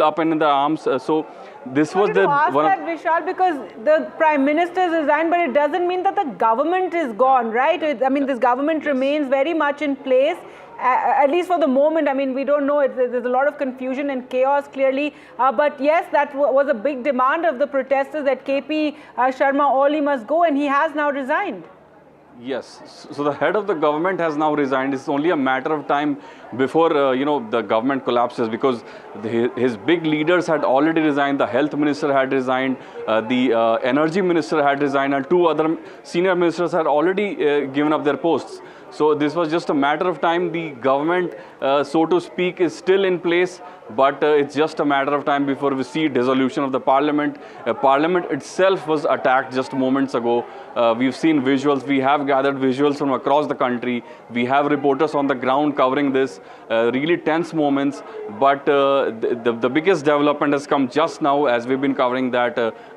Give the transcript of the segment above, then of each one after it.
up in the arms. So this was the one that, Vishal, because the Prime Minister has resigned, but it doesn't mean that the government is gone, right? I mean, this government remains very much in place. At least for the moment. I mean, we don't know. There's a lot of confusion and chaos, clearly. But yes, that was a big demand of the protesters that KP Sharma Oli must go, and he has now resigned. Yes, so the head of the government has now resigned. It's only a matter of time before, the government collapses, because his big leaders had already resigned. The health minister had resigned, the energy minister had resigned, and two other senior ministers had already given up their posts. So this was just a matter of time. The government, so to speak, is still in place, but it's just a matter of time before we see dissolution of the parliament. Parliament itself was attacked just moments ago. We've seen visuals. We have gathered visuals from across the country. We have reporters on the ground covering this, really tense moments. But the biggest development has come just now, as we've been covering that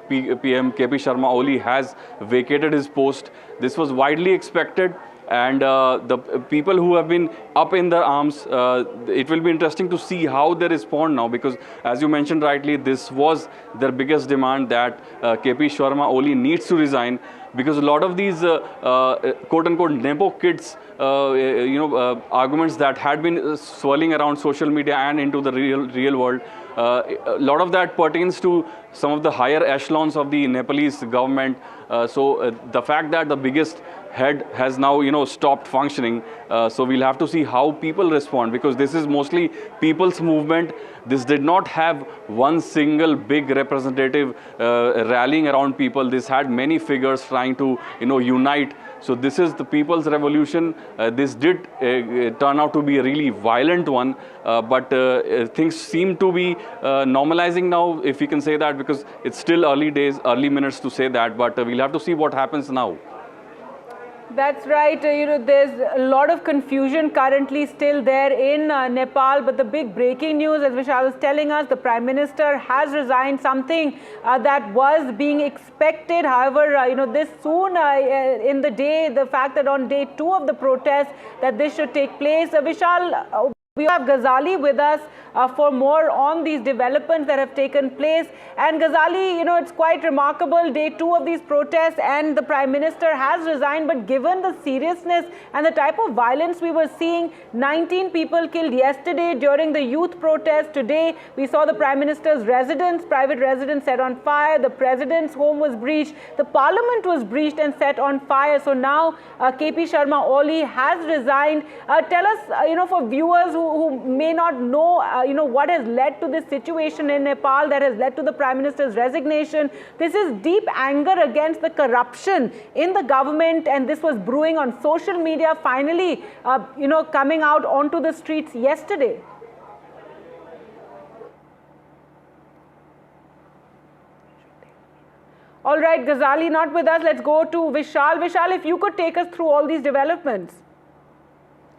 PM KP Sharma Oli has vacated his post. This was widely expected. And the people who have been up in their arms, it will be interesting to see how they respond now, because as you mentioned rightly, this was their biggest demand, that KP Sharma Oli needs to resign, because a lot of these quote-unquote Nepo kids, arguments that had been swirling around social media and into the real world, a lot of that pertains to some of the higher echelons of the Nepalese government. So the fact that the biggest head has now, stopped functioning. So we'll have to see how people respond, because this is mostly people's movement. This did not have one single big representative rallying around people. This had many figures trying to, unite. So this is the people's revolution. This did turn out to be a really violent one, but things seem to be normalizing now, if we can say that, because it's still early days, early minutes to say that, but we'll have to see what happens now. That's right. There's a lot of confusion currently still there in Nepal. But the big breaking news, as Vishal was telling us, the Prime Minister has resigned, something that was being expected. However, this soon in the day, the fact that on day 2 of the protest, that this should take place. Vishal, we have Ghazali with us for more on these developments that have taken place. And Ghazali, it's quite remarkable, day 2 of these protests, and the Prime Minister has resigned. But given the seriousness and the type of violence we were seeing, 19 people killed yesterday during the youth protest. Today, we saw the Prime Minister's residence, private residence, set on fire. The President's home was breached. The Parliament was breached and set on fire. So now, KP Sharma Oli has resigned. Tell us, for viewers who may not know, what has led to this situation in Nepal that has led to the Prime Minister's resignation. This is deep anger against the corruption in the government, and this was brewing on social media, finally, coming out onto the streets yesterday. All right, Ghazali not with us. Let's go to Vishal. Vishal, if you could take us through all these developments.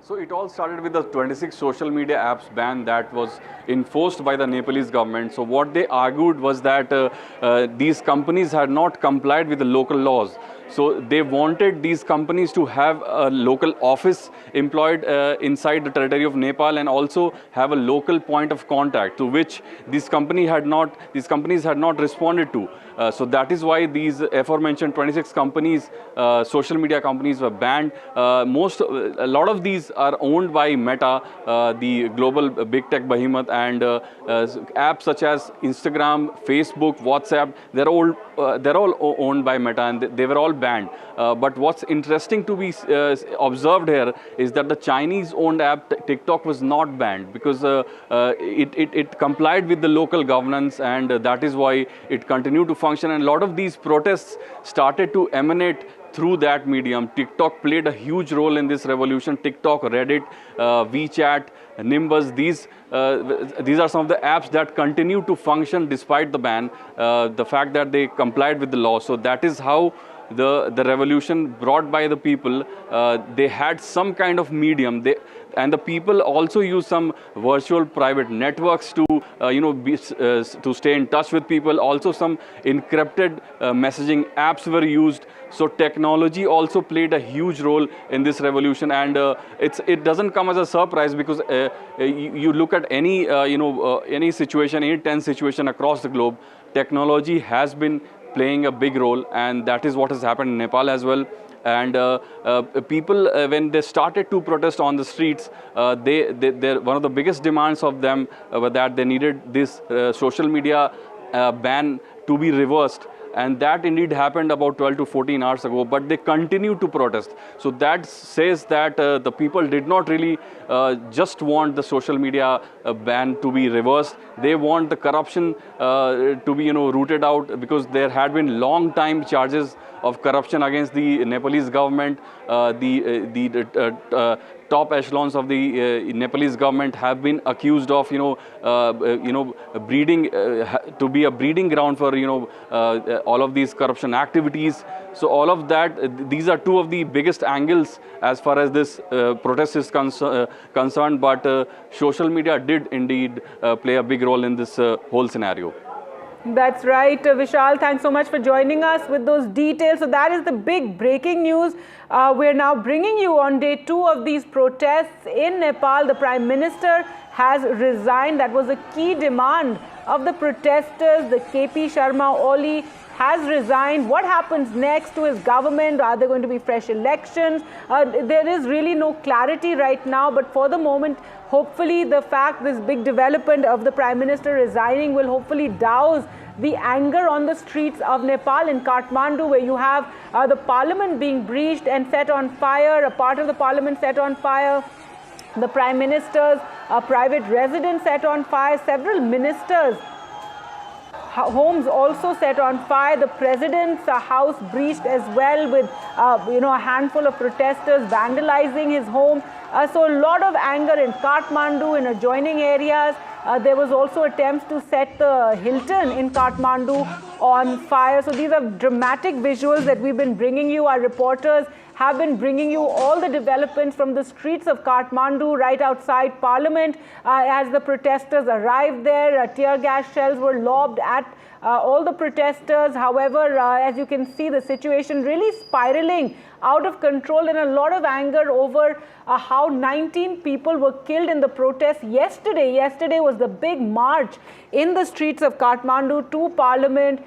So it all started with the 26 social media apps ban that was enforced by the Nepalese government. So what they argued was that these companies had not complied with the local laws. So they wanted these companies to have a local office employed inside the territory of Nepal, and also have a local point of contact, to which these companies had not responded to. So that is why these aforementioned 26 companies, social media companies, were banned. A lot of these are owned by Meta, the global big tech behemoth, and apps such as Instagram, Facebook, WhatsApp, they're all owned by Meta, and they were all banned. But what's interesting to be observed here is that the Chinese-owned app TikTok was not banned, because it complied with the local governance, and that is why it continued to function. And a lot of these protests started to emanate through that medium. TikTok played a huge role in this revolution. TikTok, Reddit, WeChat, Nimbus, these are some of the apps that continue to function despite the ban, the fact that they complied with the law. So that is how the revolution brought by the people, they had some kind of medium. And the people also use some virtual private networks to to stay in touch with people. Also some encrypted messaging apps were used. So technology also played a huge role in this revolution, and it doesn't come as a surprise, because you look at any any situation, any tense situation across the globe, technology has been playing a big role, and that is what has happened in Nepal as well. And people, when they started to protest on the streets, one of the biggest demands of them were that they needed this social media ban to be reversed. And that indeed happened about 12 to 14 hours ago, but they continue to protest. So that says that the people did not really just want the social media ban to be reversed. They want the corruption to be rooted out, because there had been long time charges of corruption against the Nepalese government. The top echelons of the Nepalese government have been accused of breeding to be a breeding ground for all of these corruption activities. So all of that, these are two of the biggest angles as far as this protest is concerned. But social media did indeed play a big role in this whole scenario. That's right, Vishal. Thanks so much for joining us with those details. So that is the big breaking news. We're now bringing you on day 2 of these protests in Nepal. The Prime Minister has resigned. That was a key demand of the protesters. The KP Sharma Oli has resigned. What happens next to his government? Are there going to be fresh elections? There is really no clarity right now, but for the moment, hopefully the fact, this big development of the Prime Minister resigning will hopefully douse the anger on the streets of Nepal. In Kathmandu, where you have the parliament being breached and set on fire, a part of the parliament set on fire, the Prime Minister's private residence set on fire, several ministers' homes also set on fire, the president's house breached as well, with a handful of protesters vandalizing his home. So a lot of anger in Kathmandu, in adjoining areas. There was also attempts to set the Hilton in Kathmandu on fire. So these are dramatic visuals that we've been bringing you. Our reporters have been bringing you all the developments from the streets of Kathmandu, right outside Parliament. As the protesters arrived there, tear gas shells were lobbed at all the protesters. However, as you can see, the situation really spiraling out of control, and a lot of anger over how 19 people were killed in the protest yesterday. Yesterday was the big march in the streets of Kathmandu to Parliament,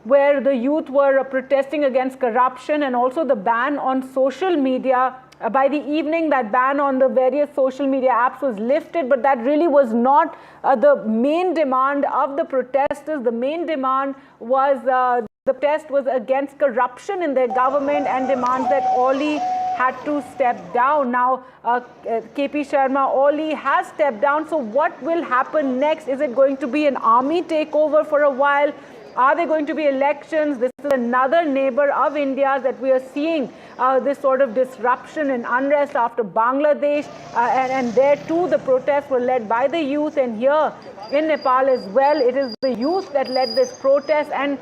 where the youth were protesting against corruption and also the ban on social media. By the evening, that ban on the various social media apps was lifted, but that really was not the main demand of the protesters. The main demand was the protest was against corruption in their government and demands that Oli had to step down. Now, KP Sharma Oli has stepped down. So what will happen next? Is it going to be an army takeover for a while? Are there going to be elections? This is another neighbor of India that we are seeing this sort of disruption and unrest after Bangladesh. And there too, the protests were led by the youth. And here in Nepal as well, it is the youth that led this protest and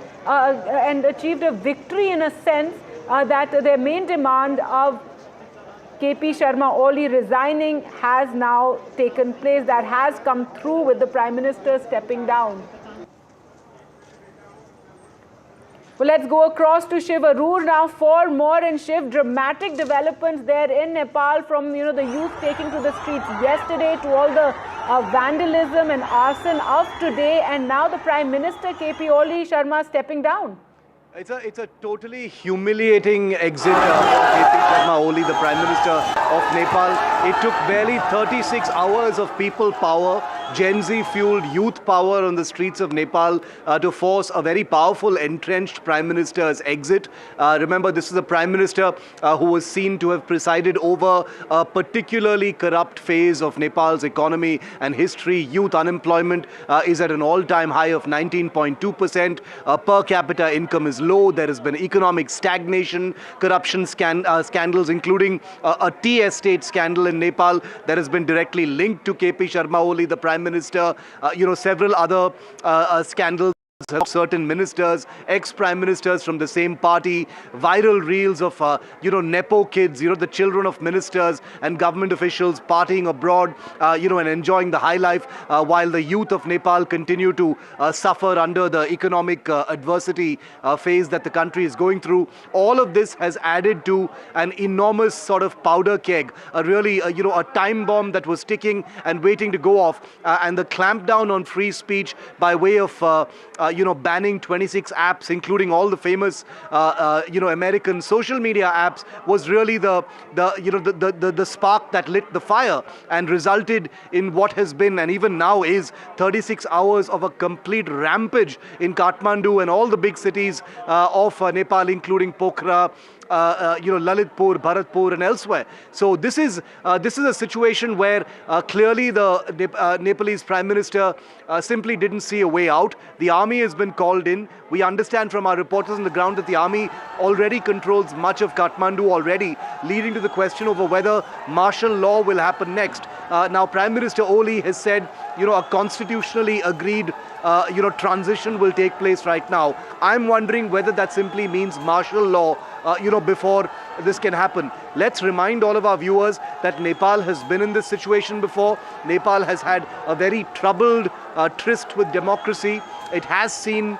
achieved a victory in a sense, that their main demand of KP Sharma Oli resigning has now taken place. That has come through with the Prime Minister stepping down. Well, let's go across to Shiv Arur now for more. And Shiv, dramatic developments there in Nepal, from the youth taking to the streets yesterday to all the vandalism and arson of today, and now the Prime Minister KP Oli Sharma stepping down. It's a totally humiliating exit for KP Sharma Oli, the Prime Minister of Nepal. It took barely 36 hours of people power, Gen Z-fueled youth power on the streets of Nepal to force a very powerful entrenched Prime Minister's exit. Remember, this is a Prime Minister who was seen to have presided over a particularly corrupt phase of Nepal's economy and history. Youth unemployment is at an all-time high of 19.2%. Per capita income is low. There has been economic stagnation, corruption scandals, including a tea estate scandal in Nepal that has been directly linked to KP Sharma Oli, the Prime Minister. Several other scandals certain ministers, ex-prime ministers from the same party, viral reels of, Nepo kids, the children of ministers and government officials partying abroad, and enjoying the high life, while the youth of Nepal continue to suffer under the economic adversity phase that the country is going through. All of this has added to an enormous sort of powder keg, a time bomb that was ticking and waiting to go off, and the clampdown on free speech by way of banning 26 apps, including all the famous, American social media apps, was really the spark that lit the fire and resulted in what has been and even now is 36 hours of a complete rampage in Kathmandu and all the big cities of Nepal, including Pokhara, Lalitpur, Bharatpur, and elsewhere. So this is a situation where clearly the Nepalese Prime Minister simply didn't see a way out. The army has been called in. We understand from our reporters on the ground that the army already controls much of Kathmandu already, leading to the question over whether martial law will happen next. Now, Prime Minister Oli has said, a constitutionally agreed transition will take place right now. I'm wondering whether that simply means martial law, before this can happen. Let's remind all of our viewers that Nepal has been in this situation before. Nepal has had a very troubled tryst with democracy. It has seen,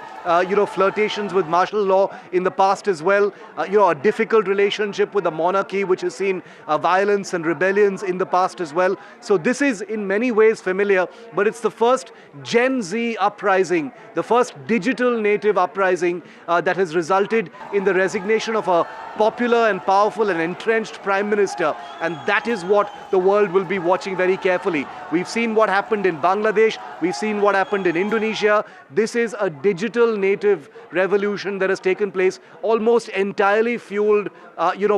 flirtations with martial law in the past as well. A difficult relationship with the monarchy, which has seen violence and rebellions in the past as well. So this is in many ways familiar, but it's the first Gen Z uprising, the first digital native uprising that has resulted in the resignation of a popular and powerful and entrenched Prime Minister. And that is what the world will be watching very carefully. We've seen what happened in Bangladesh. We've seen what happened in Indonesia. This is a digital native revolution that has taken place, almost entirely fueled,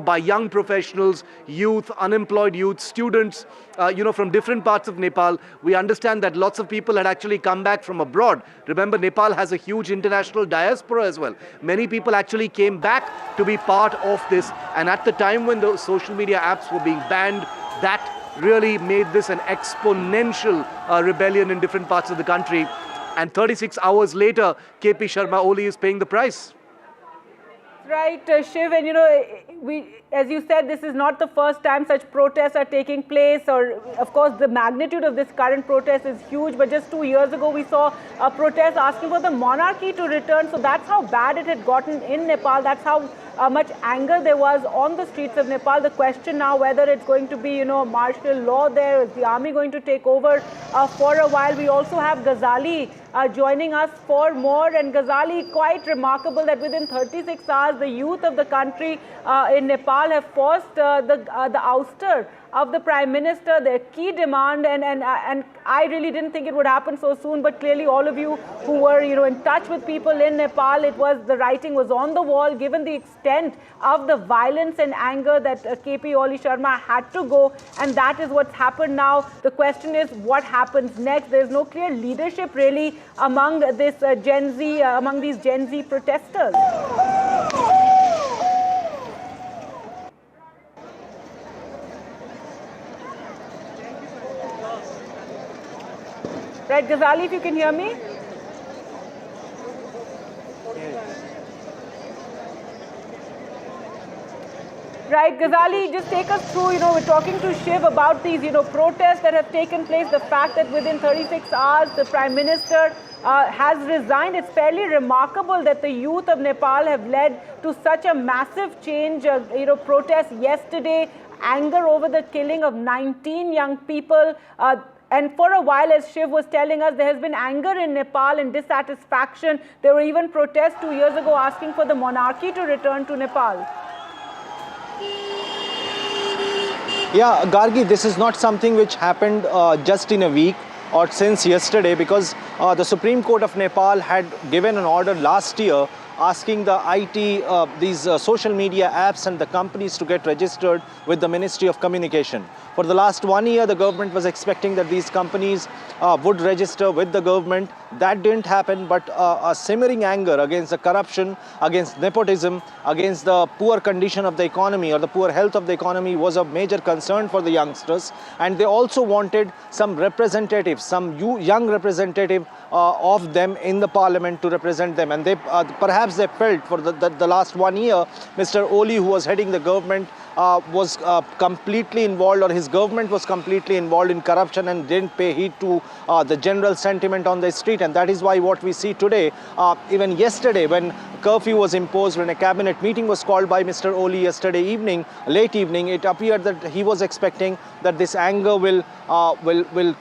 by young professionals, youth, unemployed youth, students, from different parts of Nepal. We understand that lots of people had actually come back from abroad. Remember, Nepal has a huge international diaspora as well. Many people actually came back to be part of this. And at the time when the social media apps were being banned, that really made this an exponential rebellion in different parts of the country. And 36 hours later, KP Sharma Oli is paying the price. Right, Shiv, and as you said, this is not the first time such protests are taking place, or of course the magnitude of this current protest is huge, but just 2 years ago we saw a protest asking for the monarchy to return. So that's how bad it had gotten in Nepal. That's how much anger there was on the streets of Nepal. The question now whether it's going to be, martial law there, is the army going to take over for a while. We also have Ghazali joining us for more, and Ghazali, quite remarkable that within 36 hours the youth of the country in Nepal have forced the ouster of the Prime Minister, their key demand, and I really didn't think it would happen so soon, but clearly all of you who were in touch with people in Nepal, the writing was on the wall given the extent of the violence and anger that KP Oli Sharma had to go, and that is what's happened now. The question is what happens next. There's no clear leadership really among this among these Gen Z protesters. Right, Ghazali, if you can hear me. Right, Ghazali, just take us through, we're talking to Shiv about these, protests that have taken place, the fact that within 36 hours the Prime Minister has resigned. It's fairly remarkable that the youth of Nepal have led to such a massive change, protests yesterday, anger over the killing of 19 young people, and for a while, as Shiv was telling us, there has been anger in Nepal and dissatisfaction. There were even protests 2 years ago asking for the monarchy to return to Nepal. Yeah, Gargi, this is not something which happened just in a week or since yesterday, because the Supreme Court of Nepal had given an order last year asking the IT, these social media apps and the companies to get registered with the Ministry of Communication. For the last 1 year, the government was expecting that these companies would register with the government That didn't happen, but a simmering anger against the corruption, against nepotism, against the poor condition of the economy or the poor health of the economy was a major concern for the youngsters. And they also wanted some representatives, some young representative of them in the parliament to represent them. And they perhaps they felt for the last 1 year, Mr. Oli, who was heading the government, was completely involved, or his government was completely involved in corruption and didn't pay heed to the general sentiment on the street. And that is why what we see today, even yesterday when curfew was imposed, when a cabinet meeting was called by Mr. Oli yesterday evening, late evening, it appeared that he was expecting that this anger will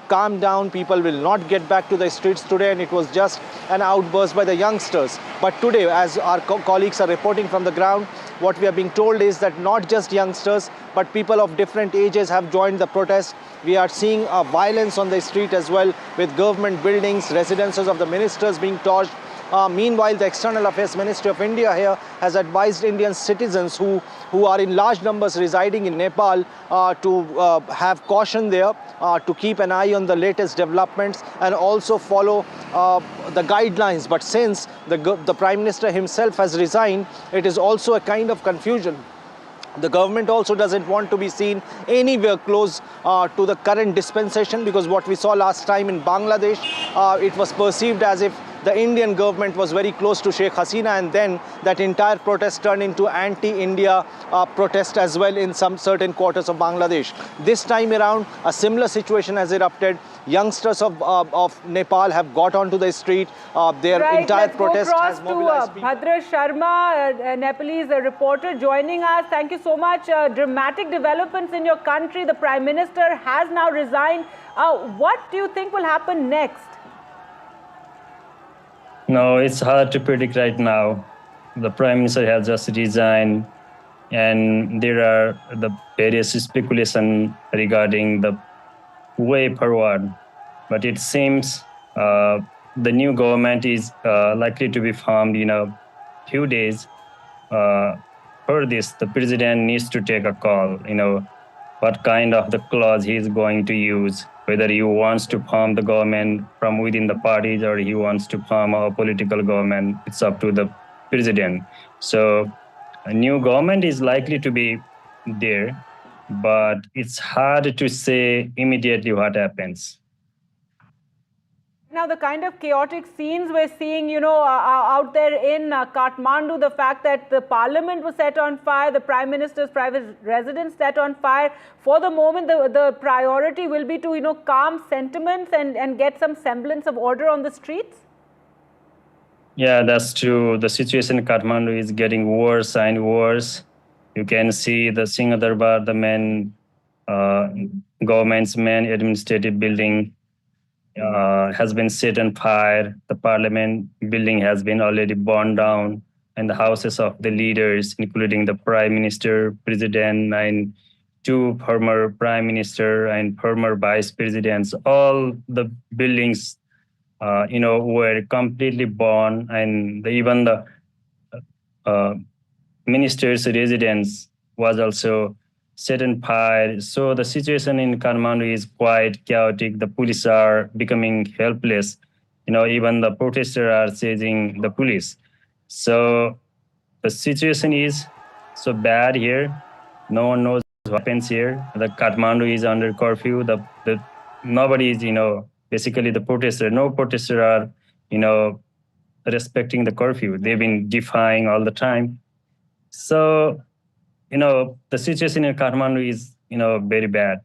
calm down, people will not get back to the streets today, and it was just an outburst by the youngsters. But today, as our colleagues are reporting from the ground, what we are being told is that not just youngsters, but people of different ages have joined the protest. We are seeing violence on the street as well, with government buildings, residences of the ministers being torched. Meanwhile, the External Affairs Ministry of India here has advised Indian citizens who are in large numbers residing in Nepal to have caution there, to keep an eye on the latest developments and also follow the guidelines. But since the Prime Minister himself has resigned, it is also a kind of confusion. The government also doesn't want to be seen anywhere close to the current dispensation, because what we saw last time in Bangladesh, it was perceived as if the Indian government was very close to Sheikh Hasina, and then that entire protest turned into anti-India protest as well in some certain quarters of Bangladesh. This time around, a similar situation has erupted. Youngsters of Nepal have got onto the street. Their entire protest has mobilized people. Bhadra Sharma, a Nepalese reporter, joining us. Thank you so much. Dramatic developments in your country. The Prime Minister has now resigned. What do you think will happen next? No, it's hard to predict right now. The Prime Minister has just resigned, and there are the various speculation regarding the way forward. But it seems the new government is likely to be formed in a few days. For this, the president needs to take a call, what kind of the clause he is going to use, whether he wants to form the government from within the parties or he wants to form a political government. It's up to the president. So a new government is likely to be there, but it's hard to say immediately what happens. Now, the kind of chaotic scenes we're seeing, out there in Kathmandu, the fact that the parliament was set on fire, the Prime Minister's private residence set on fire. For the moment, the priority will be to, calm sentiments and get some semblance of order on the streets? Yeah, that's true. The situation in Kathmandu is getting worse and worse. You can see the Singhadarbar, the main government's main administrative building, has been set on fire. The parliament building has been already burned down, and the houses of the leaders, including the Prime Minister, President, and 2 former Prime Minister and former Vice Presidents, all the buildings, were completely burned, and even the minister's residence was also set on fire. So the situation in Kathmandu is quite chaotic. The police are becoming helpless. Even the protesters are chasing the police. So the situation is so bad here. No one knows what happens here. The Kathmandu is under curfew. Nobody is, basically the protester. No protesters are, respecting the curfew. They've been defying all the time. So, the situation in Kathmandu is, very bad.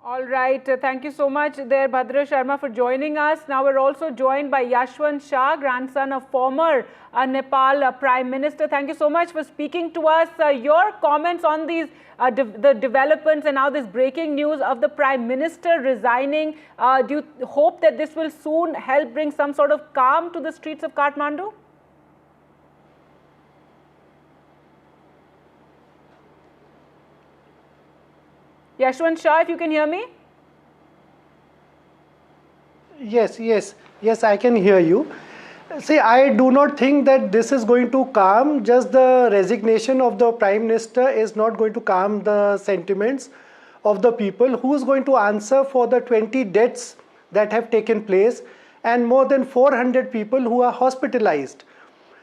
All right. Thank you so much there, Bhadra Sharma, for joining us. Now we're also joined by Yashwant Shah, grandson of former Nepal Prime Minister. Thank you so much for speaking to us. Your comments on these the developments and now this breaking news of the Prime Minister resigning. Do you hope that this will soon help bring some sort of calm to the streets of Kathmandu? Yashwant Shah, if you can hear me? Yes, I can hear you. See, I do not think that this is going to calm. Just the resignation of the Prime Minister is not going to calm the sentiments of the people. Who is going to answer for the 20 deaths that have taken place, and more than 400 people who are hospitalized.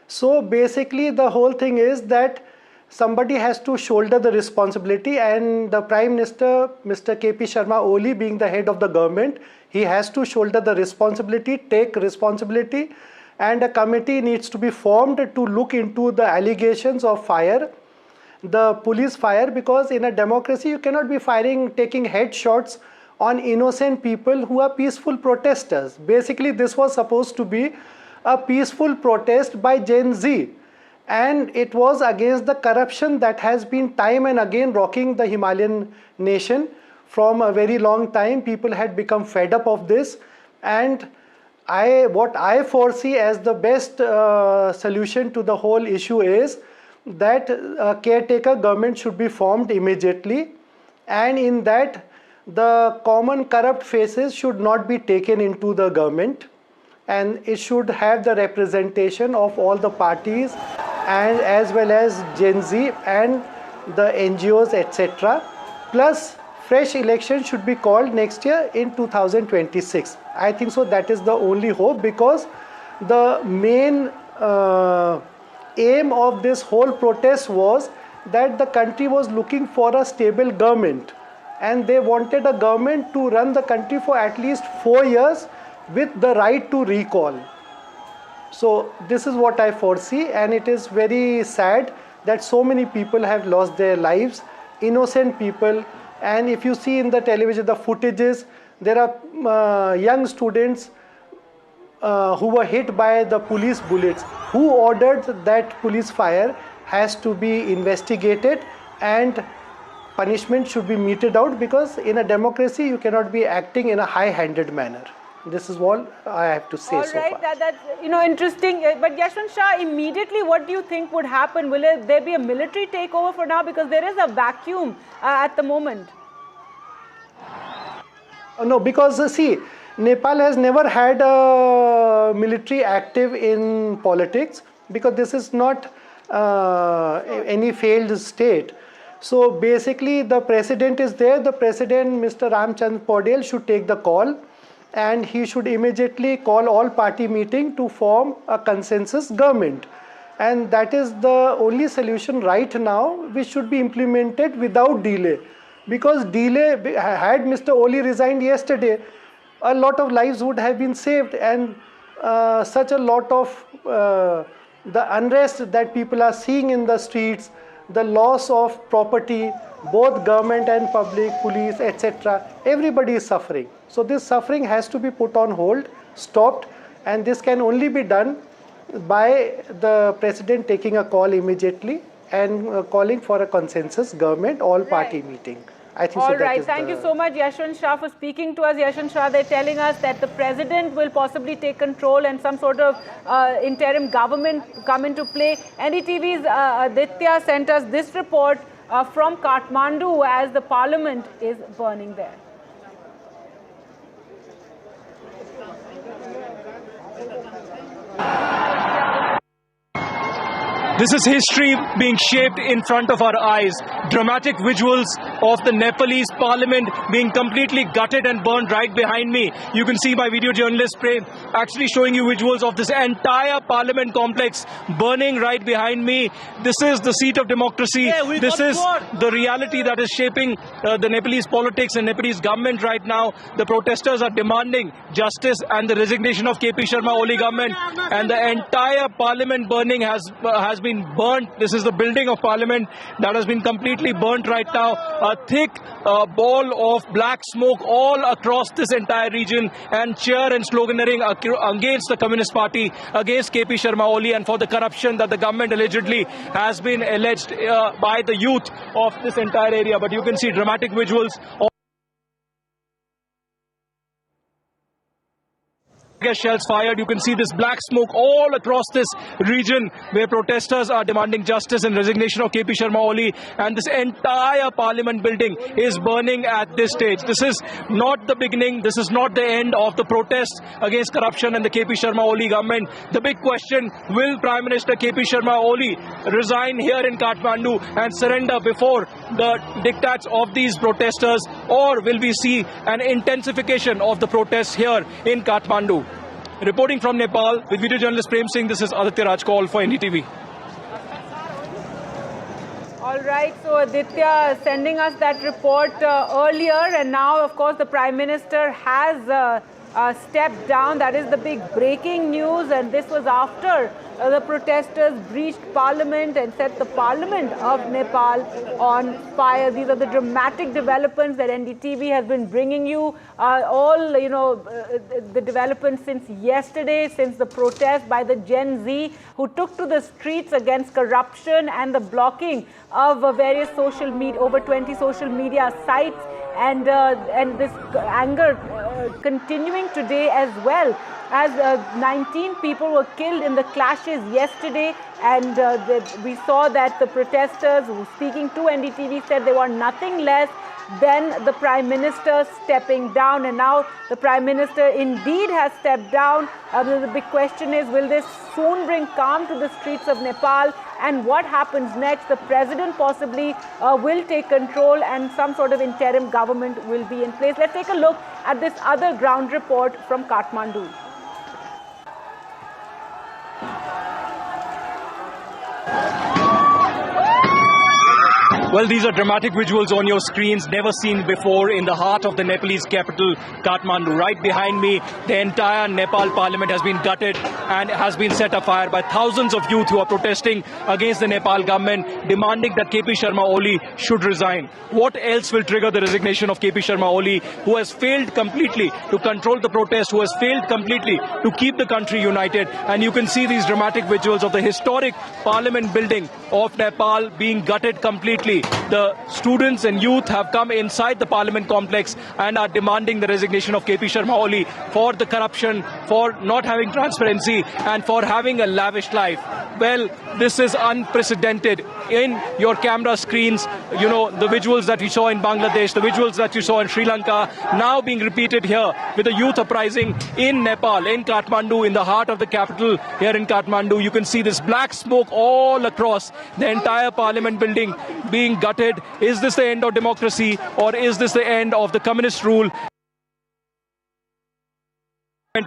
So basically the whole thing is that somebody has to shoulder the responsibility, and the Prime Minister, Mr. KP Sharma Oli, being the head of the government, he has to shoulder the responsibility, take responsibility, and a committee needs to be formed to look into the allegations of fire, the police fire, because in a democracy you cannot be taking headshots on innocent people who are peaceful protesters. Basically this was supposed to be a peaceful protest by Gen Z, and it was against the corruption that has been time and again rocking the Himalayan nation from a very long time. People had become fed up of this, and what I foresee as the best solution to the whole issue is that a caretaker government should be formed immediately, and in that the common corrupt faces should not be taken into the government, and it should have the representation of all the parties and as well as Gen Z and the NGOs, etc. Plus fresh elections should be called next year in 2026. I think so that is the only hope, because the main aim of this whole protest was that the country was looking for a stable government, and they wanted a government to run the country for at least 4 years with the right to recall. So this is what I foresee, and it is very sad that so many people have lost their lives, innocent people. And if you see in the television the footages, there are young students who were hit by the police bullets. Who ordered that police fire has to be investigated, and punishment should be meted out, because in a democracy you cannot be acting in a high-handed manner. This is all I have to say so far. All right, that's interesting. But Yashwant Shah, immediately what do you think would happen? Will there be a military takeover for now? Because there is a vacuum at the moment. No, because see, Nepal has never had a military active in politics, because this is not any failed state. So basically the president is there. The president, Mr. Ramchand Paudel, should take the call, and he should immediately call all party meeting to form a consensus government. And that is the only solution right now, which should be implemented without delay. Because delay, had Mr. Oli resigned yesterday, a lot of lives would have been saved, and such a lot of the unrest that people are seeing in the streets, the loss of property, both government and public, police, etc. Everybody is suffering. So this suffering has to be put on hold, stopped, and this can only be done by the president taking a call immediately and calling for a consensus government all-party meeting. I think all right. Thank you so much, Yashwant Shah, for speaking to us. Yashwant Shah, they're telling us that the president will possibly take control and some sort of interim government come into play. NDTV's Aditya sent us this report from Kathmandu as the parliament is burning there. This is history being shaped in front of our eyes. Dramatic visuals of the Nepalese parliament being completely gutted and burned right behind me. You can see my video journalist Prem actually showing you visuals of this entire parliament complex burning right behind me. This is the seat of democracy. This is the reality that is shaping the Nepalese politics and Nepalese government right now. The protesters are demanding justice and the resignation of KP Sharma Oli government, and the entire parliament burning has been burnt. This is the building of parliament that has been completely burnt right now. A thick ball of black smoke all across this entire region, and cheer and sloganeering against the Communist Party, against KP Sharma Oli, and for the corruption that the government allegedly has been alleged by the youth of this entire area. But you can see dramatic visuals. gas shells fired. You can see this black smoke all across this region where protesters are demanding justice and resignation of KP Sharma Oli, and this entire parliament building is burning at this stage. This is not the beginning. This is not the end of the protest against corruption and the KP Sharma Oli government. The big question, will Prime Minister KP Sharma Oli resign here in Kathmandu and surrender before the diktats of these protesters, or will we see an intensification of the protests here in Kathmandu? Reporting from Nepal with video journalist Prem Singh, this is Aditya Rajkol for NDTV. All right, so Aditya sending us that report earlier, and now, of course, the Prime Minister has stepped down. That is the big breaking news, and this was after the protesters breached Parliament and set the Parliament of Nepal on fire. These are the dramatic developments that NDTV has been bringing you. The developments since yesterday, since the protest by the Gen Z who took to the streets against corruption and the blocking of various social media, over 20 social media sites, and this anger continuing today as well, as 19 people were killed in the clashes yesterday, and we saw that the protesters who speaking to NDTV said they want nothing less than the Prime Minister stepping down, and now the Prime Minister indeed has stepped down. The big question is, will this soon bring calm to the streets of Nepal, and what happens next? The President possibly will take control and some sort of interim government will be in place. Let's take a look at this other ground report from Kathmandu. Well, these are dramatic visuals on your screens, never seen before in the heart of the Nepalese capital, Kathmandu. Right behind me, the entire Nepal parliament has been gutted and has been set afire by thousands of youth who are protesting against the Nepal government, demanding that KP Sharma Oli should resign. What else will trigger the resignation of KP Sharma Oli, who has failed completely to control the protest, who has failed completely to keep the country united? And you can see these dramatic visuals of the historic parliament building of Nepal being gutted completely. The students and youth have come inside the parliament complex and are demanding the resignation of KP Sharma Oli for the corruption, for not having transparency, and for having a lavish life. Well, this is unprecedented. In your camera screens, you know, the visuals that you saw in Bangladesh, the visuals that you saw in Sri Lanka, now being repeated here with a youth uprising in Nepal, in Kathmandu, in the heart of the capital here in Kathmandu. You can see this black smoke all across the entire parliament building being gutted. Is this the end of democracy, or is this the end of the communist rule?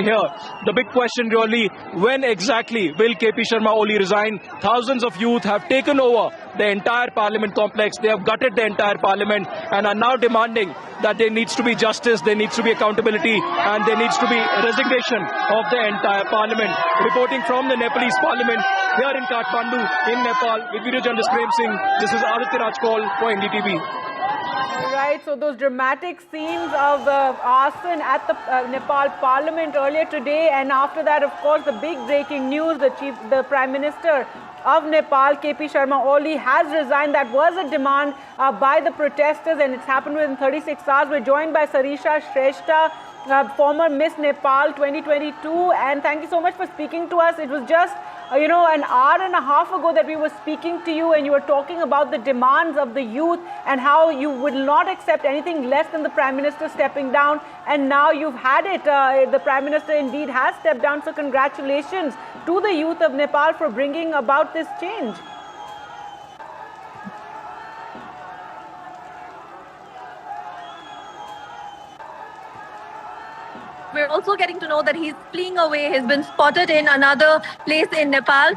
Here, the big question really, when exactly will KP Sharma Oli resign? Thousands of youth have taken over the entire parliament complex. They have gutted the entire parliament and are now demanding that there needs to be justice, there needs to be accountability, and there needs to be resignation of the entire parliament. Reporting from the Nepalese parliament here in Kathmandu, in Nepal, with video journalist Prem Singh, this is Aditya Rajkol for NDTV. Right, so those dramatic scenes of arson at the Nepal Parliament earlier today, and after that, of course, the big breaking news: the Prime Minister of Nepal, KP Sharma Oli, has resigned. That was a demand by the protesters, and it's happened within 36 hours. We're joined by Sarisha Shrestha, former Miss Nepal 2022, and thank you so much for speaking to us. It was just an hour and a half ago that we were speaking to you, and you were talking about the demands of the youth and how you would not accept anything less than the Prime Minister stepping down, and now you've had it. The Prime Minister indeed has stepped down, so congratulations to the youth of Nepal for bringing about this change. We're also getting to know that he's fleeing away. He's been spotted in another place in Nepal.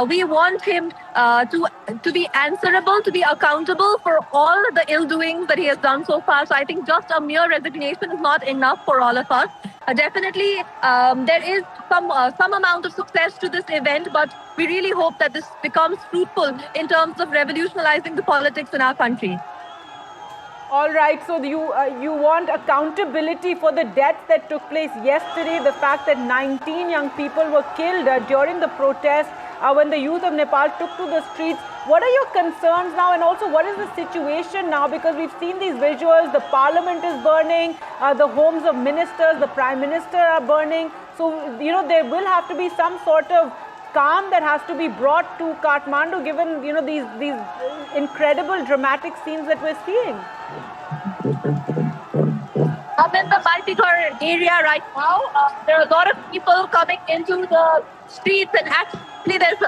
We want him to be answerable, to be accountable for all the ill doings that he has done so far. So I think just a mere resignation is not enough for all of us. Definitely, there is some amount of success to this event, but we really hope that this becomes fruitful in terms of revolutionizing the politics in our country. All right, so you want accountability for the deaths that took place yesterday, the fact that 19 young people were killed during the protest when the youth of Nepal took to the streets. What are your concerns now, and also what is the situation now? Because we've seen these visuals, the parliament is burning, the homes of ministers, the Prime Minister are burning. So, you know, there will have to be some sort of calm that has to be brought to Kathmandu, given, you know, these incredible dramatic scenes that we're seeing. I'm in the Malpigor area right now. There are a lot of people coming into the streets, and actually there's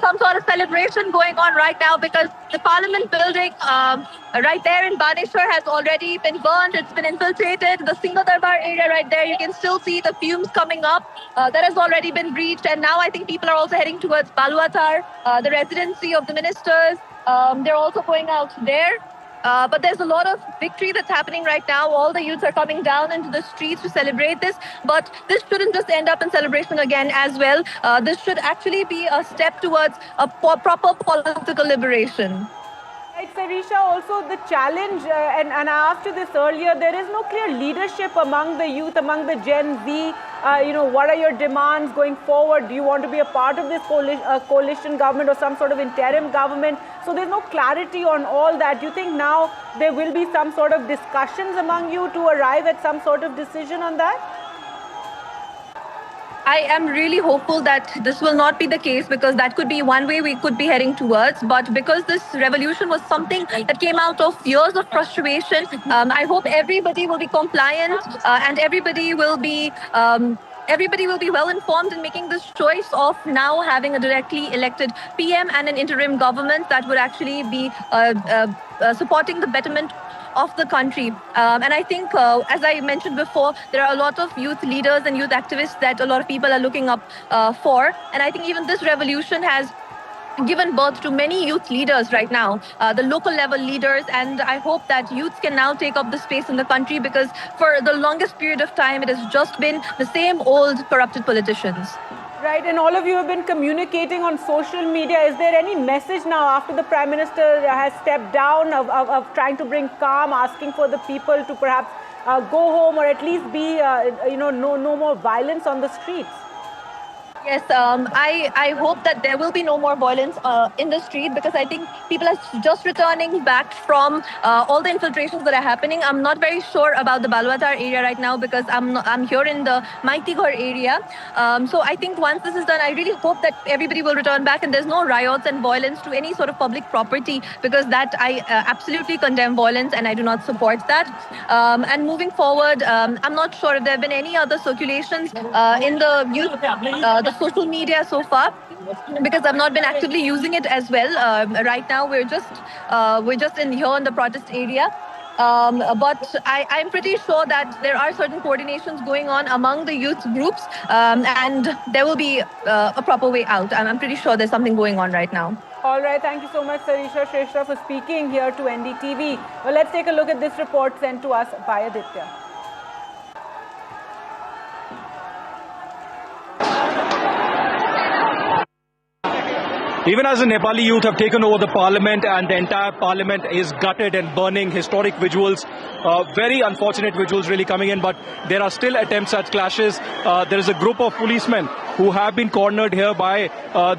some sort of celebration going on right now because the Parliament building right there in Baneshwar has already been burned. It's been infiltrated. The Single Darbar area right there, you can still see the fumes coming up. That has already been breached, and now I think people are also heading towards Baluatar, the residency of the ministers. They're also going out there. But there's a lot of victory that's happening right now. All the youths are coming down into the streets to celebrate this. But this shouldn't just end up in celebration again as well. This should actually be a step towards a proper political liberation. Right, Sarisha, also the challenge, and I asked you this earlier, there is no clear leadership among the youth, among the Gen Z. You know, what are your demands going forward? Do you want to be a part of this coalition government or some sort of interim government? So there's no clarity on all that. Do you think now there will be some sort of discussions among you to arrive at some sort of decision on that? I am really hopeful that this will not be the case, because that could be one way we could be heading towards. But because this revolution was something that came out of years of frustration, I hope everybody will be compliant and everybody will be well informed in making this choice of now having a directly elected PM and an interim government that would actually be supporting the betterment of the country. And I think, as I mentioned before, there are a lot of youth leaders and youth activists that a lot of people are looking up for. And I think even this revolution has given birth to many youth leaders right now, the local level leaders, and I hope that youths can now take up the space in the country, because for the longest period of time, it has just been the same old corrupted politicians. Right, and all of you have been communicating on social media. Is there any message now after the Prime Minister has stepped down of trying to bring calm, asking for the people to perhaps go home or at least be, no more violence on the streets? Yes, I hope that there will be no more violence in the street, because I think people are just returning back from all the infiltrations that are happening. I'm not very sure about the Baluatar area right now, because I'm here in the Malpigor area. So I think once this is done, I really hope that everybody will return back and there's no riots and violence to any sort of public property, because that I absolutely condemn violence and I do not support that. And moving forward, I'm not sure if there have been any other circulations in the youth, the social media so far, because I've not been actively using it as well. Right now, we're just in here in the protest area. But I'm pretty sure that there are certain coordinations going on among the youth groups, and there will be a proper way out. I'm pretty sure there's something going on right now. All right, thank you so much, Sarisha Shrestha, for speaking here to NDTV. Well, let's take a look at this report sent to us by Aditya. Even as the Nepali youth have taken over the parliament and the entire parliament is gutted and burning, historic visuals, very unfortunate visuals really coming in, but there are still attempts at clashes. There is a group of policemen who have been cornered here by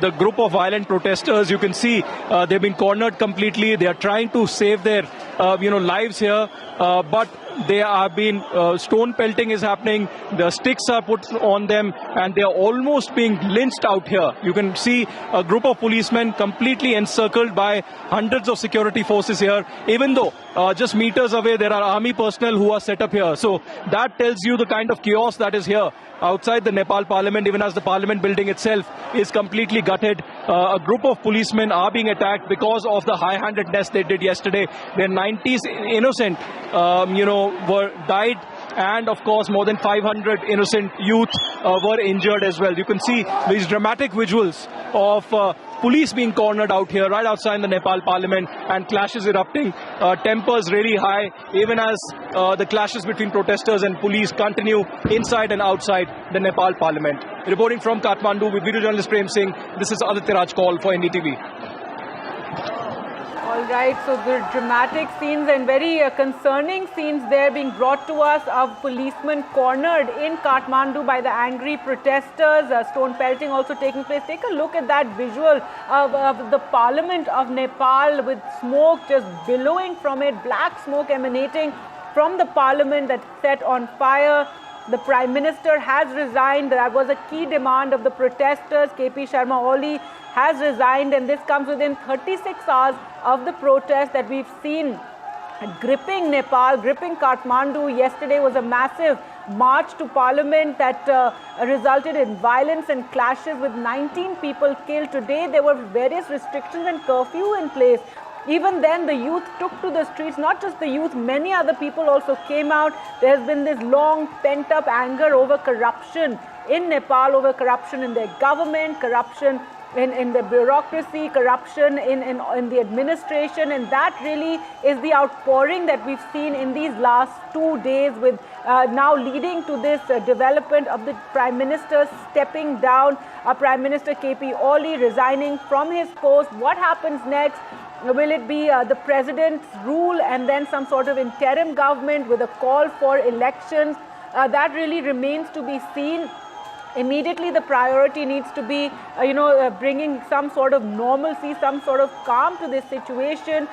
the group of violent protesters. You can see they've been cornered completely. They are trying to save their lives here, but they have been stone pelting is happening. The sticks are put on them and they are almost being lynched out here. You can see a group of policemen completely encircled by hundreds of security forces here, even though just meters away there are army personnel who are set up here. So that tells you the kind of chaos that is here outside the Nepal parliament, even as the parliament building itself is completely gutted. A group of policemen are being attacked because of the high-handedness they did yesterday, where 90 innocent, were died, and of course more than 500 innocent youth were injured as well. You can see these dramatic visuals of police being cornered out here right outside the Nepal parliament, and clashes erupting, tempers really high, even as the clashes between protesters and police continue inside and outside the Nepal parliament. Reporting from Kathmandu with video journalist Prem Singh, this is Aditya Raj Call for NDTV. All right, so the dramatic scenes and very concerning scenes there being brought to us of policemen cornered in Kathmandu by the angry protesters, stone pelting also taking place. Take a look at that visual of the Parliament of Nepal with smoke just billowing from it, black smoke emanating from the Parliament that's set on fire. The Prime Minister has resigned. That was a key demand of the protesters. KP Sharma Oli has resigned, and this comes within 36 hours of the protest that we've seen gripping Nepal, gripping Kathmandu. Yesterday was a massive march to parliament that resulted in violence and clashes with 19 people killed. Today there were various restrictions and curfew in place. Even then the youth took to the streets. Not just the youth, many other people also came out. There has been this long pent-up anger over corruption in Nepal, over corruption in their government, corruption in the bureaucracy, corruption in the administration, and that really is the outpouring that we've seen in these last 2 days, with now leading to this development of the Prime Minister stepping down, Prime Minister KP Oli resigning from his post. What happens next? Will it be the President's rule and then some sort of interim government with a call for elections? That really remains to be seen. Immediately the priority needs to be, bringing some sort of normalcy, some sort of calm to this situation.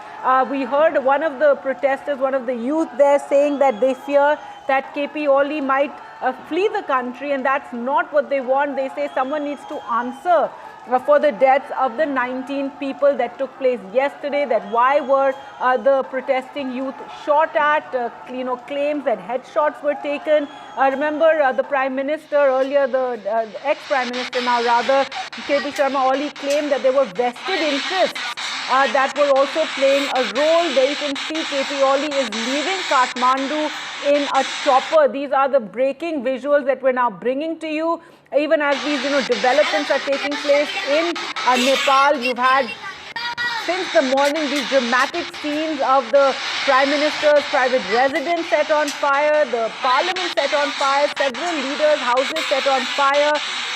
We heard one of the protesters, one of the youth there, saying that they fear that KP Oli might flee the country, and that's not what they want. They say someone needs to answer for the deaths of the 19 people that took place yesterday, that why were the protesting youth shot at, claims that headshots were taken. Remember the Prime Minister earlier, the ex-Prime Minister now rather, KP Sharma Oli, claimed that there were vested interests that were also playing a role. There you can see KP Oli is leaving Kathmandu in a chopper. These are the breaking visuals that we're now bringing to you. Even as these developments are taking place in Nepal, you've had since the morning these dramatic scenes of the Prime Minister's private residence set on fire, the parliament set on fire, several leaders' houses set on fire.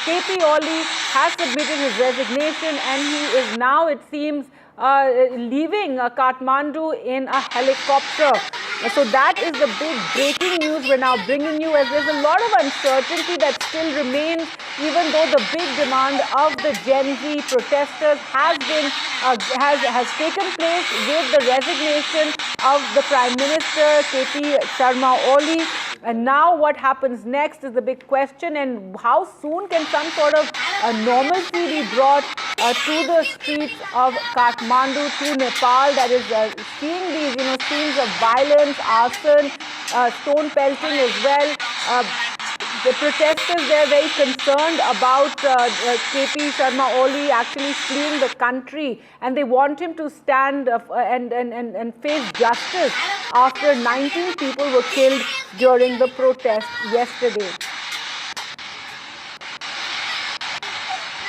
KP Oli has submitted his resignation, and he is now, it seems, leaving Kathmandu in a helicopter. So that is the big breaking news we're now bringing you, as there's a lot of uncertainty that still remains, even though the big demand of the Gen Z protesters has taken place with the resignation of the Prime Minister KP Sharma Oli. And now what happens next is the big question, and how soon can some sort of normalcy be brought to the streets of Kathmandu, to Nepal, that is seeing these scenes of violence, arson, stone pelting as well. The protesters, they're very concerned about KP Sharma Oli actually fleeing the country, and they want him to stand and face justice after 19 people were killed during the protest yesterday.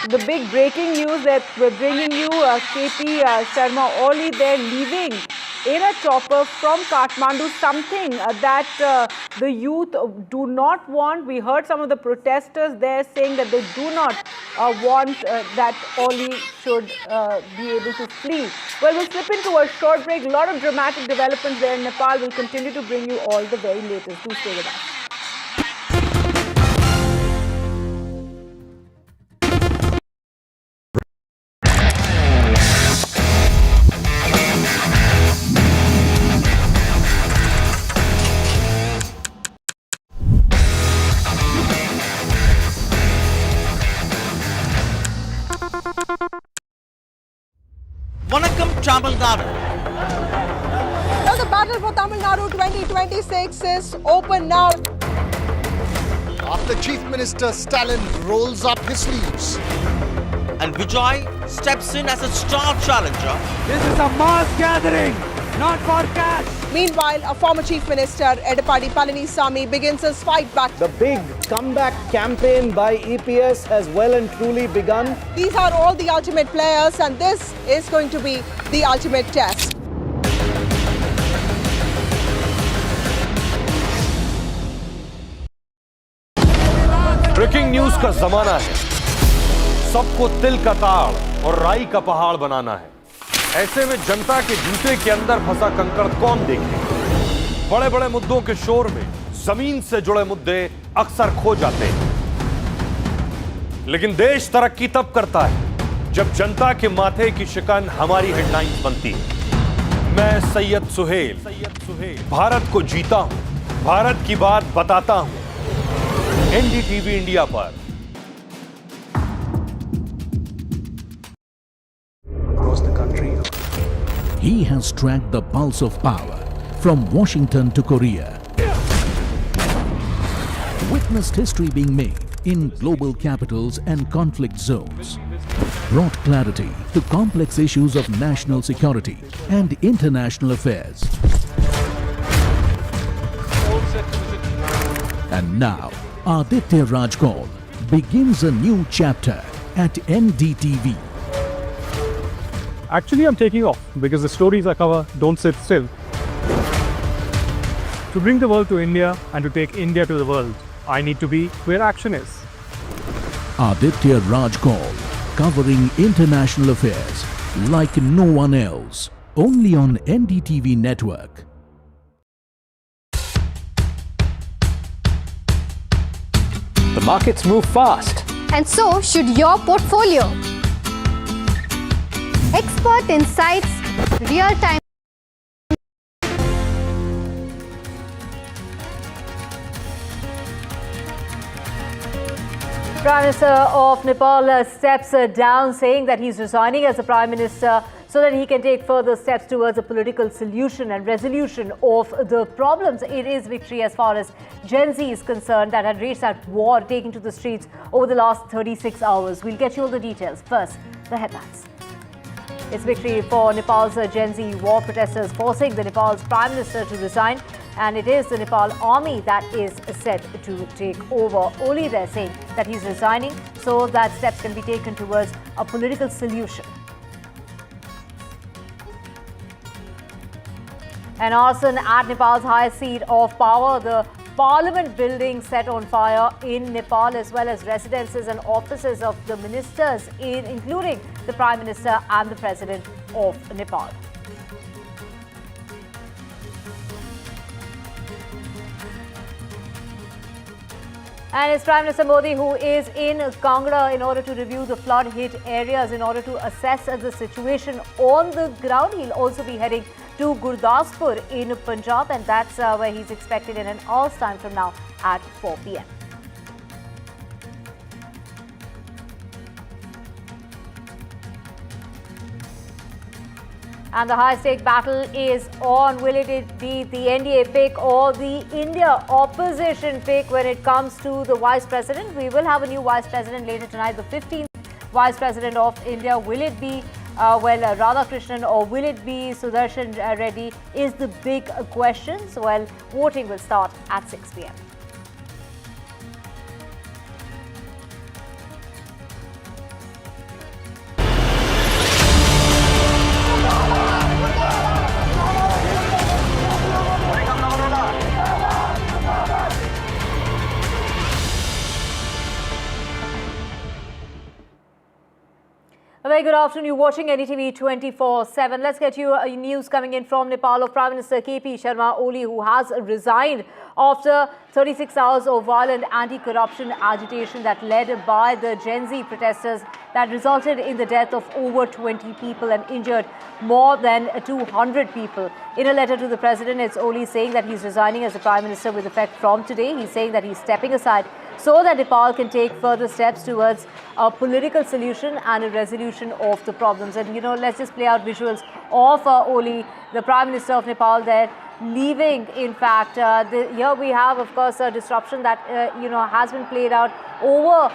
The big breaking news that we're bringing you, KP Sharma Oli, they're leaving in a chopper from Kathmandu, something that the youth do not want. We heard some of the protesters there saying that they do not want that Oli should be able to flee. Well, we'll slip into a short break. A lot of dramatic developments there in Nepal. We'll continue to bring you all the very latest. Do stay with us. Tamil Nadu. Now the battle for Tamil Nadu 2026 is open now. After Chief Minister Stalin rolls up his sleeves and Vijay steps in as a star challenger. This is a mass gathering, not for cash. Meanwhile, a former Chief Minister, Edappadi Palanisamy, begins his fight back. The big comeback campaign by EPS has well and truly begun. These are all the ultimate players, and this is going to be the ultimate test. Breaking news का जमाना है। सबको तिल का ताड़ और राई का पहाड़ बनाना है। ऐसे में जनता के जूते के अंदर फंसा कंकड़ कौन देखे? बड़े बड़े मुद्दों के शोर में जमीन से जुड़े मुद्दे अक्सर खो जाते हैं। लेकिन देश तरक्की तब करता है जब जनता के माथे की शिकन हमारी हेडलाइंस बनती है। मैं सैयद सुहेल भारत को जीता हूं, भारत की बात बताता हूं। NDTV इंडिया पर। Across the country, he has tracked the pulse of power from Washington to Korea. Witnessed history being made in global capitals and conflict zones. Brought clarity to complex issues of national security and international affairs. And now, Aditya Raj Kaul begins a new chapter at NDTV. Actually, I'm taking off because the stories I cover don't sit still. To bring the world to India and to take India to the world, I need to be where action is. Aditya Raj Kaul, covering international affairs like no one else, only on NDTV network. The markets move fast. And so should your portfolio. Expert insights, real-time. Prime Minister of Nepal steps down, saying that he's resigning as the Prime Minister so that he can take further steps towards a political solution and resolution of the problems. It is victory as far as Gen Z is concerned that had raged that war taking to the streets over the last 36 hours. We'll get you all the details. First, the headlines. It's victory for Nepal's Gen Z war protesters, forcing the Nepal's Prime Minister to resign. And it is the Nepal army that is set to take over. Oli there saying that he's resigning so that steps can be taken towards a political solution. An arson at Nepal's highest seat of power, the Parliament building set on fire in Nepal, as well as residences and offices of the ministers, including the Prime Minister and the President of Nepal. And it's Prime Minister Modi who is in Kangra in order to review the flood-hit areas, in order to assess the situation on the ground. He'll also be heading to Gurdaspur in Punjab, and that's where he's expected in an hour's time from now at 4 p.m. And the high-stake battle is on. Will it be the NDA pick or the India opposition pick when it comes to the Vice President? We will have a new Vice President later tonight, the 15th Vice President of India. Will it be Radhakrishnan or will it be Sudarshan Reddy is the big question. So, voting will start at 6 p.m. A very good afternoon. You're watching NDTV 24/7. Let's get you news coming in from Nepal of Prime Minister KP Sharma Oli, who has resigned after 36 hours of violent anti-corruption agitation that led by the Gen Z protesters that resulted in the death of over 20 people and injured more than 200 people. In a letter to the President, it's Oli saying that he's resigning as the Prime Minister with effect from today. He's saying that he's stepping aside so that Nepal can take further steps towards a political solution and a resolution of the problems. And, let's just play out visuals of Oli, the Prime Minister of Nepal there, leaving. In fact, here we have, of course, a disruption that, has been played out over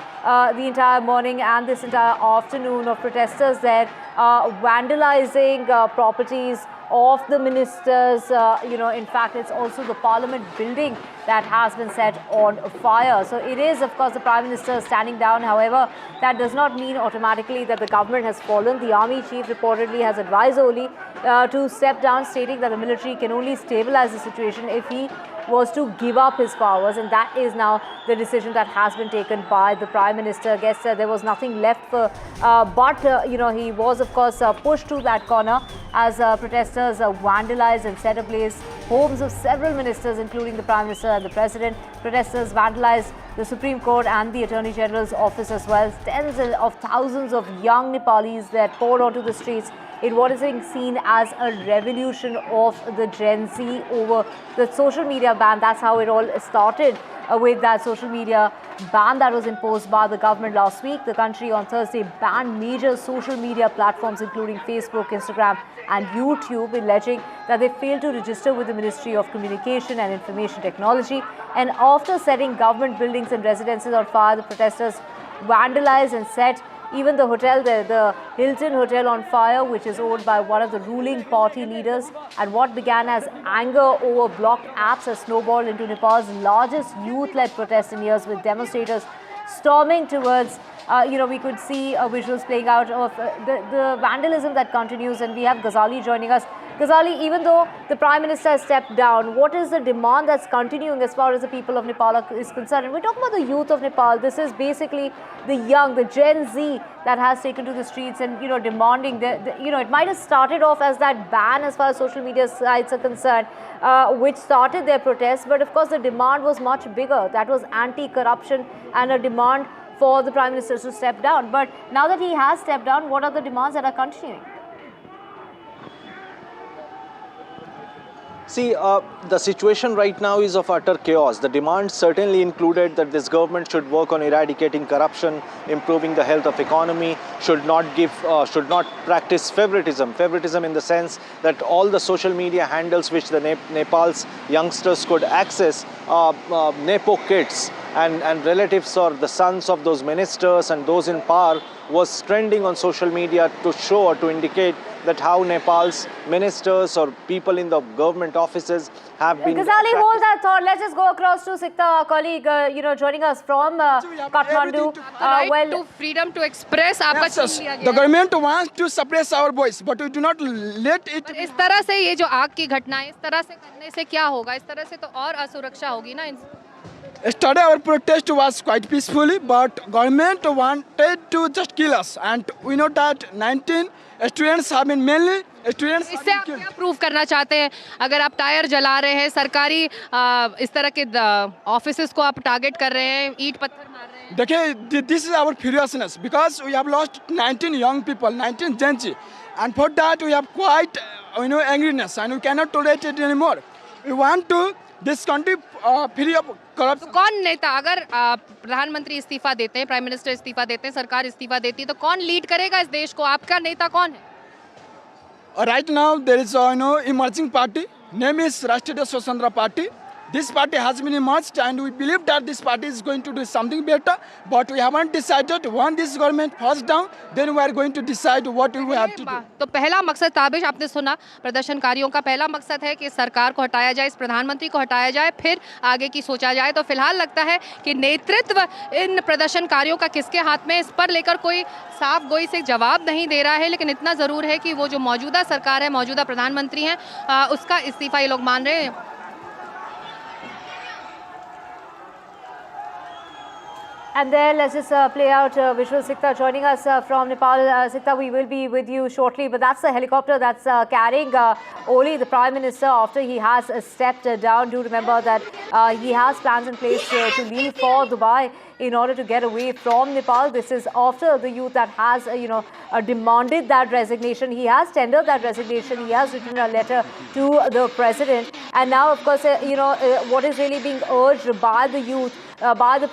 the entire morning and this entire afternoon of protesters there vandalizing properties of the ministers. In fact, it's also the Parliament building that has been set on fire. So it is, of course, the Prime Minister standing down. However, that does not mean automatically that the government has fallen. The army chief reportedly has advised Oli to step down, stating that the military can only stabilize the situation if he was to give up his powers, and that is now the decision that has been taken by the Prime Minister. I guess there was nothing left for, he was, of course, pushed to that corner as protesters vandalized and set ablaze homes of several ministers, including the Prime Minister and the President. Protesters vandalized the Supreme Court and the Attorney General's office as well. Tens of thousands of young Nepalis that poured onto the streets in what is being seen as a revolution of the Gen Z over the social media ban. That's how it all started, with that social media ban that was imposed by the government last week. The country on Thursday banned major social media platforms including Facebook, Instagram and YouTube, alleging that they failed to register with the Ministry of Communication and Information Technology. And after setting government buildings and residences on fire, the protesters vandalized and set even the hotel, the Hilton Hotel, on fire, which is owned by one of the ruling party leaders. And what began as anger over blocked apps has snowballed into Nepal's largest youth-led protest in years, with demonstrators storming towards, we could see visuals playing out of the vandalism that continues. And we have Ghazali joining us. Ghazali, even though the Prime Minister has stepped down, what is the demand that's continuing as far as the people of Nepal is concerned? And we're talking about the youth of Nepal. This is basically the young, the Gen Z that has taken to the streets and, demanding, it might have started off as that ban as far as social media sites are concerned, which started their protests. But of course, the demand was much bigger. That was anti-corruption and a demand for the Prime Minister to step down. But now that he has stepped down, what are the demands that are continuing? See, the situation right now is of utter chaos. The demands certainly included that this government should work on eradicating corruption, improving the health of economy, should not practice favoritism. Favoritism in the sense that all the social media handles which the Nepal's youngsters could access, Nepo kids and relatives or the sons of those ministers and those in power, was trending on social media to show or to indicate that how Nepal's ministers or people in the government offices have been... Ghazali, hold that thought. Let's just go across to Sikta, our colleague, joining us from Kathmandu. To freedom to express. Yes, the government wants to suppress our voice, but we do not let it... इस तरह से ये जो आग की घटना है, इस तरह से करने से क्या होगा? इस तरह से तो और असुरक्षा होगी ना? Yesterday our protest was quite peacefully, but government wanted to just kill us, and we know that 19 students have been mainly students. इससे आप क्या प्रूव करना चाहते हैं? अगर आप टायर जला रहे हैं, सरकारी इस तरह के ऑफिसेस को आप टारगेट कर रहे हैं, ईंट पत्थर मार रहे हैं. देखिए, this is our furiousness because we have lost 19 young people, 19 Gen Z, and for that we have quite angriness, and we cannot tolerate it anymore. We want to this country free of corruption. तो कौन नेता, अगर प्रधानमंत्री इस्तीफा देते हैं, prime minister इस्तीफा देते हैं, सरकार इस्तीफा देती है, तो कौन लीड करेगा इस देश को? आपका नेता कौन है? Right now there is emerging party. Name is Rashtriya Swasandra Party. This party has been emerged, and we believe that this party is going to do something better. But we haven't decided. When this government falls down, then we are going to decide what we have to do. तो पहला मकसद, ताबिश, आपने सुना, प्रदर्शनकारियों का पहला मकसद है कि सरकार को हटाया जाए, इस प्रधानमंत्री को हटाया जाए, फिर आगे की सोचा जाए. तो फिलहाल लगता है कि नेतृत्व इन प्रदर्शनकारियों का किसके हाथ में, इस पर लेकर कोई साफ गोई से जवाब नहीं दे रहा है. लेकिन इतना ज़रूर है कि वो जो मौजूदा सरकार है, मौजूदा प्रधानमंत्री हैं, उसका इस्तीफा ये लोग मान रहे हैं. And then let's just play out visual. Sikta joining us from Nepal. Sikta, we will be with you shortly, but that's the helicopter that's carrying Oli, the Prime Minister, after he has stepped down. Do remember that he has plans in place to leave for Dubai in order to get away from Nepal. This is after the youth that has, demanded that resignation. He has tendered that resignation. He has written a letter to the president. And now, of course, what is really being urged by the youth, by the,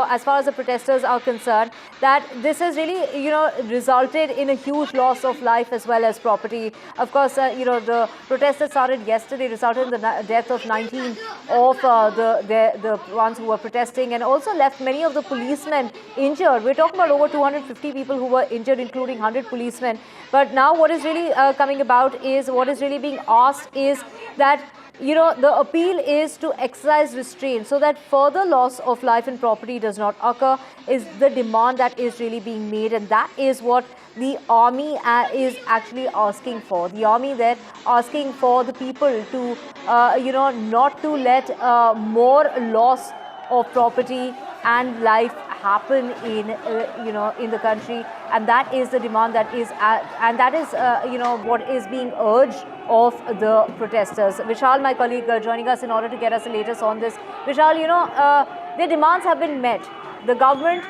as far as the protesters are concerned, that this has really, resulted in a huge loss of life as well as property. Of course, the protest that started yesterday resulted in the death of 19 of the ones who were protesting, and also left many of the policemen injured. We're talking about over 250 people who were injured, including 100 policemen. But now what is really coming about is, what is really being asked is that, the appeal is to exercise restraint so that further loss of life and property does not occur, is the demand that is really being made. And that is what the army is actually asking for. The army there asking for the people to, not to let more loss of property and life happen in, in the country. And that is the demand that is, and that is, what is being urged of the protesters. Vishal, my colleague, joining us in order to get us the latest on this. Vishal, their demands have been met. The government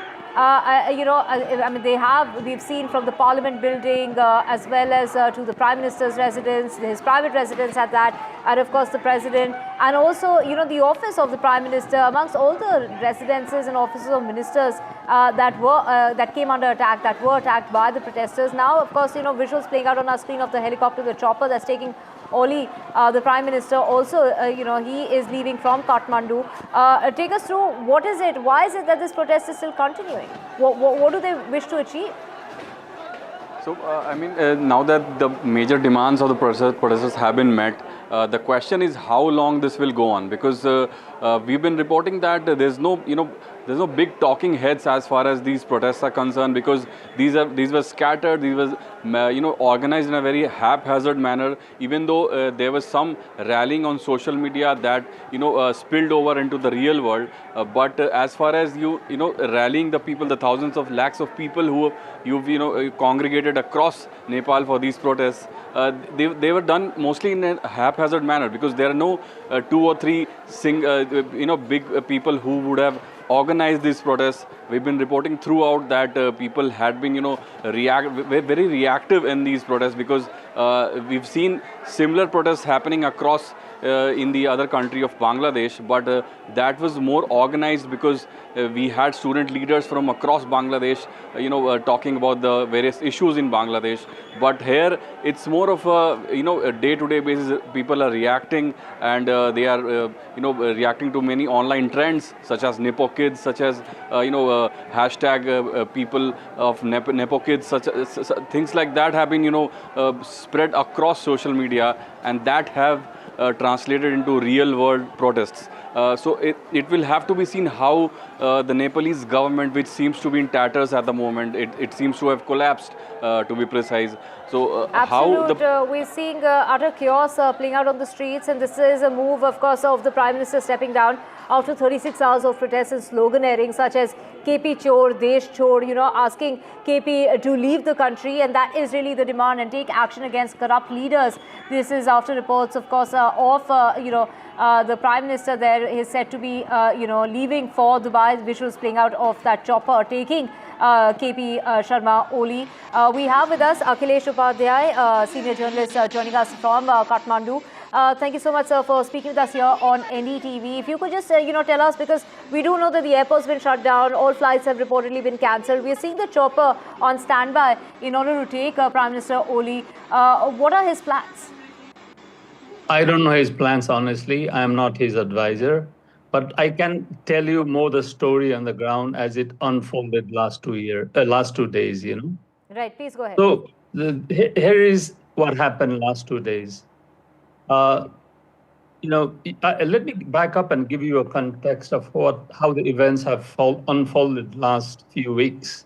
we've seen from the Parliament building as well as to the Prime Minister's residence, his private residence at that, and of course the President, and also, the office of the Prime Minister, amongst all the residences and offices of ministers that came under attack, that were attacked by the protesters. Now, of course, visuals playing out on our screen of the helicopter, the chopper that's taking Oli, the Prime Minister, also, he is leaving from Kathmandu. Take us through, what is it? Why is it that this protest is still continuing? What do they wish to achieve? So, now that the major demands of the protesters have been met, the question is how long this will go on, because we've been reporting that there's no big talking heads as far as these protests are concerned, because these were scattered, these were organized in a very haphazard manner, even though there was some rallying on social media that spilled over into the real world. But as far as rallying the people, the thousands of lakhs of people who you've congregated across Nepal for these protests, they were done mostly in a haphazard manner, because there are no 2 or 3 big people who would have organized these protests. We've been reporting throughout that people had been very reactive in these protests, because we've seen similar protests happening across in the other country of Bangladesh, but that was more organized, because we had student leaders from across Bangladesh talking about the various issues in Bangladesh. But here it's more of a day-to-day basis. People are reacting, and they are reacting to many online trends such as Nepo Kids, such as hashtag people of Nepo Kids, such things like that have been spread across social media, and that have translated into real world protests. So it will have to be seen how the Nepalese government, which seems to be in tatters at the moment, it seems to have collapsed, to be precise. So we're seeing utter chaos playing out on the streets, and this is a move, of course, of the Prime Minister stepping down after 36 hours of protests and sloganeering such as KP Chor, Desh Chor, asking KP to leave the country, and that is really the demand, and take action against corrupt leaders. This is after reports, of course, of the Prime Minister there is said to be leaving for Dubai. Visuals playing out of that chopper taking KP Sharma Oli. We have with us Akhilesh Upadhyay, senior journalist joining us from Kathmandu. Thank you so much, sir, for speaking with us here on NDTV. If you could just, tell us, because we do know that the airport's been shut down, all flights have reportedly been cancelled. We are seeing the chopper on standby in order to take Prime Minister Oli. What are his plans? I don't know his plans, honestly. I am not his advisor. But I can tell you more the story on the ground as it unfolded last 2 days, Right, please go ahead. So here is what happened last 2 days. Let me back up and give you a context of how the events have unfolded last few weeks.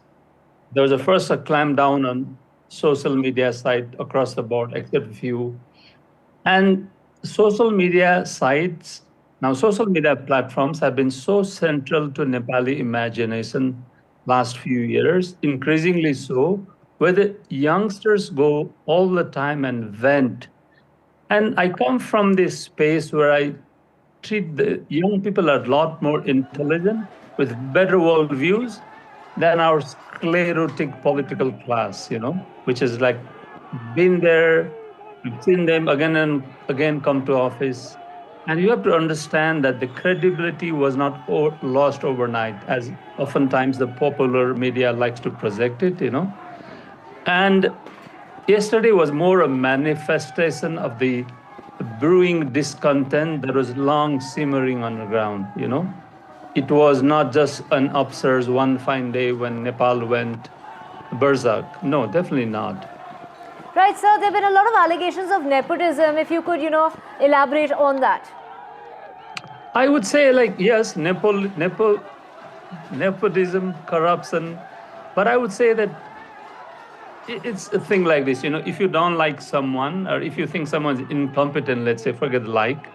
There was first a clampdown on social media site across the board, except a few. And social media sites, now social media platforms have been so central to Nepali imagination last few years, increasingly so, where the youngsters go all the time and vent. And I come from this space where I treat the young people a lot more intelligent, with better worldviews than our sclerotic political class, which is like been there, we've seen them again and again come to office. And you have to understand that the credibility was not lost overnight, as oftentimes the popular media likes to project it, And yesterday was more a manifestation of the brewing discontent that was long simmering on the ground, It was not just an upsurge one fine day when Nepal went berserk. No, definitely not. Right, sir, there have been a lot of allegations of nepotism. If you could, elaborate on that. I would say, yes, nepotism, corruption, but I would say that it's a thing like this, if you don't like someone, or if you think someone's incompetent, let's say, forget like,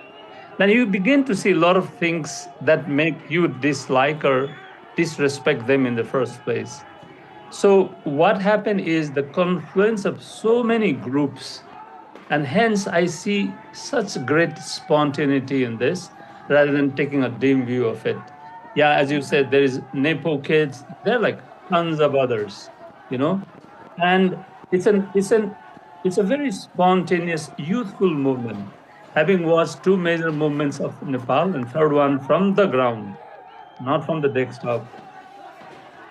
then you begin to see a lot of things that make you dislike or disrespect them in the first place. So what happened is the confluence of so many groups, and hence I see such great spontaneity in this, rather than taking a dim view of it. yeah, as you said, there is Nepo kids. There are like tons of others, and it's a very spontaneous, youthful movement. Having watched two major movements of Nepal, and third one from the ground, not from the desktop.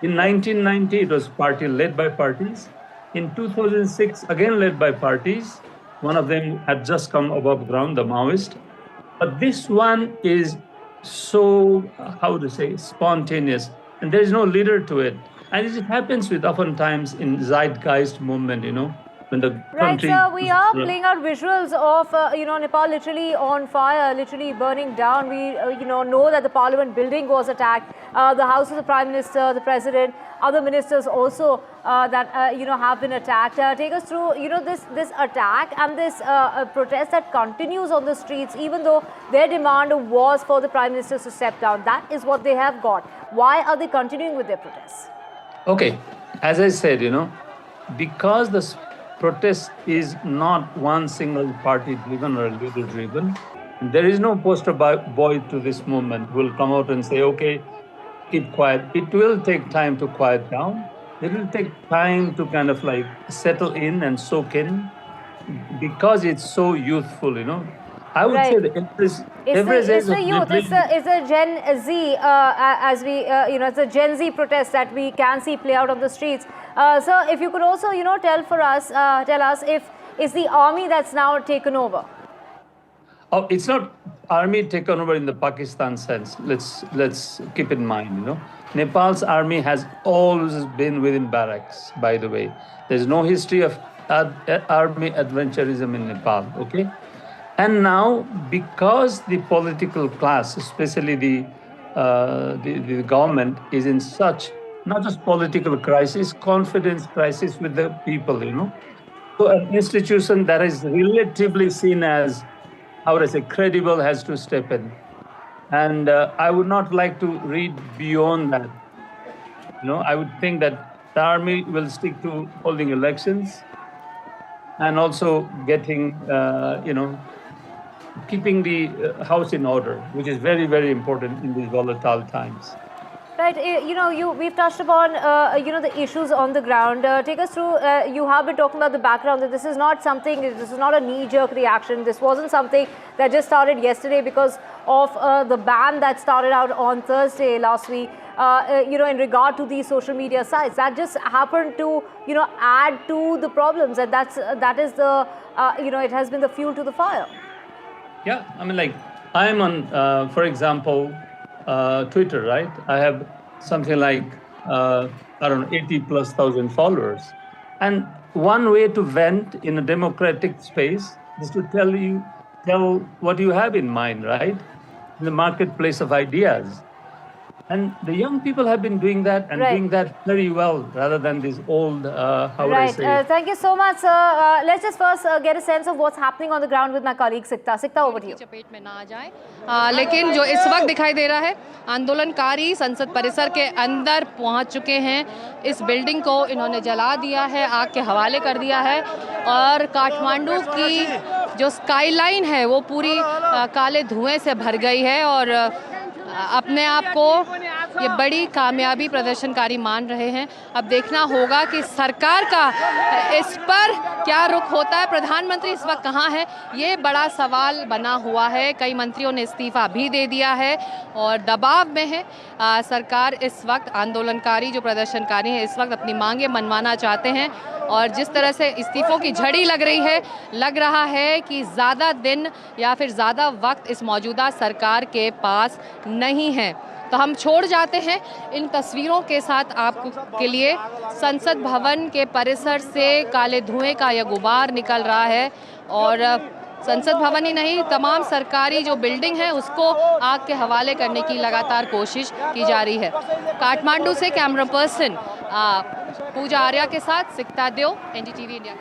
In 1990, it was party led by parties. In 2006, again led by parties. One of them had just come above ground, the Maoist. But this one is so, how to say, spontaneous, and there is no leader to it. And it happens with oftentimes in zeitgeist movement, when the Right, country... sir, we are playing out visuals of, Nepal literally on fire, literally burning down. We, know that the parliament building was attacked. The house of the prime minister, the president, other ministers also that, have been attacked. Take us through, this attack and this protest that continues on the streets, even though their demand was for the prime minister to step down. That is what they have got. Why are they continuing with their protests? Okay, as I said, because the protest is not one single party driven or leader driven, there is no poster boy to this movement who will come out and say, okay, keep quiet. It will take time to quiet down. It will take time to kind of like settle in and soak in, because it's so youthful, I would say that it's the youth, it's a Gen Z, as we, it's a Gen Z protest that we can see play out on the streets. So if you could also, tell us if it's the army that's now taken over. Oh, it's not army taken over in the Pakistan sense. Let's keep in mind, Nepal's army has always been within barracks, by the way. There's no history of army adventurism in Nepal, okay? And now, because the political class, especially the government, is in such, not just political crisis, confidence crisis with the people, So an institution that is relatively seen as, how would I say, credible has to step in. And I would not like to read beyond that. I would think that the army will stick to holding elections and also getting, keeping the house in order, which is very, very important in these volatile times. Right, we've touched upon, the issues on the ground. Take us through, you have been talking about the background, that this is not a knee-jerk reaction. This wasn't something that just started yesterday because of the ban that started out on Thursday last week, in regard to these social media sites. That just happened to, add to the problems, and that is the, it has been the fuel to the fire. Yeah, I mean, I'm on, for example, Twitter, right? I have something like, 80,000+ followers. And one way to vent in a democratic space is to tell what you have in mind, right? In the marketplace of ideas. And the young people have been doing that and doing that very well, rather than these old, how would I say? Thank you so much, sir. Let's just first get a sense of what's happening on the ground with my colleague Sikta. Sikta, over to you. चपेट में ना आ जाए, लेकिन जो इस वक्त दिखाई दे रहा है, आंदोलनकारी संसद परिसर के अंदर पहुंच चुके हैं। इस बिल्डिंग को इन्होंने जला दिया है, आग के हवाले कर दिया है, और काठमांडू की जो स्काईलाइन है वो पूरी काले धुएं से भर गई है, और अपने आप को ये बड़ी कामयाबी प्रदर्शनकारी मान रहे हैं। अब देखना होगा कि सरकार का इस पर क्या रुख होता है। प्रधानमंत्री इस वक्त कहाँ है, ये बड़ा सवाल बना हुआ है। कई मंत्रियों ने इस्तीफा भी दे दिया है और दबाव में है सरकार। इस वक्त आंदोलनकारी जो प्रदर्शनकारी हैं इस वक्त अपनी मांगें मनवाना चाहते हैं, और जिस तरह से इस्तीफों की झड़ी लग रही है, लग रहा है कि ज़्यादा दिन या फिर ज़्यादा वक्त इस मौजूदा सरकार के पास नहीं है। तो हम छोड़ जाते हैं इन तस्वीरों के साथ आपके लिए। संसद भवन के परिसर से काले धुएं का यह गुबार निकल रहा है, और संसद भवन ही नहीं, तमाम सरकारी जो बिल्डिंग है उसको आग के हवाले करने की लगातार कोशिश की जा रही है। काठमांडू से कैमरा पर्सन पूजा आर्या के साथ सिकता देव, NDTV India.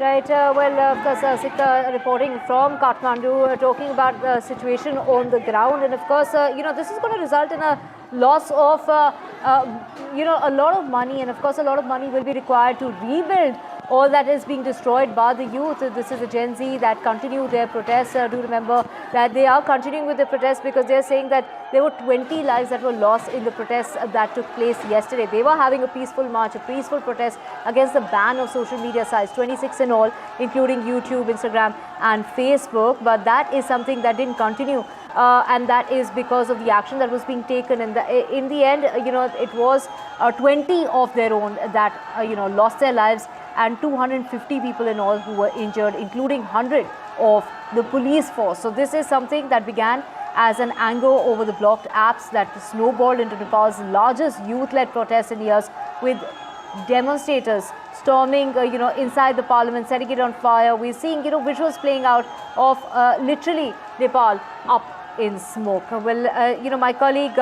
Right, well, of course, Sikta reporting from Kathmandu, talking about the situation on the ground, and of course, this is going to result in a loss of, a lot of money, and of course, a lot of money will be required to rebuild all that is being destroyed by the youth. This is the Gen Z that continue their protests. Do remember that they are continuing with the protests because they are saying that there were 20 lives that were lost in the protests that took place yesterday. They were having a peaceful march, a peaceful protest against the ban of social media sites, 26 in all, including YouTube, Instagram and Facebook. But that is something that didn't continue. And that is because of the action that was being taken. And in the end, it was 20 of their own that, lost their lives, and 250 people in all who were injured, including 100 of the police force. So this is something that began as an anger over the blocked apps that snowballed into Nepal's largest youth-led protest in years, with demonstrators storming, inside the parliament, setting it on fire. We're seeing, visuals playing out of literally Nepal up in smoke. Well, my colleague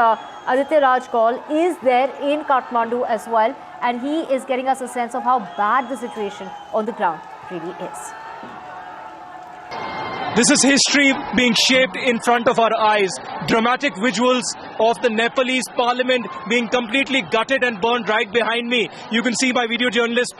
Aditya Rajkol is there in Kathmandu as well, and he is getting us a sense of how bad the situation on the ground really is. This is history being shaped in front of our eyes. Dramatic visuals of the Nepalese parliament being completely gutted and burned right behind me. You can see my video journalist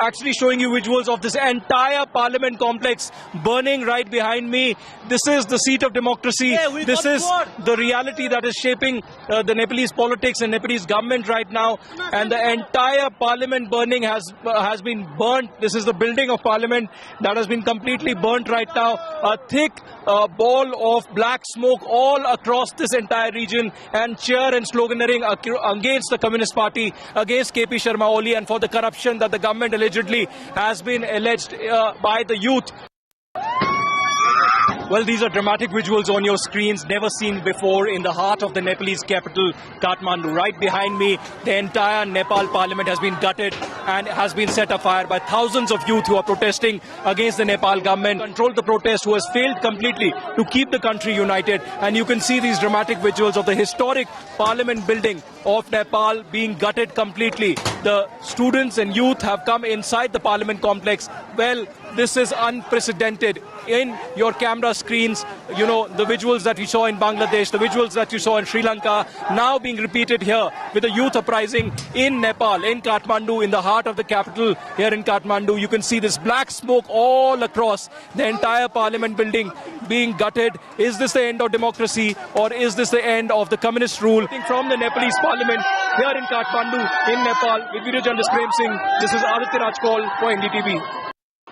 actually showing you visuals of this entire parliament complex burning right behind me. This is the seat of democracy. This is the reality that is shaping the Nepalese politics and Nepalese government right now. And the entire parliament burning has been burnt. This is the building of parliament that has been completely burnt right now. A thick ball of black smoke all across this entire region, and cheer and sloganeering against the Communist Party, against KP Sharma Oli, and for the corruption that the government allegedly has been alleged by the youth. Well, these are dramatic visuals on your screens, never seen before in the heart of the Nepalese capital, Kathmandu. Right behind me, the entire Nepal parliament has been gutted and has been set afire by thousands of youth who are protesting against the Nepal government, controlled the protest, who has failed completely to keep the country united. And you can see these dramatic visuals of the historic parliament building of Nepal being gutted completely. The students and youth have come inside the parliament complex. Well, this is unprecedented. In your camera screens, the visuals that you saw in Bangladesh, the visuals that you saw in Sri Lanka, now being repeated here with a youth uprising in Nepal, in Kathmandu, in the heart of the capital here in Kathmandu. You can see this black smoke all across the entire parliament building being gutted. Is this the end of democracy, or is this the end of the communist rule? From the Nepalese parliament here in Kathmandu, in Nepal, with video journalist Prem Singh, this is Aditya Rajkol for NDTV.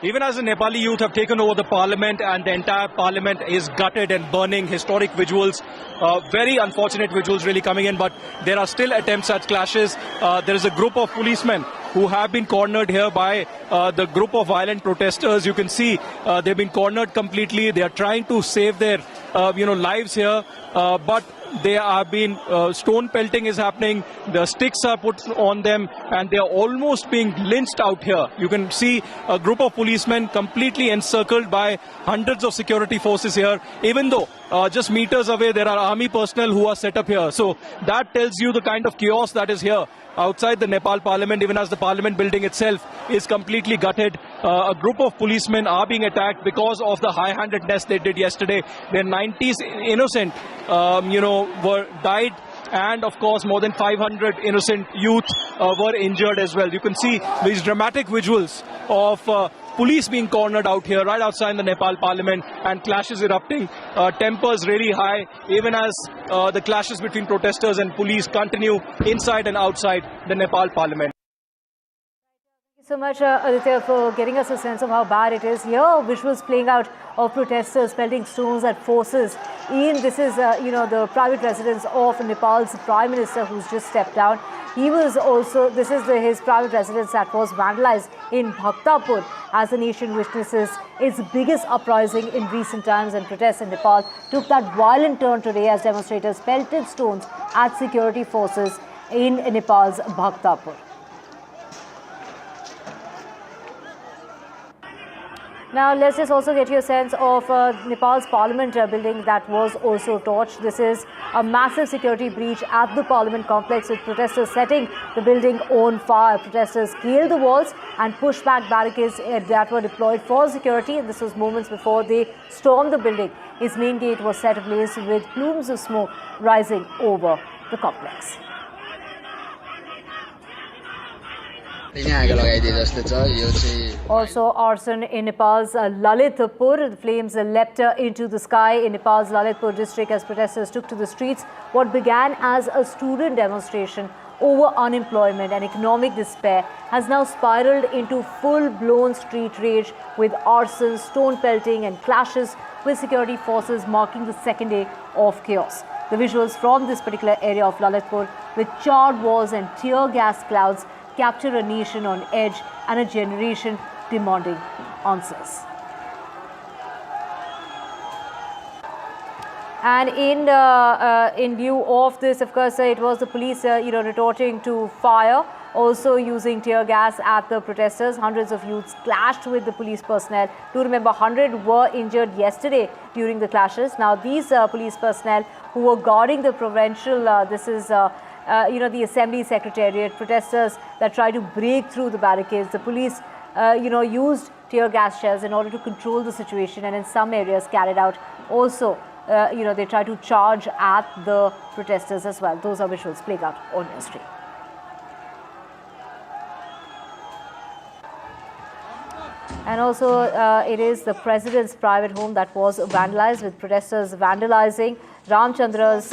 Even as the Nepali youth have taken over the parliament and the entire parliament is gutted and burning, historic visuals, very unfortunate visuals really coming in, but there are still attempts at clashes. There is a group of policemen who have been cornered here by the group of violent protesters. You can see they've been cornered completely. They are trying to save their lives here, but they have been, stone pelting is happening, the sticks are put on them, and they are almost being lynched out here. You can see a group of policemen completely encircled by hundreds of security forces here, even though just meters away there are army personnel who are set up here. So that tells you the kind of chaos that is here outside the Nepal parliament, even as the parliament building itself is completely gutted. A group of policemen are being attacked because of the high-handedness they did yesterday, where 90 innocent, were died, and of course more than 500 innocent youth were injured as well. You can see these dramatic visuals of police being cornered out here, right outside the Nepal parliament, and clashes erupting, tempers really high, even as the clashes between protesters and police continue inside and outside the Nepal parliament. Thank you so much, Aditya, for getting us a sense of how bad it is here. Visuals playing out of protesters pelting stones at forces. This is, the private residence of Nepal's Prime Minister, who's just stepped down. He was also, this is his private residence that was vandalized in Bhaktapur as the nation witnesses its biggest uprising in recent times, and protests in Nepal took that violent turn today as demonstrators pelted stones at security forces in Nepal's Bhaktapur. Now, let's just also get you a sense of Nepal's parliament building that was also torched. This is a massive security breach at the parliament complex, with protesters setting the building on fire. Protesters scaled the walls and pushed back barricades that were deployed for security. And this was moments before they stormed the building. Its main gate was set ablaze with plumes of smoke rising over the complex. Also, arson in Nepal's Lalitpur. The flames leapt into the sky in Nepal's Lalitpur district as protesters took to the streets. What began as a student demonstration over unemployment and economic despair has now spiraled into full-blown street rage with arson, stone pelting and clashes with security forces, marking the second day of chaos. The visuals from this particular area of Lalitpur with charred walls and tear gas clouds capture a nation on edge and a generation demanding answers. And in lieu of this, of course, it was the police, retorting to fire, also using tear gas at the protesters. Hundreds of youths clashed with the police personnel. Do remember, 100 were injured yesterday during the clashes. Now, these police personnel who were guarding the provincial, the assembly secretariat, protesters that tried to break through the barricades. The police, used tear gas shells in order to control the situation, and in some areas carried out also, they tried to charge at the protesters as well. Those are visuals playing out on your screen. And also, it is the president's private home that was vandalized, with protesters vandalizing Ramchandra's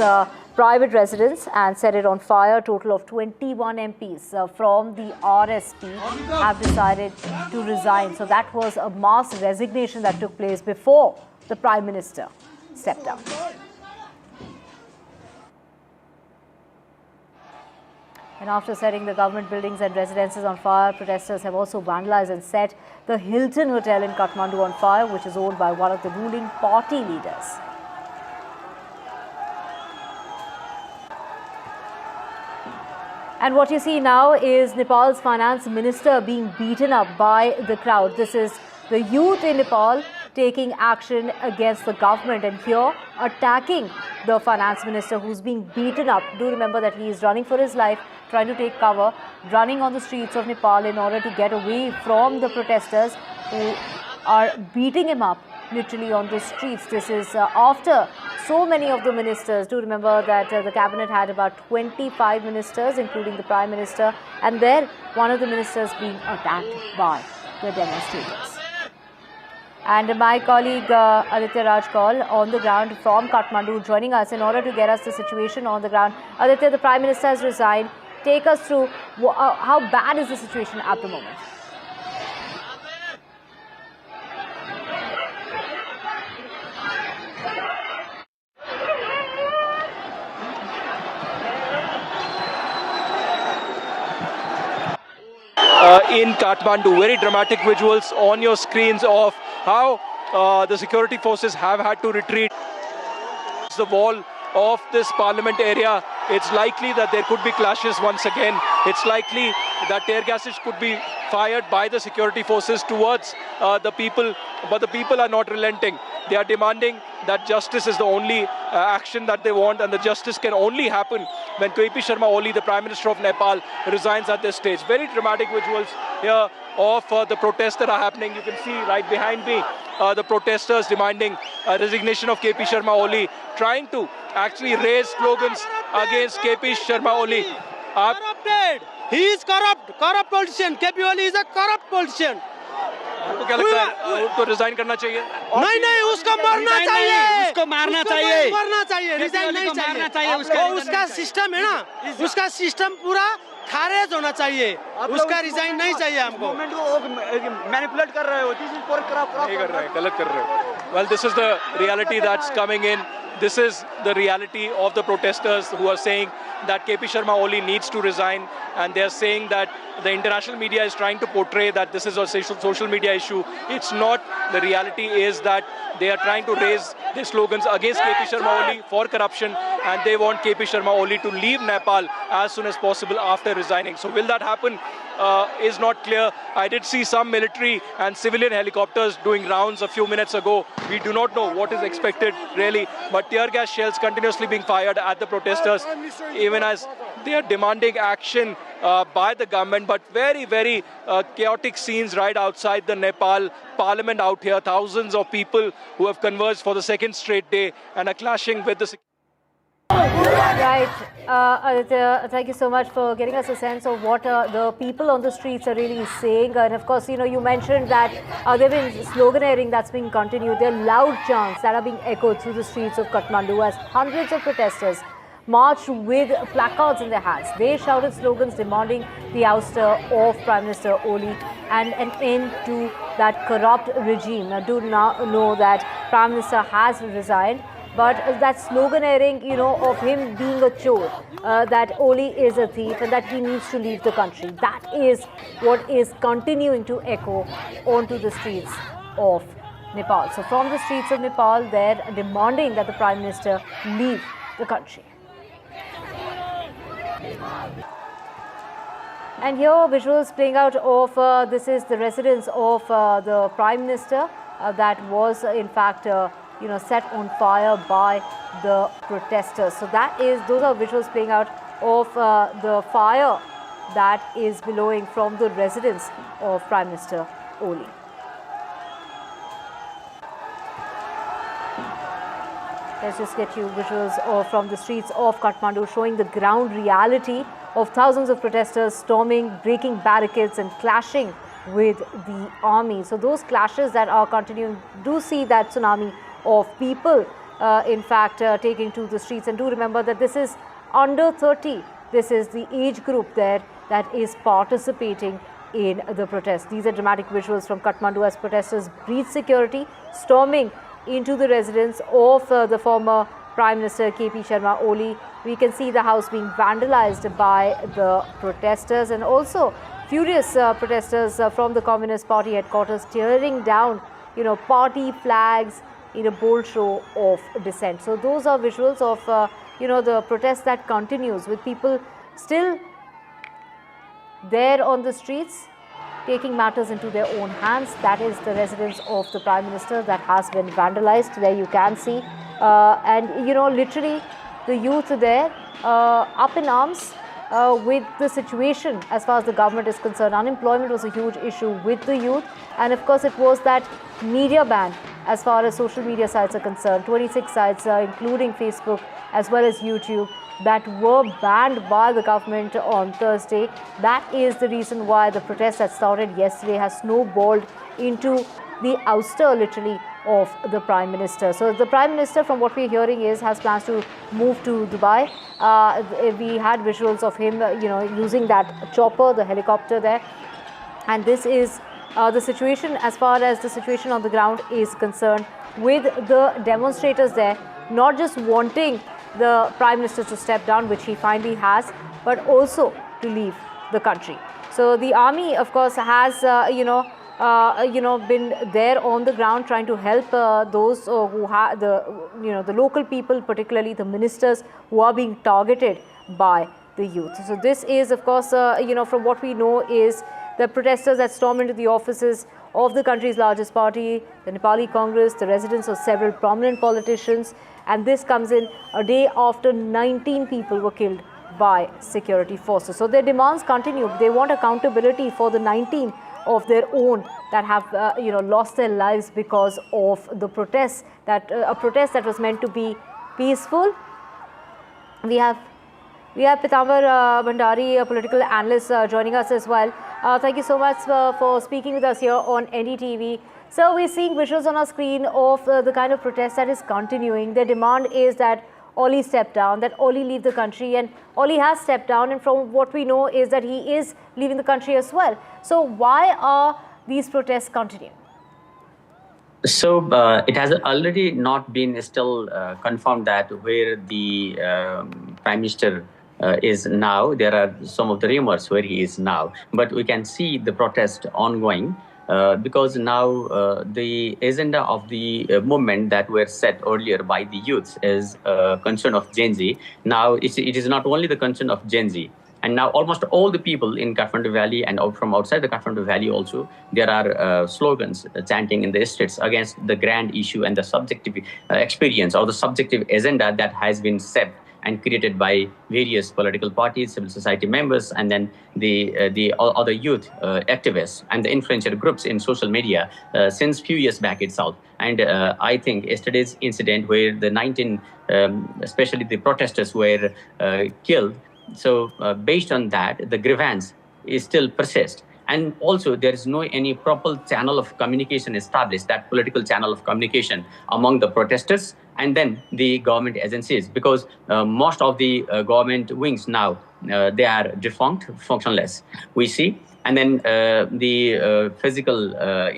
private residence and set it on fire. A total of 21 MPs from the RSP have decided to resign. So that was a mass resignation that took place before the Prime Minister stepped down. And after setting the government buildings and residences on fire, protesters have also vandalized and set the Hilton Hotel in Kathmandu on fire, which is owned by one of the ruling party leaders. And what you see now is Nepal's finance minister being beaten up by the crowd. This is the youth in Nepal taking action against the government, and here attacking the finance minister who's being beaten up. Do remember that he is running for his life, trying to take cover, running on the streets of Nepal in order to get away from the protesters who are beating him up literally on the streets. This is after so many of the ministers. Do remember that the cabinet had about 25 ministers, including the Prime Minister, and there one of the ministers being attacked by the demonstrators. And my colleague Aditya Rajkal on the ground from Kathmandu joining us in order to get us the situation on the ground. Aditya, the Prime Minister has resigned. Take us through how bad is the situation at the moment? In Kathmandu, very dramatic visuals on your screens of how the security forces have had to retreat. The wall of this parliament area, it's likely that there could be clashes once again. It's likely that tear gases could be fired by the security forces towards the people, but the people are not relenting. They are demanding that justice is the only action that they want, and the justice can only happen when KP Sharma Oli, the Prime Minister of Nepal, resigns at this stage. Very dramatic visuals here of the protests that are happening. You can see right behind me the protesters demanding resignation of KP Sharma Oli, trying to actually raise slogans against KP Sharma Oli. Corrupted! He is corrupt politician. KP Oli is a corrupt politician. आपको क्या लगता है उनको resign करना चाहिए? नहीं, उसको मरना चाहिए, उसको मारना चाहिए, रिजाइन नहीं चाहिए, उसका सिस्टम है ना, उसका सिस्टम पूरा खारिज होना चाहिए, उसका रिजाइन नहीं चाहिए हमको। मैनिपुलेट कर रहे हो, गलत कर रहे हो। Well, this is the reality that's coming in. This is the reality of the protesters who are saying that KP Sharma Oli needs to resign, and they're saying that the international media is trying to portray that this is a social media issue. It's not. The reality is that they are trying to raise their slogans against KP Sharma Oli for corruption, and they want KP Sharma Oli to leave Nepal as soon as possible after resigning. So will that happen is not clear. I did see some military and civilian helicopters doing rounds a few minutes ago. We do not know what is expected really, but tear gas shells continuously being fired at the protesters, even as they are demanding action by the government. But very, very chaotic scenes right outside the Nepal parliament out here. Thousands of people who have converged for the second straight day and are clashing with the Right. Aditya, thank you so much for getting us a sense of what the people on the streets are really saying. And of course, you mentioned that there have been sloganeering that's being continued. There are loud chants that are being echoed through the streets of Kathmandu as hundreds of protesters marched with placards in their hands. They shouted slogans demanding the ouster of Prime Minister Oli and an end to that corrupt regime. Now, do now know that Prime Minister has resigned, but that sloganeering, of him being a chore, that Oli is a thief and that he needs to leave the country, that is what is continuing to echo onto the streets of Nepal. So from the streets of Nepal, they're demanding that the Prime Minister leave the country. And here visuals playing out of this is the residence of the Prime Minister that was in fact set on fire by the protesters. So those are visuals playing out of the fire that is billowing from the residence of Prime Minister Oli. Let's just get you visuals from the streets of Kathmandu showing the ground reality of thousands of protesters storming, breaking barricades and clashing with the army. So those clashes that are continuing, do see that tsunami of people in fact taking to the streets. And do remember that this is under 30. This is the age group there that is participating in the protest. These are dramatic visuals from Kathmandu as protesters breach security, storming into the residence of the former Prime Minister KP Sharma Oli. We can see the house being vandalized by the protesters, and also furious protesters from the Communist Party headquarters tearing down, party flags in a bold show of dissent. So those are visuals of, the protest that continues with people still there on the streets, taking matters into their own hands. That is the residence of the Prime Minister that has been vandalized. There you can see. And, literally the youth there up in arms with the situation as far as the government is concerned. Unemployment was a huge issue with the youth. And of course, it was that media ban as far as social media sites are concerned. 26 sites, including Facebook as well as YouTube, that were banned by the government on Thursday. That is the reason why the protest that started yesterday has snowballed into the ouster, literally, of the Prime Minister. So the Prime Minister, from what we're hearing, has plans to move to Dubai. We had visuals of him, using that chopper, the helicopter there. And this is the situation as far as the situation on the ground is concerned, with the demonstrators there not just wanting the Prime Minister to step down, which he finally has, but also to leave the country. So the army, of course, has been there on the ground trying to help those who have the local people, particularly the ministers who are being targeted by the youth. So this is, of course, from what we know, is the protesters that stormed into the offices of the country's largest party, the Nepali Congress, the residence of several prominent politicians. And this comes in a day after 19 people were killed by security forces. So their demands continue. They want accountability for the 19 of their own that have lost their lives because of the protests, that a protest that was meant to be peaceful. We have Pitambar Bhandari, a political analyst, joining us as well. Thank you so much for speaking with us here on NDTV. So we're seeing visuals on our screen of the kind of protest that is continuing. Their demand is that Oli step down, that Oli leave the country, and Oli has stepped down, and from what we know is that he is leaving the country as well. So why are these protests continuing? So it has already not been still confirmed that where the Prime Minister is now. There are some of the rumors where he is now, but we can see the protest ongoing. Because now the agenda of the movement that were set earlier by the youths is concern of Gen Z. Now it is not only the concern of Gen Z, and now almost all the people in Kathmandu Valley and from outside the Kathmandu Valley also, there are slogans chanting in the streets against the grand issue and the subjective experience or the subjective agenda that has been set and created by various political parties, civil society members, and then the other youth activists and the influential groups in social media since few years back itself. And I think yesterday's incident where the 19, especially the protesters, were killed. So based on that, the grievance is still persist. And also, there is no any proper channel of communication established, that political channel of communication among the protesters and then the government agencies, because most of the government wings now, they are defunct, functionless, we see. And then the physical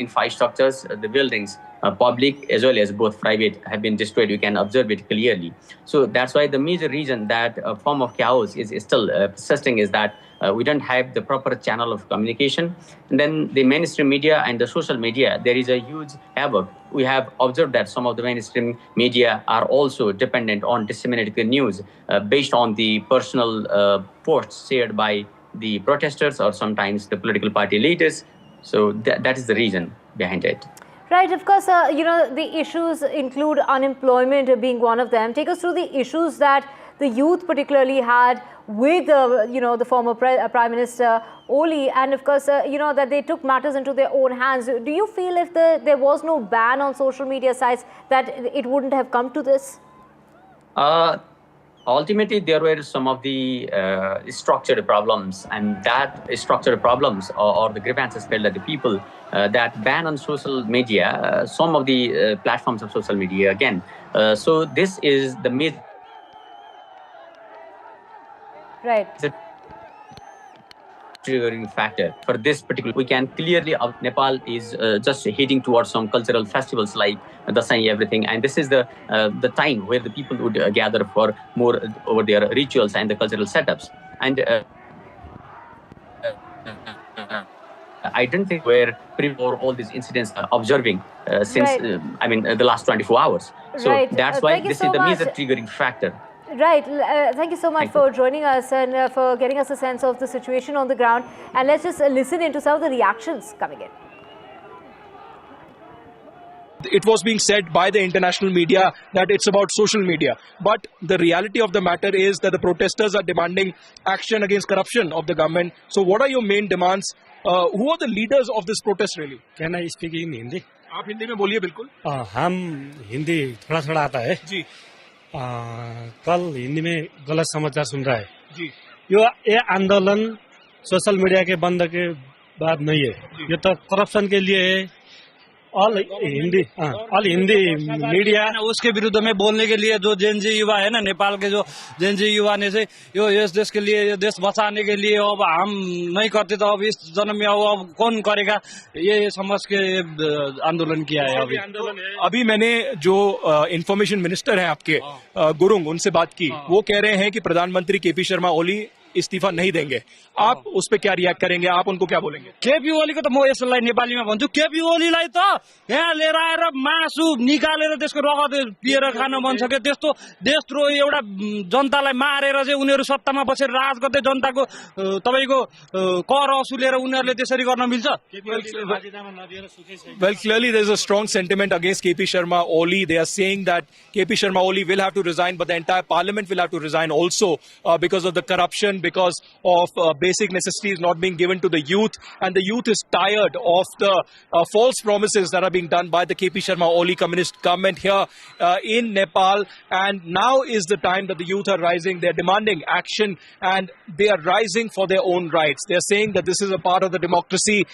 infrastructures, the buildings, public as well as both private, have been destroyed. You can observe it clearly. So that's why the major reason that a form of chaos is still persisting is that we don't have the proper channel of communication. And then the mainstream media and the social media, there is a huge havoc. We have observed that some of the mainstream media are also dependent on disseminating the news based on the personal posts shared by the protesters or sometimes the political party leaders. So that is the reason behind it. Right, of course, the issues include unemployment being one of them. Take us through the issues that the youth particularly had with, the former Prime Minister Oli, and of course, that they took matters into their own hands. Do you feel if there was no ban on social media sites that it wouldn't have come to this? Ultimately, there were some of the structured problems, and that structured problems or the grievances felt that the people that ban on social media, some of the platforms of social media again. So this is the major. Right. Triggering factor for this particular. We can clearly Nepal is just heading towards some cultural festivals like Dasai, everything, and this is the time where the people would gather for more over their rituals and the cultural setups. And I don't think we're before all these incidents observing since the last 24 hours. So that's why this is the major triggering factor. Right. Thank you so much for joining us and for getting us a sense of the situation on the ground. And let's just listen into some of the reactions coming in. It was being said by the international media that it's about social media. But the reality of the matter is that the protesters are demanding action against corruption of the government. So what are your main demands? Who are the leaders of this protest really? Can I speak in Hindi? आप हिंदी में बोलिए बिल्कुल. हम हिंदी थोड़ा आता है जी. कल हिंदी में गलत समाचार सुन रहा है जी. ये आंदोलन सोशल मीडिया के बंद के बाद नहीं है, ये तो करप्शन के लिए है. ऑल हिंदी मीडिया उसके विरुद्ध में बोलने के लिए जो जेनजी युवा है ना, नेपाल के जो जेनजी युवा ने से यो इस देश के लिए, ये देश बचाने के लिए अब हम नहीं करते तो अब इस जन्म में अब कौन करेगा, ये समझ के आंदोलन किया है. अभी मैंने जो इंफॉर्मेशन मिनिस्टर है आपके गुरुंग, उनसे बात की. वो कह रहे हैं कि प्रधानमंत्री केपी शर्मा ओली इस्तीफा नहीं देंगे. आप उस पे क्या रिएक्ट करेंगे? आप उनको क्या बोलेंगे? केपी ओलीको त म यसलाई नेपालीमा भन्छु, केपी ओलीलाई त यहाँ लिएर आएर मासु निकालेर त्यसको रगत पिएर खान मन छ के? त्यस्तो देशद्रोही एउटा जनतालाई मारेर चाहिँ उनीहरू सत्तामा बसेर राज गर्दै जनताको तपाईको कर असुलेर उनीहरूले त्यसरी गर्न मिल्छ? Well, clearly there is a strong sentiment against KP Sharma Oli. They are saying that KP Sharma Oli will have to resign, but the entire parliament will have to resign also because of the corruption, because of basic necessities not being given to the youth, and the youth is tired of the false promises that are being done by the KP Sharma Oli communist government here in Nepal. And now is the time that the youth are rising. They are demanding action and they are rising for their own rights. They are saying that this is a part of the democracy.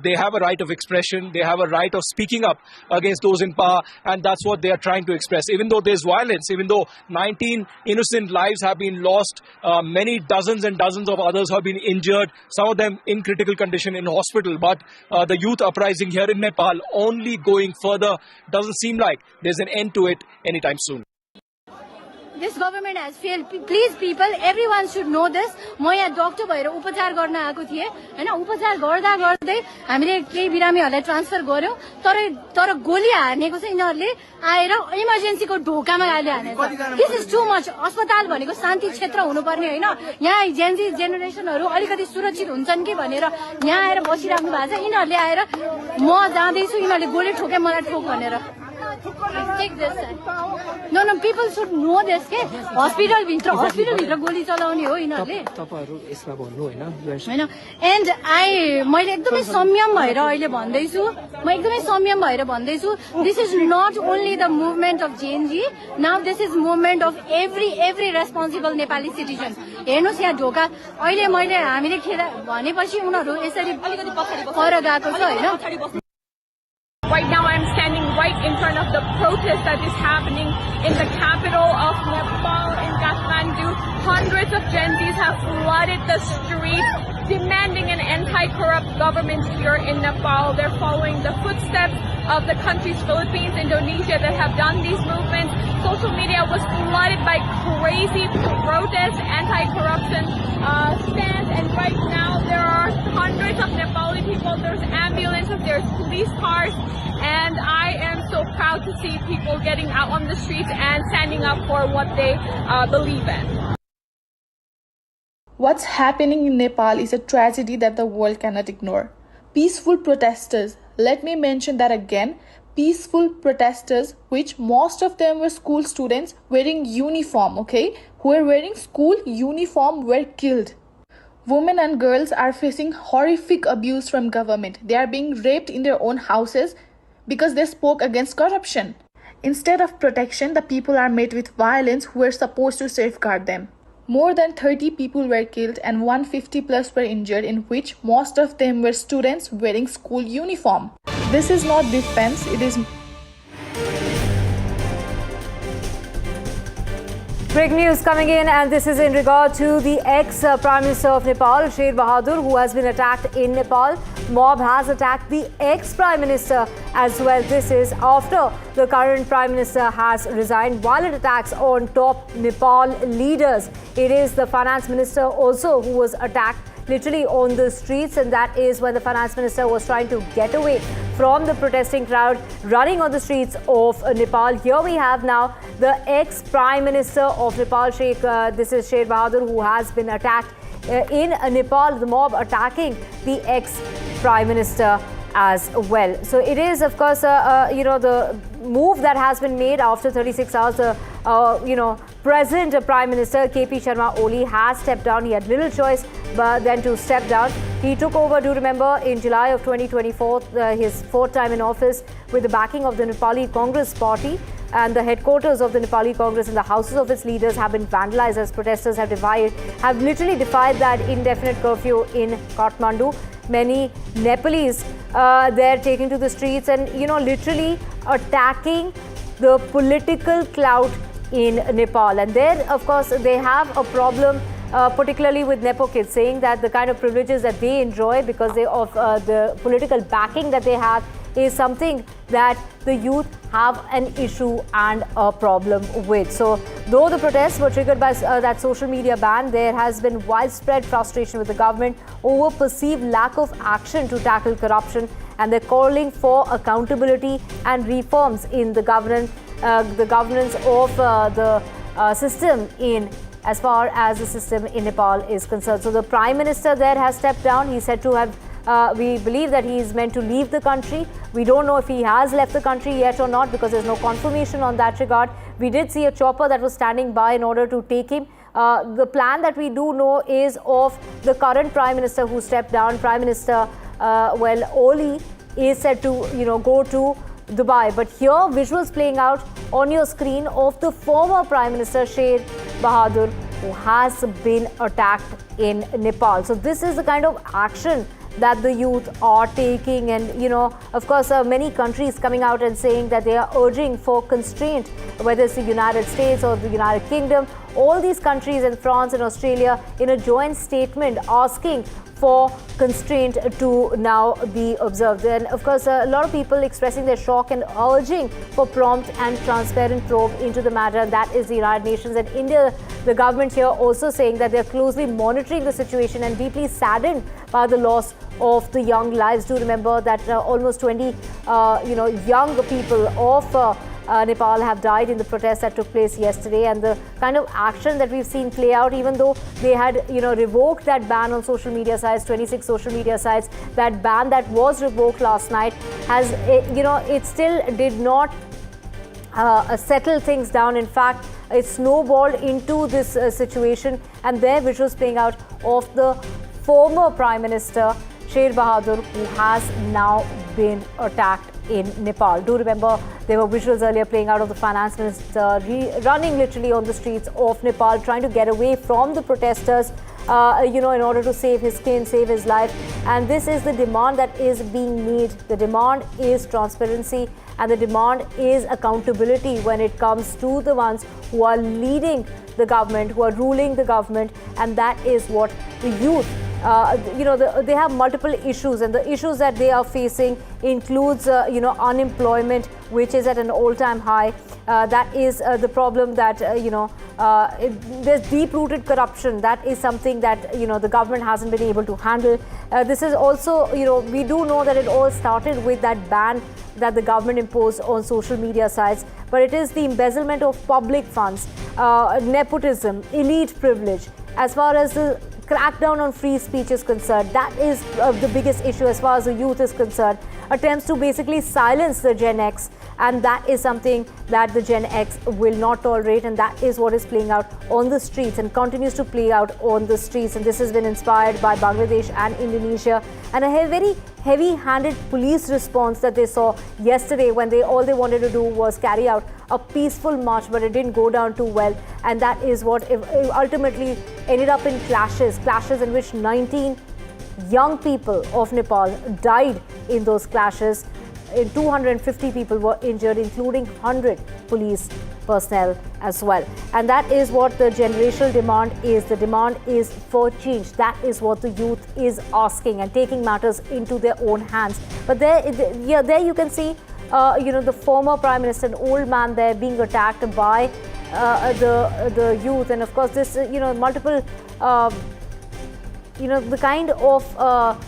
They have a right of expression. They have a right of speaking up against those in power, and that's what they are trying to express. Even though there's violence, even though 19 innocent lives have been lost, many dozens and dozens of others have been injured, some of them in critical condition in hospital. But the youth uprising here in Nepal only going further. Doesn't seem like there's an end to it anytime soon. This government has failed. Please people, everyone should know this. म यहाँ doctor भएर उपचार गर्न आएको थिएँ हैन. उपचार गर्दा गर्दै हामीले केही बिरामीहरुलाई ट्रान्सफर गर्यौं, तर गोली हानेको चाहिँ यिनीहरुले आएर इमर्जेन्सीको ढोकामा गाली हानेछ. This is too much. अस्पताल भनेको शान्ति क्षेत्र हुनुपर्ने हैन. यहाँ जेनजी जेनेरेसनहरु अलिकति सुरक्षित हुन्छन् कि भनेर यहाँ आएर बसिराख्नु भएको छ. यिनीहरुले आएर म जाँदै छु, यिनीहरुले गोली ठोके मलाई ठोक भनेर. Take this side. No, people should know this. Hospital भित्र गोली चलाउने हो यिनीहरूले तपाईहरु यसमा भन्नु हैन हैन एन्ड मैले एकदमै संयम भएर अहिले भन्दैछु this is not only the movement of JNG, now this is movement of every responsible Nepali citizen. हेर्नुस् यहाँ ढोका अहिले मैले हामीले खेला भनेपछि उनीहरु यसरी अलिकति पछाडी पर गएको छ हैन. Right now I'm standing right in front of the protest that is happening in the capital of Nepal, in Kathmandu. Hundreds of Gen Zs have flooded the streets demanding an anti-corrupt government here in Nepal. They're following the footsteps of the countries Philippines, Indonesia that have done these movements. Social media was flooded by crazy protests, anti-corruption stands, and right now there are hundreds of Nepali people. There's ambulances, there's police cars, and I am so proud to see people getting out on the streets and standing up for what they believe in. What's happening in Nepal is a tragedy that the world cannot ignore. Peaceful protesters, let me mention that again, peaceful protesters, which most of them were school students wearing uniform, okay, who were wearing school uniform, were killed. Women and girls are facing horrific abuse from government. They are being raped in their own houses because they spoke against corruption. Instead of protection, the people are met with violence who were supposed to safeguard them. More than 30 people were killed and 150 plus were injured, in which most of them were students wearing school uniform. This is not defense, it is... Break news coming in, and this is in regard to the ex-Prime Minister of Nepal, Sher Bahadur, who has been attacked in Nepal. Mob has attacked the ex-Prime Minister as well. This is after the current Prime Minister has resigned. Violent attacks on top Nepal leaders. It is the Finance Minister also who was attacked literally on the streets, and that is when the Finance Minister was trying to get away from the protesting crowd running on the streets of Nepal. Here we have now the ex-Prime Minister of Nepal, this is Sher Bahadur, who has been attacked in Nepal, the mob attacking the ex-Prime Minister as well. So it is, of course, the move that has been made after 36 hours. Present Prime Minister KP Sharma Oli has stepped down. He had little choice but then to step down. He took over, do remember, in July of 2024, his fourth time in office, with the backing of the Nepali Congress Party. And the headquarters of the Nepali Congress and the houses of its leaders have been vandalized as protesters have literally defied that indefinite curfew in Kathmandu. Many Nepalese, they're taking to the streets and, literally attacking the political clout in Nepal. And there, of course, they have a problem, particularly with Nepo kids, saying that the kind of privileges that they enjoy because of the political backing that they have is something that the youth have an issue and a problem with. So, though the protests were triggered by that social media ban, there has been widespread frustration with the government over perceived lack of action to tackle corruption, and they're calling for accountability and reforms in the governance of the system as far as the system in Nepal is concerned. So the Prime Minister there has stepped down. He said to have we believe that he is meant to leave the country. We don't know if he has left the country yet or not because there's no confirmation on that regard. We did see a chopper that was standing by in order to take him. The plan that we do know is of the current Prime Minister who stepped down. Prime Minister, Oli is said to, go to Dubai. But here, visuals playing out on your screen of the former Prime Minister, Sher Bahadur, who has been attacked in Nepal. So this is the kind of action that the youth are taking, and of course many countries coming out and saying that they are urging for constraint, whether it's the United States or the United Kingdom, all these countries, and France and Australia, in a joint statement asking for constraint to now be observed. And of course a lot of people expressing their shock and urging for prompt and transparent probe into the matter, and that is the United Nations. And India, the government here also saying that they're closely monitoring the situation and deeply saddened by the loss of the young lives. Do remember that almost 20 young people of Nepal have died in the protests that took place yesterday, and the kind of action that we've seen play out, even though they had revoked that ban on social media sites, 26 social media sites, that ban that was revoked last night has it still did not settle things down. In fact, it snowballed into this situation, and their visuals playing out of the former Prime Minister Sher Bahadur, who has now been attacked in Nepal. Do remember there were visuals earlier playing out of the finance minister running literally on the streets of Nepal, trying to get away from the protesters, in order to save his skin, save his life. And this is the demand that is being made. The demand is transparency, and the demand is accountability when it comes to the ones who are leading the government, who are ruling the government, and that is what the youth, they have multiple issues, and the issues that they are facing includes, unemployment, which is at an all-time high. That is the problem that, there's deep-rooted corruption. That is something that, the government hasn't been able to handle. This is also, we do know that it all started with that ban that the government imposed on social media sites, but it is the embezzlement of public funds, nepotism, elite privilege. As far as the crackdown on free speech is concerned, that is the biggest issue as far as the youth is concerned. Attempts to basically silence the Gen X, and that is something that the Gen X will not tolerate, and that is what is playing out on the streets and continues to play out on the streets. And this has been inspired by Bangladesh and Indonesia, and a very heavy-handed police response that they saw yesterday when all they wanted to do was carry out a peaceful march, but it didn't go down too well, and that is what ultimately ended up in clashes in which 19 young people of Nepal died in those clashes. 250 people were injured, including 100 police personnel as well. And that is what the generational demand is. The demand is for change. That is what the youth is asking and taking matters into their own hands. But there you can see, the former Prime Minister, an old man there, being attacked by the youth. And of course, this, multiple, the kind of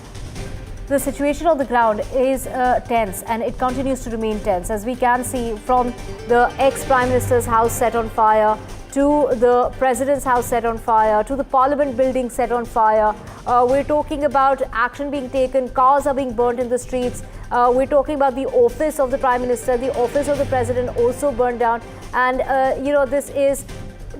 the situation on the ground is tense, and it continues to remain tense, as we can see from the ex-Prime Minister's house set on fire, to the President's house set on fire, to the Parliament building set on fire. We're talking about action being taken, cars are being burnt in the streets. We're talking about the office of the Prime Minister, the office of the President also burned down. And, this is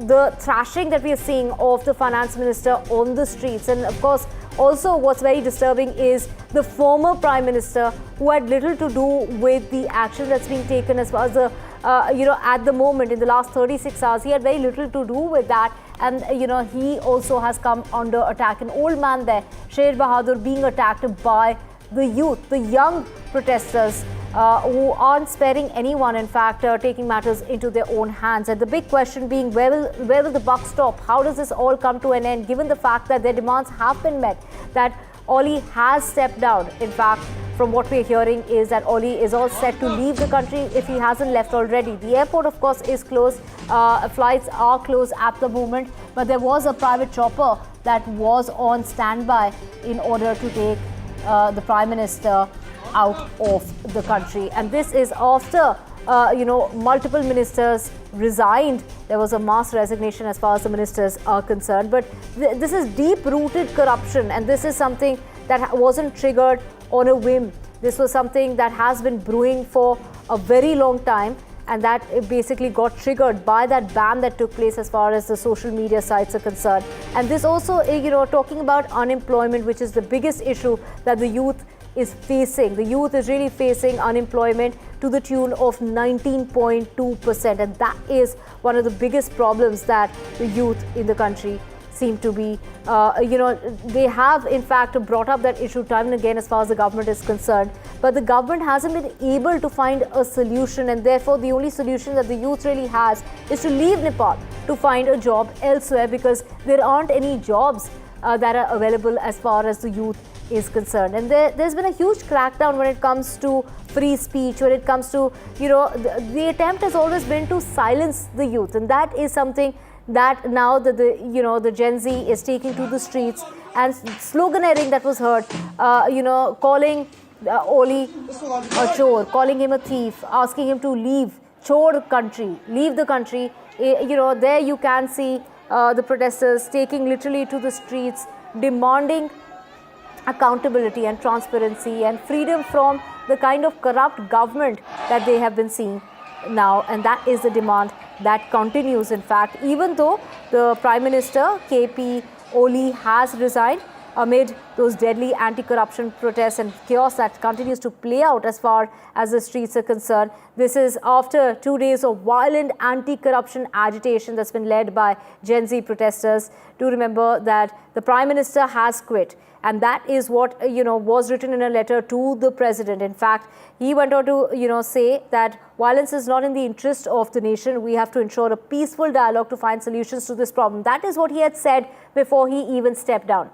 the thrashing that we are seeing of the Finance Minister on the streets. And of course, also what's very disturbing is the former Prime Minister, who had little to do with the action that's being taken as far as the, at the moment, in the last 36 hours, he had very little to do with that. And, he also has come under attack. An old man there, Sher Bahadur, being attacked by the youth, the young protesters, who aren't sparing anyone, in fact, taking matters into their own hands. And the big question being, where will the buck stop? How does this all come to an end, given the fact that their demands have been met, that Oli has stepped down? In fact, from what we're hearing is that Oli is all set to leave the country if he hasn't left already. The airport, of course, is closed. Flights are closed at the moment, but there was a private chopper that was on standby in order to take the Prime Minister out of the country. And this is after multiple ministers resigned. There was a mass resignation as far as the ministers are concerned. But this is deep-rooted corruption, and this is something that wasn't triggered on a whim. This was something that has been brewing for a very long time, and that it basically got triggered by that ban that took place as far as the social media sites are concerned. And this also, talking about unemployment, which is the biggest issue that the youth is facing. The youth is really facing unemployment to the tune of 19.2%, and that is one of the biggest problems that the youth in the country seem to be, they have in fact brought up that issue time and again as far as the government is concerned, but the government hasn't been able to find a solution, and therefore the only solution that the youth really has is to leave Nepal to find a job elsewhere, because there aren't any jobs that are available as far as the youth is concerned. And there's been a huge crackdown when it comes to free speech, when it comes to, the attempt has always been to silence the youth, and that is something that now that the Gen Z is taking to the streets, and sloganeering that was heard, calling Oli a chore, calling him a thief, asking him to leave, chore country, leave the country. There you can see the protesters taking literally to the streets, demanding accountability and transparency and freedom from the kind of corrupt government that they have been seeing now, and that is the demand that continues. In fact, even though the Prime Minister KP Oli has resigned amid those deadly anti-corruption protests and chaos that continues to play out as far as the streets are concerned. This is after 2 days of violent anti-corruption agitation that's been led by Gen Z protesters. Do remember that the Prime Minister has quit, and that is what was written in a letter to the President. In fact, he went on to say that violence is not in the interest of the nation. We have to ensure a peaceful dialogue to find solutions to this problem. That is what he had said before he even stepped down.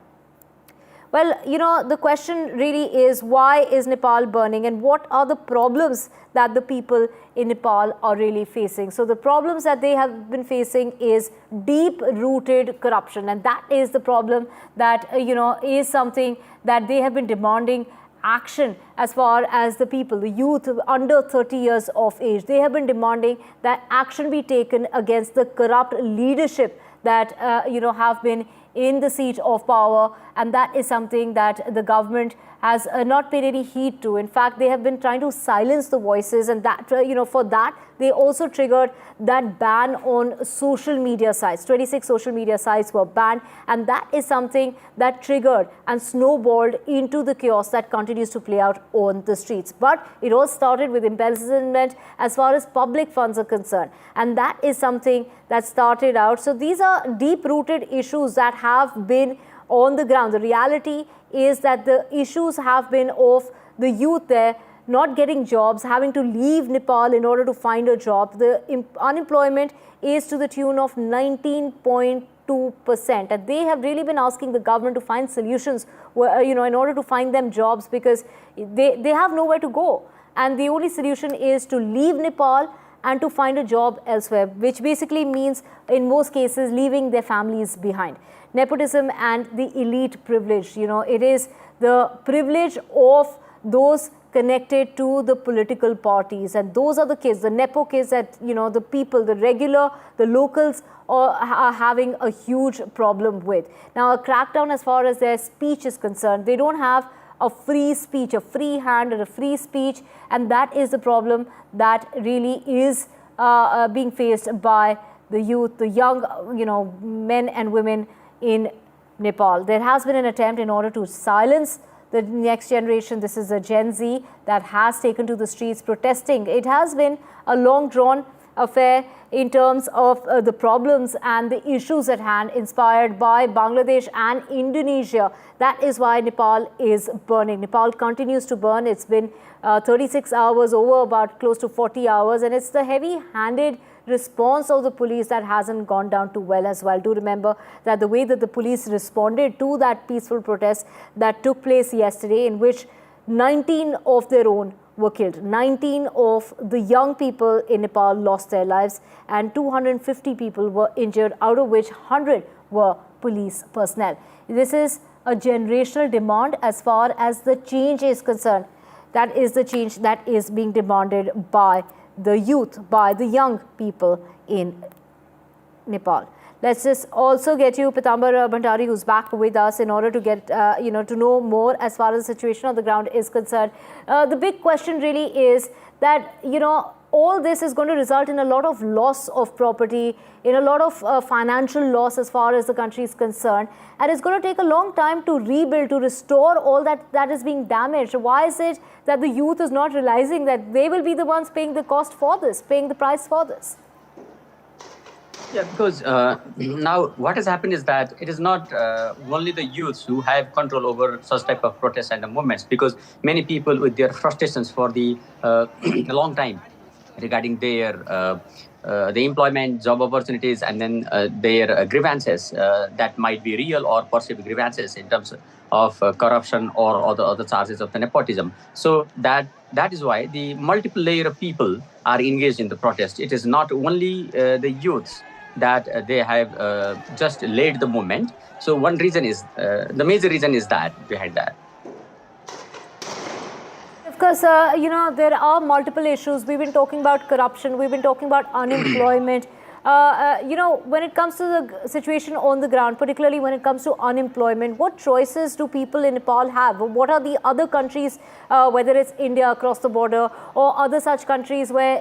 Well, the question really is, why is Nepal burning, and what are the problems that the people in Nepal are really facing? So the problems that they have been facing is deep-rooted corruption, and that is the problem that, is something that they have been demanding action as far as the people, the youth under 30 years of age. They have been demanding that action be taken against the corrupt leadership that, have been in the seat of power, and that is something that the government has not paid any heed to. In fact, they have been trying to silence the voices, and that, for that, they also triggered that ban on social media sites. 26 social media sites were banned, and that is something that triggered and snowballed into the chaos that continues to play out on the streets. But it all started with embezzlement as far as public funds are concerned, and that is something that started out. So these are deep-rooted issues that have been on the ground. The reality is that the issues have been of the youth there not getting jobs, having to leave Nepal in order to find a job. The unemployment is to the tune of 19.2%, and they have really been asking the government to find solutions, in order to find them jobs, because they have nowhere to go, and the only solution is to leave Nepal and to find a job elsewhere, which basically means in most cases leaving their families behind. Nepotism and the elite privilege, it is the privilege of those connected to the political parties, and those are the kids, the nepo kids that, the people, the regular, the locals are having a huge problem with. Now, a crackdown as far as their speech is concerned, they don't have a free speech, a free hand or a free speech, and that is the problem that really is being faced by the youth, the young, men and women in Nepal. There has been an attempt in order to silence the next generation. This is a Gen Z that has taken to the streets protesting. It has been a long-drawn affair in terms of the problems and the issues at hand, inspired by Bangladesh and Indonesia. That is why Nepal is burning. Nepal continues to burn. It's been 36 hours, over about close to 40 hours, and it's the heavy-handed response of the police that hasn't gone down too well as well. Do remember that the way that the police responded to that peaceful protest that took place yesterday, in which 19 of their own were killed. 19 of the young people in Nepal lost their lives, and 250 people were injured, out of which 100 were police personnel. This is a generational demand as far as the change is concerned. That is the change that is being demanded by the youth, by the young people in Nepal. Let's just also get you Pitambar Bhandari, who's back with us, in order to get, to know more as far as the situation on the ground is concerned. The big question really is that, all this is going to result in a lot of loss of property, in a lot of financial loss as far as the country is concerned. And it's going to take a long time to rebuild, to restore all that is being damaged. Why is it that the youth is not realizing that they will be the ones paying the cost for this, paying the price for this? Yeah, because now what has happened is that it is not only the youths who have control over such type of protests and the movements, because many people with their frustrations for the a long time regarding their the employment, job opportunities, and then their grievances that might be real or perceived grievances in terms of corruption or other charges of the nepotism. So that is why the multiple layer of people are engaged in the protest. It is not only the youths that they have just led the movement. So one reason is, the major reason is that behind that. Of course, there are multiple issues. We've been talking about corruption. We've been talking about unemployment. when it comes to the situation on the ground, particularly when it comes to unemployment, what choices do people in Nepal have? What are the other countries, whether it's India across the border or other such countries where,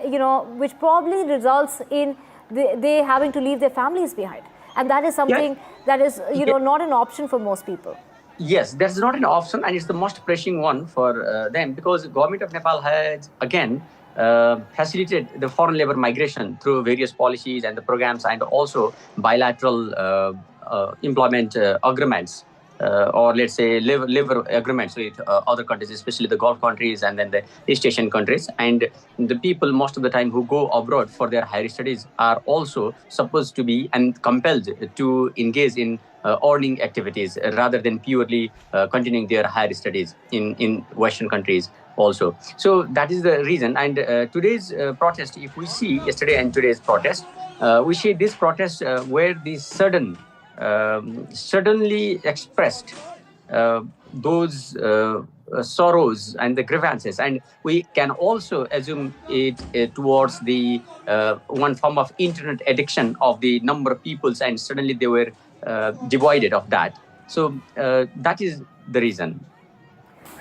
which probably results in they having to leave their families behind? And that is something that is, not an option for most people. Yes, that's not an option, and it's the most pressing one for them, because the government of Nepal has, again, facilitated the foreign labor migration through various policies and the programs, and also bilateral employment agreements, or let's say labor agreements with other countries, especially the Gulf countries and then the East Asian countries. And the people most of the time who go abroad for their higher studies are also supposed to be and compelled to engage in earning activities rather than purely continuing their higher studies in Western countries also. So that is the reason. And today's protest, if we see yesterday and today's protest, we see this protest where the suddenly expressed those sorrows and the grievances. And we can also assume it towards the one form of internet addiction of the number of peoples, and suddenly they were divided of that. So that is the reason.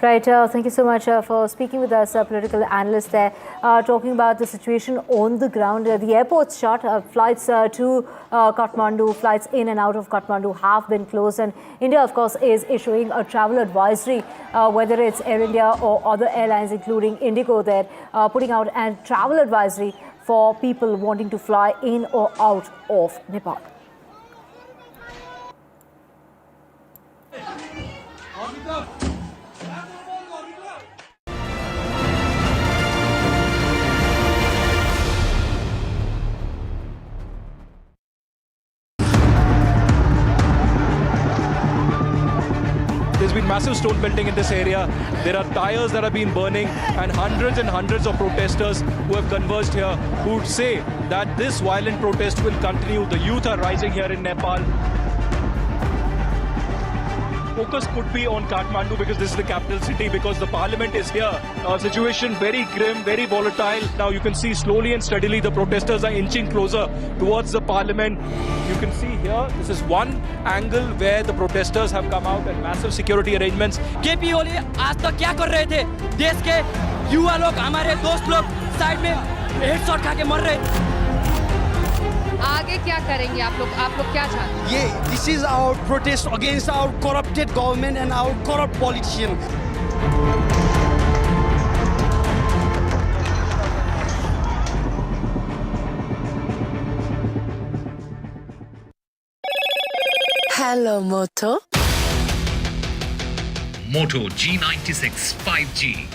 Right. Thank you so much for speaking with us, political analyst there, talking about the situation on the ground. The airport's shut. Flights to Kathmandu, flights in and out of Kathmandu have been closed. And India, of course, is issuing a travel advisory, whether it's Air India or other airlines, including Indigo there, putting out a travel advisory for people wanting to fly in or out of Nepal. There's been massive stone belting in this area. There are tires that have been burning, and hundreds of protesters who have converged here who say that this violent protest will continue. The youth are rising here in Nepal. Focus could be on Kathmandu because this is the capital city, because the parliament is here. Situation very grim, very volatile. Now you can see slowly and steadily the protesters are inching closer towards the parliament. You can see here, this is one angle where the protesters have come out and massive security arrangements. KP ओली आज तक क्या कर रहे थे? देश के युवा लोग, हमारे दोस्त लोग साइड में हेडशॉट खा के मर रहे। आगे क्या करेंगे आप लोग क्या चाहते हैं? This is our protest against our corrupted government and our corrupt politicians. Hello, Moto. Moto G96 5G.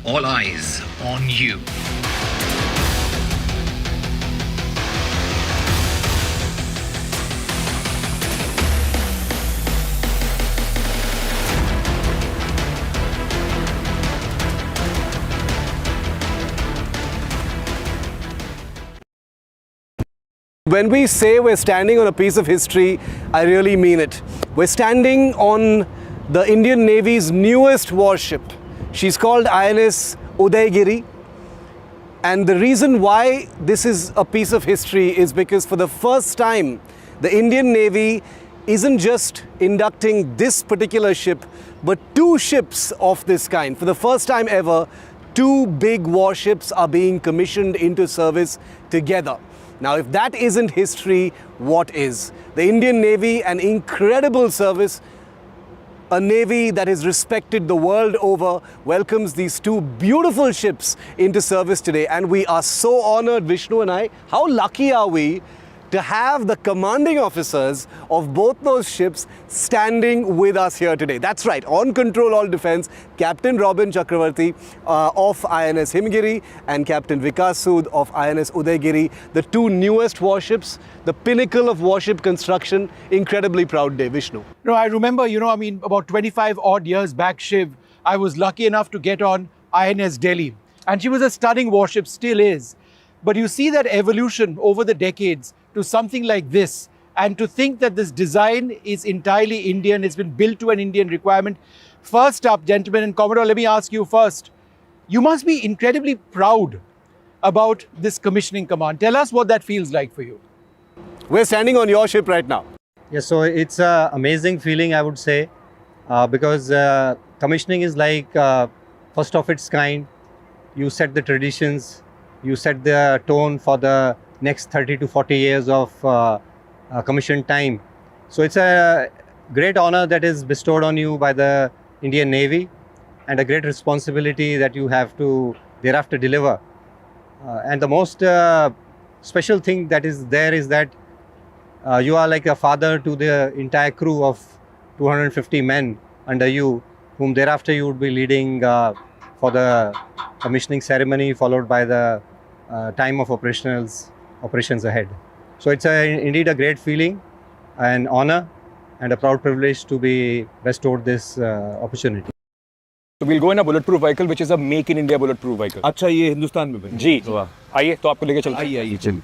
All eyes on you. When we say we're standing on a piece of history, I really mean it. We're standing on the Indian Navy's newest warship. She's called INS Udaygiri. And the reason why this is a piece of history is because for the first time, the Indian Navy isn't just inducting this particular ship, but two ships of this kind. For the first time ever, two big warships are being commissioned into service together. Now, if that isn't history, what is? The Indian Navy, an incredible service, a navy that is respected the world over, welcomes these two beautiful ships into service today. And we are so honored, Vishnu and I. How lucky are we to have the commanding officers of both those ships standing with us here today. That's right, on Control All Defense, Captain Robin Chakravarti of INS Himgiri and Captain Vikas Sood of INS Udaygiri, the two newest warships, the pinnacle of warship construction. Incredibly proud day, Vishnu. No, I remember, about 25 odd years back, Shiv, I was lucky enough to get on INS Delhi. And she was a stunning warship, still is. But you see that evolution over the decades to something like this, and to think that this design is entirely Indian, it's been built to an Indian requirement. First up, gentlemen, and Commodore, let me ask you first. You must be incredibly proud about this commissioning command. Tell us what that feels like for you. We're standing on your ship right now. Yes, so it's an amazing feeling, I would say, because commissioning is like first of its kind. You set the traditions, you set the tone for the next 30 to 40 years of commission time. So it's a great honor that is bestowed on you by the Indian Navy, and a great responsibility that you have to thereafter deliver. And the most special thing that is there is that you are like a father to the entire crew of 250 men under you, whom thereafter you would be leading for the commissioning ceremony, followed by the time of operations ahead. So it's indeed a great feeling, an honor and a proud privilege to be bestowed this opportunity. So we'll go in a bulletproof vehicle, which is a make in India bulletproof vehicle. अच्छा, ये हिंदुस्तान में बनी? जी, आइए तो आपको लेके चलते हैं। आइए चलिए।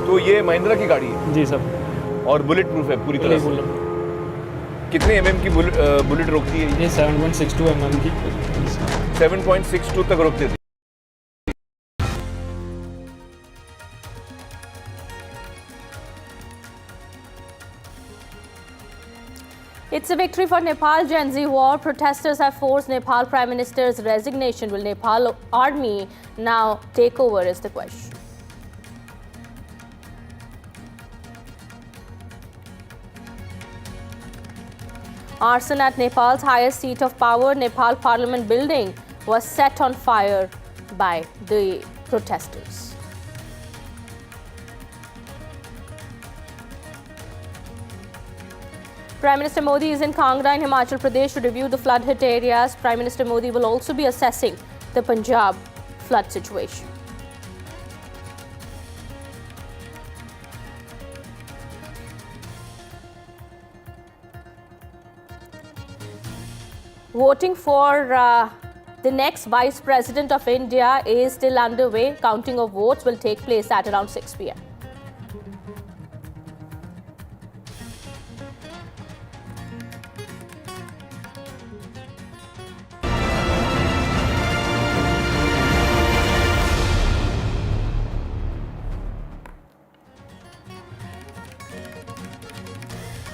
तो ये महिंद्रा की गाड़ी है? जी सर। और बुलेट प्रूफ है पूरी तरह से? कितने mm की बुलेट रोकती है? ये 7.62 mm की। 7.62 तक रोकते थे। It's a victory for Nepal. Gen Z war. Protesters have forced Nepal Prime Minister's resignation. Will Nepal army now take over is the question. Arson at Nepal's highest seat of power, Nepal Parliament building, was set on fire by the protesters. Prime Minister Modi is in Kangra in Himachal Pradesh to review the flood-hit areas. Prime Minister Modi will also be assessing the Punjab flood situation. Voting for the next Vice President of India is still underway. Counting of votes will take place at around 6 p.m.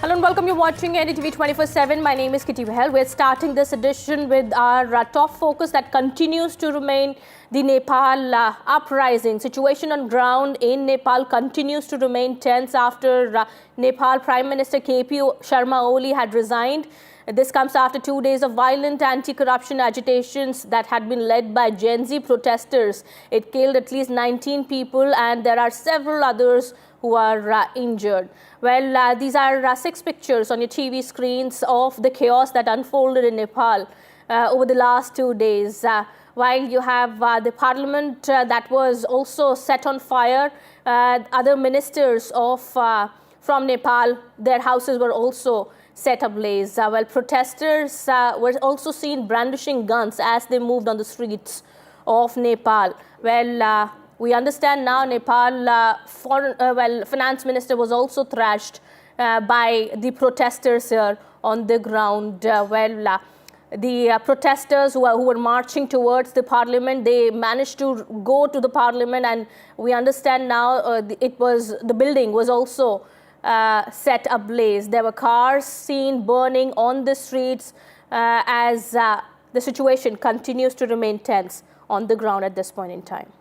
Hello and welcome. You're watching NDTV 24/7. My name is Kitty Behel. We're starting this edition with our top focus that continues to remain the Nepal uprising. Situation on ground in Nepal continues to remain tense after Nepal Prime Minister KP Sharma Oli had resigned. This comes after 2 days of violent anti-corruption agitations that had been led by Gen Z protesters. It killed at least 19 people and there are several others who are injured. Well, these are 6 pictures on your TV screens of the chaos that unfolded in Nepal over the last 2 days. While you have the parliament that was also set on fire, other ministers of from Nepal, their houses were also set ablaze. Well, protesters were also seen brandishing guns as they moved on the streets of Nepal. Well, we understand now Nepal finance minister was also thrashed by the protesters here on the ground. The protesters who were marching towards the parliament, they managed to go to the parliament, and we understand now the building was also set ablaze. There were cars seen burning on the streets as the situation continues to remain tense on the ground at this point in time.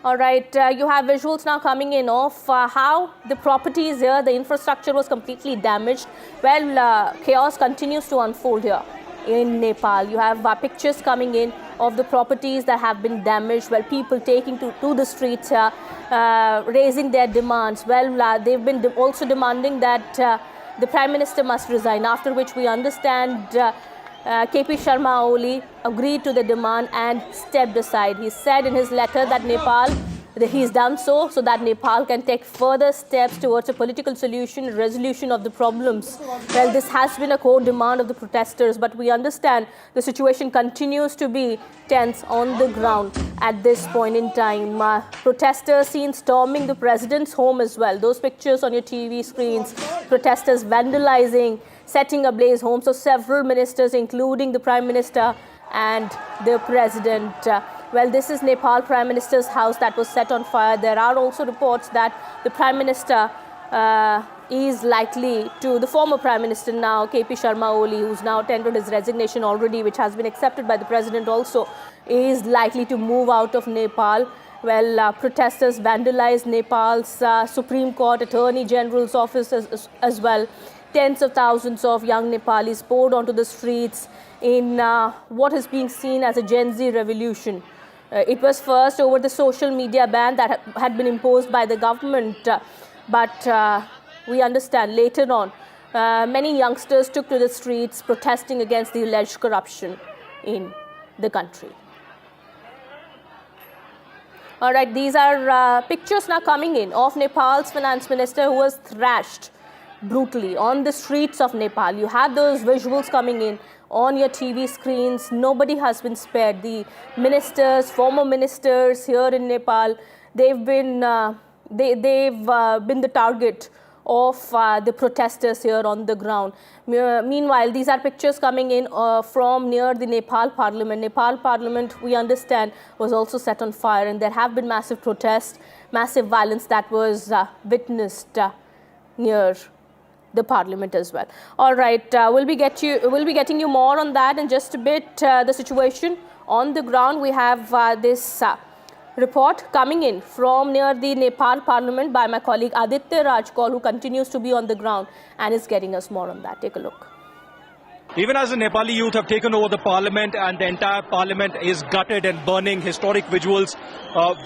All right, you have visuals now coming in of how the properties here, the infrastructure was completely damaged. Well, chaos continues to unfold here in Nepal. You have pictures coming in of the properties that have been damaged. Well, people taking to the streets here, raising their demands. Well, they've been also demanding that the Prime Minister must resign, after which we understand KP Sharma Oli agreed to the demand and stepped aside. He said in his letter that Nepal He's done so that Nepal can take further steps towards a political solution, resolution of the problems. Well, this has been a core demand of the protesters, but we understand the situation continues to be tense on the ground at this point in time. Protesters seen storming the president's home as well. Those pictures on your TV screens, protesters vandalizing, setting ablaze homes of several ministers, including the Prime Minister and the President. Well, this is Nepal Prime Minister's house that was set on fire. There are also reports that the Prime Minister is likely to, the former Prime Minister now, KP Sharma Oli, who's now tendered his resignation already, which has been accepted by the President also, is likely to move out of Nepal. Well, protesters vandalized Nepal's Supreme Court, Attorney General's office as well. Tens of thousands of young Nepalis poured onto the streets in what is being seen as a Gen Z revolution. It was first over the social media ban that had been imposed by the government, but we understand later on, many youngsters took to the streets protesting against the alleged corruption in the country. All right, these are pictures now coming in of Nepal's finance minister who was thrashed brutally on the streets of Nepal. You have those visuals coming in on your TV screens. Nobody has been spared. The ministers, former ministers here in Nepal, they've been the target of the protesters here on the ground. Meanwhile, these are pictures coming in from near the Nepal Parliament. Nepal Parliament, we understand, was also set on fire, and there have been massive protests, massive violence that was witnessed near the Parliament as well. All right, we'll be getting you more on that in just a bit. The situation on the ground, we have this report coming in from near the Nepal Parliament by my colleague Aditya Rajkol, who continues to be on the ground and is getting us more on that. Take a look. Even as the Nepali youth have taken over the parliament and the entire parliament is gutted and burning, historic visuals,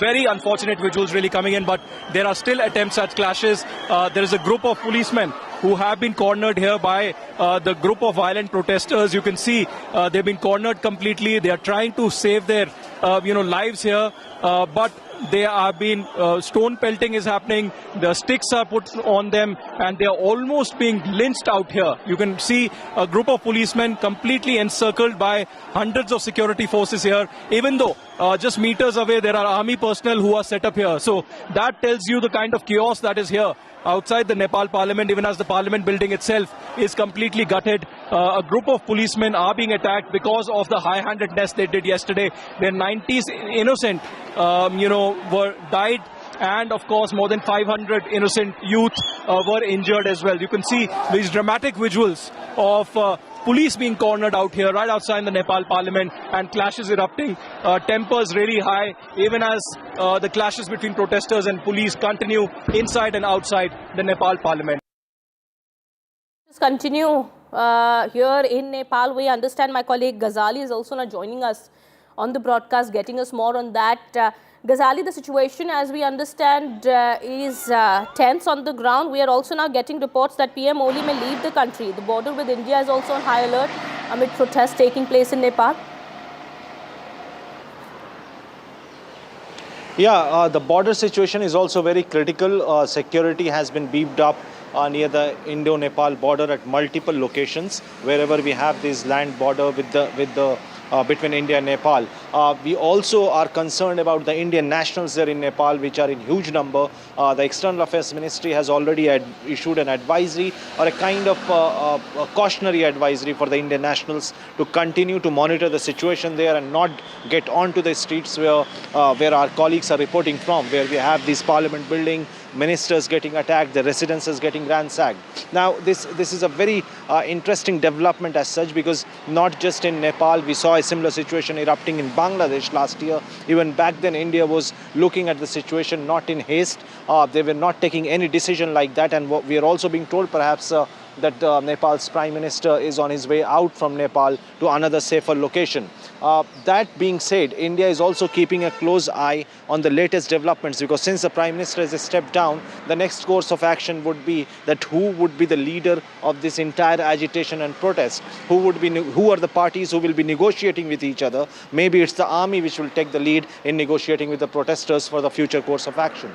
very unfortunate visuals really coming in, but there are still attempts at clashes. There is a group of policemen who have been cornered here by the group of violent protesters. You can see they've been cornered completely. They are trying to save their lives here, but they are being stone pelting is happening. The sticks are put on them and they are almost being lynched out here. You can see a group of policemen completely encircled by hundreds of security forces here, even though just meters away there are army personnel who are set up here. So that tells you the kind of chaos that is here outside the Nepal Parliament, even as the Parliament building itself is completely gutted. A group of policemen are being attacked because of the high-handedness they did yesterday, where 90 innocent, were died, and of course more than 500 innocent youth were injured as well. You can see these dramatic visuals of police being cornered out here, right outside the Nepal Parliament, and clashes erupting, tempers really high, even as the clashes between protesters and police continue inside and outside the Nepal Parliament. Just continue here in Nepal. We understand my colleague Ghazali is also now joining us on the broadcast, getting us more on that. Ghazali, the situation, as we understand, is tense on the ground. We are also now getting reports that PM Oli may leave the country. The border with India is also on high alert amid protests taking place in Nepal. Yeah, the border situation is also very critical. Security has been beefed up near the Indo-Nepal border at multiple locations, wherever we have this land border with the between India and Nepal. We also are concerned about the Indian nationals there in Nepal, which are in huge number. The External Affairs Ministry has already issued an advisory, or a kind of a cautionary advisory for the Indian nationals to continue to monitor the situation there and not get onto the streets where our colleagues are reporting from, where we have this parliament building, ministers getting attacked, the residences getting ransacked. Now, this is a very interesting development as such, because not just in Nepal, we saw a similar situation erupting in Bangladesh last year. Even back then, India was looking at the situation not in haste. They were not taking any decision like that. And what we are also being told, perhaps that Nepal's Prime Minister is on his way out from Nepal to another safer location. That being said, India is also keeping a close eye on the latest developments, because since the Prime Minister has stepped down, the next course of action would be that who would be the leader of this entire agitation and protest, who are the parties who will be negotiating with each other. Maybe it's the army which will take the lead in negotiating with the protesters for the future course of action.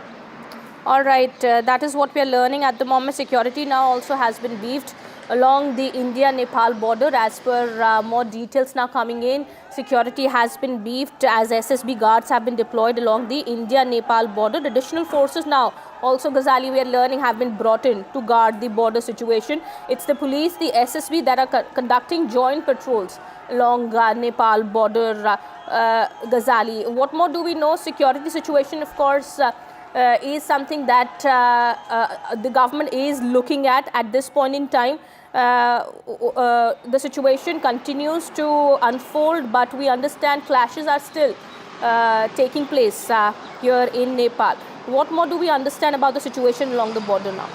All right, that is what we are learning at the moment. Security now also has been beefed along the India-Nepal border. As per more details now coming in, security has been beefed as SSB guards have been deployed along the India-Nepal border. Additional forces now also, Ghazali, we are learning, have been brought in to guard the border situation. It's the police, the SSB that are conducting joint patrols along Nepal border. Ghazali, what more do we know? Security situation, of course, is something that the government is looking at this point in time. The situation continues to unfold, but we understand clashes are still taking place here in Nepal. What more do we understand about the situation along the border now?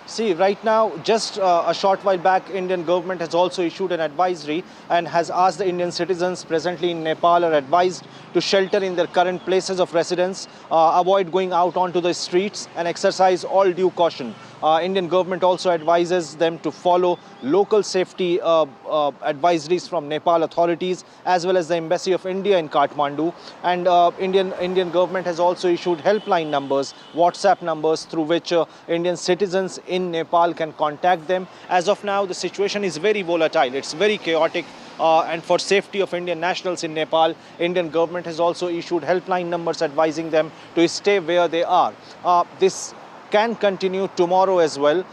See, right now, just a short while back, Indian government has also issued an advisory and has asked the Indian citizens presently in Nepal are advised to shelter in their current places of residence, avoid going out onto the streets and exercise all due caution. Indian government also advises them to follow local safety advisories from Nepal authorities as well as the Embassy of India in Kathmandu. And Indian government has also issued helpline numbers, WhatsApp numbers through which Indian citizens in Nepal can contact them. As of now, the situation is very volatile. It's very chaotic. And for safety of Indian nationals in Nepal, Indian government has also issued helpline numbers advising them to stay where they are. This can continue tomorrow as well,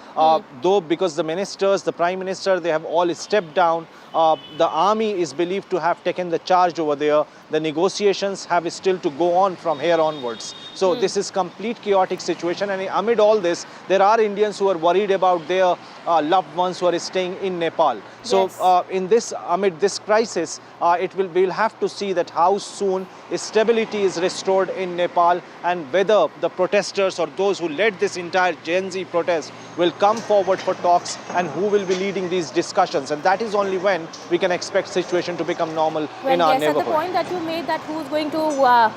though because the ministers, the Prime Minister, they have all stepped down. The army is believed to have taken the charge over there. The negotiations have still to go on from here onwards. So this is complete chaotic situation, and amid all this, there are Indians who are worried about their loved ones who are staying in Nepal. So amid this crisis, we'll have to see that how soon stability is restored in Nepal, and whether the protesters or those who led this entire Gen Z protest will come forward for talks, and who will be leading these discussions. And that is only when we can expect situation to become normal in our neighborhood. At the point that you made, that who's going to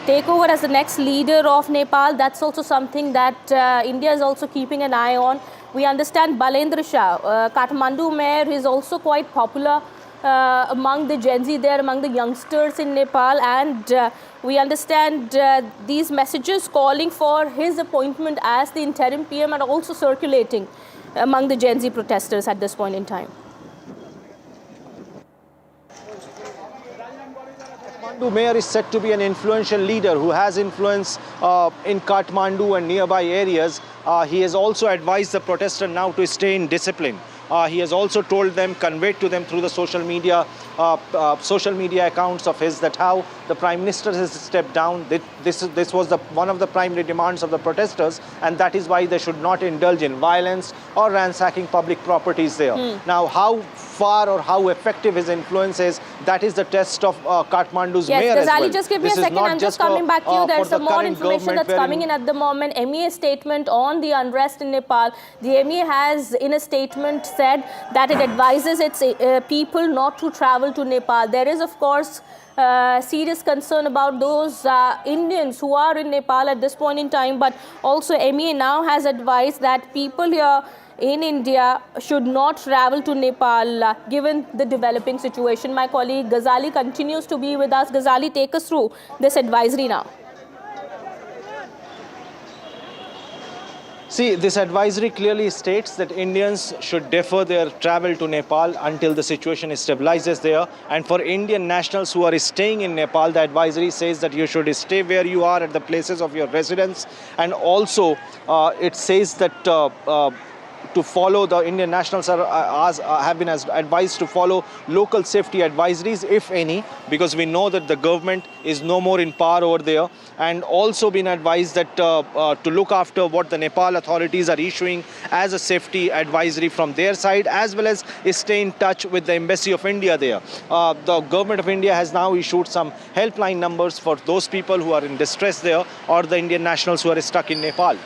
take over as the next leader of Nepal, that's also something that India is also keeping an eye on. We understand Balendra Shah, Kathmandu mayor, is also quite popular among the Gen Z there, among the youngsters in Nepal, and we understand these messages calling for his appointment as the interim PM are also circulating among the Gen Z protesters at this point in time. Kathmandu mayor is said to be an influential leader who has influence in Kathmandu and nearby areas. He has also advised the protesters now to stay in discipline. He has also told them, conveyed to them through the social media accounts of his, that how the Prime Minister has stepped down. This was one of the primary demands of the protesters, and that is why they should not indulge in violence or ransacking public properties there. Now, how far or how effective his influence is, that is the test of Kathmandu's mayor as well. Just give me a second. I'm just coming back to you. There's some more information that's coming in at the moment. MEA statement on the unrest in Nepal. The MEA has, in a statement, said that it advises its people not to travel to Nepal. There is, of course, serious concern about those Indians who are in Nepal at this point in time, but also MEA now has advised that people here in India should not travel to Nepal given the developing situation. My colleague Ghazali continues to be with us. Ghazali, take us through this advisory now. See, this advisory clearly states that Indians should defer their travel to Nepal until the situation stabilizes there. And for Indian nationals who are staying in Nepal, the advisory says that you should stay where you are at the places of your residence. And also, it says that to follow, the Indian nationals have been advised to follow local safety advisories, if any, because we know that the government is no more in power over there, and also been advised that to look after what the Nepal authorities are issuing as a safety advisory from their side, as well as stay in touch with the Embassy of India there. The government of India has now issued some helpline numbers for those people who are in distress there, or the Indian nationals who are stuck in Nepal.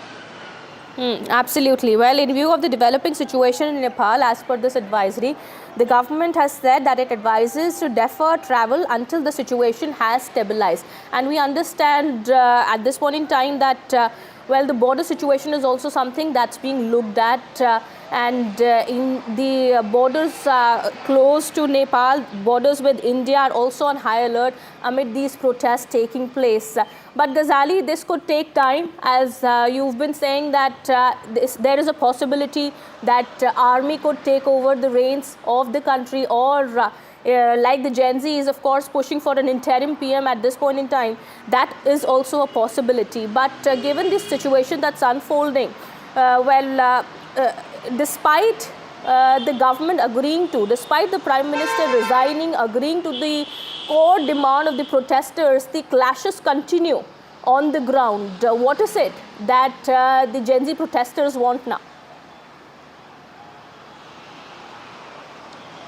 Absolutely. Well, in view of the developing situation in Nepal, as per this advisory, the government has said that it advises to defer travel until the situation has stabilized. And we understand at this point in time that, well, the border situation is also something that's being looked at. And in the borders close to Nepal, borders with India are also on high alert amid these protests taking place. But Ghazali, this could take time, as you've been saying that there is a possibility that army could take over the reins of the country, or like the Gen Z is of course pushing for an interim PM at this point in time. That is also a possibility. But given this situation that's unfolding, despite the government agreeing to, despite the Prime Minister resigning, agreeing to the core demand of the protesters, the clashes continue on the ground. What is it that the Gen Z protesters want now?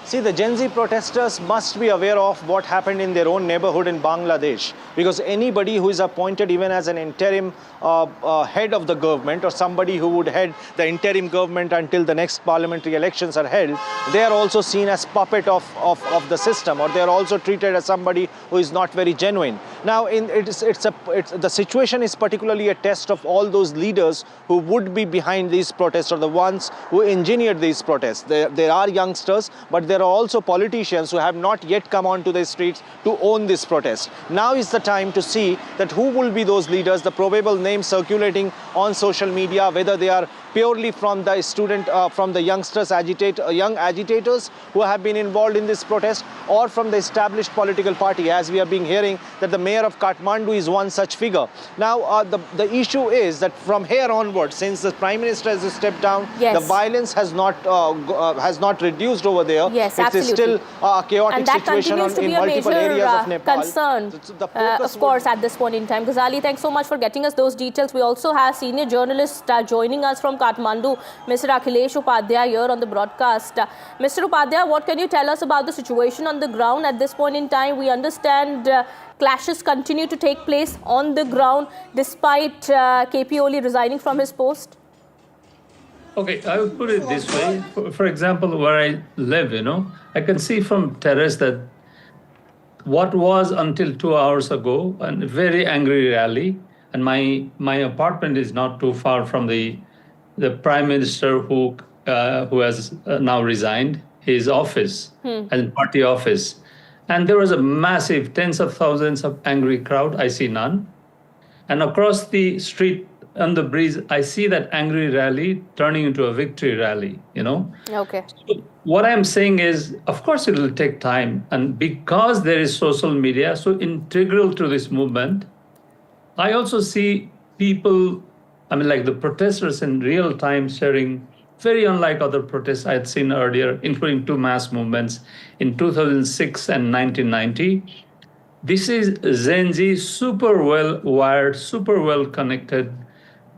See, the Gen Z protesters must be aware of what happened in their own neighborhood in Bangladesh, because anybody who is appointed even as an interim head of the government, or somebody who would head the interim government until the next parliamentary elections are held, they are also seen as puppet of the system, or they are also treated as somebody who is not very genuine. Now, the situation is particularly a test of all those leaders who would be behind these protests, or the ones who engineered these protests. There are youngsters, but there are also politicians who have not yet come onto the streets to own this protest. Now is the time to see that who will be those leaders, the probable names circulating on social media, whether they are purely from the from the youngsters, young agitators who have been involved in this protest, or from the established political party, as we have been hearing that the mayor of Kathmandu is one such figure. Now, the issue is that from here onward, since the Prime Minister has stepped down, the violence has not reduced over there. Yes, it is still a chaotic situation in multiple areas of Nepal. Concern, of course, at this point in time. Ghazali, thanks so much for getting us those details. We also have senior journalist joining us from Kathmandu, Mr. Akhilesh Upadhyay, here on the broadcast. Mr. Upadhyay, what can you tell us about the situation on the ground at this point in time? We understand clashes continue to take place on the ground despite KP Oli resigning from his post. Okay, I would put it this way. For example, where I live, I can see from terrace that what was until 2 hours ago a very angry rally, and my apartment is not too far from the Prime Minister who has now resigned his office and party office. And there was a massive tens of thousands of angry crowd. I see none. And across the street on the breeze, I see that angry rally turning into a victory rally, Okay. So what I'm saying is, of course, it will take time. And because there is social media so integral to this movement, I also see people, like the protesters in real time sharing, very unlike other protests I had seen earlier, including two mass movements in 2006 and 1990. This is Gen Z, super well wired, super well connected,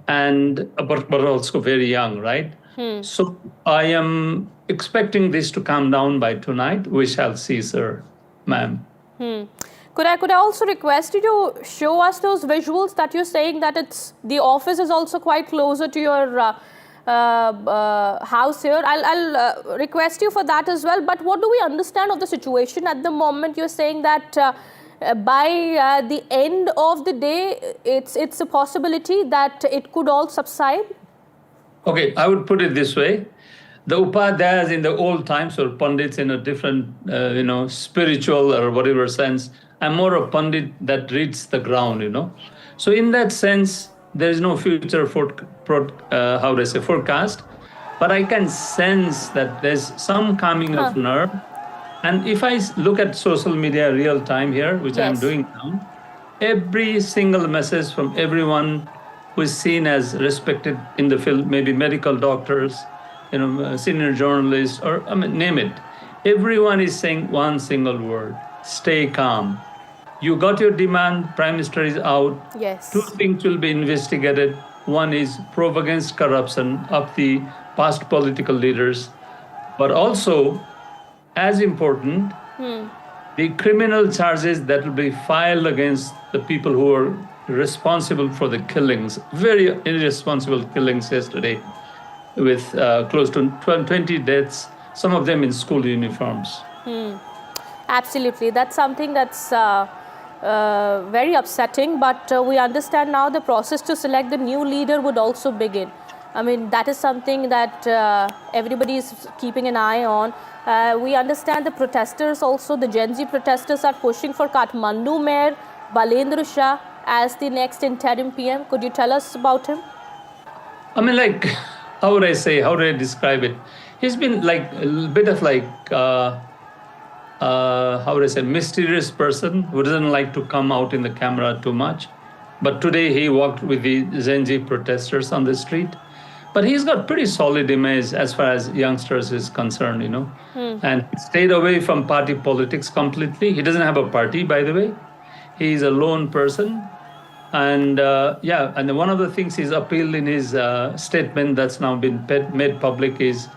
and but also very young, right? So I am expecting this to come down by tonight. We shall see, sir, ma'am. Could I also request you to show us those visuals that you're saying that the office is also quite closer to your house here? I'll request you for that as well. But what do we understand of the situation at the moment? You're saying that by the end of the day, it's a possibility that it could all subside? Okay, I would put it this way. The Upadhyayas in the old times, or Pandits in a different, spiritual or whatever sense, I'm more a Pandit that reads the ground, So in that sense, there is no future forecast, but I can sense that there's some calming of nerve. And if I look at social media real time here, which I'm doing now, every single message from everyone who is seen as respected in the field, maybe medical doctors, senior journalists, or name it. Everyone is saying one single word: stay calm. You got your demand, Prime Minister is out. Yes. Two things will be investigated. One is probe against corruption of the past political leaders, but also, as important, the criminal charges that will be filed against the people who are responsible for the killings, very irresponsible killings yesterday, with close to 20 deaths, some of them in school uniforms. Absolutely. That's something that's very upsetting, but we understand now the process to select the new leader would also begin. I mean, that is something that everybody is keeping an eye on. We understand the protesters also, the Gen Z protesters are pushing for Kathmandu Mayor Balendra Shah as the next interim PM. Could you tell us about him? I mean, like, how would I describe it? He's been like a bit of like, how would I say, mysterious person who doesn't like to come out in the camera too much. But today he walked with the Gen Z protesters on the street. But he's got pretty solid image as far as youngsters is concerned, you know. And he stayed away from party politics completely. He doesn't have a party, by the way. He's a lone person. And and one of the things he's appealed in his statement that's now been made public is,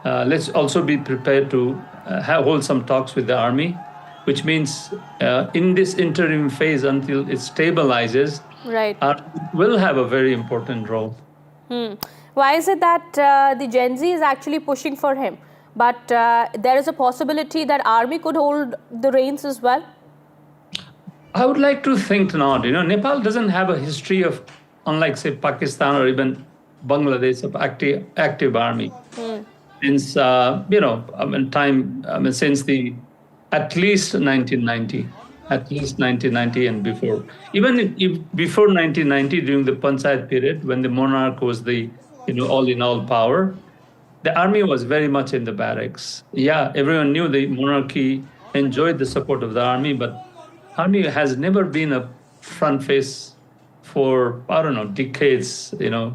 let's also be prepared to hold some talks with the army, which means in this interim phase until it stabilizes, right, will have a very important role. Why is it that the Gen Z is actually pushing for him, but there is a possibility that army could hold the reins as well? I would like to think not. You know, Nepal doesn't have a history of, unlike say Pakistan or even Bangladesh, of active army. Since since the at least 1990 and before. Even if before 1990, during the Panchayat period, when the monarch was the all in all power, the army was very much in the barracks. Yeah, everyone knew the monarchy enjoyed the support of the army, but army has never been a front face for, I don't know, decades, a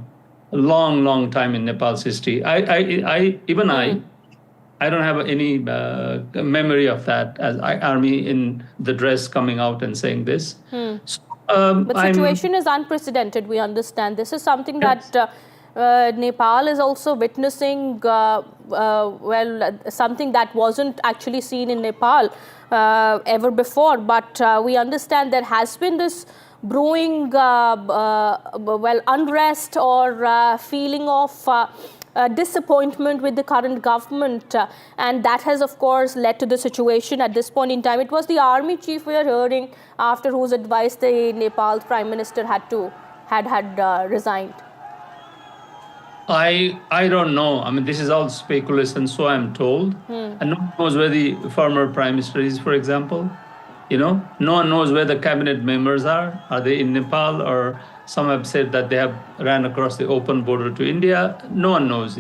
long time in Nepal's history. I don't have any memory of that as army in the dress coming out and saying this. So, but the situation is unprecedented, we understand. This is something that Nepal is also witnessing, something that wasn't actually seen in Nepal ever before. But we understand there has been this brewing unrest or feeling of disappointment with the current government, and that has of course led to the situation at this point in time. It was the army chief we are hearing, after whose advice the Nepal's prime minister had resigned. I don't know. I mean, this is all speculation, so I'm told. And no one knows where the former prime minister is, for example. No one knows where the cabinet members are. Are they in Nepal? Or some have said that they have ran across the open border to India. No one knows,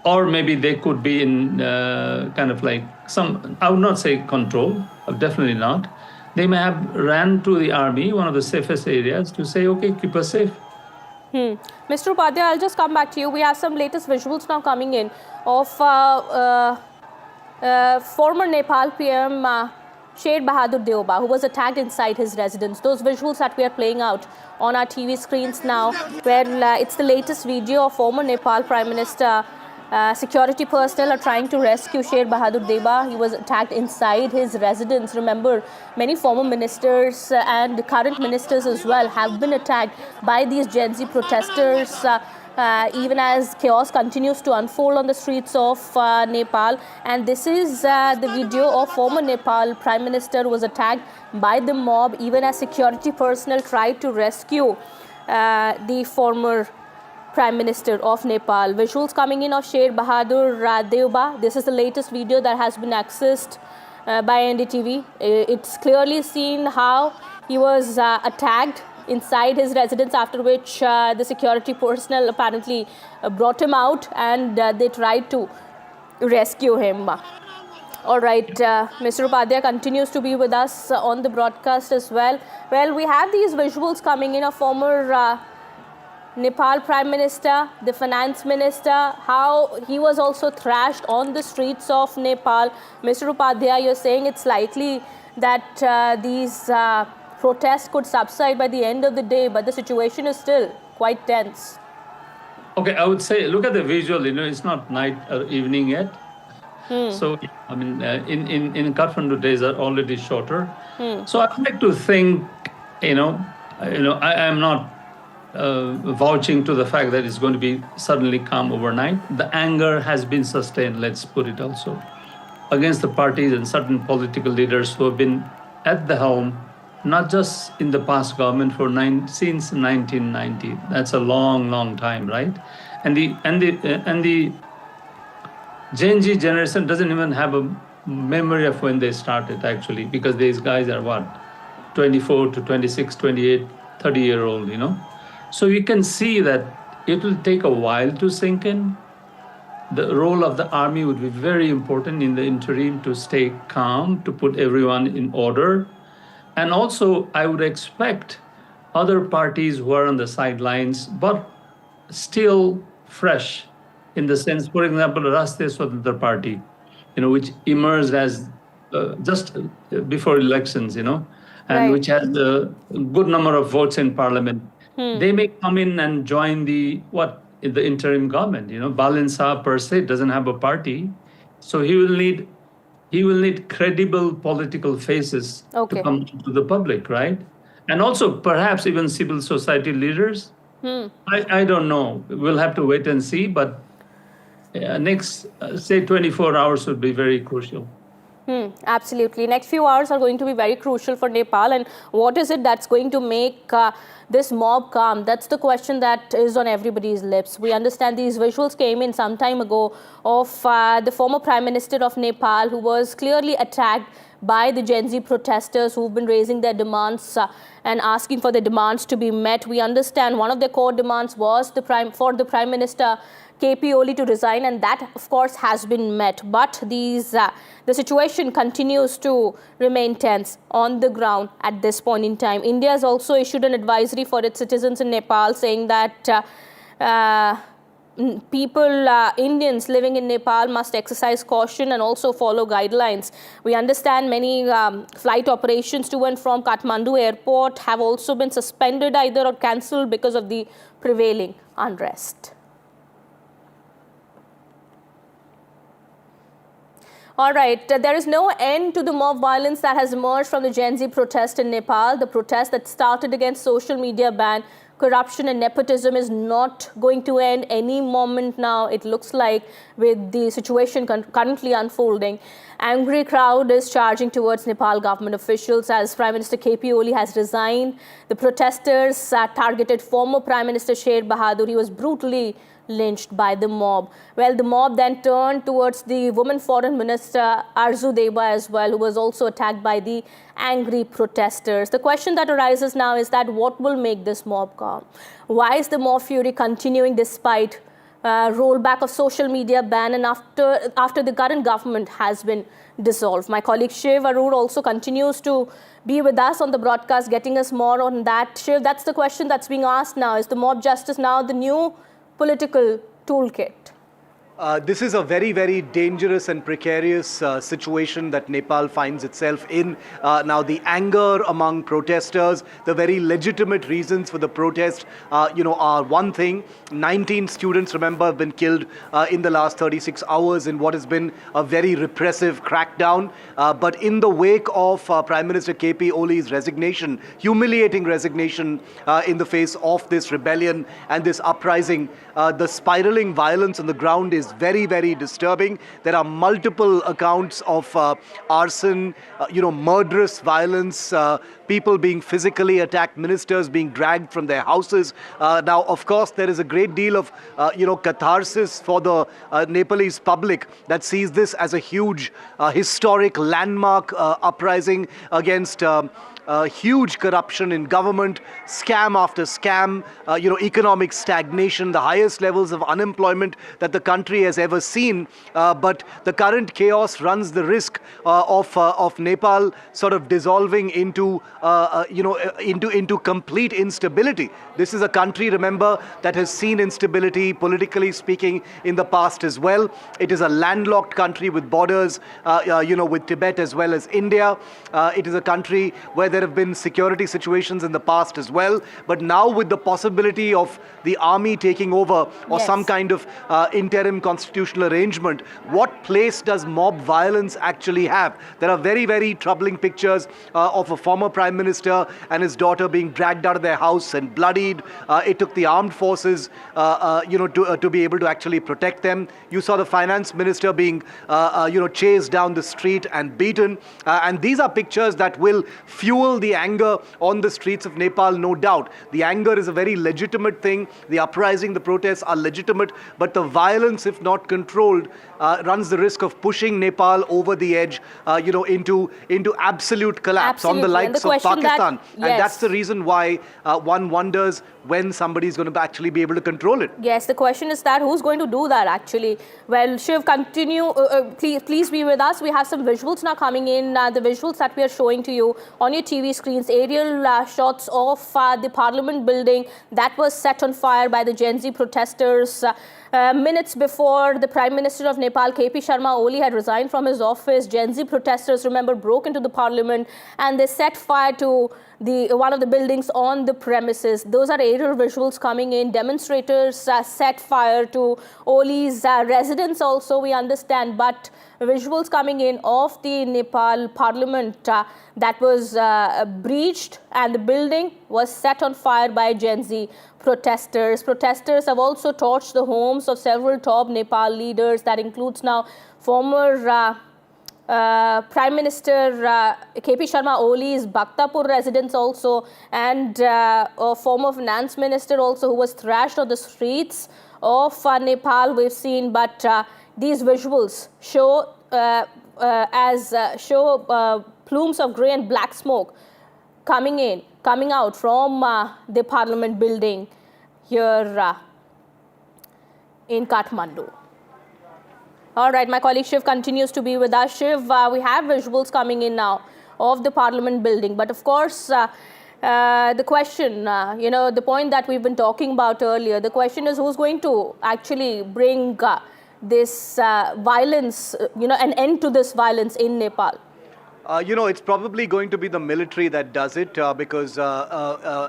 Or maybe they could be in kind of like some, I would not say control, definitely not. They may have ran to the army, one of the safest areas, to say, okay, keep us safe. Mr. Upadhyay, I'll just come back to you. We have some latest visuals now coming in of former Nepal PM Sher Bahadur Deoba, who was attacked inside his residence. Those visuals that we are playing out on our TV screens now, where it's the latest video of former Nepal Prime Minister. Security personnel are trying to rescue Sher Bahadur Deoba. He was attacked inside his residence. Remember, many former ministers and current ministers as well have been attacked by these Gen Z protesters, even as chaos continues to unfold on the streets of Nepal. And this is the video of former Nepal Prime Minister who was attacked by the mob, even as security personnel tried to rescue the former Prime Minister of Nepal. Visuals coming in of Sher Bahadur Deoba. This is the latest video that has been accessed by NDTV. It's clearly seen how he was attacked inside his residence, after which the security personnel apparently brought him out and they tried to rescue him. All right, Mr. Upadhyay continues to be with us on the broadcast as well. Well, we have these visuals coming in of former Nepal Prime Minister, the Finance Minister, how he was also thrashed on the streets of Nepal. Mr. Upadhyay, you're saying it's likely that these protests could subside by the end of the day, but the situation is still quite tense. Okay, I would say, look at the visual, it's not night or evening yet. So, I mean, in Kathmandu, days are already shorter. So I'd like to think, I am not vouching to the fact that it's going to be suddenly calm overnight. The anger has been sustained, let's put it also, against the parties and certain political leaders who have been at the helm, not just in the past government since 1990. That's a long, long time, right? And the Gen Z generation doesn't even have a memory of when they started, actually, because these guys are what, 24 to 26, 28, 30-year-old, So you can see that it will take a while to sink in. The role of the army would be very important in the interim to stay calm, to put everyone in order. And also, I would expect other parties who are on the sidelines, but still fresh, in the sense, for example, Rashtriya Swatantra Party, which emerged as just before elections, and Right. which has a good number of votes in parliament. They may come in and join the interim government. Balin Saab per se doesn't have a party, so he will need credible political faces Okay. to come to the public, right? And also perhaps even civil society leaders. I don't know. We'll have to wait and see, but next, say 24 hours would be very crucial. Absolutely. Next few hours are going to be very crucial for Nepal. And what is it that's going to make this mob calm? That's the question that is on everybody's lips. We understand these visuals came in some time ago of the former Prime Minister of Nepal, who was clearly attacked by the Gen Z protesters who've been raising their demands and asking for the demands to be met. We understand one of their core demands was for the Prime Minister KP Oli to resign, and that, of course, has been met. But the situation continues to remain tense on the ground at this point in time. India has also issued an advisory for its citizens in Nepal, saying that Indians living in Nepal must exercise caution and also follow guidelines. We understand many flight operations to and from Kathmandu airport have also been suspended either or cancelled because of the prevailing unrest. All right, there is no end to the mob violence that has emerged from the Gen Z protest in Nepal. The protest that started against social media ban, corruption and nepotism is not going to end any moment now, it looks like, with the situation currently unfolding. Angry crowd is charging towards Nepal government officials as Prime Minister KP Oli has resigned. The protesters targeted former Prime Minister Sher Bahadur. He was brutally lynched by the mob. Well, the mob then turned towards the woman foreign minister Arzu Deva as well, who was also attacked by the angry protesters. The question that arises now is that what will make this mob calm? Why is the mob fury continuing despite rollback of social media ban and after the current government has been dissolved? My colleague Shiv Arur also continues to be with us on the broadcast, getting us more on that. Shiv, that's the question that's being asked now. Is the mob justice now the new political toolkit? This is a very, very dangerous and precarious situation that Nepal finds itself in. Now, the anger among protesters, the very legitimate reasons for the protest, are one thing. 19 students, remember, have been killed in the last 36 hours in what has been a very repressive crackdown. But in the wake of Prime Minister KP Oli's resignation, humiliating resignation in the face of this rebellion and this uprising, the spiraling violence on the ground is very, very disturbing. There are multiple accounts of arson, murderous violence, people being physically attacked, ministers being dragged from their houses. Now, of course, there is a great deal of, catharsis for the Nepalese public that sees this as a huge historic landmark uprising against huge corruption in government, scam after scam, economic stagnation, the highest levels of unemployment that the country has ever seen. But the current chaos runs the risk of Nepal sort of dissolving into complete instability. This is a country, remember, that has seen instability, politically speaking, in the past as well. It is a landlocked country with borders, with Tibet as well as India. It is a country where there there have been security situations in the past as well. But now with the possibility of the army taking over or some kind of interim constitutional arrangement, what place does mob violence actually have? There are very, very troubling pictures of a former Prime Minister and his daughter being dragged out of their house and bloodied. It took the armed forces, to be able to actually protect them. You saw the finance minister being, chased down the street and beaten. And these are pictures that will fuel the anger on the streets of Nepal, no doubt. The anger is a very legitimate thing. The uprising, the protests are legitimate, but the violence, if not controlled, runs the risk of pushing Nepal over the edge, into absolute collapse on the likes of Pakistan. And that's the reason why one wonders when somebody is going to actually be able to control it. Yes, the question is that who's going to do that actually? Well, Shiv, continue. Please be with us. We have some visuals now coming in. The visuals that we are showing to you on your TV screens, aerial shots of the Parliament building that was set on fire by the Gen Z protesters. Minutes before the Prime Minister of Nepal, KP Sharma Oli, had resigned from his office, Gen Z protesters, remember, broke into the parliament and they set fire to one of the buildings on the premises. Those are aerial visuals coming in. Demonstrators set fire to Oli's residence also, we understand, but visuals coming in of the Nepal parliament that was breached and the building was set on fire by Gen Z protesters. Protesters have also torched the homes of several top Nepal leaders. That includes now former Prime Minister KP Sharma Oli's Bhaktapur residence also, and a former finance minister also who was thrashed on the streets of Nepal, we've seen. But these visuals show plumes of grey and black smoke coming out from the parliament building here in Kathmandu. All right, my colleague Shiv continues to be with us. Shiv, we have visuals coming in now of the parliament building, but of course the question, the point that we've been talking about earlier, the question is who's going to actually bring this violence, an end to this violence in Nepal? It's probably going to be the military that does it because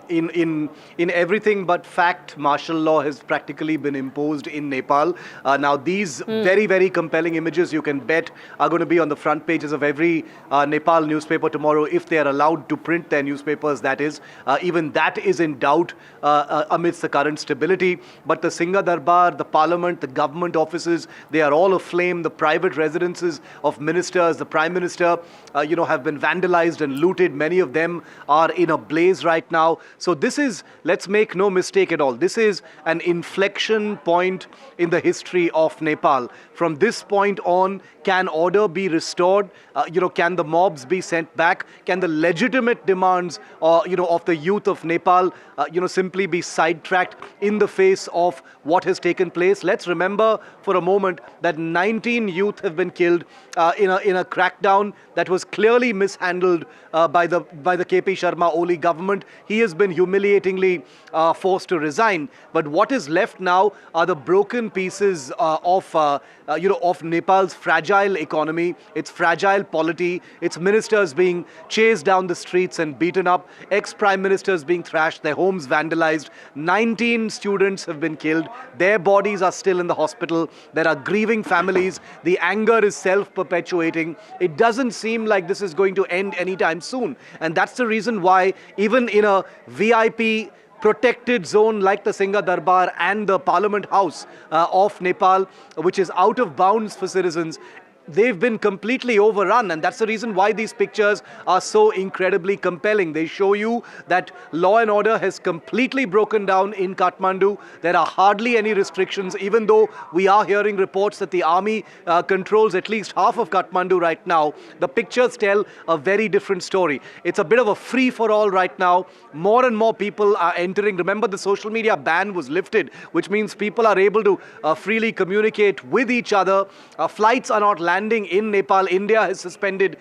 in everything but fact, martial law has practically been imposed in Nepal. Now, these very, very compelling images, you can bet, are going to be on the front pages of every Nepal newspaper tomorrow if they are allowed to print their newspapers, that is. Even that is in doubt amidst the current stability. But the Singha Darbar, the parliament, the government offices, they are all aflame. The private residences of ministers, the Prime Minister, have been vandalized and looted. Many of them are in a blaze right now. So this is, let's make no mistake at all, this is an inflection point in the history of Nepal. From this point on, can order be restored? Can the mobs be sent back? Can the legitimate demands, of the youth of Nepal, simply be sidetracked in the face of what has taken place? Let's remember for a moment that 19 youth have been killed in a crackdown that was clearly mishandled by the KP Sharma Oli government. He has been humiliatingly forced to resign. But what is left now are the broken pieces of Nepal's fragile economy, its fragile polity, its ministers being chased down the streets and beaten up, ex-prime ministers being thrashed, their homes vandalized. 19 students have been killed. Their bodies are still in the hospital. There are grieving families. The anger is self-perpetuating. It doesn't seem like this is going to end anytime soon. And that's the reason why even in a VIP protected zone like the Singha Darbar and the Parliament House of Nepal, which is out of bounds for citizens, they've been completely overrun, and that's the reason why these pictures are so incredibly compelling. They show you that law and order has completely broken down in Kathmandu. There are hardly any restrictions, even though we are hearing reports that the army controls at least half of Kathmandu right now. The pictures tell a very different story. It's a bit of a free-for-all right now. More and more people are entering. Remember, the social media ban was lifted, which means people are able to freely communicate with each other. Flights are not landing standing in Nepal. India has suspended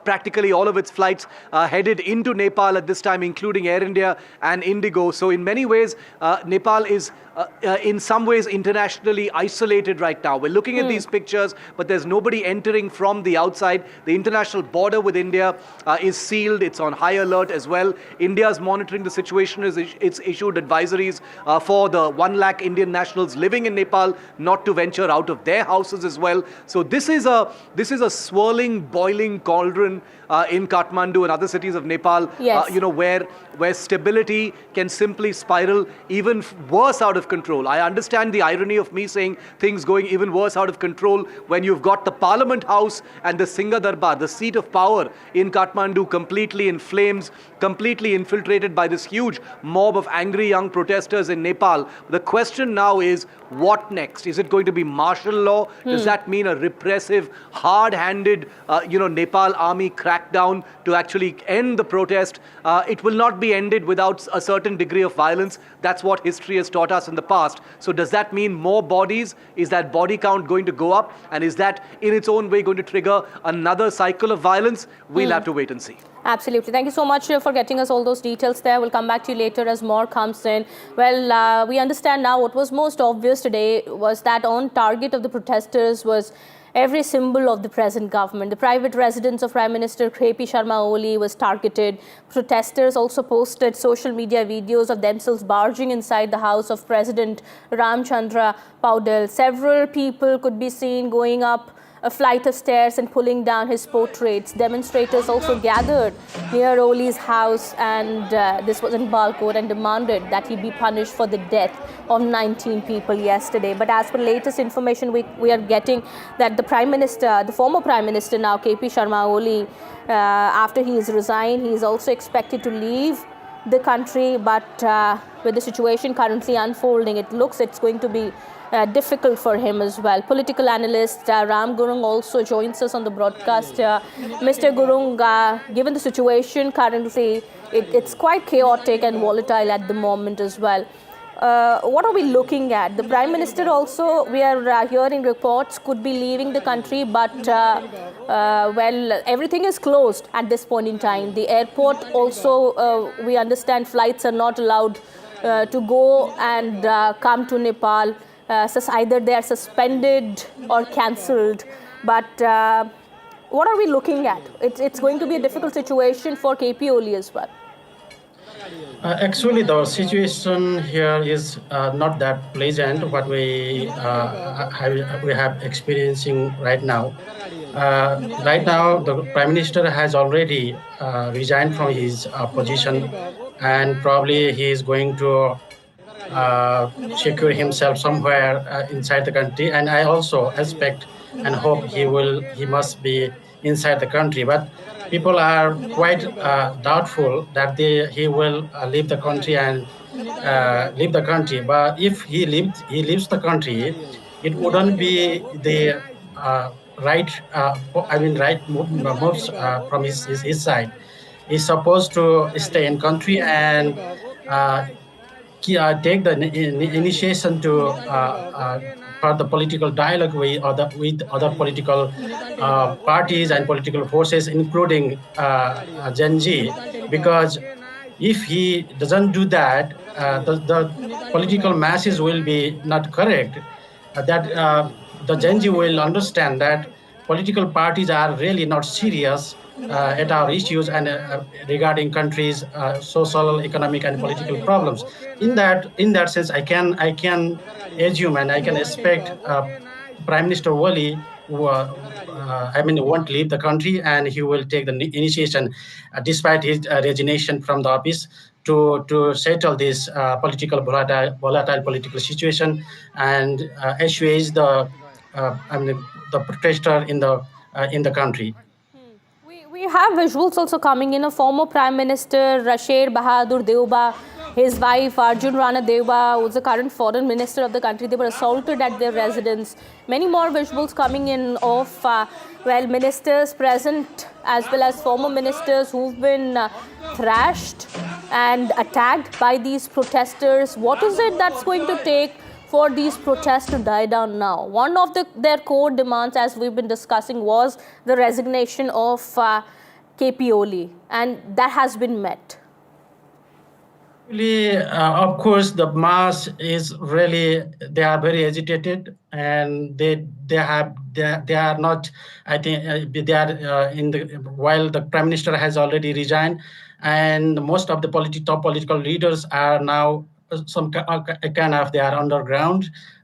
practically all of its flights headed into Nepal at this time, including Air India and Indigo. So in many ways, Nepal is in some ways internationally isolated right now. We're looking at these pictures, but there's nobody entering from the outside. The international border with India is sealed. It's on high alert as well. India's monitoring the situation. It's issued advisories for the 1 lakh Indian nationals living in Nepal not to venture out of their houses as well. So this is a swirling, boiling cauldron in Kathmandu and other cities of Nepal, Yes. Where stability can simply spiral even worse out of control. I understand the irony of me saying things going even worse out of control when you've got the Parliament House and the Singha Darbar, the seat of power in Kathmandu, completely in flames, completely infiltrated by this huge mob of angry young protesters in Nepal. The question now is, what next? Is it going to be martial law? Does that mean a repressive, hard-handed, Nepal army crackdown to actually end the protest? It will not be ended without a certain degree of violence. That's what history has taught us in the past. So does that mean more bodies? Is that body count going to go up? And is that in its own way going to trigger another cycle of violence? We'll have to wait and see. Absolutely. Thank you so much for getting us all those details there. We'll come back to you later as more comes in. Well, we understand now what was most obvious today was that on target of the protesters was every symbol of the present government. The private residence of Prime Minister KP Sharma Oli was targeted. Protesters also posted social media videos of themselves barging inside the house of President Ramchandra Paudel. Several people could be seen going up a flight of stairs and pulling down his portraits. Demonstrators also gathered near Oli's house, and this was in Balkot, and demanded that he be punished for the death of 19 people yesterday. But as per latest information we are getting, that the Prime Minister, the former Prime Minister now, KP Sharma Oli, after he is resigned, he is also expected to leave the country. But with the situation currently unfolding, it looks it's going to be difficult for him as well. Political analyst Ram Gurung also joins us on the broadcast. Mr. Gurung, given the situation currently, it's quite chaotic and volatile at the moment as well. What are we looking at? The Prime Minister also, we are hearing reports, could be leaving the country, but well, everything is closed at this point in time. The airport also, we understand flights are not allowed to go and come to Nepal. Either they are suspended or cancelled. But what are we looking at? It's going to be a difficult situation for KP Oli as well. Actually, the situation here is not that pleasant. What we have experiencing right now. Right now, the Prime Minister has already resigned from his position, and probably he is going to secure himself somewhere inside the country. And I also expect and hope he must be inside the country. But people are quite doubtful that he will leave the country and leave the country. But if he leaves the country, it wouldn't be the right moves from his side. He's supposed to stay in country and take the initiation to for the political dialogue with other political parties and political forces, including Gen Z, because if he doesn't do that, the political masses will be not correct. That the Gen Z will understand that political parties are really not serious at our issues and regarding countries' social, economic, and political problems. In that sense, I can assume and I can expect Prime Minister Oli won't leave the country, and he will take the initiation, despite his resignation from the office, to settle this volatile political situation and assuage the protester in the country. We have visuals also coming in. A former Prime Minister Sher Bahadur Deuba, his wife Arjun Rana Deuba, who's the current foreign minister of the country, they were assaulted at their residence. Many more visuals coming in of ministers present as well as former ministers who've been thrashed and attacked by these protesters. What is it that's going to take for these protests to die down now? One of their core demands, as we've been discussing, was the resignation of KP Oli, and that has been met. Really, of course, the mass is really, they are very agitated, and they are not, I think they are while the Prime Minister has already resigned, and most of the top political leaders are now they are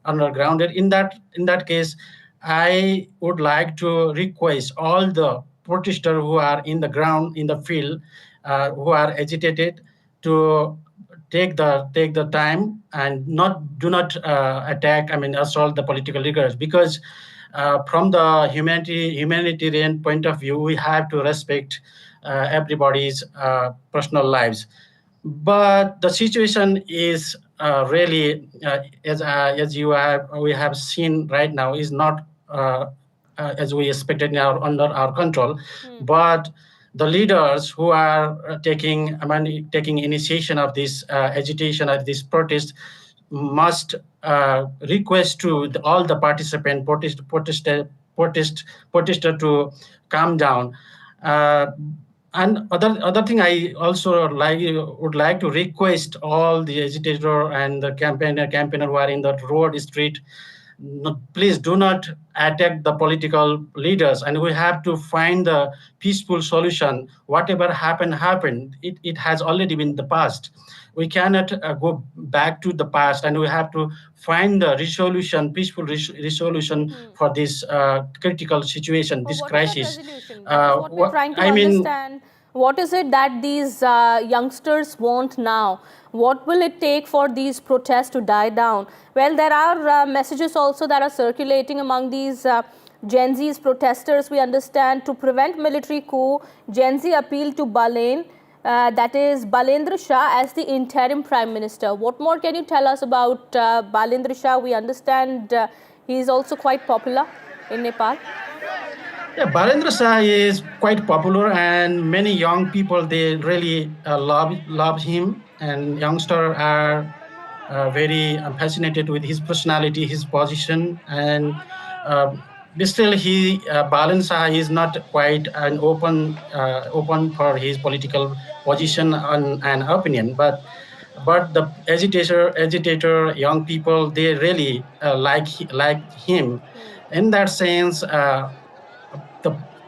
undergrounded. In that case, I would like to request all the protesters who are in the ground, in the field, who are agitated, to take the time and do not attack, assault the political leaders, because from the humanitarian point of view, we have to respect everybody's personal lives. But the situation is really, as we have seen right now, is not as we expected now under our control. But the leaders who are taking initiation of this agitation, of this protest, must request to all the participant protester to calm down. And other thing, I also would like to request all the agitator and the campaigner who are in the road street, please do not attack the political leaders, and we have to find the peaceful solution. Whatever happened. It has already been the past. We cannot go back to the past, and we have to find the peaceful resolution for this critical situation, this crisis. What we're trying to understand. What is it that these youngsters want now? What will it take for these protests to die down? Well, there are messages also that are circulating among these Gen Z's protesters. We understand, to prevent military coup, Gen Z appealed to Balen, that is Balendra Shah, as the interim Prime Minister. What more can you tell us about Balendra Shah? We understand he is also quite popular in Nepal. Yeah, Balendra Shah is quite popular, and many young people, they really love him, and youngsters are very fascinated with his personality, his position, and still Balendra Shah is not quite an open for his political position and opinion, but the agitator young people, they really like him. In that sense,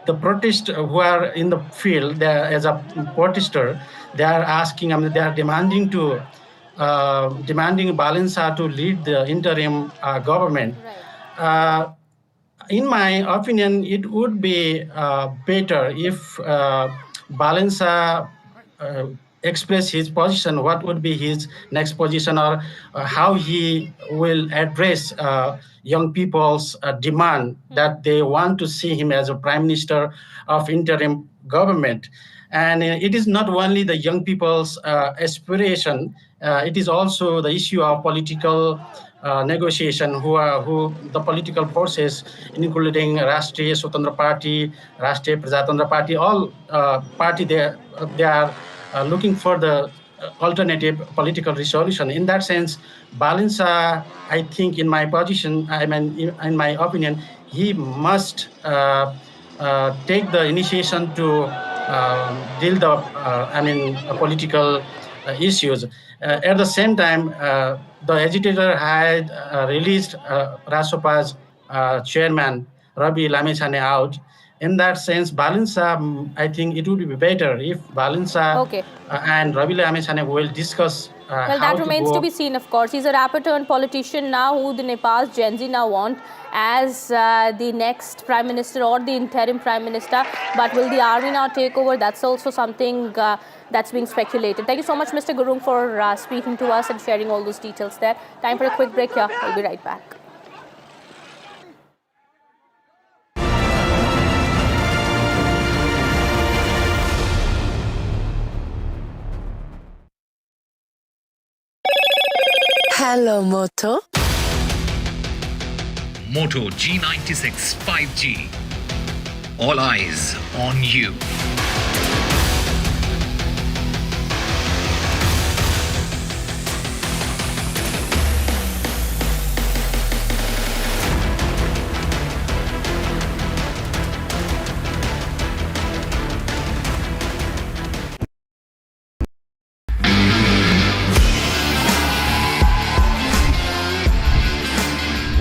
the protest who are in the field, as a protester, they are asking, they are demanding Balendra Shah to lead the interim government. In my opinion, it would be better if Balendra Shah express his position, what would be his next position, or how he will address young people's demand that they want to see him as a Prime Minister of interim government. And it is not only the young people's aspiration, it is also the issue of political negotiation, who the political forces, including Rashtriya Swatantra Party, Rashtriya Prajatantra Party, all party, they are looking for the alternative political resolution. In that sense, Balendra Shah, I think, in my position, in my opinion, he must take the initiation to deal the political issues. At the same time, the agitator had released Rasopa's chairman, Ravi Lamechane, out. In that sense, Balendra Shah, I think it would be better if Balendra Shah and Ravi Lamechane will discuss well, that remains to be seen, of course. He's a rapper-turned politician now, who the Nepal's Gen Z now want as the next Prime Minister or the interim Prime Minister. But will the army now take over? That's also something that's being speculated. Thank you so much, Mr. Gurung, for speaking to us and sharing all those details there. Time for a quick break here. We'll be right back. Hello, Moto. Moto G96 5G. All eyes on you.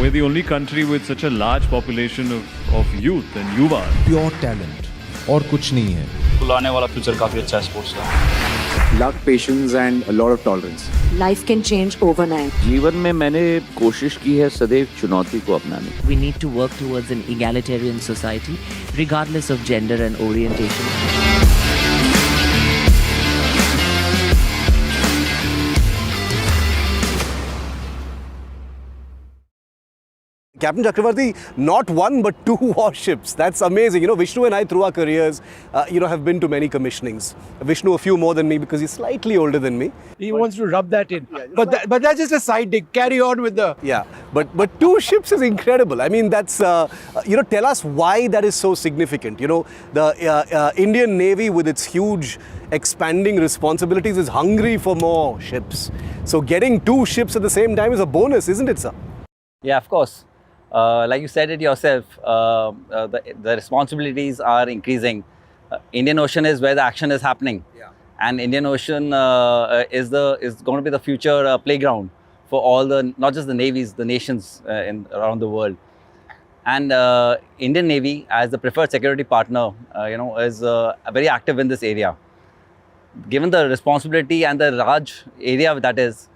We're the only country with such a large population of youth and yuva. Pure talent और कुछ नहीं है. आने वाला future काफी अच्छा है sports का. Luck, patience and a lot of tolerance. Life can change overnight. जीवन में मैंने कोशिश की है सदैव चुनौती को अपनाने. We need to work towards an egalitarian society regardless of gender and orientation. Captain Chakravarti, not one but 2 warships. That's amazing. You know, Vishnu and I, through our careers, have been to many commissionings. Vishnu a few more than me because he's slightly older than me. He wants to rub that in. Yeah, but that's just a side dig. Carry on with the... Yeah, but 2 ships is incredible. I mean, that's, tell us why that is so significant. You know, the Indian Navy with its huge expanding responsibilities is hungry for more ships. So getting 2 ships at the same time is a bonus, isn't it, sir? Yeah, of course. Like you said it yourself, the responsibilities are increasing. Indian Ocean is where the action is happening, and Indian Ocean is going to be the future playground for all the, not just the navies, the nations around the world. And Indian Navy, as the preferred security partner, is very active in this area. Given the responsibility and the large area that is,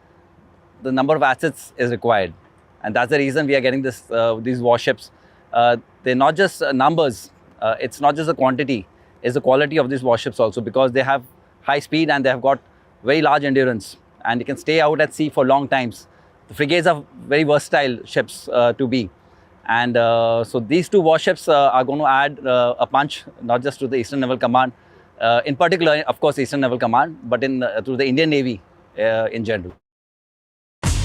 the number of assets is required. And that's the reason we are getting these warships. They're not just numbers, it's not just the quantity, it's the quality of these warships also, because they have high speed and they have got very large endurance and you can stay out at sea for long times. The frigates are very versatile ships to be. And so these 2 warships are going to add a punch, not just to the Eastern Naval Command, in particular, of course, Eastern Naval Command, but to the Indian Navy in general.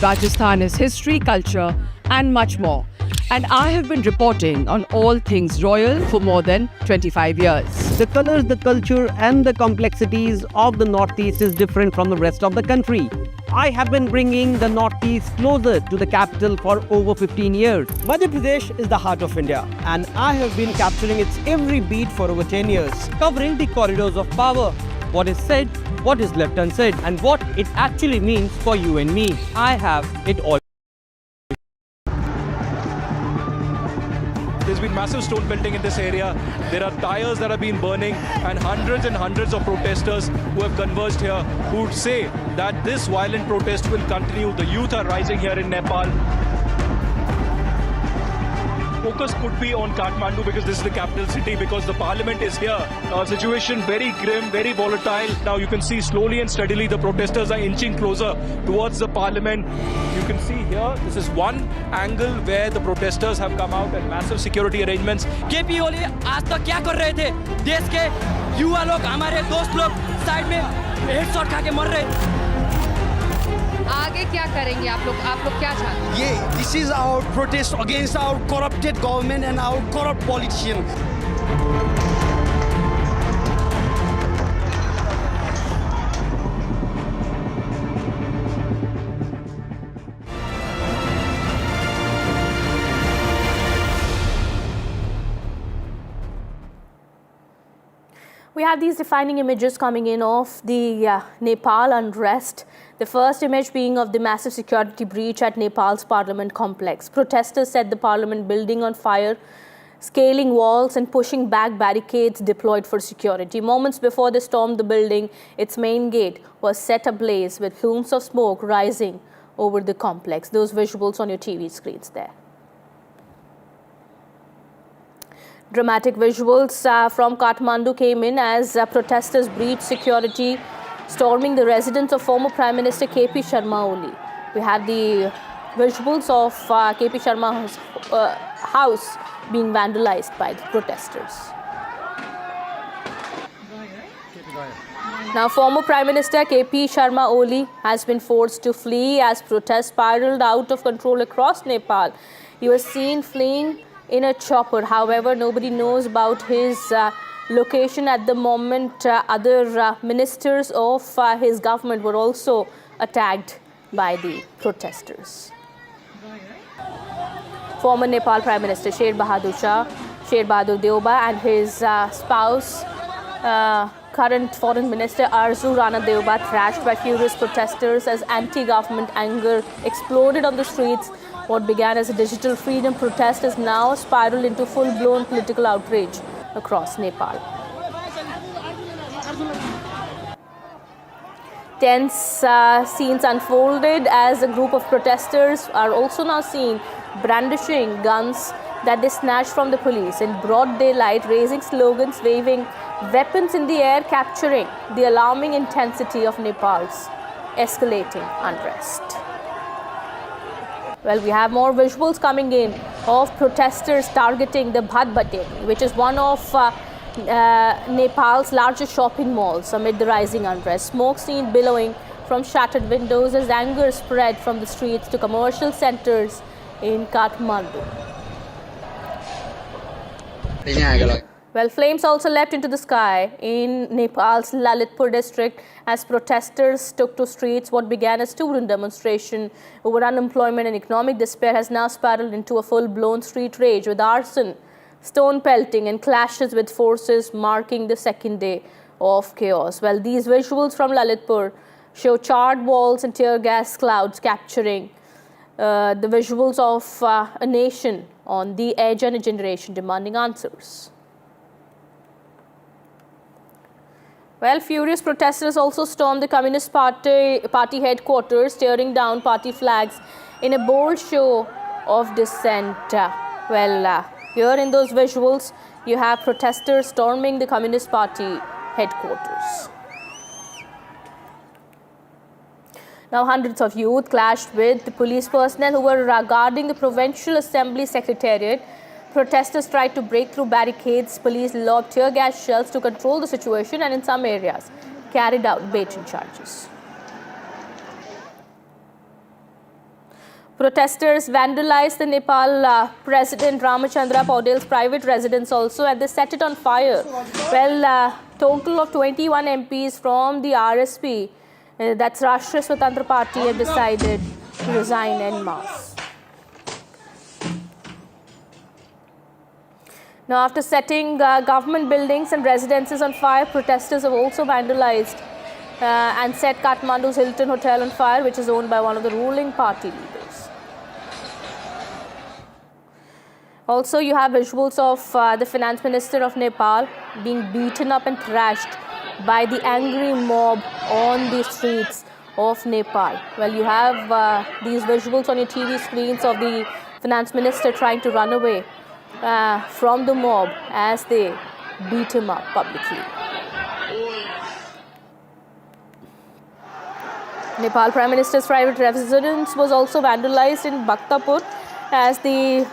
Rajasthan is history, culture and much more. And I have been reporting on all things royal for more than 25 years. The colors, the culture and the complexities of the Northeast is different from the rest of the country. I have been bringing the Northeast closer to the capital for over 15 years. Madhya Pradesh is the heart of India and I have been capturing its every beat for over 10 years, covering the corridors of power, what is said, what is left unsaid, and what it actually means for you and me. I have it all. There's been massive stone melting in this area. There are tires that have been burning and hundreds of protesters who have converged here who say that this violent protest will continue. The youth are rising here in Nepal. Focus could be on Kathmandu because this is the capital city, because the parliament is here. Situation very grim, very volatile. Now you can see slowly and steadily the protesters are inching closer towards the parliament. You can see here, this is one angle where the protesters have come out and massive security arrangements. KP Oli आज तक क्या कर रहे थे? देश के युवा लोग, हमारे दोस्त लोग साइड में हेडशॉट खा के मर रहे। आगे क्या करेंगे आप लोग क्या चाहते हैं? This is our protest against our corrupted government and our corrupt politicians. We have these defining images coming in of the Nepal unrest. The first image being of the massive security breach at Nepal's parliament complex. Protesters set the parliament building on fire, scaling walls and pushing back barricades deployed for security. Moments before they stormed the building, its main gate was set ablaze with plumes of smoke rising over the complex. Those visuals on your TV screens there. Dramatic visuals from Kathmandu came in as protesters breached security, storming the residence of former Prime Minister KP Sharma Oli. We have the visuals of KP Sharma's house being vandalized by the protesters. Now, former Prime Minister KP Sharma Oli has been forced to flee as protests spiraled out of control across Nepal. He was seen fleeing in a chopper. However, nobody knows about his location at the moment. Other ministers of his government were also attacked by the protesters. Former Nepal Prime Minister Sher Bahadur Deoba and his spouse current Foreign Minister Arzu Ranadeva thrashed by furious protesters as anti-government anger exploded on the streets. What began as a digital freedom protest has now spiraled into full-blown political outrage across Nepal. Tense scenes unfolded as a group of protesters are also now seen brandishing guns that they snatched from the police in broad daylight, raising slogans, waving weapons in the air, capturing the alarming intensity of Nepal's escalating unrest. Well, we have more visuals coming in of protesters targeting the Bhatbhateni, which is one of Nepal's largest shopping malls amid the rising unrest. Smoke seen billowing from shattered windows as anger spread from the streets to commercial centers in Kathmandu. Well, flames also leapt into the sky in Nepal's Lalitpur district as protesters took to streets. What began as student demonstration over unemployment and economic despair has now spiraled into a full-blown street rage with arson, stone pelting and clashes with forces marking the second day of chaos. Well, these visuals from Lalitpur show charred walls and tear gas clouds capturing the visuals of a nation on the edge and a generation demanding answers. Well, furious protesters also stormed the Communist Party headquarters, tearing down party flags in a bold show of dissent. Here in those visuals, you have protesters storming the Communist Party headquarters. Now, hundreds of youth clashed with the police personnel who were guarding the Provincial Assembly Secretariat. Protesters tried to break through barricades. Police lobbed tear gas shells to control the situation and in some areas carried out baiting charges. Protesters vandalized the Nepal President Ramachandra Paudil's private residence also, and they set it on fire. Well, total of 21 MPs from the RSP, that's Rashtriya Swatantra Party, have decided to resign en masse. Now, after setting government buildings and residences on fire, protesters have also vandalized and set Kathmandu's Hilton Hotel on fire, which is owned by one of the ruling party leaders. Also, you have visuals of the finance minister of Nepal being beaten up and thrashed by the angry mob on the streets of Nepal. Well, you have these visuals on your TV screens of the finance minister trying to run away from the mob as they beat him up publicly. Nepal Prime Minister's private residence was also vandalized in Bhaktapur as the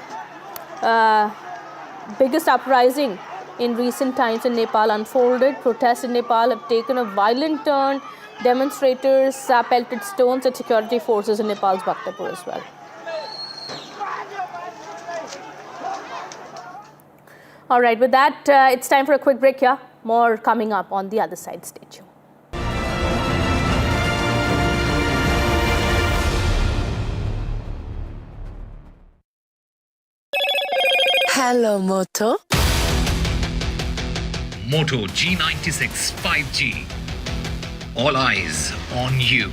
biggest uprising in recent times in Nepal unfolded. Protests in Nepal have taken a violent turn. Demonstrators pelted stones at security forces in Nepal's Bhaktapur as well. All right, with that, it's time for a quick break here. More coming up on the other side. Stay tuned. Hello, Moto. Moto G96 5G. All eyes on you.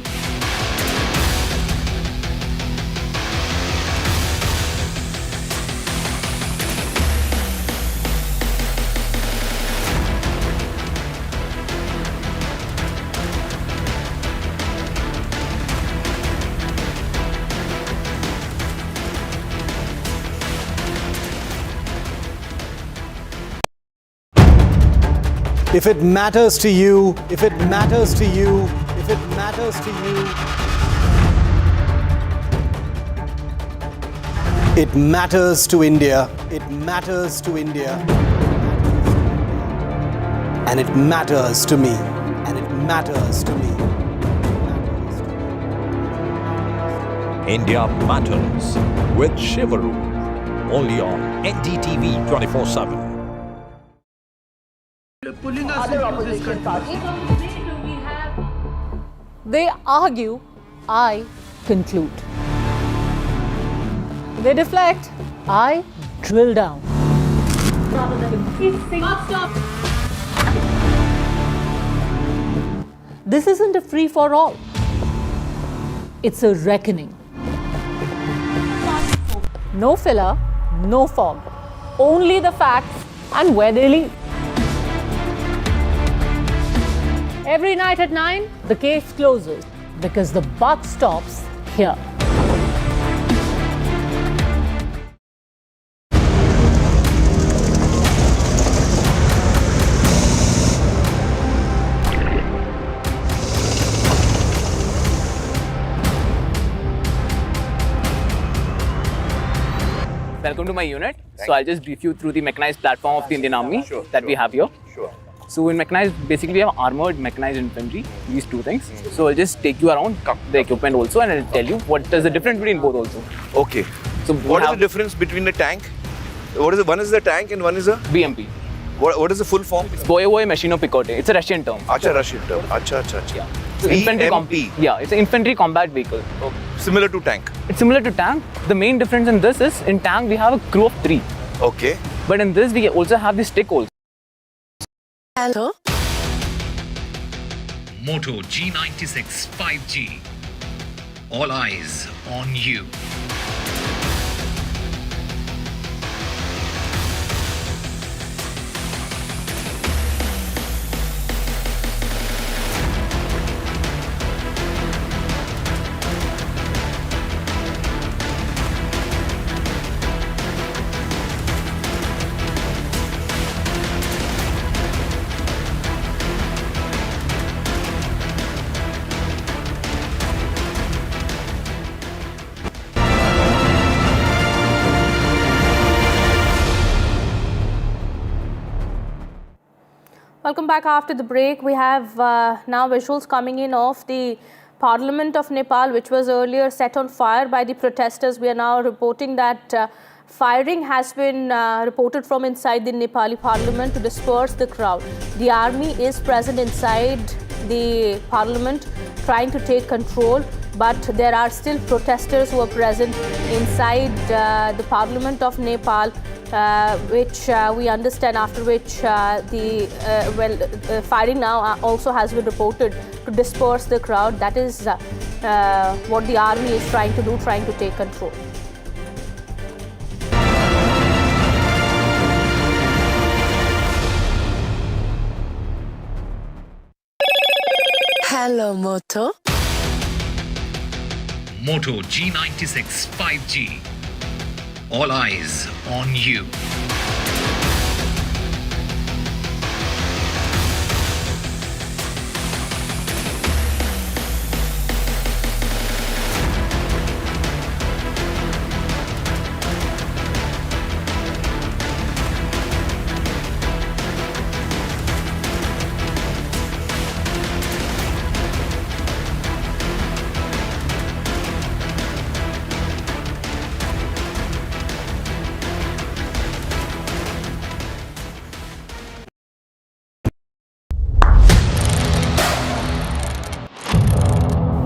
If it matters to you, if it matters to you, if it matters to you, it matters to India, it matters to India, and it matters to me, and it matters to me. India Matters with Shivaru, only on NDTV 24/7. Pulling us into this country. They argue, I conclude. They deflect, I drill down. This isn't a free-for-all. It's a reckoning. No filler, no fog. Only the facts and where they lead. Every night at 9, the case closes because the buck stops here. Welcome to my unit. So I'll just brief you through the mechanized platform of the Indian Army that we have here. So in mechanized, basically we have armored mechanized infantry, these two things. So I'll just take you around the equipment also and I'll tell you what is the difference between both also. Okay. So what is the difference between the tank? What is one is the tank and one is a BMP. What is the full form? It's Boye Machino Picote. It's a Russian term. Acha, Russian term. Acha. Yeah. So infantry it's an infantry combat vehicle. Okay. Similar to tank. It's similar to tank. The main difference in this is in tank we have a crew of 3. Okay. But in this we also have the stick also. Hello. Moto G96 5G. All eyes on you. Welcome back after the break. We have now visuals coming in of the Parliament of Nepal, which was earlier set on fire by the protesters. We are now reporting that firing has been reported from inside the Nepali Parliament to disperse the crowd. The army is present inside the Parliament trying to take control, but there are still protesters who are present inside the Parliament of Nepal, which we understand, after which firing now also has been reported to disperse the crowd. That is what the army is trying to do, trying to take control. Hello, Moto. Moto G96 5G. All eyes on you.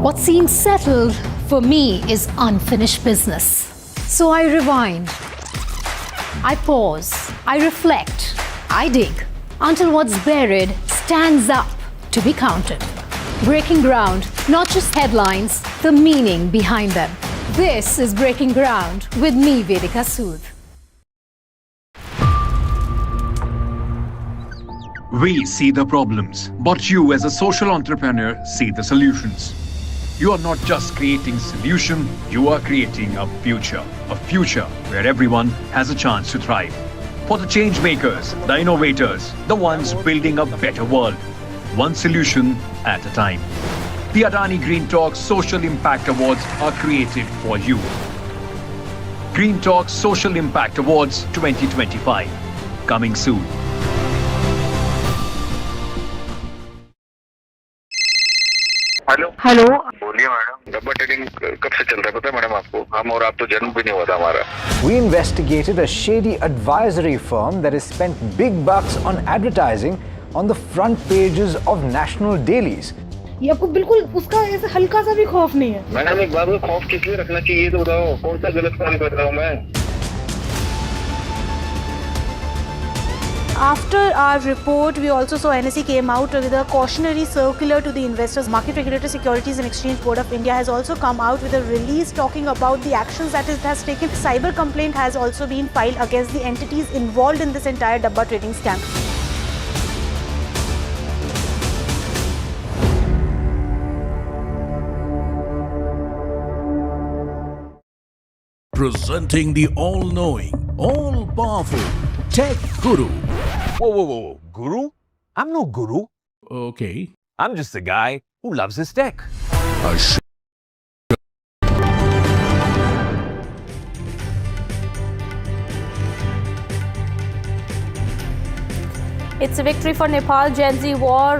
What seems settled for me is unfinished business. So I rewind, I pause, I reflect, I dig until what's buried stands up to be counted. Breaking ground, not just headlines, the meaning behind them. This is Breaking Ground with me, Vedika Sood. We see the problems, but you as a social entrepreneur see the solutions. You are not just creating solution, you are creating a future where everyone has a chance to thrive. For the change makers, the innovators, the ones building a better world, one solution at a time. The Adani Green Talk Social Impact Awards are created for you. Green Talk Social Impact Awards 2025, coming soon. Hello बोलिए madam, rubber telling कब से चल रहा है पता है madam आपको? हम और आप तो जन्म भी नहीं हुआ था हमारा. We investigated a shady advisory firm that has spent big bucks on advertising on the front pages of national dailies. ये आपको बिल्कुल उसका ऐसा हल्का सा भी खौफ नहीं है? मैडम एक बात को खौफ किस लिए रखना चाहिए तो बताओ, कौन सा गलत काम कर रहा हूँ मैं? After our report, we also saw NSE came out with a cautionary circular to the investors. Market Regulator Securities and Exchange Board of India has also come out with a release talking about the actions that it has taken. Cyber complaint has also been filed against the entities involved in this entire Dabba trading scam. Presenting the all-knowing, all-powerful Tech Guru. Whoa. Guru? I'm no guru. Okay. I'm just a guy who loves his tech. It's a victory for Nepal. Gen Z war.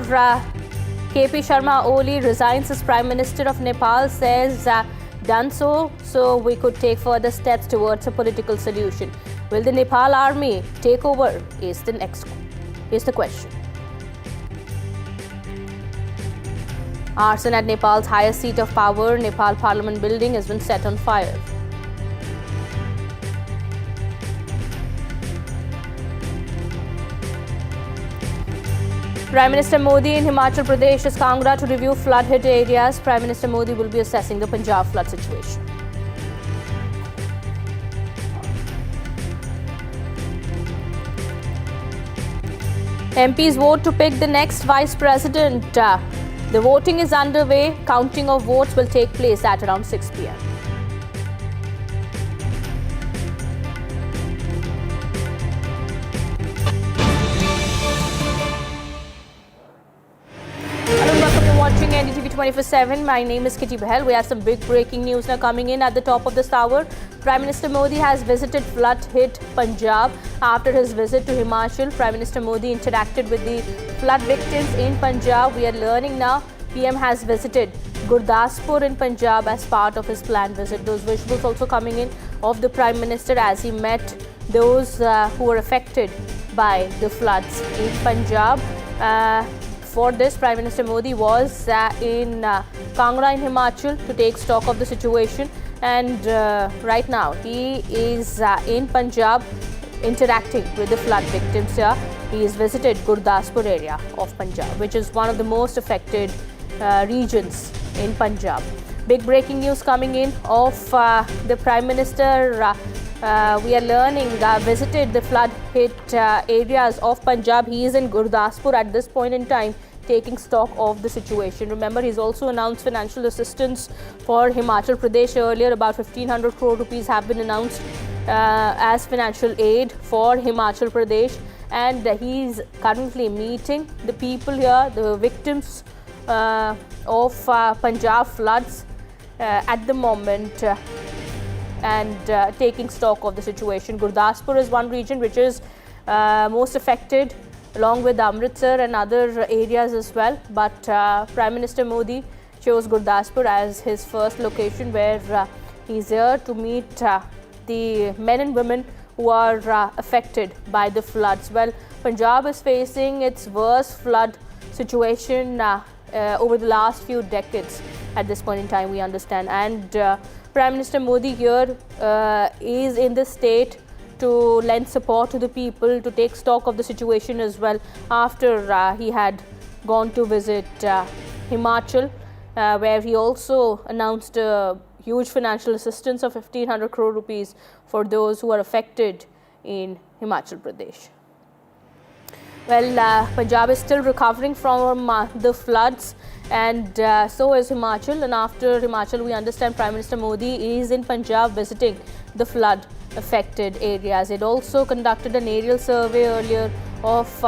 KP Sharma Oli resigns as Prime Minister of Nepal, says done so we could take further steps towards a political solution. Will the Nepal army take over is the question. Arson at Nepal's highest seat of power, Nepal Parliament building, has been set on fire. Prime Minister Modi in Himachal Pradesh's Kangra to review flood-hit areas. Prime Minister Modi will be assessing the Punjab flood situation. MPs vote to pick the next Vice President. The voting is underway. Counting of votes will take place at around 6 p.m. Watching NDTV 24/7. My name is Kitty Bahel. We have some big breaking news now coming in at the top of this hour. Prime Minister Modi has visited flood-hit Punjab. After his visit to Himachal, Prime Minister Modi interacted with the flood victims in Punjab. We are learning now PM has visited Gurdaspur in Punjab as part of his planned visit. Those visuals also coming in of the Prime Minister as he met those who were affected by the floods in Punjab. For this, Prime Minister Modi was in Kangra in Himachal to take stock of the situation, and right now he is in Punjab interacting with the flood victims here. He has visited Gurdaspur area of Punjab, which is one of the most affected regions in Punjab. Big breaking news coming in of the Prime Minister. We are learning visited the flood-hit areas of Punjab. He is in Gurdaspur at this point in time, taking stock of the situation. Remember, he's also announced financial assistance for Himachal Pradesh earlier. About 1,500 crore rupees have been announced as financial aid for Himachal Pradesh, and he's currently meeting the people here, the victims of Punjab floods at the moment. And taking stock of the situation. Gurdaspur is one region which is most affected, along with Amritsar and other areas as well. But Prime Minister Modi chose Gurdaspur as his first location, where he's here to meet the men and women who are affected by the floods. Well, Punjab is facing its worst flood situation over the last few decades at this point in time, we understand. And Prime Minister Modi here is in the state to lend support to the people, to take stock of the situation as well, after he had gone to visit Himachal, where he also announced a huge financial assistance of 1,500 crore rupees for those who are affected in Himachal Pradesh. Well, Punjab is still recovering from the floods, and so is Himachal. And after Himachal, we understand Prime Minister Modi is in Punjab visiting the flood affected areas. It also conducted an aerial survey earlier of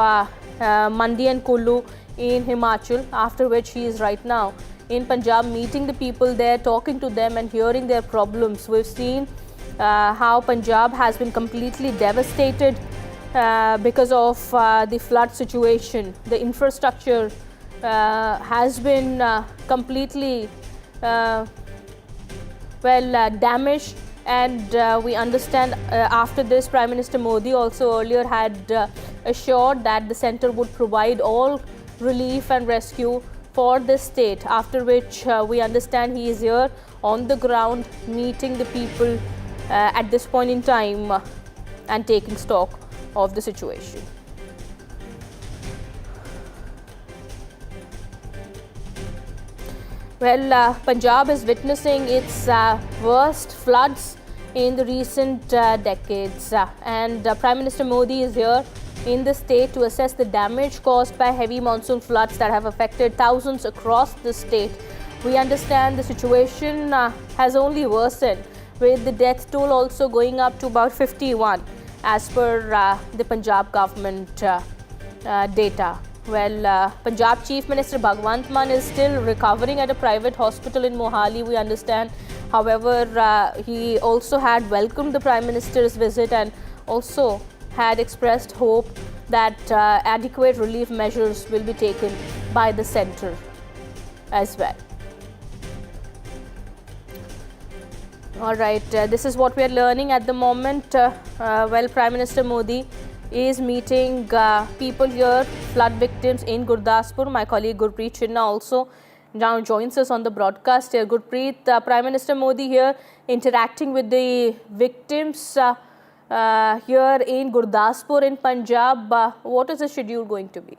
Mandi and Kullu in Himachal, after which he is right now in Punjab meeting the people there, talking to them and hearing their problems. We've seen how Punjab has been completely devastated because of the flood situation. The infrastructure has been completely damaged, and we understand after this, Prime Minister Modi also earlier had assured that the centre would provide all relief and rescue for this state, after which we understand he is here on the ground meeting the people at this point in time and taking stock of the situation. Well, Punjab is witnessing its worst floods in the recent decades, and Prime Minister Modi is here in the state to assess the damage caused by heavy monsoon floods that have affected thousands across the state. We understand the situation has only worsened, with the death toll also going up to about 51 as per the Punjab government data. Well, Punjab Chief Minister Bhagwant Mann is still recovering at a private hospital in Mohali, we understand. However, he also had welcomed the Prime Minister's visit and also had expressed hope that adequate relief measures will be taken by the centre as well. All right, this is what we are learning at the moment. Well, Prime Minister Modi is meeting people here, flood victims in Gurdaspur. My colleague Gurpreet Chinna also now joins us on the broadcast here. Gurpreet, Prime Minister Modi here interacting with the victims here in Gurdaspur in Punjab. What is the schedule going to be?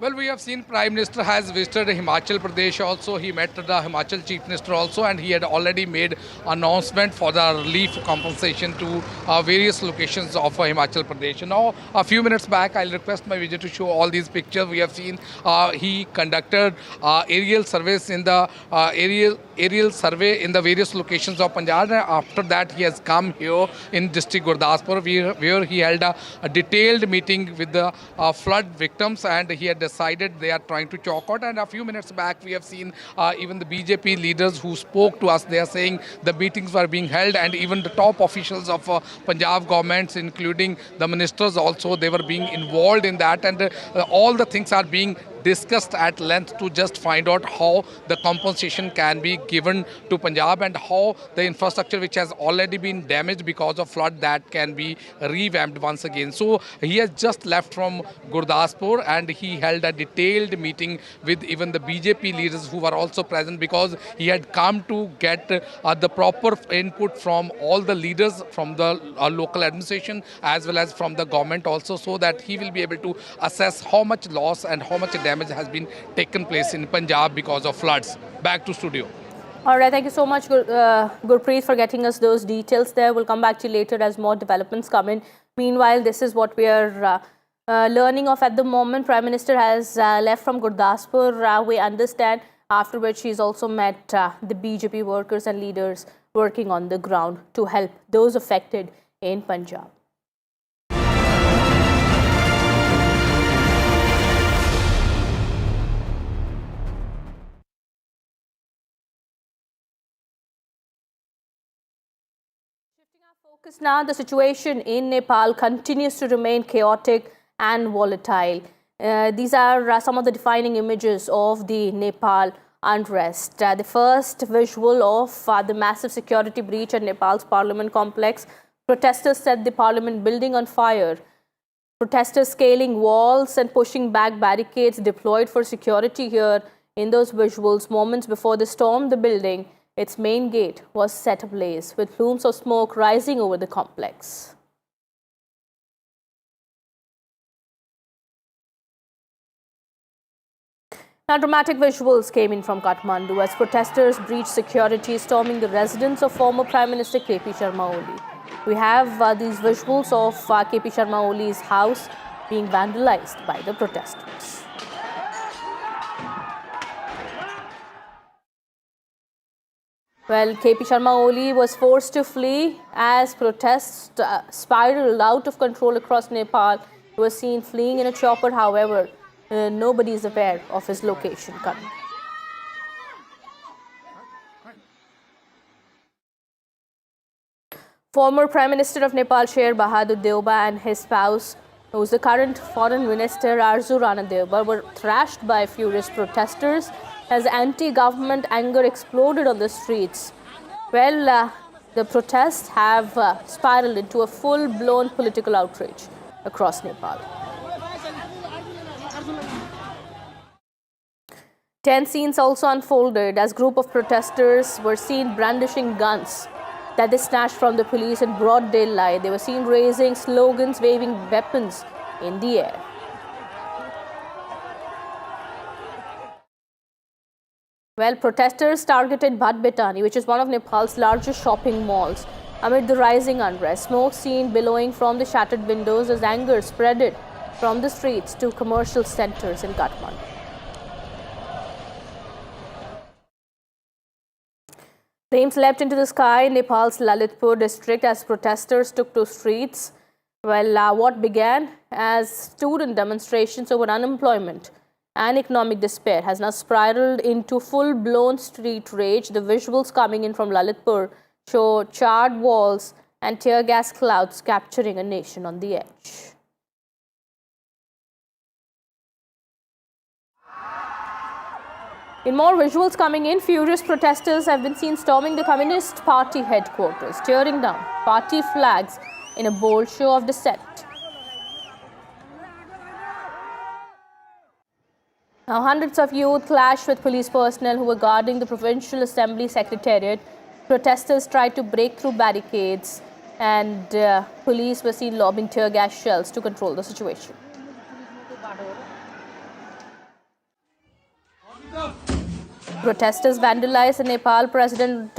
Well, we have seen Prime Minister has visited Himachal Pradesh also. He met the Himachal Chief Minister also, and he had already made announcement for the relief compensation to various locations of Himachal Pradesh. Now, a few minutes back, I'll request my visitor to show all these pictures. We have seen he conducted aerial surveys in the aerial survey in the various locations of Punjab. And after that, he has come here in district Gurdaspur, where he held a detailed meeting with the flood victims, and he had decided they are trying to chalk out. And a few minutes back, we have seen even the BJP leaders who spoke to us. They are saying the meetings were being held, and even the top officials of Punjab governments, including the ministers also, they were being involved in that. And all the things are being discussed at length to just find out how the compensation can be given to Punjab and how the infrastructure which has already been damaged because of flood, that can be revamped once again. So he has just left from Gurdaspur and he held a detailed meeting with even the BJP leaders who were also present, because he had come to get the proper input from all the leaders from the local administration as well as from the government also, so that he will be able to assess how much loss and how much damage has been taken place in Punjab because of floods. Back to studio. All right, thank you so much, Gurpreet, for getting us those details there. We'll come back to you later as more developments come in. Meanwhile, this is what we are learning of at the moment. Prime Minister has left from Gurdaspur, we understand, after which he's also met the BJP workers and leaders working on the ground to help those affected in Punjab. Focus now, the situation in Nepal continues to remain chaotic and volatile. These are some of the defining images of the Nepal unrest. The first visual of the massive security breach at Nepal's parliament complex. Protesters set the parliament building on fire. Protesters scaling walls and pushing back barricades deployed for security here. In those visuals, moments before they stormed the building, its main gate was set ablaze, with plumes of smoke rising over the complex. Now, dramatic visuals came in from Kathmandu as protesters breached security, storming the residence of former Prime Minister KP Sharma Oli. We have these visuals of KP Sharma Oli's house being vandalized by the protesters. Well, KP Sharma Oli was forced to flee as protests spiraled out of control across Nepal. He was seen fleeing in a chopper, however, nobody is aware of his location currently. Former Prime Minister of Nepal, Sher Bahadur Deuba, and his spouse, who is the current Foreign Minister, Arzu Rana Deuba, were thrashed by furious protesters as anti-government anger exploded on the streets. Well, the protests have spiraled into a full-blown political outrage across Nepal. Tense scenes also unfolded as a group of protesters were seen brandishing guns that they snatched from the police in broad daylight. They were seen raising slogans, waving weapons in the air. Well, protesters targeted Bhat Betani, which is one of Nepal's largest shopping malls, amid the rising unrest. Smoke seen billowing from the shattered windows as anger spreaded from the streets to commercial centers in Kathmandu. Flames leapt into the sky in Nepal's Lalitpur district as protesters took to streets. Well, what began as student demonstrations over unemployment and economic despair has now spiraled into full-blown street rage. The visuals coming in from Lalitpur show charred walls and tear gas clouds capturing a nation on the edge. In more visuals coming in, furious protesters have been seen storming the Communist Party headquarters, tearing down party flags in a bold show of dissent. Now, hundreds of youth clashed with police personnel who were guarding the Provincial Assembly Secretariat. Protesters tried to break through barricades and police were seen lobbing tear gas shells to control the situation. Protesters vandalized the Nepal President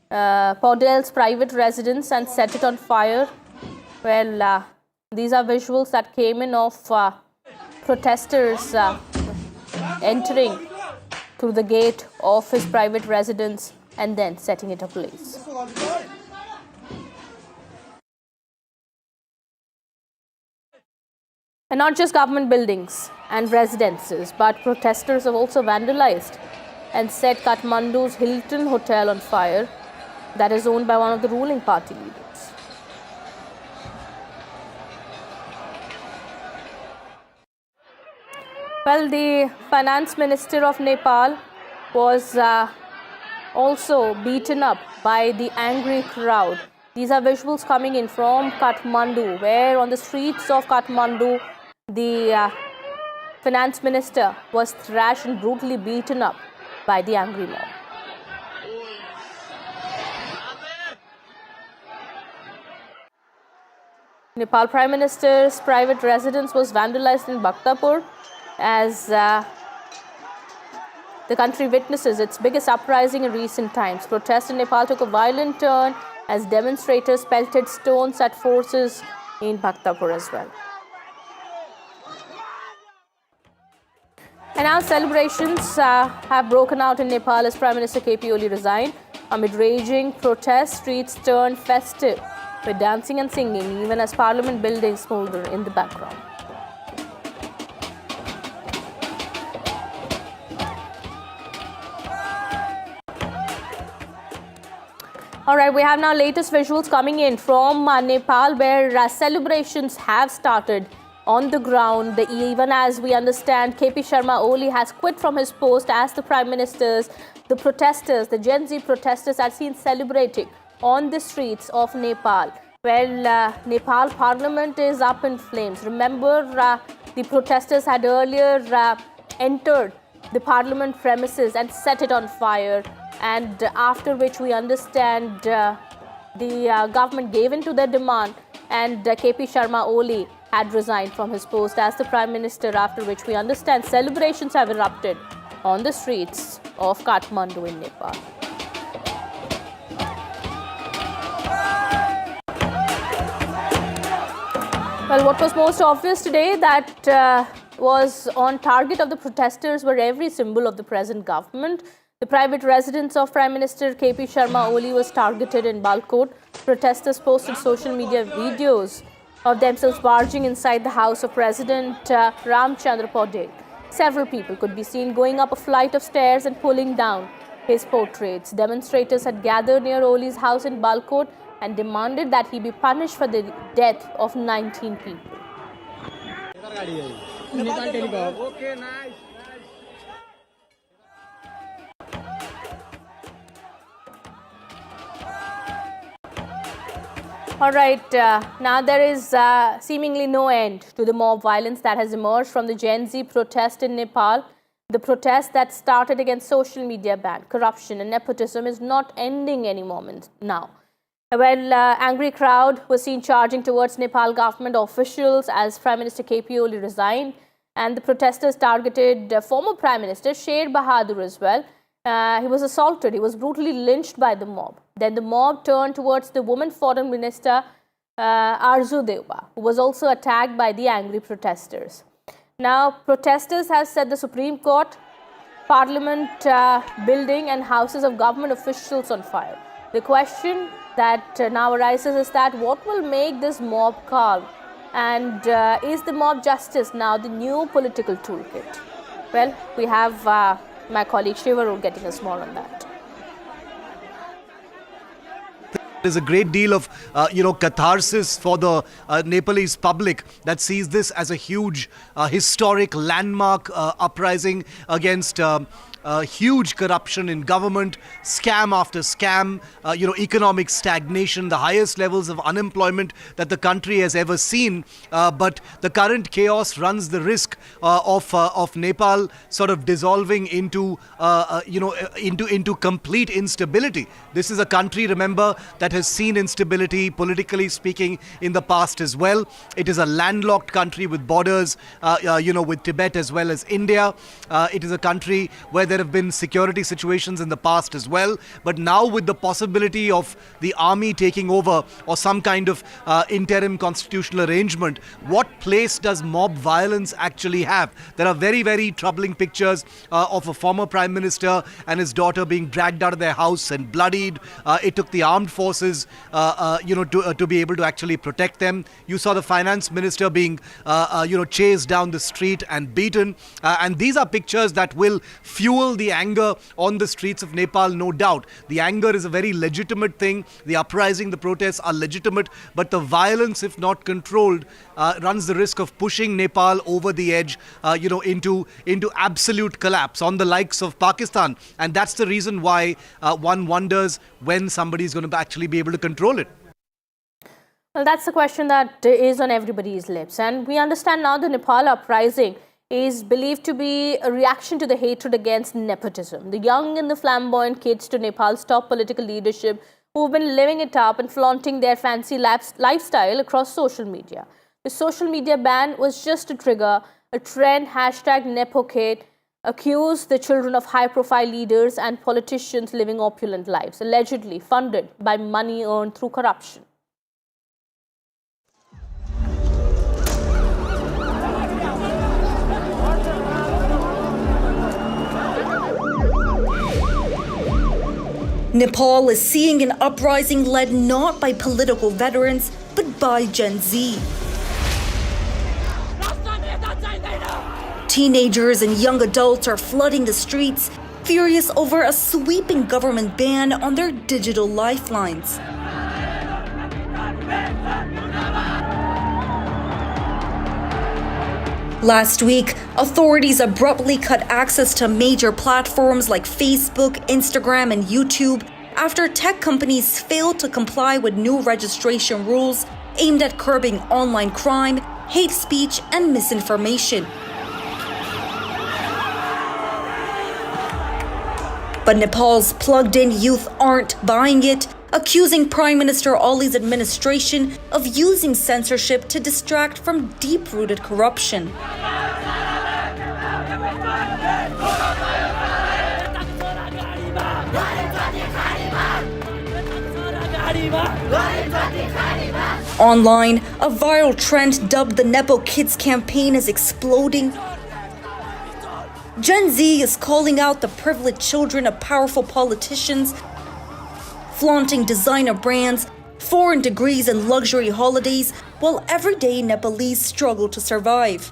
Paudel's private residence and set it on fire. Well, these are visuals that came in of protesters entering through the gate of his private residence and then setting it ablaze. And not just government buildings and residences, but protesters have also vandalized and set Kathmandu's Hilton Hotel on fire, that is owned by one of the ruling party leaders. Well, the finance minister of Nepal was also beaten up by the angry crowd. These are visuals coming in from Kathmandu, where on the streets of Kathmandu, the finance minister was thrashed and brutally beaten up by the angry mob. Nepal Prime Minister's private residence was vandalized in Bhaktapur as the country witnesses its biggest uprising in recent times. Protests in Nepal took a violent turn as demonstrators pelted stones at forces in Bhaktapur as well. And now celebrations have broken out in Nepal as Prime Minister KP Oli resigned. Amid raging protests, streets turned festive with dancing and singing, even as parliament buildings smolder in the background. All right, we have now latest visuals coming in from Nepal, where celebrations have started on the ground. Even as we understand, KP Sharma Oli has quit from his post as the Prime Minister. The protesters, the Gen Z protesters, are seen celebrating on the streets of Nepal. Well, Nepal Parliament is up in flames. Remember, the protesters had earlier entered the Parliament premises and set it on fire. And after which we understand the government gave in to their demand and KP Sharma Oli had resigned from his post as the Prime Minister, after which we understand celebrations have erupted on the streets of Kathmandu in Nepal. Well, what was most obvious today that was on target of the protesters were every symbol of the present government. The private residence of Prime Minister KP Sharma Oli was targeted in Balkot. Protesters posted social media videos of themselves barging inside the house of President Ramchandra Paudel. Several people could be seen going up a flight of stairs and pulling down his portraits. Demonstrators had gathered near Oli's house in Balkot and demanded that he be punished for the death of 19 people. All right, now there is seemingly no end to the mob violence that has emerged from the Gen Z protest in Nepal. The protest that started against social media ban, corruption and nepotism is not ending any moment now. Well, angry crowd was seen charging towards Nepal government officials as Prime Minister KP Oli resigned. And the protesters targeted former Prime Minister Sher Bahadur as well. He was assaulted. He was brutally lynched by the mob. Then the mob turned towards the woman Foreign Minister Arzu Deuba, who was also attacked by the angry protesters. Now, protesters have set the Supreme Court, Parliament building and houses of government officials on fire. The question that now arises is that what will make this mob calm? And is the mob justice now the new political toolkit? Well, we have my colleague Shivaru getting us more on that. There's a great deal of, catharsis for the Nepalese public that sees this as a huge, historic landmark uprising against huge corruption in government, scam after scam, economic stagnation, the highest levels of unemployment that the country has ever seen. But the current chaos runs the risk of Nepal sort of dissolving into complete instability. This is a country, remember, that has seen instability, politically speaking, in the past as well. It is a landlocked country with borders, with Tibet as well as India. It is a country where there have been security situations in the past as well. But now with the possibility of the army taking over or some kind of interim constitutional arrangement, what place does mob violence actually have? There are very, very troubling pictures of a former Prime Minister and his daughter being dragged out of their house and bloodied. It took the armed forces, to be able to actually protect them. You saw the finance minister being, chased down the street and beaten. And these are pictures that will fuel the anger on the streets of Nepal, no doubt. The anger is a very legitimate thing. The uprising, the protests are legitimate. But the violence, if not controlled, runs the risk of pushing Nepal over the edge, into absolute collapse on the likes of Pakistan. And that's the reason why one wonders when somebody is going to actually be able to control it. Well, that's the question that is on everybody's lips. And we understand now the Nepal uprising is believed to be a reaction to the hatred against nepotism. The young and the flamboyant kids to Nepal's top political leadership who've been living it up and flaunting their fancy lifestyle across social media. The social media ban was just a trigger. A trend, #NepoKid, accused the children of high-profile leaders and politicians living opulent lives, allegedly funded by money earned through corruption. Nepal is seeing an uprising led not by political veterans, but by Gen Z. Teenagers and young adults are flooding the streets, furious over a sweeping government ban on their digital lifelines. Last week, authorities abruptly cut access to major platforms like Facebook, Instagram, and YouTube after tech companies failed to comply with new registration rules aimed at curbing online crime, hate speech, and misinformation. But Nepal's plugged-in youth aren't buying it, accusing Prime Minister Oli's administration of using censorship to distract from deep-rooted corruption. Online, a viral trend dubbed the Nepo Kids campaign is exploding. Gen Z is calling out the privileged children of powerful politicians, flaunting designer brands, foreign degrees, and luxury holidays, while everyday Nepalese struggle to survive.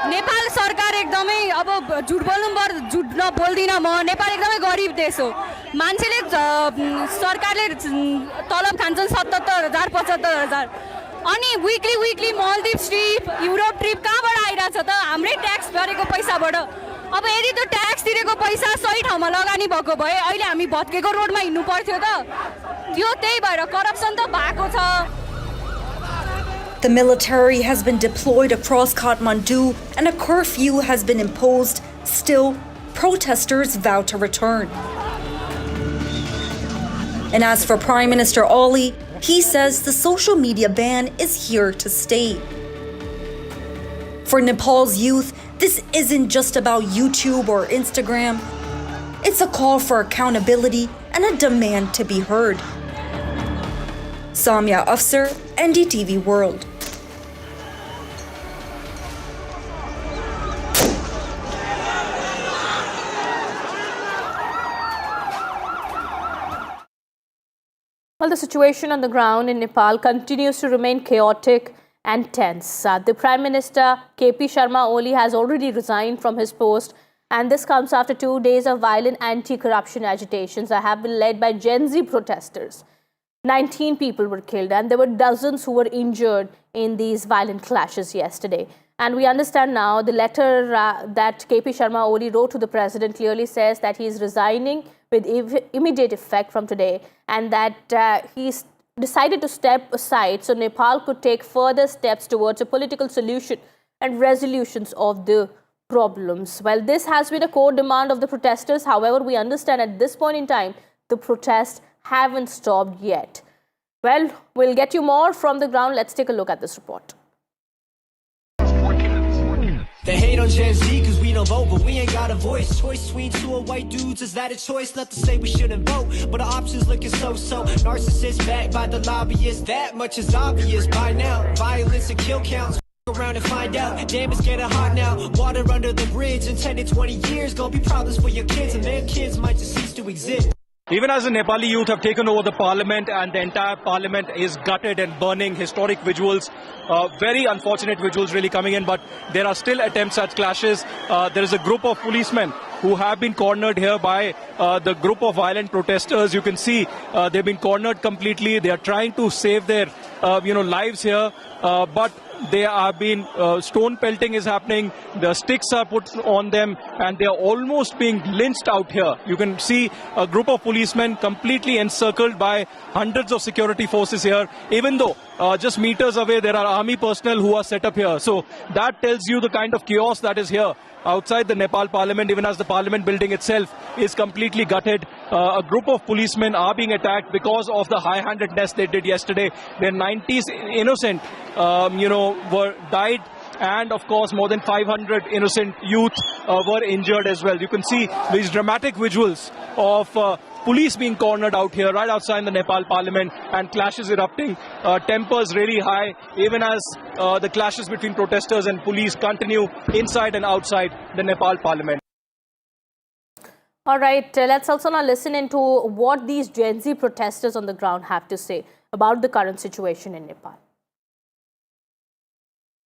Nepal सरकार एकदमै अब झुट बोल्नु पर्छ झुट नबोल्दिन म नेपाल एकदमै गरिब देश हो मान्छेले सरकारले तलब खान्छन् 77000 75000 अनि weekly Maldives trip Europe trip कहाँबाट आइराछ त हाम्रै ट्याक्स गरेको पैसाबाट अब यदि त्यो ट्याक्स तिरेको पैसा सही ठाउँमा लगानी भएको भए अहिले हामी भत्केको रोडमा हिँड्नु पर्थ्यो त त्यो त्यही भएर करप्सन त भएको छ. The military has been deployed across Kathmandu and a curfew has been imposed. Still, protesters vow to return. And as for Prime Minister Oli, he says the social media ban is here to stay. For Nepal's youth, this isn't just about YouTube or Instagram. It's a call for accountability and a demand to be heard. Samya Afsar, NDTV World. Well, the situation on the ground in Nepal continues to remain chaotic and tense. The Prime Minister KP Sharma Oli has already resigned from his post, and this comes after 2 days of violent anti-corruption agitations that have been led by Gen Z protesters. 19 people were killed and there were dozens who were injured in these violent clashes yesterday. And we understand now the letter that KP Sharma Oli wrote to the president clearly says that he is resigning with immediate effect from today, and that he's decided to step aside so Nepal could take further steps towards a political solution and resolutions of the problems. Well, this has been a core demand of the protesters. However, we understand at this point in time, the protests haven't stopped yet. Well, we'll get you more from the ground. Let's take a look at this report. They hate on Gen Z cause we don't vote, but we ain't got a voice. Choice between two of white dudes, is that a choice? Not to say we shouldn't vote, but the options looking so-so. Narcissists backed by the lobbyists, that much is obvious by now. Violence and kill counts, around and find out. Damn, it's getting hot now. Water under the bridge in 10 to 20 years. Gonna be problems for your kids, and their kids might just cease to exist. Even as the Nepali youth have taken over the parliament, and the entire parliament is gutted and burning, historic visuals, very unfortunate visuals really coming in, but there are still attempts at clashes. There is a group of policemen who have been cornered here by the group of violent protesters. You can see they've been cornered completely. They are trying to save their lives here, but they are being stone pelting is happening. The sticks are put on them and they are almost being lynched out here. You can see a group of policemen completely encircled by hundreds of security forces here, even though just meters away there are army personnel who are set up here. So that tells you the kind of chaos that is here outside the Nepal parliament, even as the parliament building itself is completely gutted. A group of policemen are being attacked because of the high-handedness they did yesterday. Their 90s innocent, were died, and of course more than 500 innocent youth were injured as well. You can see these dramatic visuals of police being cornered out here right outside the Nepal parliament, and clashes erupting, tempers really high, even as the clashes between protesters and police continue inside and outside the Nepal parliament. All right, let's also now listen into what these Gen Z protesters on the ground have to say about the current situation in Nepal.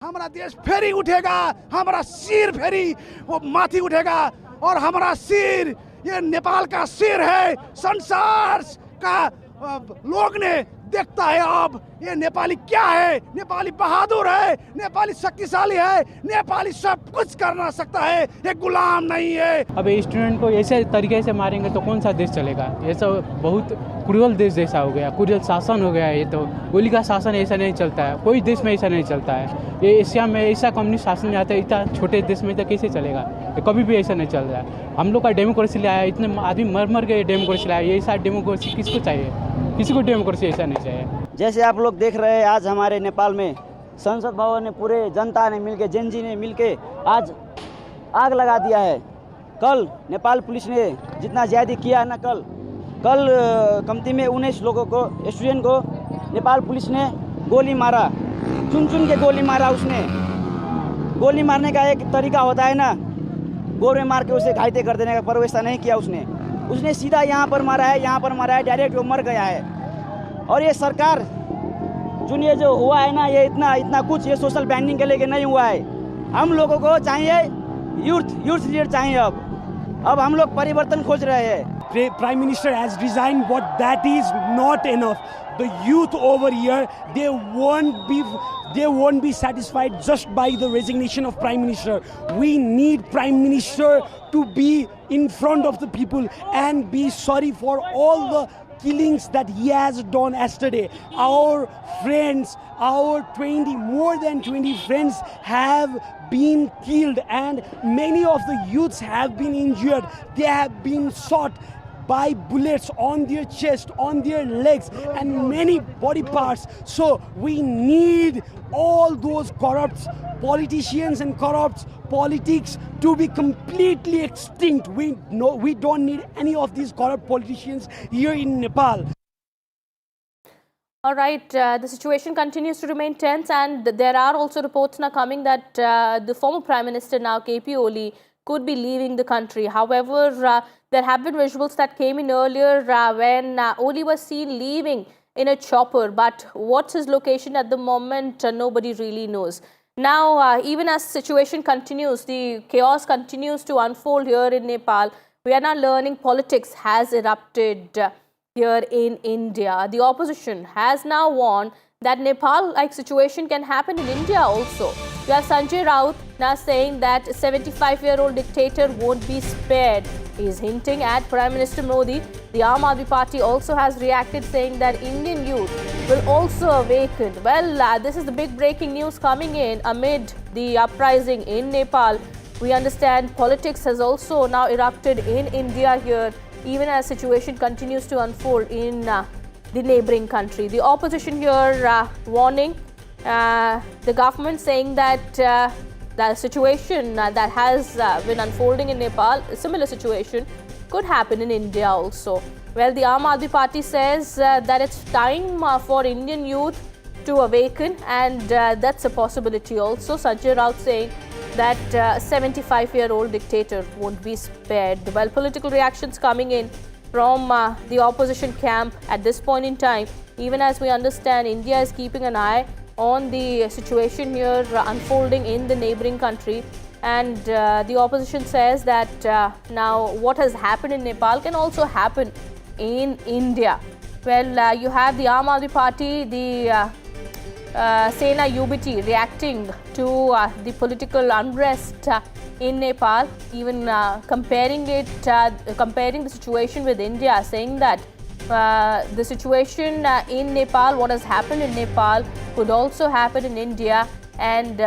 हमारा देश फेरी उठेगा, हमारा सिर फेरी वो माथी उठेगा, और हमारा सिर ये नेपाल का सिर है, संसार का लोग ने देखता है अब ये नेपाली क्या है, नेपाली बहादुर है, नेपाली शक्तिशाली है, नेपाली सब कुछ करना सकता है, ये गुलाम नहीं है। अब स्टूडेंट को ऐसे तरीके से मारेंगे तो कौन सा देश चलेगा? ये सब बहुत क्रूरल देश जैसा हो गया, क्रूरल शासन हो गया है। ये तो ओली का शासन ऐसा नहीं चलता है, कोई देश में ऐसा नहीं चलता है। ये एशिया में ऐसा कम्युनिस्ट शासन में आता है, इतना छोटे देश में तो कैसे चलेगा? ये कभी भी ऐसा नहीं चल रहा है। हम लोग का डेमोक्रेसी लाया है, इतने आदमी मर मर के डेमोक्रेसी लाया, ये ऐसा डेमोक्रेसी किसको चाहिए? किसी को डेमोक्रेसी ऐसा नहीं चाहिए। जैसे आप लोग देख रहे हैं, आज हमारे नेपाल में संसद भवन ने पूरे जनता ने मिलके, जेन जी ने मिलके आज आग लगा दिया है। कल नेपाल पुलिस ने जितना ज्यादा किया है ना, कल कमती में 19 लोगों को, स्टूडेंट को नेपाल पुलिस ने गोली मारा, चुन चुन के गोली मारा। उसने गोली मारने का एक तरीका होता है ना, गोर में मार के उसे घायल कर देने का, पर वैसा नहीं किया उसने सीधा यहाँ पर मारा है, यहाँ पर मारा है, डायरेक्ट वो मर गया है। और ये सरकार ये जो हुआ है ना, ये इतना कुछ ये सोशल बैंडिंग के लेके नहीं हुआ है। हम लोगों को चाहिए यूथ लीडर चाहिए। अब हम लोग परिवर्तन खोज रहे हैं। Prime Minister has resigned, but that is not enough. The youth over here, they won't be satisfied just by the resignation of Prime Minister. We need Prime Minister to be in front of the people and be sorry for all the killings that he has done yesterday. Our friends, more than 20 friends have been killed, and many of the youths have been injured. They have been shot. by bullets on their chest, on their legs, and many body parts. So we need all those corrupt politicians and corrupt politics to be completely extinct. We don't need any of these corrupt politicians here in Nepal. All right, the situation continues to remain tense, and there are also reports now coming that the former Prime Minister now, KP Oli, could be leaving the country. However, there have been visuals that came in earlier when Oli was seen leaving in a chopper, but what's his location at the moment, nobody really knows. Now, even as the situation continues, the chaos continues to unfold here in Nepal, we are now learning politics has erupted here in India. The opposition has now warned that Nepal-like situation can happen in India also. You have Sanjay Raut now saying that a 75-year-old dictator won't be spared. He is hinting at Prime Minister Modi. The Aam Aadmi Party also has reacted, saying that Indian youth will also awaken. Well, this is the big breaking news coming in amid the uprising in Nepal. We understand politics has also now erupted in India here, even as situation continues to unfold in the neighboring country. The opposition here warning the government, saying that the situation that has been unfolding in Nepal, a similar situation could happen in India also. Well, the Aam Aadmi Party says that it's time for Indian youth to awaken, and that's a possibility also. Sanjay Raut saying that 75-year-old dictator won't be spared. Well, political reactions coming in from the opposition camp at this point in time. Even as we understand, India is keeping an eye on the situation here unfolding in the neighboring country, and the opposition says that now what has happened in Nepal can also happen in India. Well, you have the Aam Aadmi Party, the Sena UBT reacting to the political unrest in Nepal, even comparing the situation with India, saying that the situation in Nepal, what has happened in Nepal, could also happen in India, and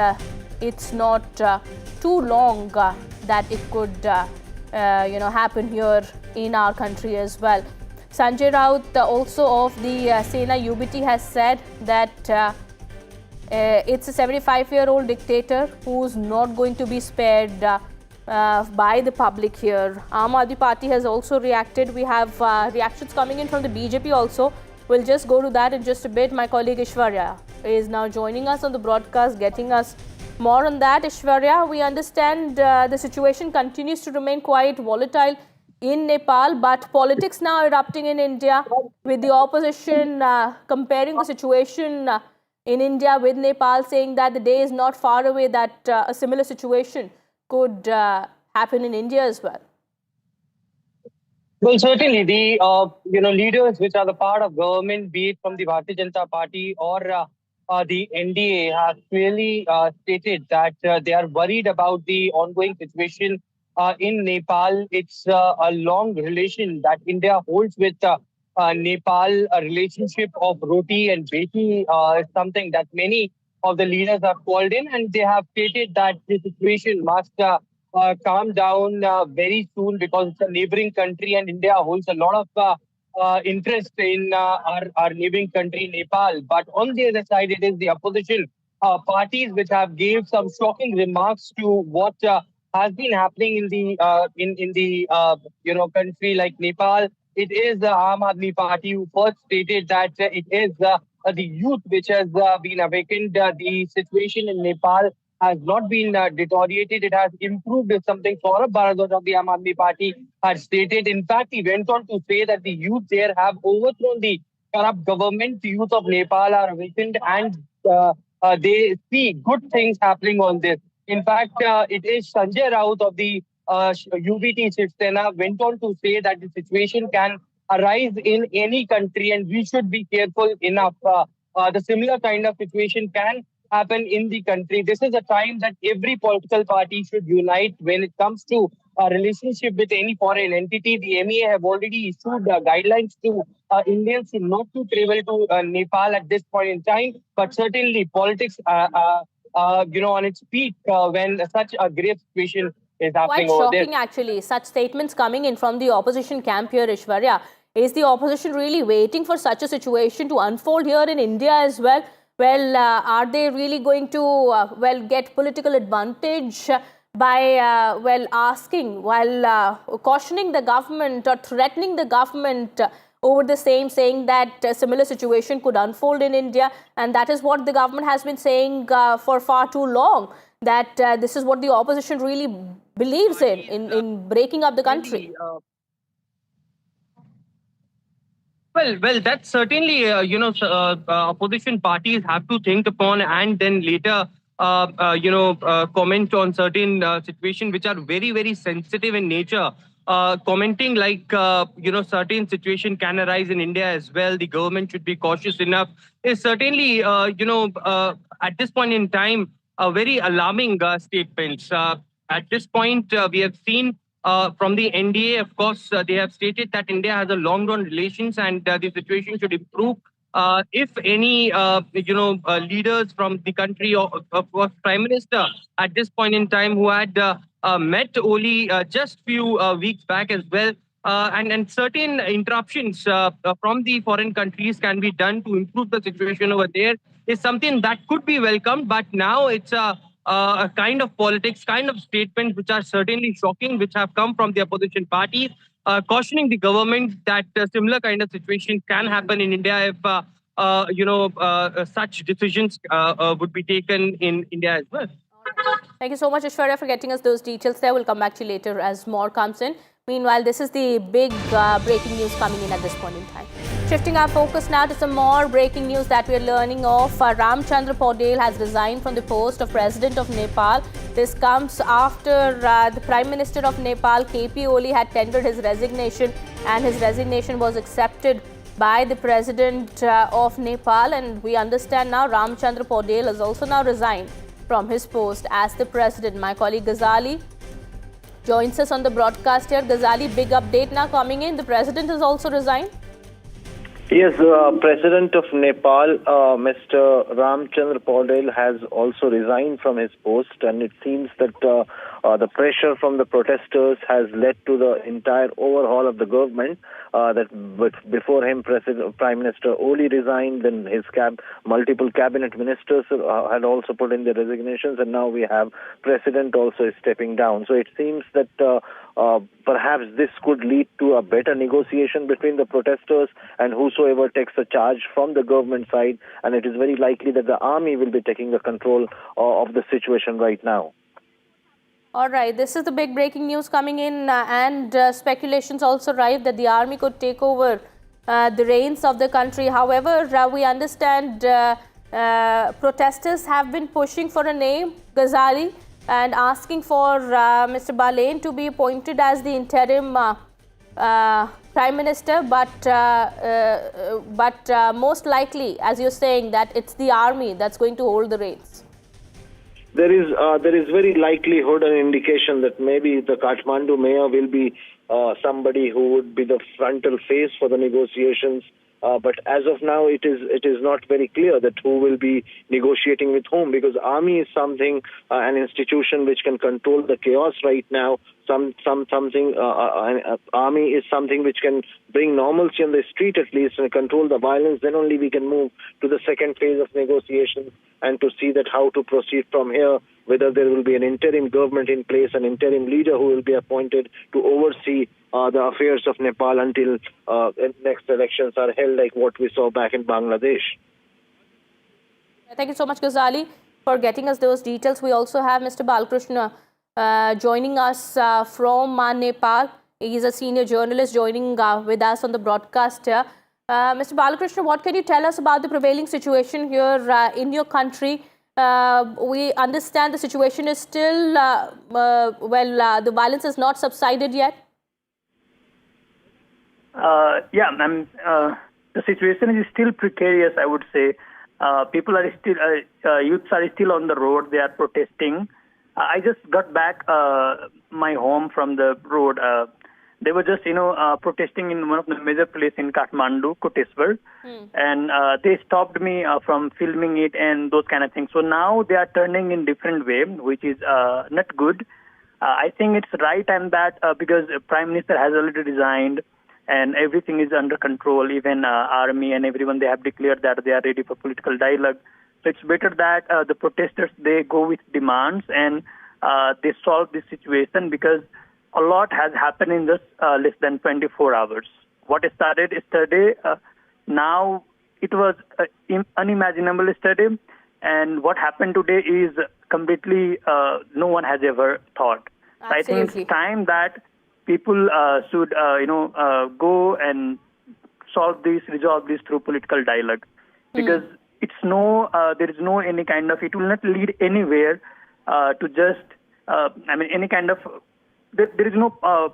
it's not too long that it could happen here in our country as well. Sanjay Raut, also of the Sena UBT, has said that it's a 75-year-old dictator who's not going to be spared by the public here. Aam Aadmi Party has also reacted. We have reactions coming in from the BJP also. We'll just go to that in just a bit. My colleague Ishwarya is now joining us on the broadcast, getting us more on that. Ishwarya, we understand the situation continues to remain quite volatile in Nepal, but politics now erupting in India, with the opposition comparing the situation in India with Nepal, saying that the day is not far away that a similar situation could happen in India as well. Well, certainly the leaders which are the part of government, be it from the Bharatiya Janata Party or the NDA, have clearly stated that they are worried about the ongoing situation in Nepal. It's a long relation that India holds with Nepal. A relationship of roti and beti is something that many of the leaders have called in, and they have stated that the situation must calm down very soon, because it's a neighboring country and India holds a lot of interest in our neighboring country, Nepal. But on the other side, it is the opposition parties which have gave some shocking remarks to what has been happening in the country like Nepal. It is the Aam Aadmi Party who first stated that it is the youth which has been awakened. The situation in Nepal has not been deteriorated. It has improved. Is something Saurabh Bharadwaj of the Aam Aadmi Party had stated. In fact, he went on to say that the youth there have overthrown the corrupt government. The youth of Nepal are awakened, and they see good things happening on this. In fact, it is Sanjay Raut of the UBT Shiv Sena went on to say that the situation can arise in any country, and we should be careful enough. The similar kind of situation can happen in the country. This is a time that every political party should unite when it comes to a relationship with any foreign entity. The MEA have already issued guidelines to Indians not to travel to Nepal at this point in time. But certainly politics, on its peak, when such a grave situation is happening Quite over there. shocking, actually, such statements coming in from the opposition camp here, Ishwarya. Is the opposition really waiting for such a situation to unfold here in India as well? Well, are they really going to, get political advantage by, asking, while cautioning the government or threatening the government over the same, saying that a similar situation could unfold in India? And that is what the government has been saying for far too long, that this is what the opposition really believes in breaking up the country. Well, that's certainly, opposition parties have to think upon and then later, comment on certain situations which are very, very sensitive in nature. Commenting like, certain situation can arise in India as well. The government should be cautious enough is certainly, at this point in time, a very alarming statements. At this point, we have seen from the NDA, of course, they have stated that India has a long-run relations and the situation should improve. If any, leaders from the country or Prime Minister at this point in time who had met Oli just few weeks back as well, and certain interruptions from the foreign countries can be done to improve the situation over there is something that could be welcomed. But now it's a kind of politics, kind of statements which are certainly shocking, which have come from the opposition parties, cautioning the government that a similar kind of situation can happen in India if, such decisions would be taken in India as well. Thank you so much, Ishwarya, for getting us those details there. We'll come back to you later as more comes in. Meanwhile, this is the big breaking news coming in at this point in time. Shifting our focus now to some more breaking news that we are learning of. Ramchandra Paudel has resigned from the post of President of Nepal. This comes after the Prime Minister of Nepal, KP Oli, had tendered his resignation, and his resignation was accepted by the President of Nepal. And we understand now Ramchandra Paudel has also now resigned from his post as the President. My colleague Ghazali joins us on the broadcast here. Ghazali, big update now coming in. The President has also resigned. Yes, President of Nepal, Mr. Ramchandra Paudel, has also resigned from his post, and it seems that the pressure from the protesters has led to the entire overhaul of the government. Before him, Prime Minister Oli resigned, then his multiple cabinet ministers had also put in their resignations, and now we have President also stepping down. So it seems that perhaps this could lead to a better negotiation between the protesters and whosoever takes the charge from the government side, and it is very likely that the army will be taking the control of the situation right now. All right, this is the big breaking news coming in, and speculations also arrived that the army could take over the reins of the country. However, we understand protesters have been pushing for a name, Ghazali, and asking for Mr. Balain to be appointed as the interim Prime Minister, but most likely, as you're saying, that it's the army that's going to hold the reins. There is very likelihood and indication that maybe the Kathmandu mayor will be somebody who would be the frontal face for the negotiations. But as of now, it is not very clear that who will be negotiating with whom, because army is something, an institution which can control the chaos right now. Army is something which can bring normalcy on the street at least and control the violence. Then only we can move to the second phase of negotiations and to see that how to proceed from here, whether there will be an interim government in place, an interim leader who will be appointed to oversee the affairs of Nepal until next elections are held, like what we saw back in Bangladesh. Thank you so much, Ghazali, for getting us those details. We also have Mr. Balakrishna joining us from Nepal. He is a senior journalist joining with us on the broadcast here. Mr. Balakrishna, what can you tell us about the prevailing situation here in your country? We understand the situation is still, the violence has not subsided yet. The situation is still precarious, I would say. People are still, youths are still on the road. They are protesting. I just got back my home from the road. They were just, protesting in one of the major places in Kathmandu, Koteswar, and they stopped me from filming it and those kind of things. So now they are turning in different way, which is not good. I think it's right time that because Prime Minister has already resigned and everything is under control, even army and everyone, they have declared that they are ready for political dialogue. So it's better that the protesters, they go with demands and they solve this situation, because a lot has happened in just less than 24 hours. What started yesterday, now it was unimaginable yesterday, and what happened today is completely no one has ever thought. So I think it's time that people should, go and resolve this through political dialogue, because it's there is no any kind of, it will not lead anywhere to just, any kind of, there is no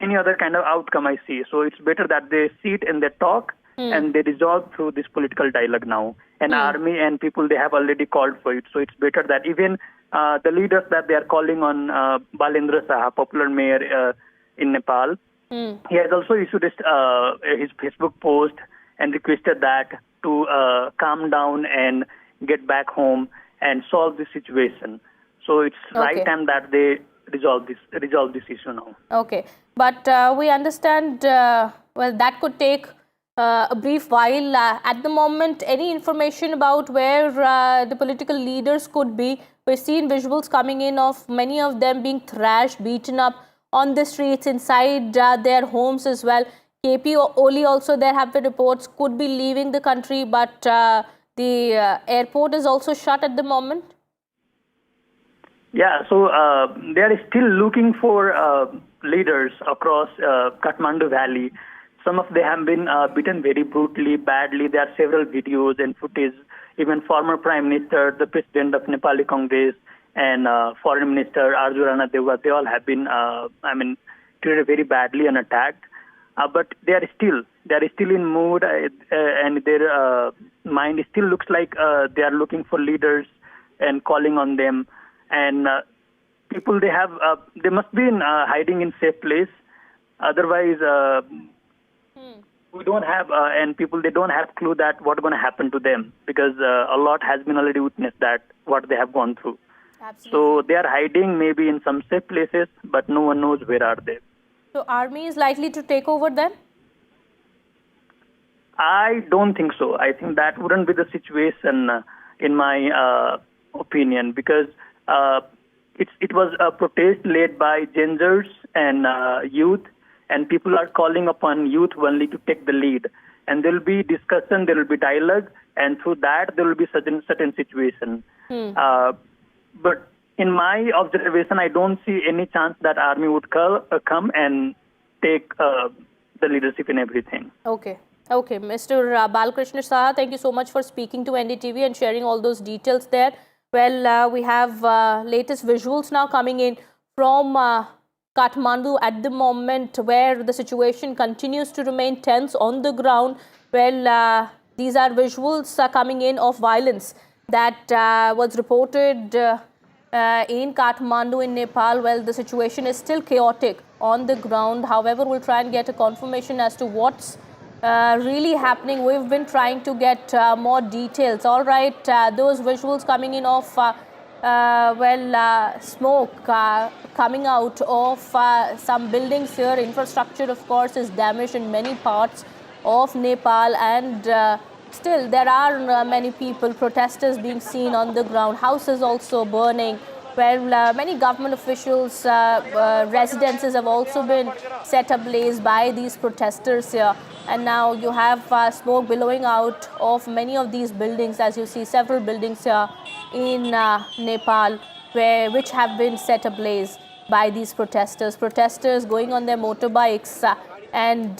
any other kind of outcome I see. So it's better that they sit and they talk and they resolve through this political dialogue now. And army and people, they have already called for it. So it's better that even the leaders that they are calling on, Balendra Saha, popular mayor in Nepal, he has also issued his Facebook post and requested that to calm down and get back home and solve the situation. So it's right time that they resolve this issue now. Okay, but we understand, well, that could take a brief while. At the moment, any information about where the political leaders could be? We've seen visuals coming in of many of them being thrashed, beaten up on the streets, inside their homes as well. KP Oli also, there have been reports, could be leaving the country, but the airport is also shut at the moment. Yeah, so they are still looking for leaders across Kathmandu Valley. Some of them have been beaten very brutally, badly. There are several videos and footage. Even former Prime Minister, the President of Nepali Congress, and Foreign Minister Arju Rana Deva, they all have been, treated very badly and attacked. But they are still in mood, and their mind still looks like they are looking for leaders and calling on them. And people, they must be in hiding in safe place. Otherwise, we don't have, and people, they don't have clue that what's going to happen to them, because a lot has been already witnessed that what they have gone through. Absolutely. So they are hiding maybe in some safe places, but no one knows where are they. So army is likely to take over then? I don't think so. I think that wouldn't be the situation in my opinion, because it was a protest led by Gengers and youth, and people are calling upon youth only to take the lead. And there will be discussion, there will be dialogue, and through that there will be certain situation. But in my observation, I don't see any chance that army would come and take the leadership in everything. Okay. Okay, Mr. Balkrishna Saha, thank you so much for speaking to NDTV and sharing all those details there. Well, we have latest visuals now coming in from Kathmandu at the moment, where the situation continues to remain tense on the ground. Well, these are visuals coming in of violence that was reported in Kathmandu in Nepal. Well, the situation is still chaotic on the ground. However, we'll try and get a confirmation as to what's really happening. We've been trying to get more details. All right, those visuals coming in of smoke coming out of some buildings here. Infrastructure, of course, is damaged in many parts of Nepal, and still there are many people, protesters being seen on the ground. Houses also burning. Well, many government officials' residences have also been set ablaze by these protesters here. And now you have smoke billowing out of many of these buildings, as you see several buildings here in Nepal, which have been set ablaze by these protesters. Protesters going on their motorbikes and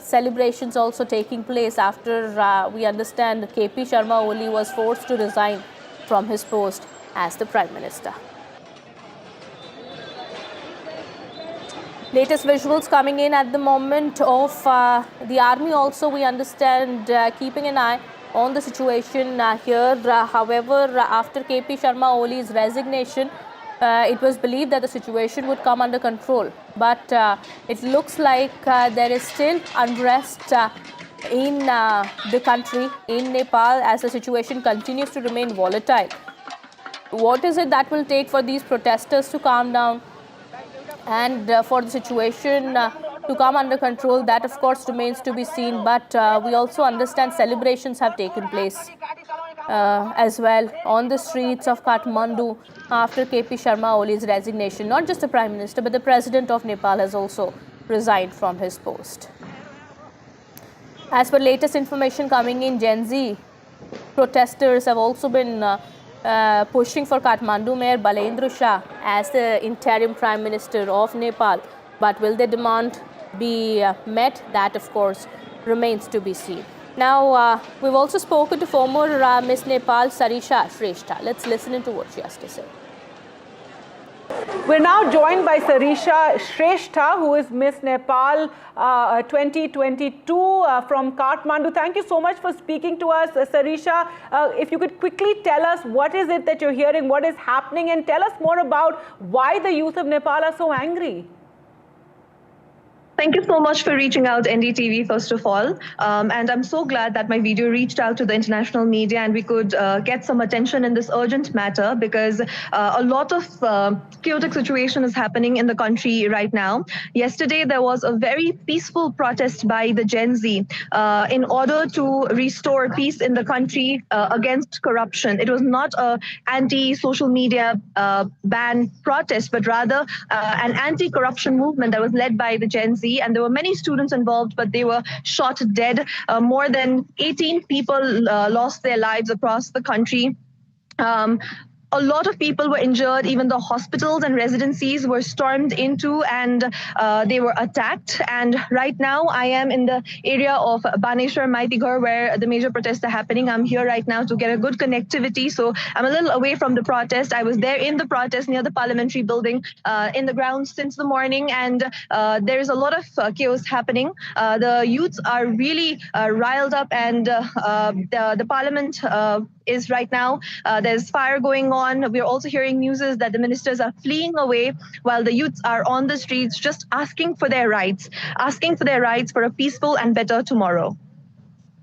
celebrations also taking place after we understand KP Sharma Oli was forced to resign from his post as the Prime Minister. Latest visuals coming in at the moment of the army also, we understand, keeping an eye on the situation here. However, after KP Sharma Oli's resignation, it was believed that the situation would come under control. But it looks like there is still unrest in the country, in Nepal, as the situation continues to remain volatile. What is it that will take for these protesters to calm down? And for the situation to come under control, that of course remains to be seen. But we also understand celebrations have taken place as well on the streets of Kathmandu after KP Sharma Oli's resignation. Not just the Prime Minister, but the President of Nepal has also resigned from his post. As per latest information coming in, Gen Z protesters have also been pushing for Kathmandu Mayor Balendra Shah as the interim Prime Minister of Nepal. But will their demand be met? That, of course, remains to be seen. Now, we've also spoken to former Miss Nepal, Sarisha Shrestha. Let's listen into what she has to say. We're now joined by Sarisha Shrestha, who is Miss Nepal 2022 from Kathmandu. Thank you so much for speaking to us, Sarisha. If you could quickly tell us what is it that you're hearing, what is happening, and tell us more about why the youth of Nepal are so angry. Thank you so much for reaching out, NDTV, first of all. And I'm so glad that my video reached out to the international media and we could get some attention in this urgent matter, because a lot of chaotic situation is happening in the country right now. Yesterday, there was a very peaceful protest by the Gen Z in order to restore peace in the country against corruption. It was not an anti-social media ban protest, but rather an anti-corruption movement that was led by the Gen Z. And there were many students involved, but they were shot dead. More than 18 people lost their lives across the country. A lot of people were injured. Even the hospitals and residencies were stormed into and they were attacked. And right now I am in the area of Baneshwar Maitighar, where the major protests are happening. I'm here right now to get a good connectivity. So I'm a little away from the protest. I was there in the protest near the parliamentary building in the grounds since the morning. And there is a lot of chaos happening. The youths are really riled up, and the parliament is right now. There's fire going on. We're also hearing news that the ministers are fleeing away while the youths are on the streets just asking for their rights for a peaceful and better tomorrow.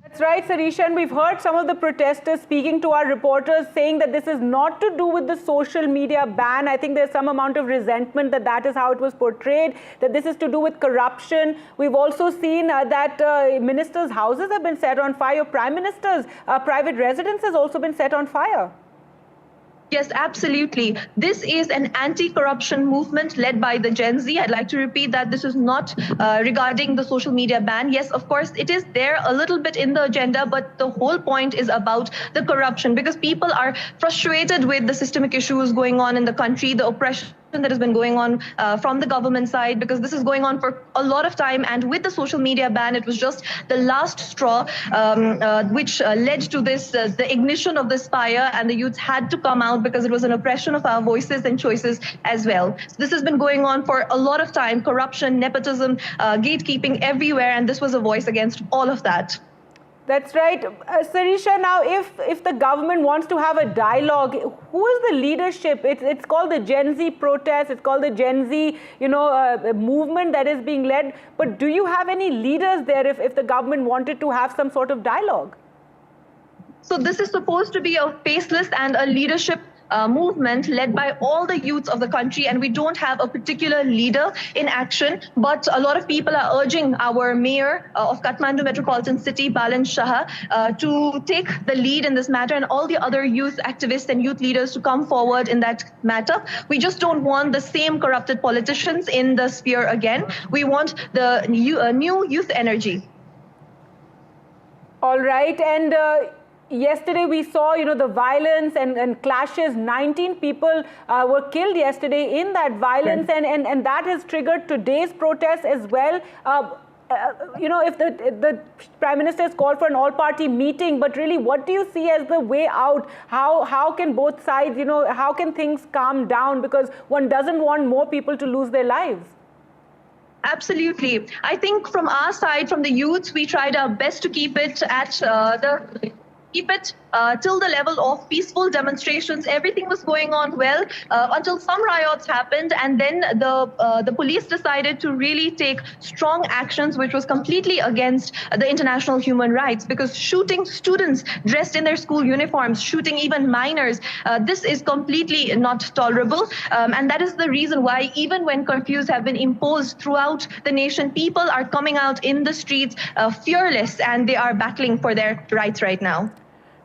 That's right, Sarisha, and we've heard some of the protesters speaking to our reporters saying that this is not to do with the social media ban. I think there's some amount of resentment that is how it was portrayed, that this is to do with corruption. We've also seen that ministers' houses have been set on fire. Prime Minister's private residence has also been set on fire. Yes, absolutely. This is an anti-corruption movement led by the Gen Z. I'd like to repeat that this is not regarding the social media ban. Yes, of course, it is there a little bit in the agenda, but the whole point is about the corruption, because people are frustrated with the systemic issues going on in the country, the oppression that has been going on from the government side, because this is going on for a lot of time. And with the social media ban, it was just the last straw which led to this, the ignition of this fire, and the youths had to come out because it was an oppression of our voices and choices as well. So this has been going on for a lot of time: corruption, nepotism, gatekeeping everywhere, and this was a voice against all of that. That's right. Sarisha, now if the government wants to have a dialogue, who is the leadership? It's called the Gen Z protest, it's called the Gen Z, movement that is being led. But do you have any leaders there if the government wanted to have some sort of dialogue? So this is supposed to be a faceless and a leadership movement led by all the youths of the country, and we don't have a particular leader in action, but a lot of people are urging our mayor of Kathmandu Metropolitan City, Balendra Shah, to take the lead in this matter, and all the other youth activists and youth leaders to come forward in that matter. We just don't want the same corrupted politicians in the sphere again. We want the new youth energy. All right, and yesterday we saw, the violence and clashes. 19 people were killed yesterday in that violence, and that has triggered today's protest as well. If the Prime Minister has called for an all-party meeting, but really, what do you see as the way out? How can both sides, how can things calm down? Because one doesn't want more people to lose their lives. Absolutely. I think from our side, from the youths, we tried our best to keep it at keep it till the level of peaceful demonstrations. Everything was going on well until some riots happened, and then the police decided to really take strong actions, which was completely against the international human rights, because shooting students dressed in their school uniforms, shooting even minors, this is completely not tolerable. And that is the reason why even when curfews have been imposed throughout the nation, people are coming out in the streets fearless, and they are battling for their rights right now.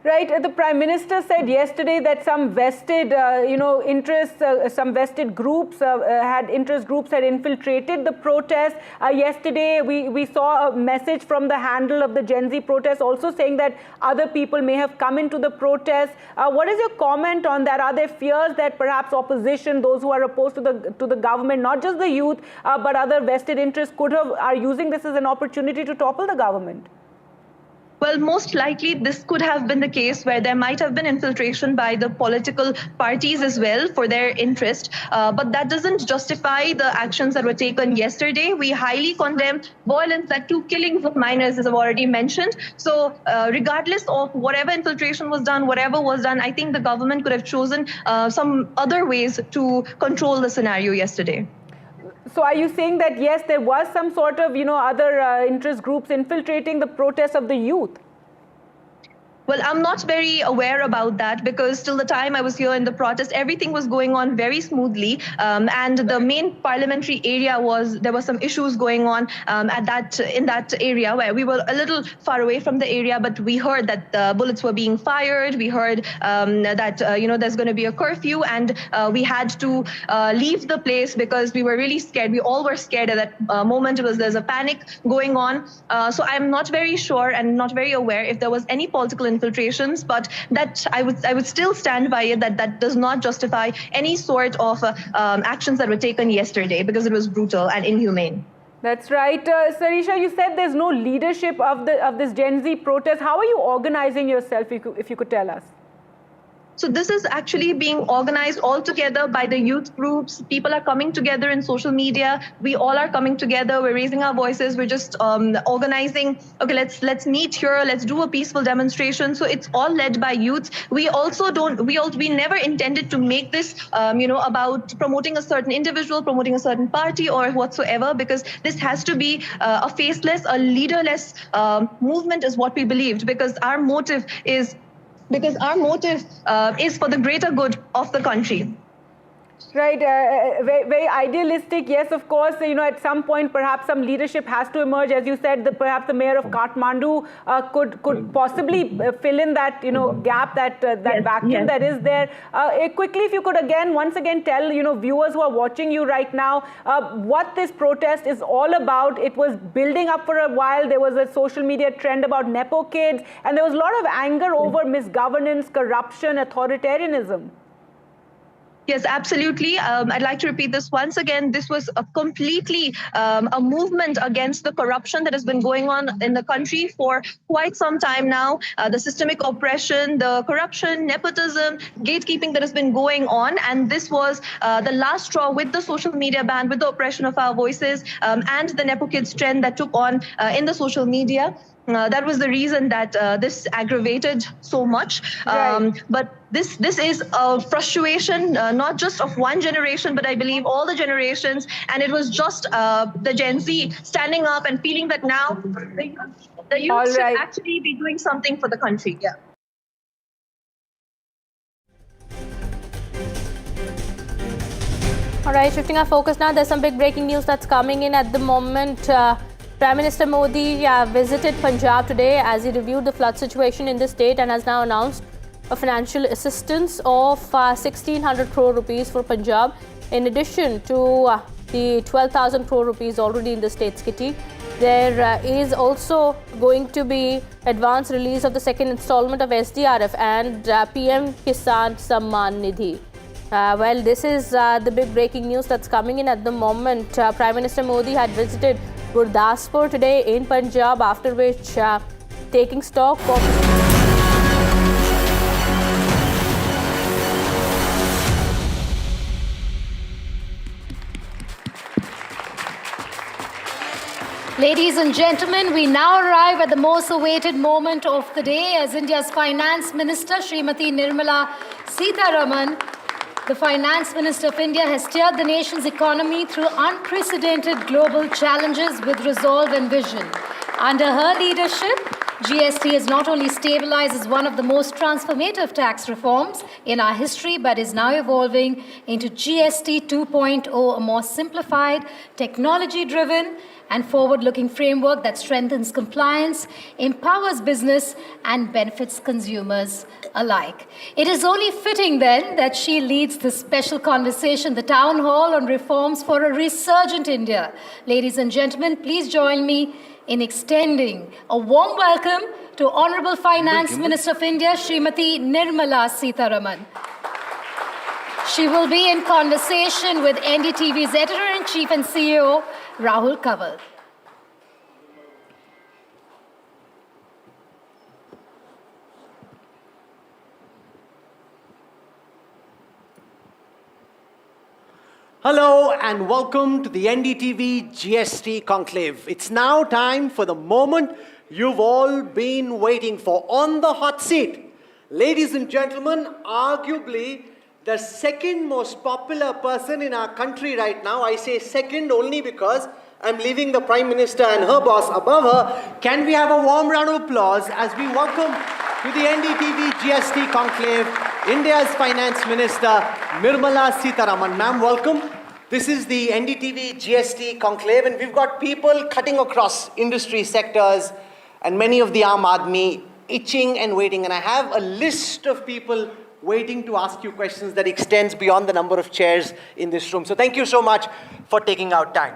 Right. The Prime Minister said yesterday that some vested, interests, some vested groups had infiltrated the protest. Yesterday, we saw a message from the handle of the Gen Z protest also saying that other people may have come into the protest. What is your comment on that? Are there fears that perhaps opposition, those who are opposed to the government, not just the youth, but other vested interests are using this as an opportunity to topple the government? Well, most likely this could have been the case where there might have been infiltration by the political parties as well for their interest. But that doesn't justify the actions that were taken yesterday. We highly condemn violence, that 2 killings of minors, as I've already mentioned. So regardless of whatever infiltration was done, whatever was done, I think the government could have chosen some other ways to control the scenario yesterday. So are you saying that, yes, there was some sort of, other interest groups infiltrating the protests of the youth? Well, I'm not very aware about that, because till the time I was here in the protest, everything was going on very smoothly. And the main parliamentary area there were some issues going on in that area where we were a little far away from the area, but we heard that the bullets were being fired. We heard that, there's going to be a curfew, and we had to leave the place because we were really scared. We all were scared at that moment. There's a panic going on. So I'm not very sure and not very aware if there was any political infiltrations, but that I would still stand by it, that does not justify any sort of actions that were taken yesterday, because it was brutal and inhumane. That's right. Sarisha, you said there's no leadership of this Gen Z protest. How are you organizing yourself, if you could tell us? So this is actually being organized all together by the youth groups. People are coming together in social media. We all are coming together. We're raising our voices. We're just organizing. Okay, let's meet here. Let's do a peaceful demonstration. So it's all led by youth. We also we never intended to make this about promoting a certain individual, promoting a certain party or whatsoever, because this has to be a faceless, a leaderless movement is what we believed, because our motive is for the greater good of the country. Right, very idealistic. Yes, of course, at some point perhaps some leadership has to emerge. As you said, perhaps the mayor of Kathmandu could possibly fill in that gap, that vacuum that is there. Quickly, if you could once again tell viewers who are watching you right now what this protest is all about. It was building up for a while. There was a social media trend about Nepo kids, and there was a lot of anger over misgovernance, corruption, authoritarianism. Yes, absolutely. I'd like to repeat this once again. This was a completely a movement against the corruption that has been going on in the country for quite some time now. The systemic oppression, the corruption, nepotism, gatekeeping that has been going on. And this was the last straw with the social media ban, with the oppression of our voices, and the Nepo kids trend that took on in the social media. That was the reason that this aggravated so much. But this is a frustration, not just of one generation, but I believe all the generations. And it was just the Gen Z standing up and feeling that now the youth should actually be doing something for the country. Yeah. All right, shifting our focus now, there's some big breaking news that's coming in at the moment. Prime Minister Modi visited Punjab today as he reviewed the flood situation in the state and has now announced a financial assistance of 1,600 crore rupees for Punjab, in addition to the 12,000 crore rupees already in the state's kitty. There is also going to be advance release of the second installment of SDRF and PM Kisan Samman Nidhi. Well, this is the big breaking news that's coming in at the moment. Prime Minister Modi had visited Gurdaspur today in Punjab, after which taking stock of... Ladies and gentlemen, we now arrive at the most awaited moment of the day as India's Finance Minister, Srimati Nirmala Sitharaman, the Finance Minister of India, has steered the nation's economy through unprecedented global challenges with resolve and vision. Under her leadership, GST has not only stabilized as one of the most transformative tax reforms in our history, but is now evolving into GST 2.0, a more simplified, technology-driven, and forward-looking framework that strengthens compliance, empowers business, and benefits consumers alike. It is only fitting, then, that she leads this special conversation, the Town Hall on Reforms for a Resurgent India. Ladies and gentlemen, please join me in extending a warm welcome to Honorable Finance Minister of India, Srimati Nirmala Sitharaman. She will be in conversation with NDTV's Editor-in-Chief and CEO, Rahul Kanwal. Hello and welcome to the NDTV GST Conclave. It's now time for the moment you've all been waiting for. On the hot seat, ladies and gentlemen, arguably the second most popular person in our country right now. I say second only because I'm leaving the Prime Minister and her boss above her. Can we have a warm round of applause as we welcome to the NDTV GST Conclave, India's Finance Minister, Nirmala Sitharaman. Ma'am, welcome. This is the NDTV GST Conclave, and we've got people cutting across industry sectors and many of the Aam Aadmi itching and waiting. And I have a list of people waiting to ask you questions that extends beyond the number of chairs in this room. So thank you so much for taking out time.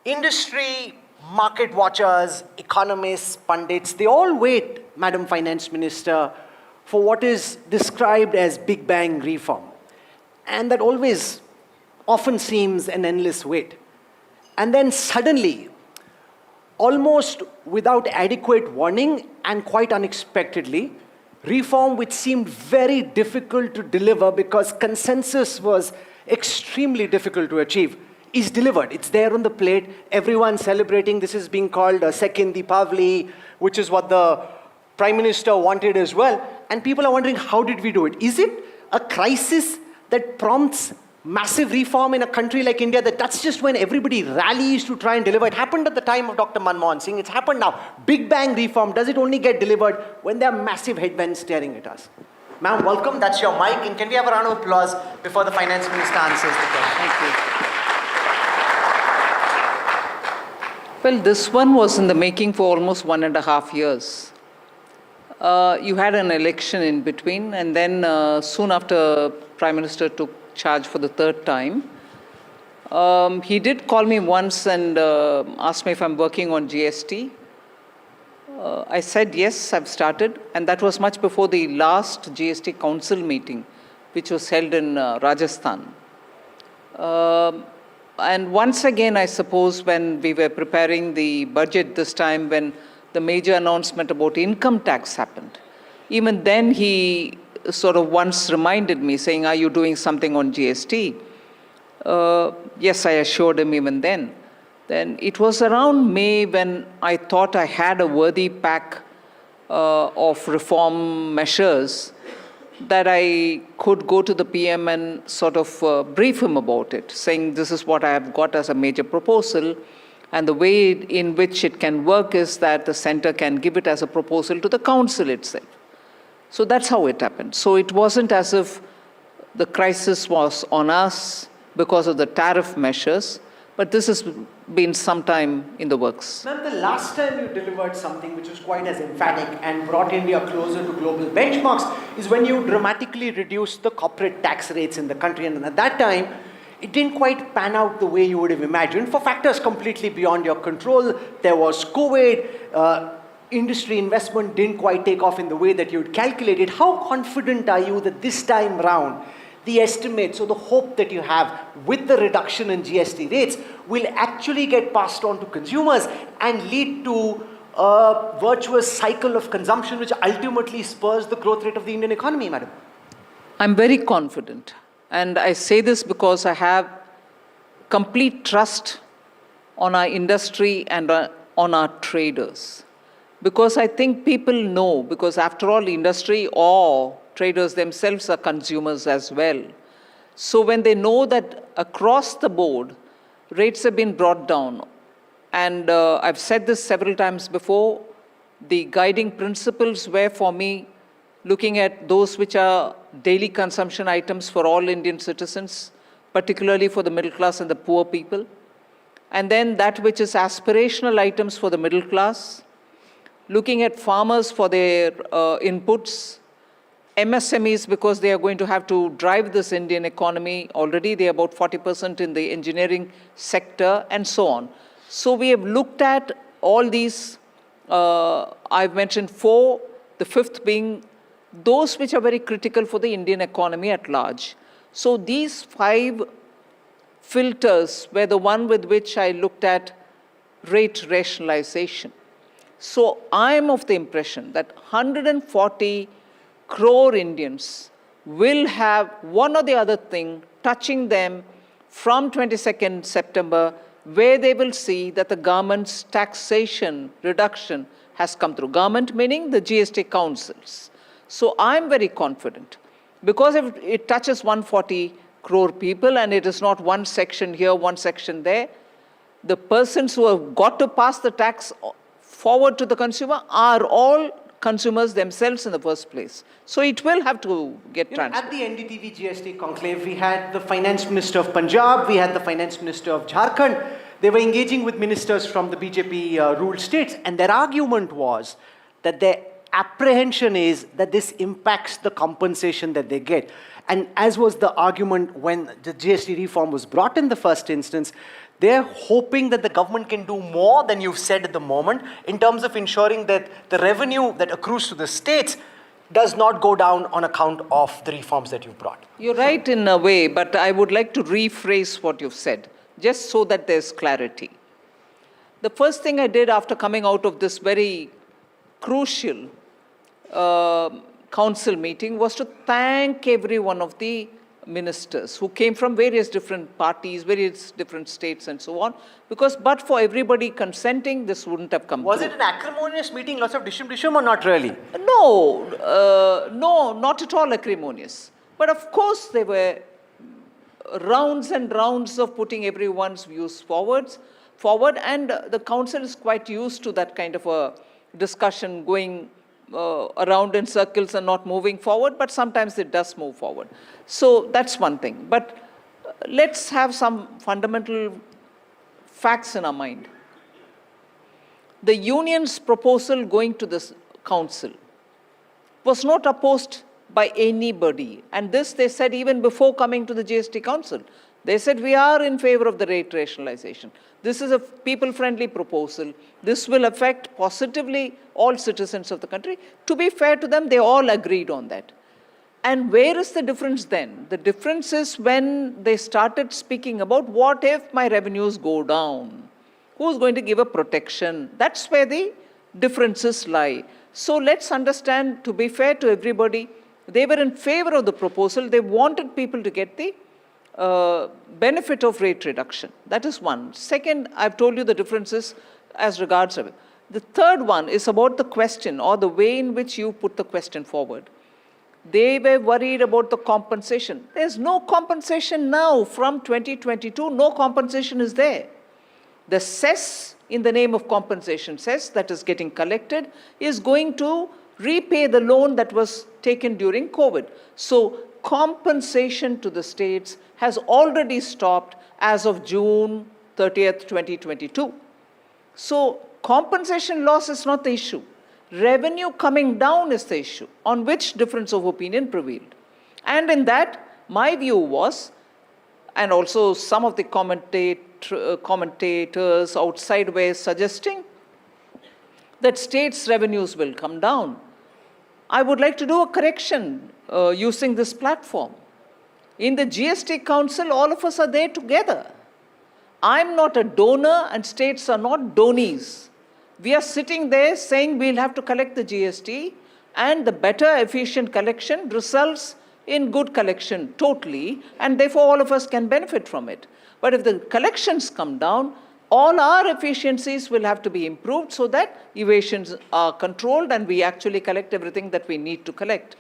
Industry, market watchers, economists, pundits, they all wait, Madam Finance Minister, for what is described as Big Bang reform. And that always often seems an endless wait. And then suddenly, almost without adequate warning and quite unexpectedly, reform which seemed very difficult to deliver because consensus was extremely difficult to achieve is delivered. It's there on the plate. Everyone's celebrating. This is being called a second Deepavali, which is what the Prime Minister wanted as well. And people are wondering, how did we do it? Is it a crisis that prompts massive reform in a country like India, that's just when everybody rallies to try and deliver? It happened at the time of Dr. Manmohan Singh. It's happened now. Big Bang reform, does it only get delivered when there are massive headwinds staring at us? Ma'am, welcome. That's your mic. And can we have a round of applause before the Finance Minister answers the question? Thank you. Well, this one was in the making for almost 1.5 years. You had an election in between, and then soon after Prime Minister took charge for the third time, he did call me once and asked me if I'm working on GST. I said yes, I've started, and that was much before the last GST Council meeting, which was held in Rajasthan. And once again, I suppose, when we were preparing the budget this time, when the major announcement about income tax happened, even then he sort of once reminded me, saying, are you doing something on GST? Yes, I assured him even then. Then it was around May when I thought I had a worthy pack of reform measures that I could go to the PM and sort of brief him about it, saying this is what I have got as a major proposal, and the way in which it can work is that the center can give it as a proposal to the council itself. So that's how it happened. So it wasn't as if the crisis was on us because of the tariff measures, but this has been some time in the works. Ma'am, the last time you delivered something which was quite as emphatic and brought India closer to global benchmarks is when you dramatically reduced the corporate tax rates in the country. And at that time, it didn't quite pan out the way you would have imagined for factors completely beyond your control. There was COVID, industry investment didn't quite take off in the way that you'd calculated. How confident are you that this time round, the estimates or the hope that you have with the reduction in GST rates will actually get passed on to consumers and lead to a virtuous cycle of consumption which ultimately spurs the growth rate of the Indian economy, madam? I'm very confident. And I say this because I have complete trust on our industry and on our traders. Because I think people know, because after all, industry or traders themselves are consumers as well. So when they know that across the board, rates have been brought down, and I've said this several times before, the guiding principles were for me looking at those which are daily consumption items for all Indian citizens, particularly for the middle class and the poor people, and then that which is aspirational items for the middle class, looking at farmers for their inputs, MSMEs because they are going to have to drive this Indian economy. Already they are about 40% in the engineering sector and so on. So we have looked at all these, I've mentioned 4, the 5th being those which are very critical for the Indian economy at large. So these 5 filters were the one with which I looked at rate rationalization. So I'm of the impression that 140 crore Indians will have one or the other thing touching them from 22nd September, where they will see that the government's taxation reduction has come through. Government meaning the GST councils. So I'm very confident, because if it touches 140 crore people and it is not one section here, one section there, the persons who have got to pass the tax forward to the consumer are all consumers themselves in the first place. So it will have to get transferred. At the NDTV GST Conclave, we had the Finance Minister of Punjab, we had the Finance Minister of Jharkhand. They were engaging with ministers from the BJP-ruled states, and their argument was that their apprehension is that this impacts the compensation that they get. And as was the argument when the GST reform was brought in the first instance, they're hoping that the government can do more than you've said at the moment in terms of ensuring that the revenue that accrues to the states does not go down on account of the reforms that you've brought. You're right in a way, but I would like to rephrase what you've said, just so that there's clarity. The first thing I did after coming out of this very crucial council meeting was to thank every one of the ministers who came from various different parties, various different states and so on, because but for everybody consenting, this wouldn't have come Was through. it an acrimonious meeting, lots of dishum or not really? No, no, not at all acrimonious. But of course there were rounds and rounds of putting everyone's views forward, and the council is quite used to that kind of a discussion going around in circles and not moving forward, but sometimes it does move forward. So that's one thing. But let's have some fundamental facts in our mind. The union's proposal going to this council was not opposed by anybody. And this they said even before coming to the GST council. They said, we are in favor of the rate rationalization. This is a people-friendly proposal. This will affect positively all citizens of the country. To be fair to them, they all agreed on that. And where is the difference then? The difference is when they started speaking about what if my revenues go down? Who's going to give a protection? That's where the differences lie. So let's understand, to be fair to everybody, they were in favor of the proposal. They wanted people to get the benefit of rate reduction. That is one. Second, I've told you the differences as regards revenue. The third one is about the question or the way in which you put the question forward. They were worried about the compensation. There's no compensation now from 2022. No compensation is there. The cess in the name of compensation, cess that is getting collected, is going to repay the loan that was taken during COVID. So compensation to the states has already stopped as of June 30th, 2022. So compensation loss is not the issue. Revenue coming down is the issue, on which difference of opinion prevailed. And in that, my view was, and also some of the commentators outside were suggesting that states' revenues will come down. I would like to do a correction using this platform. In the GST Council, all of us are there together. I'm not a donor and states are not donees. We are sitting there saying we'll have to collect the GST, and the better efficient collection results in good collection totally, and therefore all of us can benefit from it. But if the collections come down, all our efficiencies will have to be improved so that evasions are controlled and we actually collect everything that we need to collect.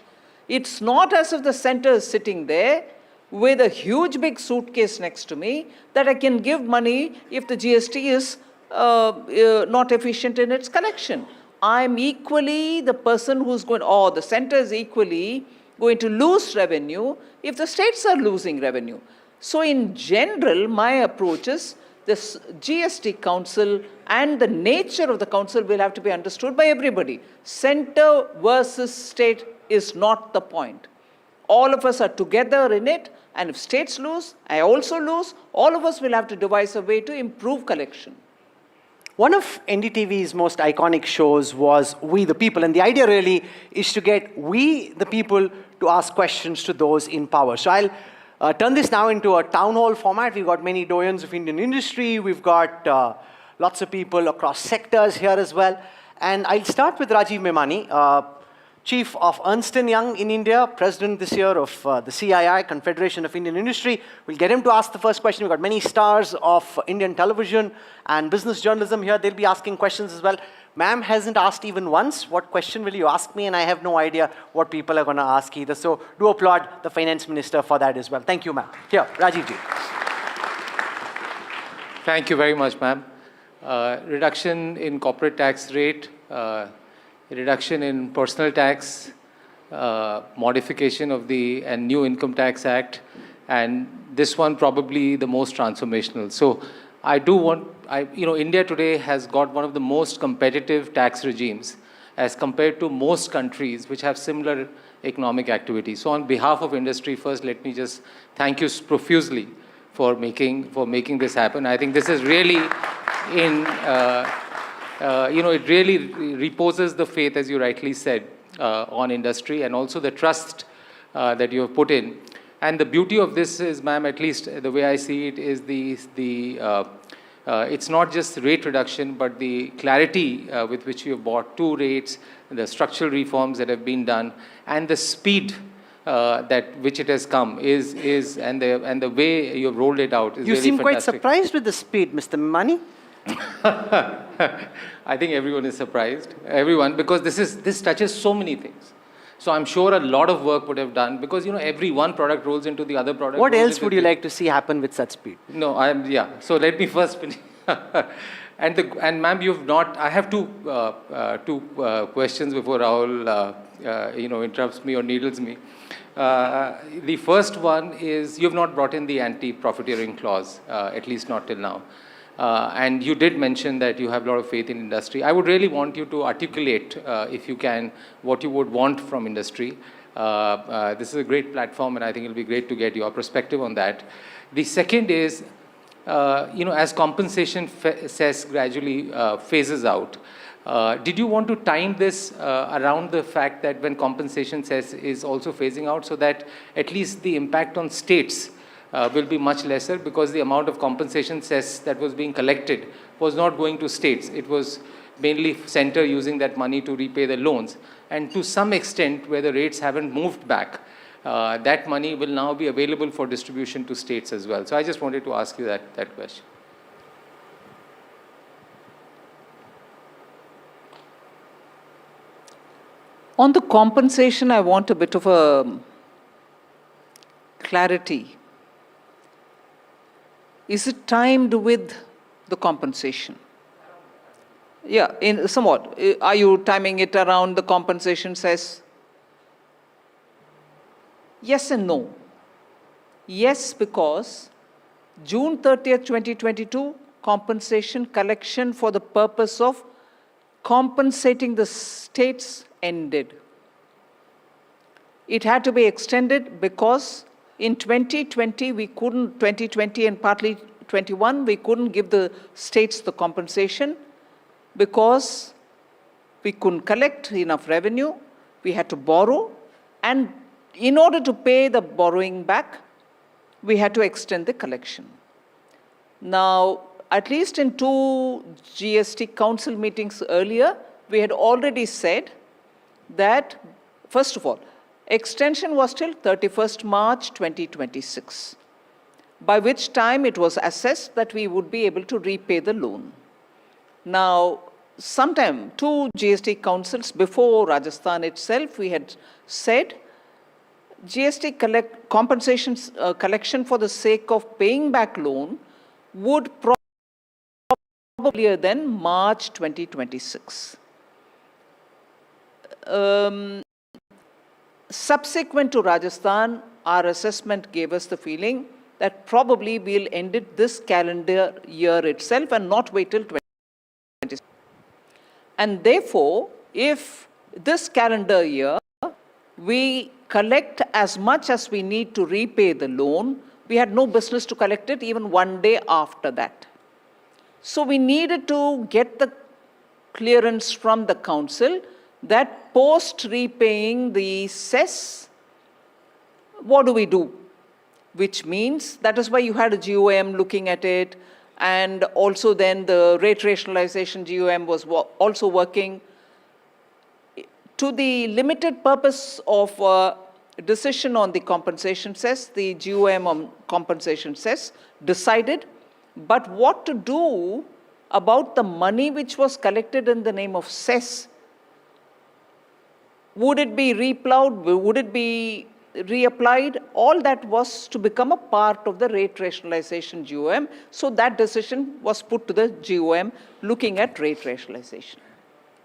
It's not as if the center is sitting there with a huge big suitcase next to me that I can give money if the GST is not efficient in its collection. I'm equally the person who's going, or the center is equally going to lose revenue if the states are losing revenue. So in general, my approach is this GST Council and the nature of the council will have to be understood by everybody. Center versus state is not the point. All of us are together in it, and if states lose, I also lose, all of us will have to devise a way to improve collection. One of NDTV's most iconic shows was We the People, and the idea really is to get we the people to ask questions to those in power. So I'll turn this now into a town hall format. We've got many doyens of Indian industry. We've got lots of people across sectors here as well. And I'll start with Rajiv Memani, Chief of Ernst & Young in India, President this year of the CII, Confederation of Indian Industry. We'll get him to ask the first question. We've got many stars of Indian television and business journalism here. They'll be asking questions as well. Ma'am hasn't asked even once, what question will you ask me? And I have no idea what people are going to ask either. So do applaud the Finance Minister for that as well. Thank you, ma'am. Here, Rajiv ji. Thank you very much, ma'am. Reduction in corporate tax rate, reduction in personal tax, modification of the new Income Tax Act, and this one probably the most transformational. So I do want, India today has got one of the most competitive tax regimes as compared to most countries which have similar economic activity. So on behalf of industry, first let me just thank you profusely for making this happen. I think this is really it really reposes the faith, as you rightly said, on industry and also the trust that you have put in. And the beauty of this is, ma'am, at least the way I see it, is it's not just rate reduction, but the clarity with which you have brought two rates, the structural reforms that have been done, and the speed which it has come and the way you have rolled it out is you really seem fantastic. Quite surprised with the speed, Mr. Memani. I think everyone is surprised, everyone, because this touches so many things. So I'm sure a lot of work would have done because every one product rolls into the other product. What else would you like to see happen with such speed? No, So let me first finish. And ma'am, you've not. I have two questions before Rahul interrupts me or needles me. The first one is you've not brought in the anti-profiteering clause, at least not till now. And you did mention that you have a lot of faith in industry. I would really want you to articulate, if you can, what you would want from industry. This is a great platform, and I think it'll be great to get your perspective on that. The second is, as compensation cess gradually phases out, did you want to time this around the fact that when compensation cess is also phasing out so that at least the impact on states will be much lesser, because the amount of compensation cess that was being collected was not going to states. It was mainly center using that money to repay the loans. And to some extent, where the rates haven't moved back, that money will now be available for distribution to states as well. So I just wanted to ask you that question. On the compensation, I want a bit of a clarity. Is it timed with the compensation? Yeah, in somewhat. Are you timing it around the compensation cess? Yes and no. Yes, because June 30th, 2022, compensation collection for the purpose of compensating the states ended. It had to be extended because in 2020, we couldn't, 2020 and partly 21, we couldn't give the states the compensation because we couldn't collect enough revenue. We had to borrow, and in order to pay the borrowing back, we had to extend the collection. Now, at least in 2 GST Council meetings earlier, we had already said that, first of all, extension was till 31st March 2026. by which time it was assessed that we would be able to repay the loan. Now, sometime 2 GST councils before Rajasthan itself, we had said GST collection for the sake of paying back loan would probably earlier than March 2026. Subsequent to Rajasthan, our assessment gave us the feeling that probably we'll end it this calendar year itself and not wait till 2026. And therefore, if this calendar year we collect as much as we need to repay the loan, we had no business to collect it even one day after that. So we needed to get the clearance from the council that post repaying the cess, what do we do? Which means that is why you had a GOM looking at it, and also then the rate rationalization GOM was also working. To the limited purpose of decision on the compensation cess, the GOM on compensation cess decided, but what to do about the money which was collected in the name of cess? Would it be replowed? Would it be reapplied? All that was to become a part of the rate rationalization GOM. So that decision was put to the GOM looking at rate rationalization.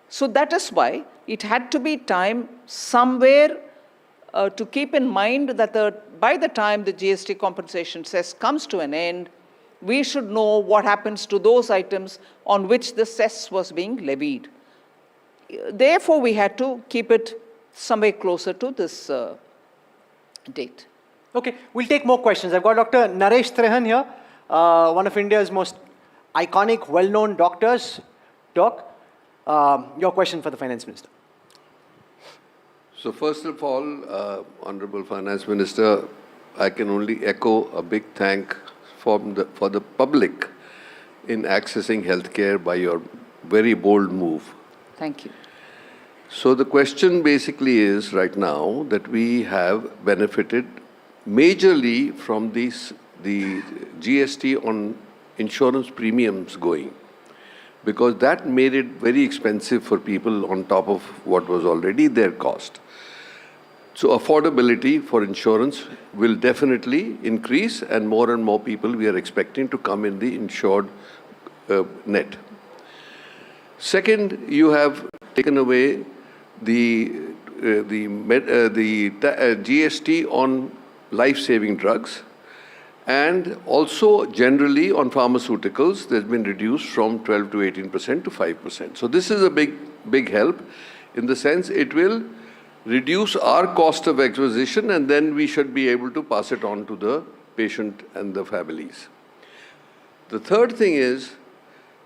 So that is why it had to be time somewhere to keep in mind that by the time the GST compensation cess comes to an end, we should know what happens to those items on which the cess was being levied. Therefore, we had to keep it somewhere closer to this date. Okay, we'll take more questions. I've got Dr. Naresh Trehan here, one of India's most iconic, well-known doctors. Doc, your question for the Finance Minister. So first of all, Honorable Finance Minister, I can only echo a big thank for the public in accessing healthcare by your very bold move. Thank you. So the question basically is right now that we have benefited majorly from the GST on insurance premiums going, because that made it very expensive for people on top of what was already their cost. So affordability for insurance will definitely increase, and more people we are expecting to come in the insured net. Second, you have taken away the GST on life-saving drugs, and also generally on pharmaceuticals, there's been reduced from 12 to 18% to 5%. So this is a big help in the sense it will reduce our cost of acquisition, and then we should be able to pass it on to the patient and the families. The third thing is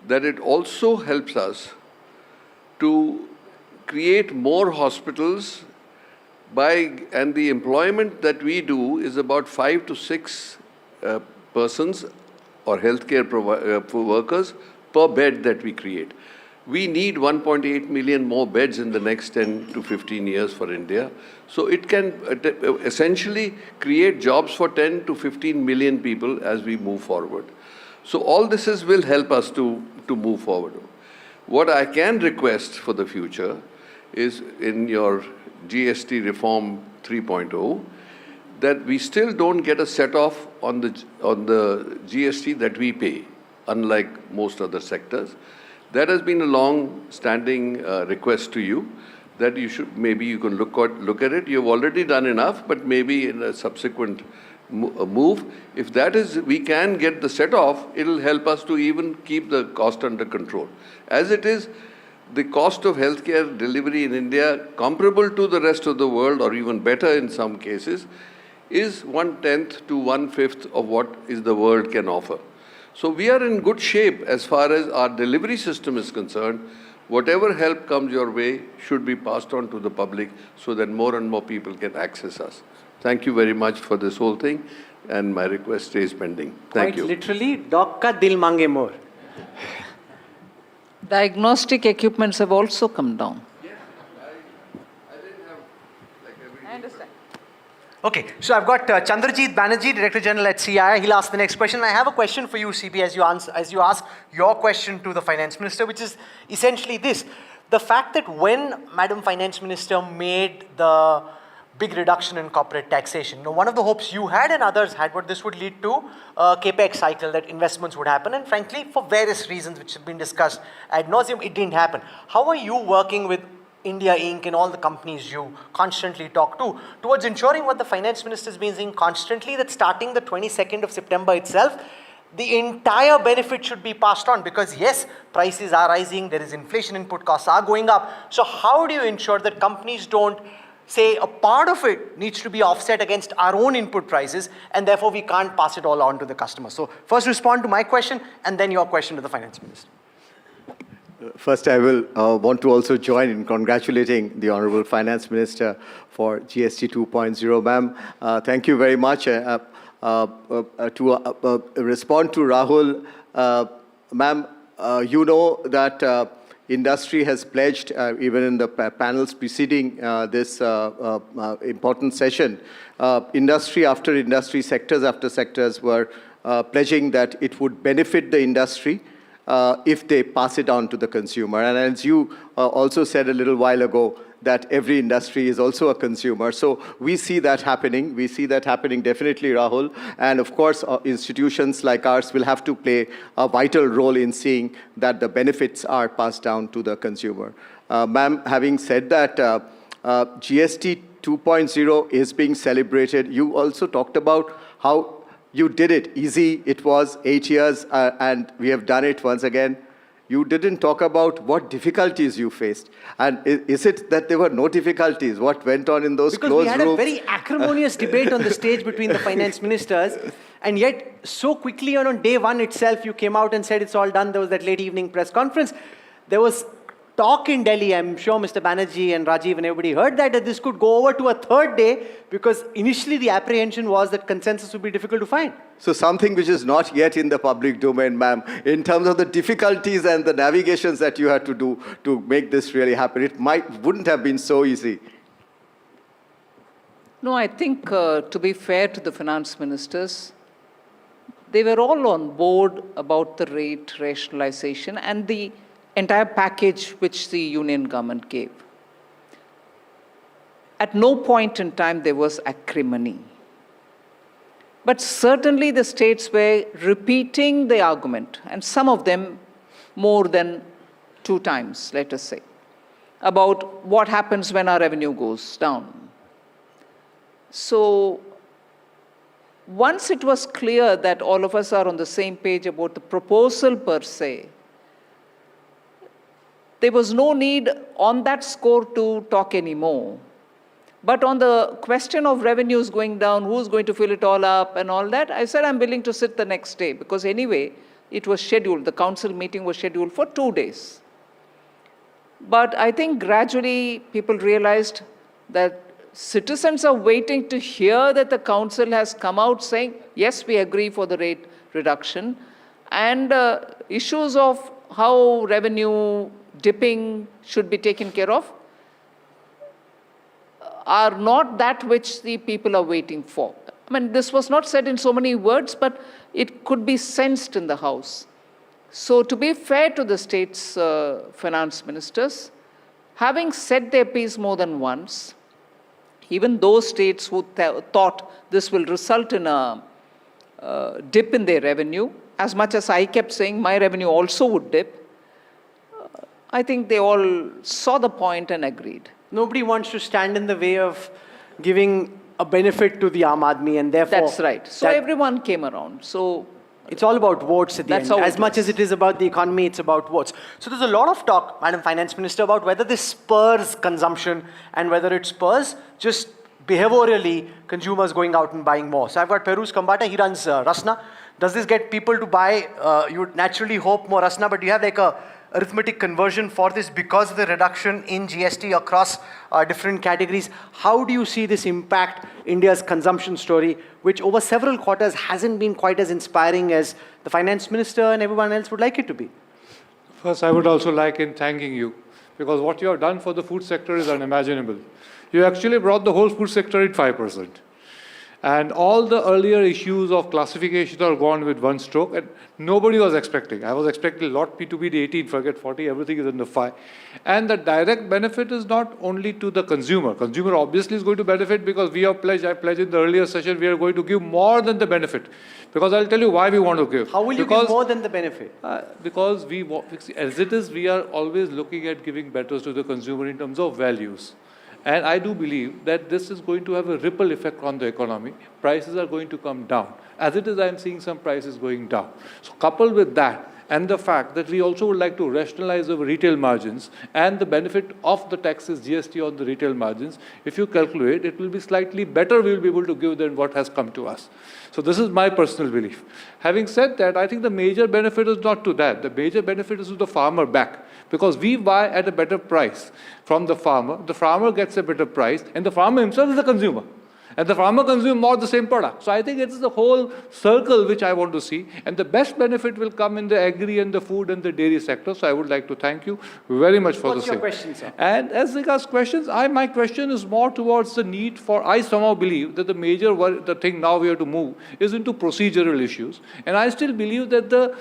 that it also helps us to create more hospitals and the employment that we do is about 5 to 6 persons or healthcare workers per bed that we create. We need 1.8 million more beds in the next 10 to 15 years for India. So it can essentially create jobs for 10 to 15 million people as we move forward. So all this will help us to move forward. What I can request for the future is in your GST reform 3.0, that we still don't get a set-off on the GST that we pay, unlike most other sectors. That has been a long-standing request to you, that maybe you can look at it. You've already done enough, but maybe in a subsequent move, if that is, we can get the set-off, it'll help us to even keep the cost under control. As it is, the cost of healthcare delivery in India, comparable to the rest of the world, or even better in some cases, is 1/10 to 1/5 of what the world can offer. So we are in good shape as far as our delivery system is concerned. Whatever help comes your way should be passed on to the public so that more and more people can access us. Thank you very much for this whole thing, and my request stays pending. Thank you. Quite literally, Doc ka dil mange more. Diagnostic equipments have also come down. Yeah, I didn't have I understand. Okay, so I've got Chandrajit Banerjee, Director General at CII. He'll ask the next question. I have a question for you, CB, as you ask your question to the Finance Minister, which is essentially this. The fact that when Madam Finance Minister made the big reduction in corporate taxation, one of the hopes you had and others had, what this would lead to a capex cycle, that investments would happen. And frankly, for various reasons which have been discussed ad nauseum, it didn't happen. How are you working with India Inc. and all the companies you constantly talk to towards ensuring what the Finance Minister has been saying constantly, that starting the 22nd of September itself, the entire benefit should be passed on? Because yes, prices are rising, there is inflation, input costs are going up. So how do you ensure that companies don't say a part of it needs to be offset against our own input prices and therefore we can't pass it all on to the customer? So first respond to my question and then your question to the Finance Minister. First, I will want to also join in congratulating the Honorable Finance Minister for GST 2.0, ma'am. Thank you very much. To respond to Rahul, ma'am, you know that industry has pledged, even in the panels preceding this important session, industry after industry, sectors after sectors were pledging that it would benefit the industry if they pass it on to the consumer. And as you also said a little while ago, that every industry is also a consumer. So we see that happening. We see that happening definitely, Rahul. And of course, institutions like ours will have to play a vital role in seeing that the benefits are passed down to the consumer. Ma'am, having said that, GST 2.0 is being celebrated. You also talked about how you did it. Easy it was, 8 years, and we have done it once again. You didn't talk about what difficulties you faced. And is it that there were no difficulties? What went on in those closed rooms? Because we had a very acrimonious debate on the stage between the finance ministers, and yet so quickly on day one itself, you came out and said it's all done. There was that late evening press conference. There was talk in Delhi, I'm sure Mr. Banerjee and Rajiv and everybody heard that this could go over to a third day, because initially the apprehension was that consensus would be difficult to find. So something which is not yet in the public domain, ma'am, in terms of the difficulties and the navigations that you had to do to make this really happen, it wouldn't have been so easy. No, I think to be fair to the finance ministers, they were all on board about the rate rationalization and the entire package which the union government gave. At no point in time there was acrimony. But certainly the states were repeating the argument, and some of them more than 2 times, let us say, about what happens when our revenue goes down. So once it was clear that all of us are on the same page about the proposal per se, there was no need on that score to talk anymore. But on the question of revenues going down, who's going to fill it all up and all that, I said I'm willing to sit the next day, because anyway, it was scheduled. The council meeting was scheduled for 2 days. But I think gradually people realized that citizens are waiting to hear that the council has come out saying, yes, we agree for the rate reduction. And issues of how revenue dipping should be taken care of are not that which the people are waiting for. I mean, this was not said in so many words, but it could be sensed in the House. So to be fair to the state's finance ministers, having said their piece more than once, even those states who thought this will result in a dip in their revenue, as much as I kept saying my revenue also would dip, I think they all saw the point and agreed. Nobody wants to stand in the way of giving a benefit to the Aam Aadmi, and therefore... That's right. So everyone came around. So it's all about votes at the end. As much as it is about the economy, it's about votes. So there's a lot of talk, Madam Finance Minister, about whether this spurs consumption and whether it spurs just behaviorally consumers going out and buying more. So I've got Peruz Kambata, he runs Rasna. Does this get people to buy? You would naturally hope more Rasna, but do you have like a arithmetic conversion for this because of the reduction in GST across different categories? How do you see this impact India's consumption story, which over several quarters hasn't been quite as inspiring as the Finance Minister and everyone else would like it to be? First, I would also like in thanking you, because what you have done for the food sector is unimaginable. You actually brought the whole food sector in 5%. And all the earlier issues of classification are gone with one stroke, and nobody was expecting. I was expecting lot P to be the 18, forget 40, everything is in the 5. And the direct benefit is not only to the consumer. Consumer obviously is going to benefit because we have pledged, I pledged in the earlier session, we are going to give more than the benefit. Because I'll tell you why we want to give. How will you give more than the benefit? Because as it is, we are always looking at giving better to the consumer in terms of values. And I do believe that this is going to have a ripple effect on the economy. Prices are going to come down. As it is, I am seeing some prices going down. So coupled with that, and the fact that we also would like to rationalize our retail margins and the benefit of the taxes GST on the retail margins, if you calculate, it will be slightly better we will be able to give than what has come to us. So this is my personal belief. Having said that, I think the major benefit is not to that. The major benefit is to the farmer back, because we buy at a better price from the farmer gets a better price, and the farmer himself is the consumer. And the farmer consumes more the same product. So I think it's the whole circle which I want to see. And the best benefit will come in the agri and the food and the dairy sector. So I would like to thank you very much for the same. What's your question, sir? And as regards questions, my question is more towards the need for, I somehow believe that the major the thing now we have to move is into procedural issues. And I still believe that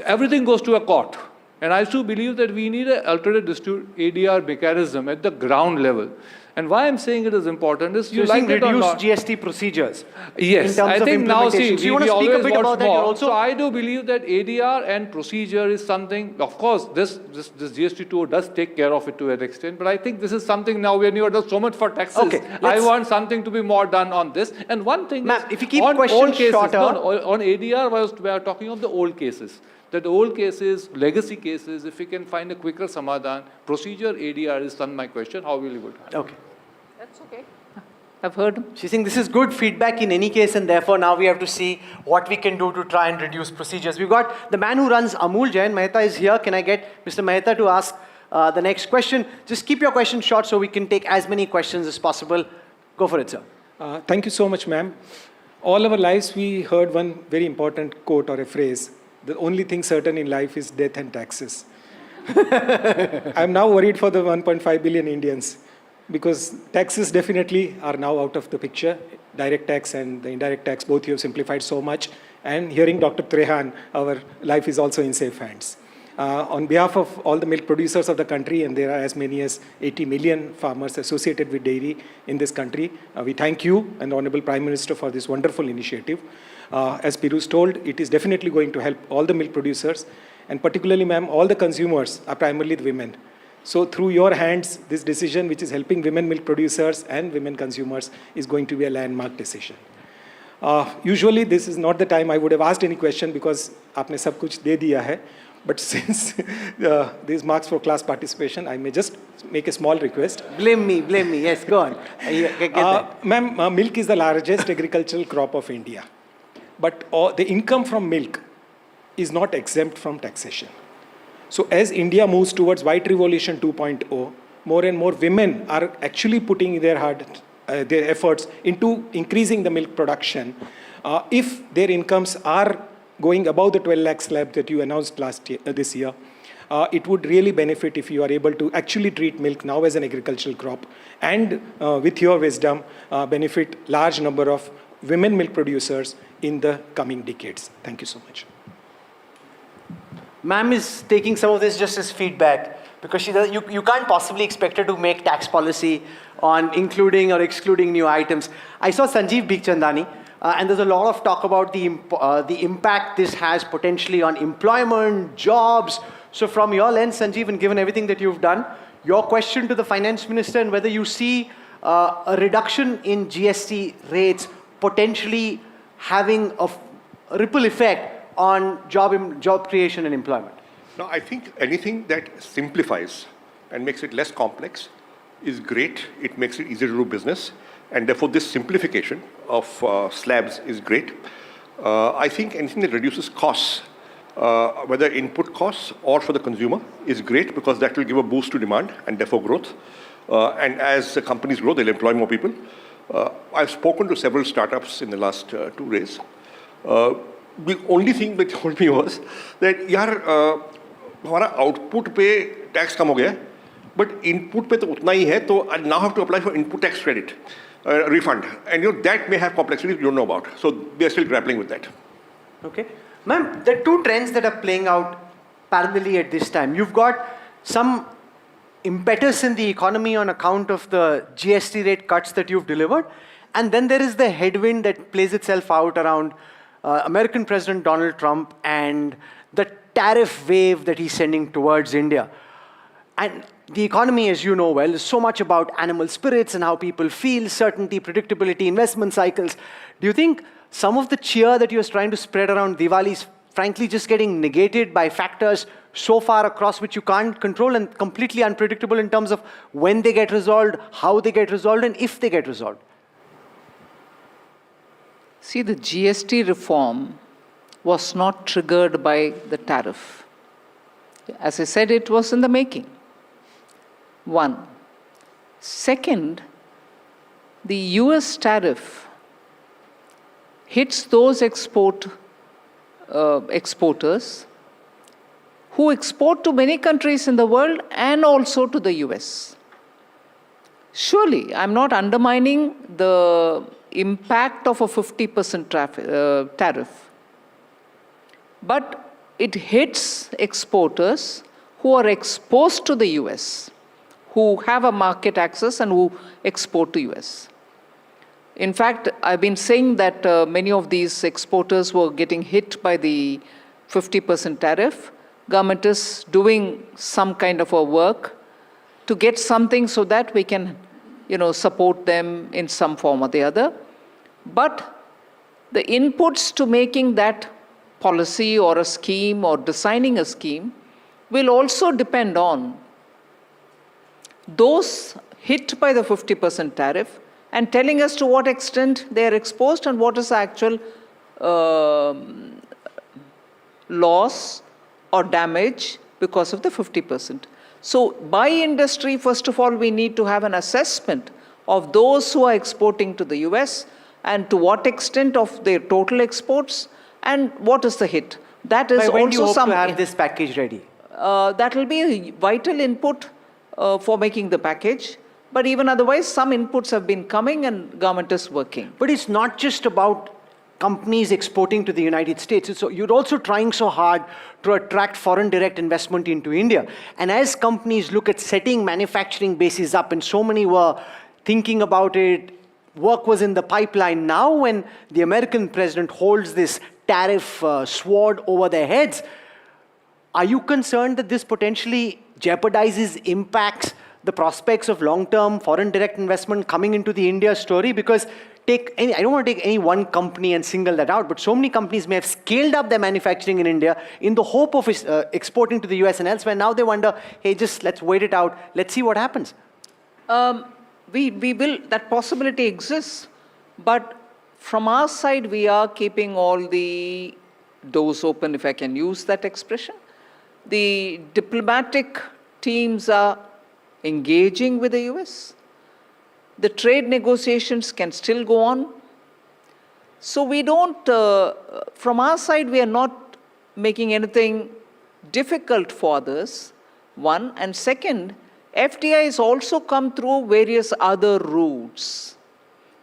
everything goes to a court. And I still believe that we need an alternate dispute ADR mechanism at the ground level. And why I'm saying it is important is you like reduce GST procedures. Yes, in terms I think now see, you want to speak a bit about that also? So I do believe that ADR and procedure is something, of course, this GST2 does take care of it to an extent, but I think this is something now when you have done so much for taxes, I want something to be more done on this. And one thing is, if you keep questions shorter. On ADR, we are talking of the old cases. That old cases, legacy cases, if we can find a quicker samadhan, procedure ADR is my question, how will you do it? Okay. That's okay. I've heard him. She's saying this is good feedback in any case, and therefore now we have to see what we can do to try and reduce procedures. We've got the man who runs Amul, Jayan Mehta, is here. Can I get Mr. Mehta to ask the next question? Just keep your questions short so we can take as many questions as possible. Go for it, sir. Thank you so much, ma'am. All our lives we heard one very important quote or a phrase. The only thing certain in life is death and taxes. I'm now worried for the 1.5 billion Indians, because taxes definitely are now out of the picture. Direct tax and the indirect tax, both you have simplified so much. And hearing Dr. Trehan, our life is also in safe hands. On behalf of all the milk producers of the country, and there are as many as 80 million farmers associated with dairy in this country, we thank you and the Honorable Prime Minister for this wonderful initiative. As Piruz told, it is definitely going to help all the milk producers, and particularly, ma'am, all the consumers are primarily the women. So through your hands, this decision, which is helping women milk producers and women consumers, is going to be a landmark decision. Usually, this is not the time I would have asked any question, because aapne sab kuch de diya hai. But since these marks for class participation, I may just make a small request. Blame me. Yes, go on. Ma'am, milk is the largest agricultural crop of India. But the income from milk is not exempt from taxation. So as India moves towards White Revolution 2.0, more and more women are actually putting their efforts into increasing the milk production. If their incomes are going above the 12 lakh slab that you announced this year, it would really benefit if you are able to actually treat milk now as an agricultural crop, and with your wisdom, benefit large number of women milk producers in the coming decades. Thank you so much. Ma'am is taking some of this just as feedback, because you can't possibly expect her to make tax policy on including or excluding new items. I saw Sanjeev Bikhchandani, and there's a lot of talk about the impact this has potentially on employment, jobs. So from your lens, Sanjeev, and given everything that you've done, your question to the Finance Minister, and whether you see a reduction in GST rates potentially having a ripple effect on job creation and employment. No, I think anything that simplifies and makes it less complex is great. It makes it easier to do business, and therefore this simplification of slabs is great. I think anything that reduces costs, whether input costs or for the consumer, is great, because that will give a boost to demand and therefore growth. And as the companies grow, they'll employ more people. I've spoken to several startups in the last 2 days. The only thing they told me was that, yaar, हमारा output पे tax कम हो गया, but input पे तो उतना ही है, तो I now have to apply for input tax credit refund, and that may have complexities you don't know about. So they are still grappling with that. Okay, ma'am, there are two trends that are playing out parallelly at this time. You've got some impetus in the economy on account of the GST rate cuts that you've delivered, and then there is the headwind that plays itself out around American President Donald Trump and the tariff wave that he's sending towards India. And the economy, as you know well, is so much about animal spirits and how people feel, certainty, predictability, investment cycles. Do you think some of the cheer that you're trying to spread around Diwali is frankly just getting negated by factors so far across which you can't control and completely unpredictable in terms of when they get resolved, how they get resolved, and if they get resolved? See, the GST reform was not triggered by the tariff. As I said, it was in the making. One. Second, the US tariff hits those exporters who export to many countries in the world and also to the US. Surely, I'm not undermining the impact of a 50% tariff, but it hits exporters who are exposed to the US, who have a market access and who export to US. In fact, I've been saying that many of these exporters were getting hit by the 50% tariff. Government is doing some kind of a work to get something so that we can, support them in some form or the other. But the inputs to making that policy or a scheme or designing a scheme will also depend on those hit by the 50% tariff and telling us to what extent they are exposed and what is the actual loss or damage because of the 50%. So by industry, first of all, we need to have an assessment of those who are exporting to the US and to what extent of their total exports and what is the hit. That is when also do you hope some to have this package ready? That will be a vital input for making the package. But even otherwise, some inputs have been coming and government is working. But it's not just about companies exporting to the United States. So you're also trying so hard to attract foreign direct investment into India. And as companies look at setting manufacturing bases up, and so many were thinking about it, work was in the pipeline. Now when the American president holds this tariff sword over their heads, are you concerned that this potentially jeopardizes, impacts the prospects of long-term foreign direct investment coming into the India story? Because I don't want to take any one company and single that out, but so many companies may have scaled up their manufacturing in India in the hope of exporting to the US and elsewhere. Now they wonder, hey, just let's wait it out. Let's see what happens. We will, that possibility exists, but from our side, we are keeping all the doors open, if I can use that expression. The diplomatic teams are engaging with the US. The trade negotiations can still go on. So we don't, from our side, we are not making anything difficult for others, one. And second, FDIs also come through various other routes.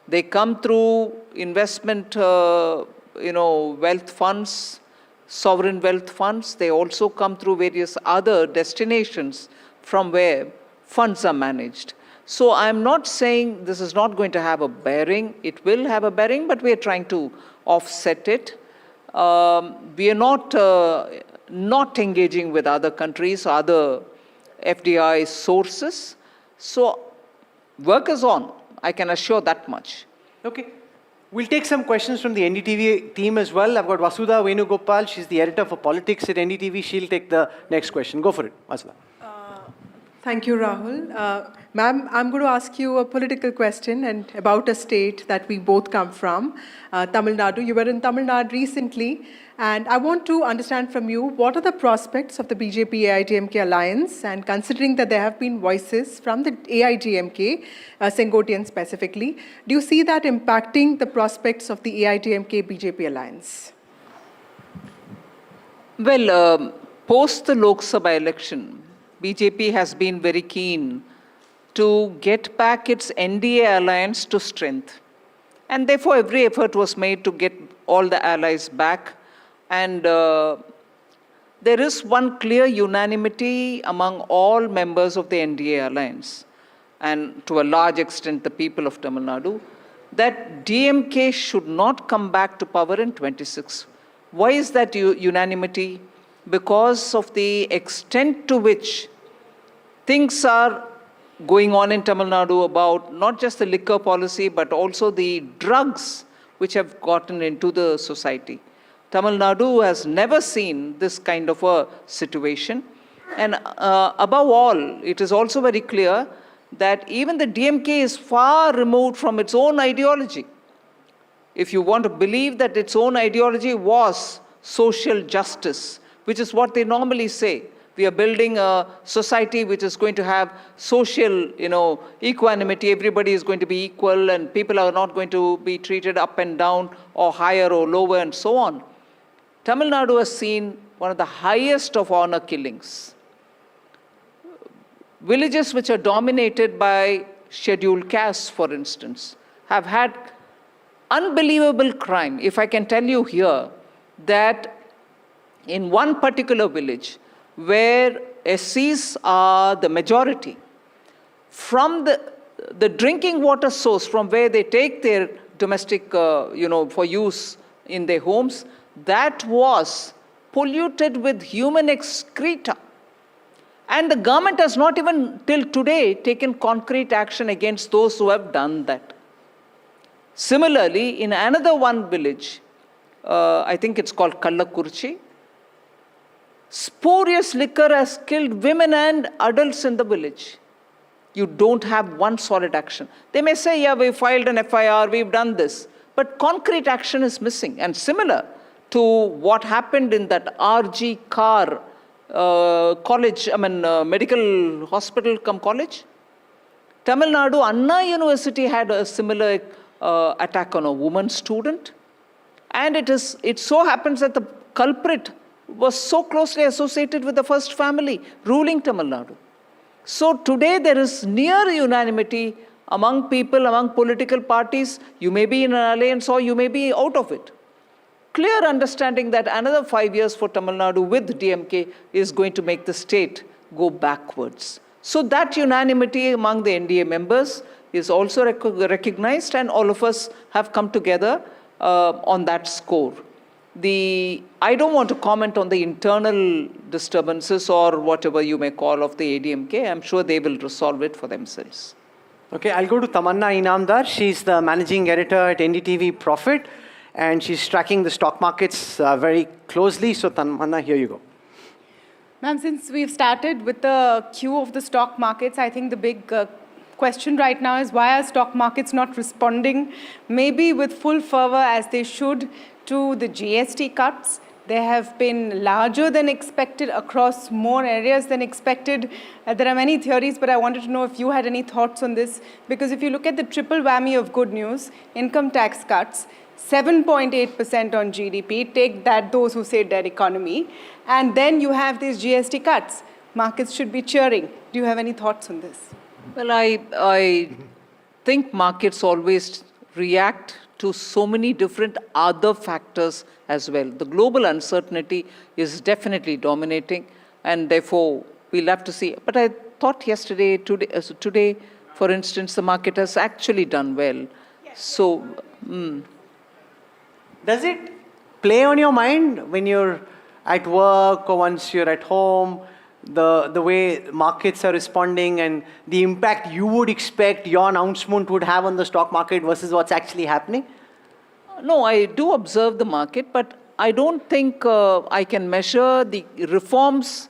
They come through investment, wealth funds, sovereign wealth funds. They also come through various other destinations from where funds are managed. So I'm not saying this is not going to have a bearing. It will have a bearing, but we are trying to offset it. We are not engaging with other countries, other FDI sources. So work is on. I can assure that much. Okay. We'll take some questions from the NDTV team as well. I've got Vasudha Venugopal. She's the editor for politics at NDTV. She'll take the next question. Go for it, Vasudha. Thank you, Rahul. Ma'am, I'm going to ask you a political question and about a state that we both come from, Tamil Nadu. You were in Tamil Nadu recently, and I want to understand from you, what are the prospects of the BJP-AIDMK alliance? And considering that there have been voices from the AIDMK, Sengotian specifically, do you see that impacting the prospects of the AIDMK-BJP alliance? Well, post the Lok Sabha election, BJP has been very keen to get back its NDA alliance to strength. And therefore, every effort was made to get all the allies back. And there is one clear unanimity among all members of the NDA alliance, and to a large extent the people of Tamil Nadu, that DMK should not come back to power in 26. Why is that unanimity? Because of the extent to which things are going on in Tamil Nadu about not just the liquor policy, but also the drugs which have gotten into the society. Tamil Nadu has never seen this kind of a situation. And above all, it is also very clear that even the DMK is far removed from its own ideology. If you want to believe that its own ideology was social justice, which is what they normally say, we are building a society which is going to have social, equanimity. Everybody is going to be equal and people are not going to be treated up and down or higher or lower and so on. Tamil Nadu has seen one of the highest of honor killings. Villages which are dominated by scheduled castes, for instance, have had unbelievable crime. If I can tell you here that in one particular village where SCs are the majority, from the drinking water source from where they take their domestic, for use in their homes, that was polluted with human excreta. And the government has not even till today taken concrete action against those who have done that. Similarly, in another one village, I think it's called Kallakurchi, spurious liquor has killed women and adults in the village. You don't have one solid action. They may say, yeah, we filed an FIR, we've done this. But concrete action is missing. And similar to what happened in that RG Kar college, medical hospital come college. Tamil Nadu, Anna University had a similar attack on a woman student. And it so happens that the culprit was so closely associated with the first family ruling Tamil Nadu. So today there is near unanimity among people, among political parties. You may be in an alliance or you may be out of it. Clear understanding that another 5 years for Tamil Nadu with DMK is going to make the state go backwards. So that unanimity among the NDA members is also recognized, and all of us have come together on that score. I don't want to comment on the internal disturbances or whatever you may call of the ADMK. I'm sure they will resolve it for themselves. Okay, I'll go to Tamanna Inamdar. She's the managing editor at NDTV Profit, and she's tracking the stock markets very closely. So Tamanna, here you go. Ma'am, since we've started with the queue of the stock markets, I think the big question right now is why are stock markets not responding maybe with full fervor as they should to the GST cuts? They have been larger than expected across more areas than expected. There are many theories, but I wanted to know if you had any thoughts on this. Because if you look at the triple whammy of good news, income tax cuts, 7.8% on GDP, take that those who say dead economy, and then you have these GST cuts. Markets should be cheering. Do you have any thoughts on this? Well, I think markets always react to so many different other factors as well. The global uncertainty is definitely dominating, and therefore we'll have to see. But I thought today, for instance, the market has actually done well. So, Does it play on your mind when you're at work or once you're at home, the way markets are responding and the impact you would expect your announcement would have on the stock market versus what's actually happening? No, I do observe the market, but I don't think I can measure the reforms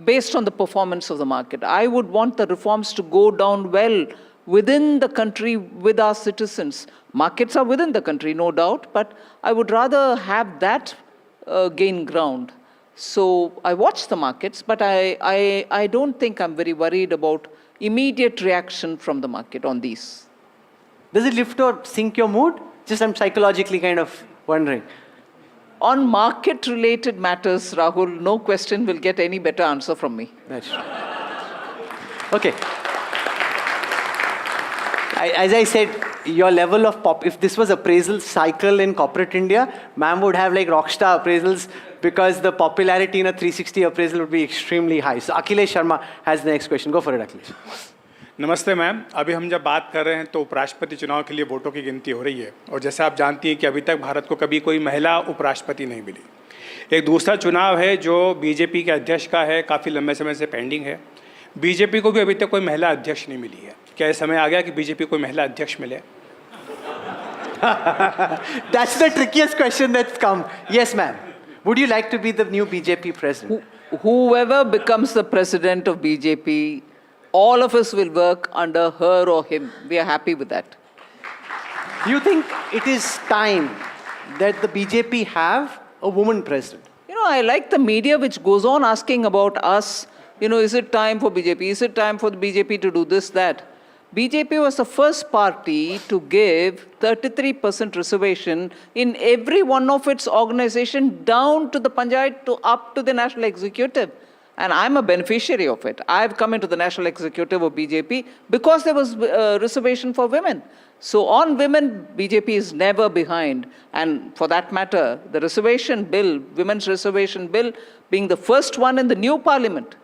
based on the performance of the market. I would want the reforms to go down well within the country with our citizens. Markets are within the country, no doubt, but I would rather have that gain ground. So I watch the markets, but I don't think I'm very worried about immediate reaction from the market on these. Does it lift or sink your mood? Just I'm psychologically kind of wondering. On market-related matters, Rahul, no question will get any better answer from me. That's true. Okay. As I said, your level of if this was appraisal cycle in corporate India, ma'am would have like rockstar appraisals because the popularity in a 360 appraisal would be extremely high. So Akhilesh Sharma has the next question. Go for it, Akhilesh. नमस्ते ma'am, अभी हम जब बात कर रहे हैं तो उपराष्ट्रपति चुनाव के लिए वोटों की गिनती हो रही है और जैसे आप जानती हैं कि अभी तक भारत को कभी कोई महिला उपराष्ट्रपति नहीं मिली। एक दूसरा चुनाव है जो बीजेपी के अध्यक्ष का है, काफ़ी लंबे समय से पेंडिंग है। बीजेपी को भी अभी तक कोई महिला अध्यक्ष नहीं मिली है। क्या ये समय आ गया कि बीजेपी कोई महिला अध्यक्ष मिले? That's the trickiest question that's come. Yes, ma'am. Would you like to be the new BJP president? Whoever becomes the president of BJP, all of us will work under her or him. We are happy with that. Do you think it is time that the BJP have a woman president? You know, I like the media which goes on asking about us. You know, is it time for BJP? Is it time for the BJP to do this, that? BJP was the first party to give 33% reservation in every one of its organization down to the Panchayat to up to the national executive. And I'm a beneficiary of it. I've come into the national executive of BJP because there was reservation for women. So on women, BJP is never behind. And for that matter, the reservation bill, women's reservation bill, being the first one in the new parliament,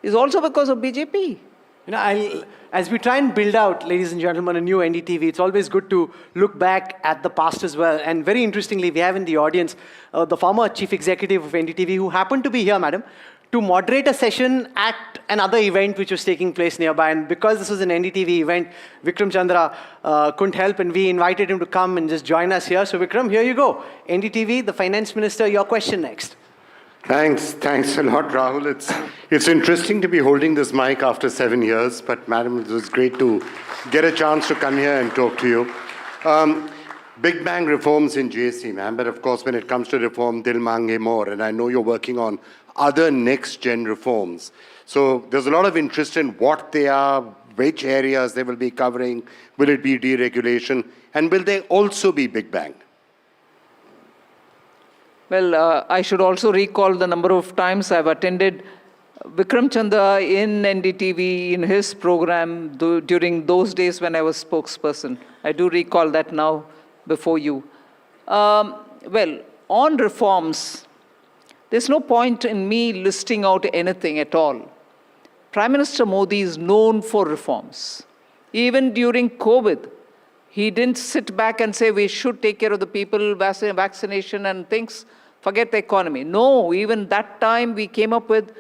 is also because of BJP. You know, as we try and build out, ladies and gentlemen, a new NDTV, it's always good to look back at the past as well. And very interestingly, we have in the audience the former chief executive of NDTV, who happened to be here, madam, to moderate a session at another event which was taking place nearby. And because this was an NDTV event, Vikram Chandra couldn't help, and we invited him to come and just join us here. So Vikram, here you go. NDTV, the finance minister, your question next. Thanks a lot, Rahul. It's interesting to be holding this mic after 7 years, but madam, it was great to get a chance to come here and talk to you. Big bang reforms in GST, ma'am, but of course when it comes to reform, dil mange more, and I know you're working on other next-gen reforms. So there's a lot of interest in what they are, which areas they will be covering, will it be deregulation, and will they also be big bang? Well, I should also recall the number of times I've attended Vikram Chandra in NDTV, in his program, during those days when I was spokesperson. I do recall that now before you. Well, on reforms, there's no point in me listing out anything at all. Prime Minister Modi is known for reforms. Even during COVID, he didn't sit back and say we should take care of the people, vaccination and things, forget the economy. No, even that time we came up with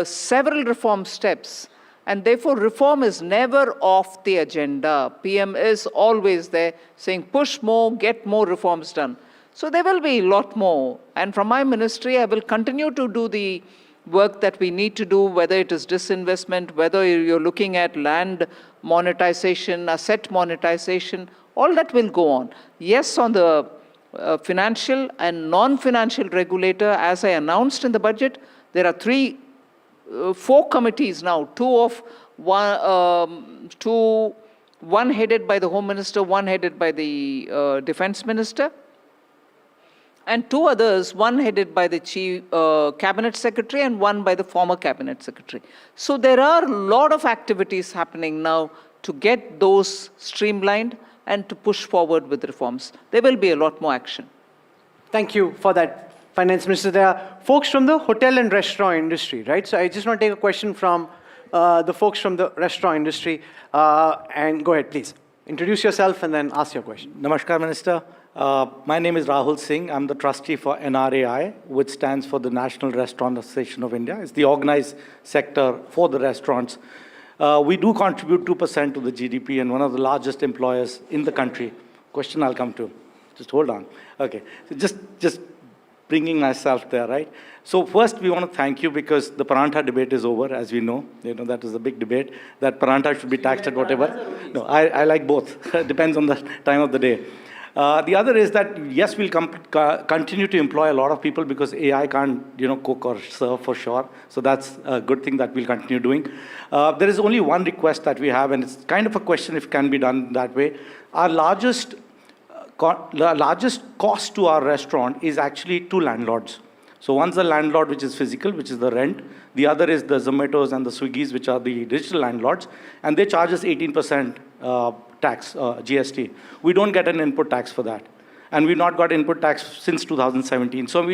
several reform steps. And therefore, reform is never off the agenda. PM is always there saying push more, get more reforms done. So there will be a lot more. And from my ministry, I will continue to do the work that we need to do, whether it is disinvestment, whether you're looking at land monetization, asset monetization, all that will go on. Yes, on the financial and non-financial regulator, as I announced in the budget, there are 4 committees now, one headed by the Home Minister, one headed by the Defense Minister, and 2 others, one headed by the Chief Cabinet Secretary and one by the former Cabinet Secretary. So there are a lot of activities happening now to get those streamlined and to push forward with reforms. There will be a lot more action. Thank you for that, Finance Minister. There are folks from the hotel and restaurant industry, right? So I just want to take a question from the folks from the restaurant industry. And go ahead, please. Introduce yourself and then ask your question. Namaskar, Minister. My name is Rahul Singh. I'm the trustee for NRAI, which stands for the National Restaurant Association of India. It's the organized sector for the restaurants. We do contribute 2% to the GDP and one of the largest employers in the country. Question I'll come to. Just hold on. Okay. So just bringing myself there, right? So first, we want to thank you because the Parantha debate is over, as we know. You know, that is a big debate, that Parantha should be taxed at whatever. No, I like both. Depends on the time of the day. The other is that, yes, we'll continue to employ a lot of people because AI can't, cook or serve for sure. So that's a good thing that we'll continue doing. There is only one request that we have, and it's kind of a question if it can be done that way. Our largest cost to our restaurant is actually to landlords. So one's the landlord, which is physical, which is the rent. The other is the Zomatos and the Swiggies, which are the digital landlords. And they charge us 18% tax, GST. We don't get an input tax for that. And we've not got input tax since 2017. So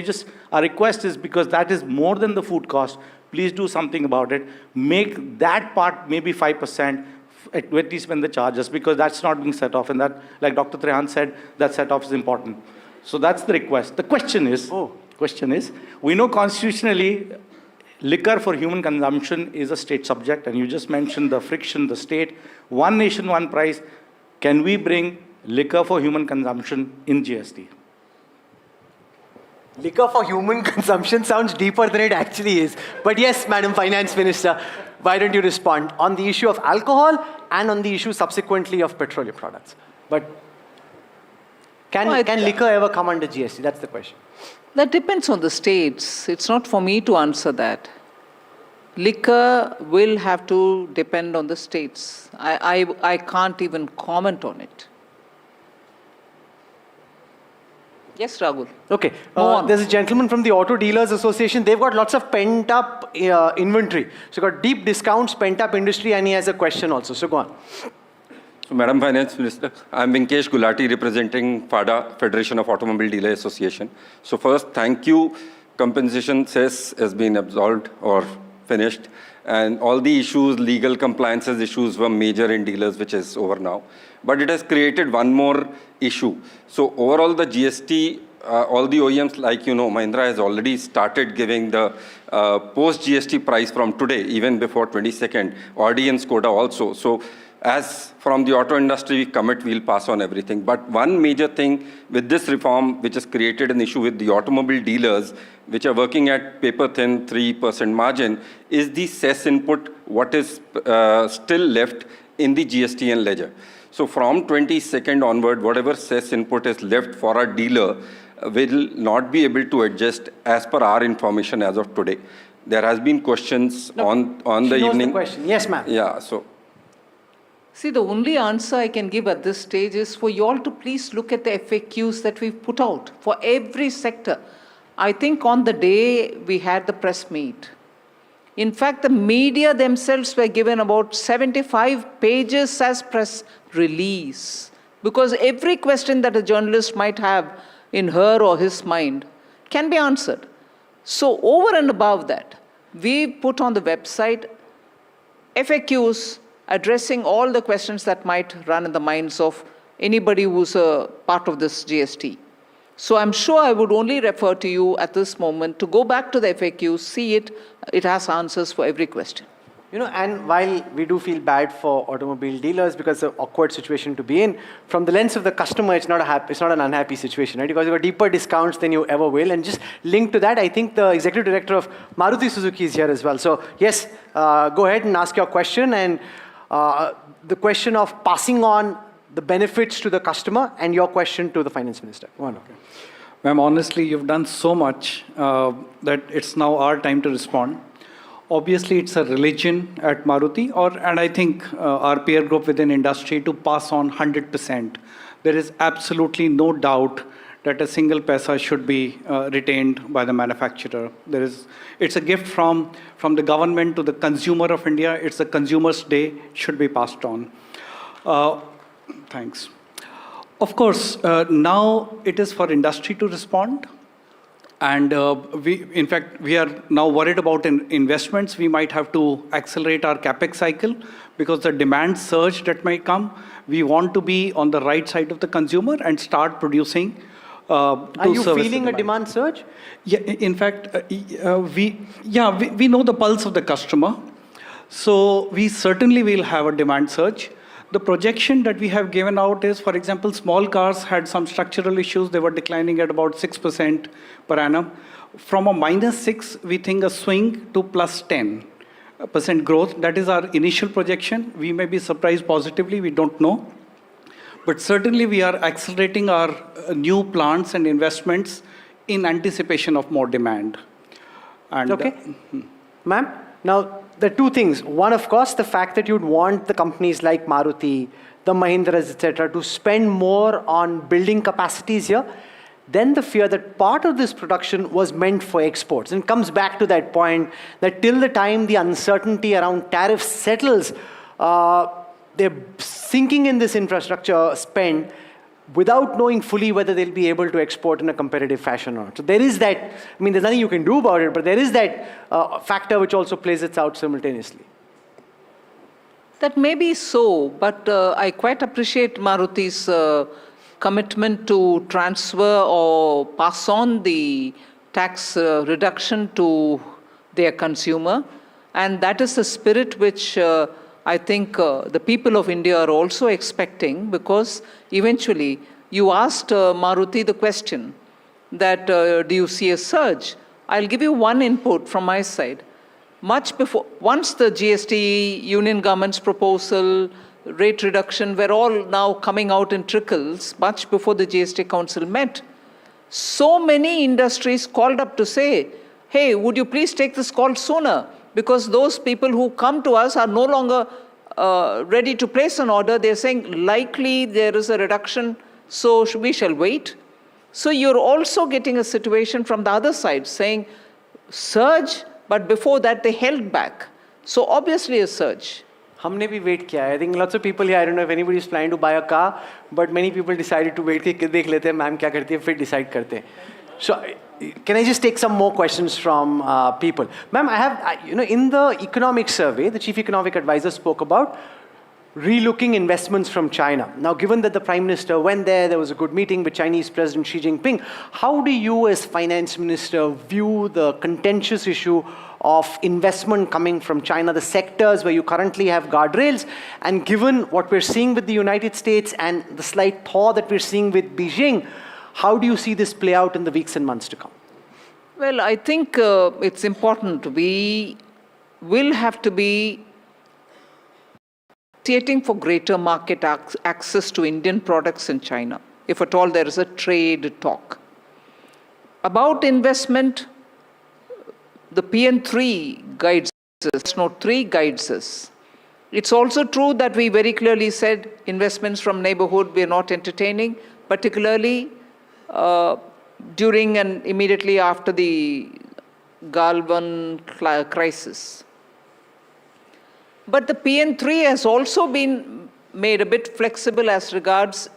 our request is, because that is more than the food cost, please do something about it. Make that part maybe 5%, at least when they charge us, because that's not being set off. And that, like Dr. Trehan said, that set off is important. So that's the request. The question is, we know constitutionally, liquor for human consumption is a state subject, and you just mentioned the friction, the state, one nation, one price. Can we bring liquor for human consumption in GST? Liquor for human consumption sounds deeper than it actually is. But yes, Madam Finance Minister, why don't you respond on the issue of alcohol and on the issue subsequently of petroleum products? But can liquor ever come under GST? That's the question. That depends on the states. It's not for me to answer that. Liquor will have to depend on the states. I can't even comment on it. Yes, Rahul. Okay. There's a gentleman from the Auto Dealers Association. They've got lots of pent-up inventory. So got deep discounts, pent-up industry, and he has a question also. So go on. So, Madam Finance Minister, I'm Venkesh Gulati representing FADA, Federation of Automobile Dealer Association. So first, thank you. Compensation cess has been absolved or finished. And all the issues, legal compliances issues were major in dealers, which is over now. But it has created one more issue. So overall, the GST, all the OEMs, like you know, Mahindra has already started giving the post-GST price from today, even before 22nd, Audi and Skoda also. So as from the auto industry, we commit, we'll pass on everything. But one major thing with this reform, which has created an issue with the automobile dealers, which are working at paper-thin 3% margin, is the cess input, what is still left in the GST and ledger. So from 22nd onward, whatever cess input is left for a dealer will not be able to adjust as per our information as of today. There has been questions on the evening. The question. Yes, ma'am. Yeah, so. See, the only answer I can give at this stage is for you all to please look at the FAQs that we've put out for every sector. I think on the day we had the press meet, in fact, the media themselves were given about 75 pages as press release, because every question that a journalist might have in her or his mind can be answered. So over and above that, we put on the website FAQs addressing all the questions that might run in the minds of anybody who's a part of this GST. So I'm sure I would only refer to you at this moment to go back to the FAQs, see it. It has answers for every question. You know, and while we do feel bad for automobile dealers because it's an awkward situation to be in, from the lens of the customer, it's not an unhappy situation, right? Because you've got deeper discounts than you ever will. And just linked to that, I think the executive director of Maruti Suzuki is here as well. So yes, go ahead and ask your question. And the question of passing on the benefits to the customer and your question to the finance minister. Go on. Okay. Ma'am, honestly, you've done so much that it's now our time to respond. Obviously, it's a religion at Maruti, and I think our peer group within industry to pass on 100%. There is absolutely no doubt that a single paisa should be retained by the manufacturer. It's a gift from the government to the consumer of India. It's the consumer's day, should be passed on. Thanks. Of course, now it is for industry to respond. And in fact, we are now worried about investments. We might have to accelerate our capex cycle because the demand surge that might come, we want to be on the right side of the consumer and start producing. Are you feeling a demand surge? Yeah, in fact, we know the pulse of the customer. So we certainly will have a demand surge. The projection that we have given out is, for example, small cars had some structural issues. They were declining at about 6% per annum. From a -6, we think a swing to +10% growth. That is our initial projection. We may be surprised positively. We don't know. But certainly we are accelerating our new plants and investments in anticipation of more demand. And, okay. Ma'am, now there are two things. One, of course, the fact that you'd want the companies like Maruti, the Mahindras, etc., to spend more on building capacities here. then the fear that part of this production was meant for exports. And it comes back to that point that till the time the uncertainty around tariffs settles, they're sinking in this infrastructure spend without knowing fully whether they'll be able to export in a competitive fashion or not. So there is that, I mean, there's nothing you can do about it, but there is that factor which also plays its out simultaneously. That may be so, but I quite appreciate Maruti's commitment to transfer or pass on the tax reduction to their consumer. And that is the spirit which I think the people of India are also expecting, because eventually you asked Maruti the question that do you see a surge? I'll give you one input from my side. Much before, once the GST union government's proposal, rate reduction were all now coming out in trickles, much before the GST council met, so many industries called up to say, hey, would you please take this call sooner? Because those people who come to us are no longer ready to place an order. They're saying likely there is a reduction, so we shall wait. So you're also getting a situation from the other side saying surge, but before that they held back. So obviously a surge. हमने भी wait किया है. I think lots of people here, I don't know if anybody is planning to buy a car, but many people decided to wait कि देख लेते हैं ma'am क्या करती है फिर decide करते हैं. So can I just take some more questions from people? Ma'am, I have, in the economic survey, the chief economic advisor spoke about relooking investments from China. Now, given that the Prime Minister went there was a good meeting with Chinese President Xi Jinping, how do you as Finance Minister view the contentious issue of investment coming from China, the sectors where you currently have guardrails, and given what we're seeing with the United States and the slight thaw that we're seeing with Beijing, how do you see this play out in the weeks and months to come? Well, I think it's important. We will have to be negotiating for greater market access to Indian products in China, if at all there is a trade talk. About investment, the PN3 guides us, Note 3 guides us. It's also true that we very clearly said investments from neighborhood we are not entertaining, particularly during and immediately after the Galvan crisis. But the PN3 has also been made a bit flexible as regards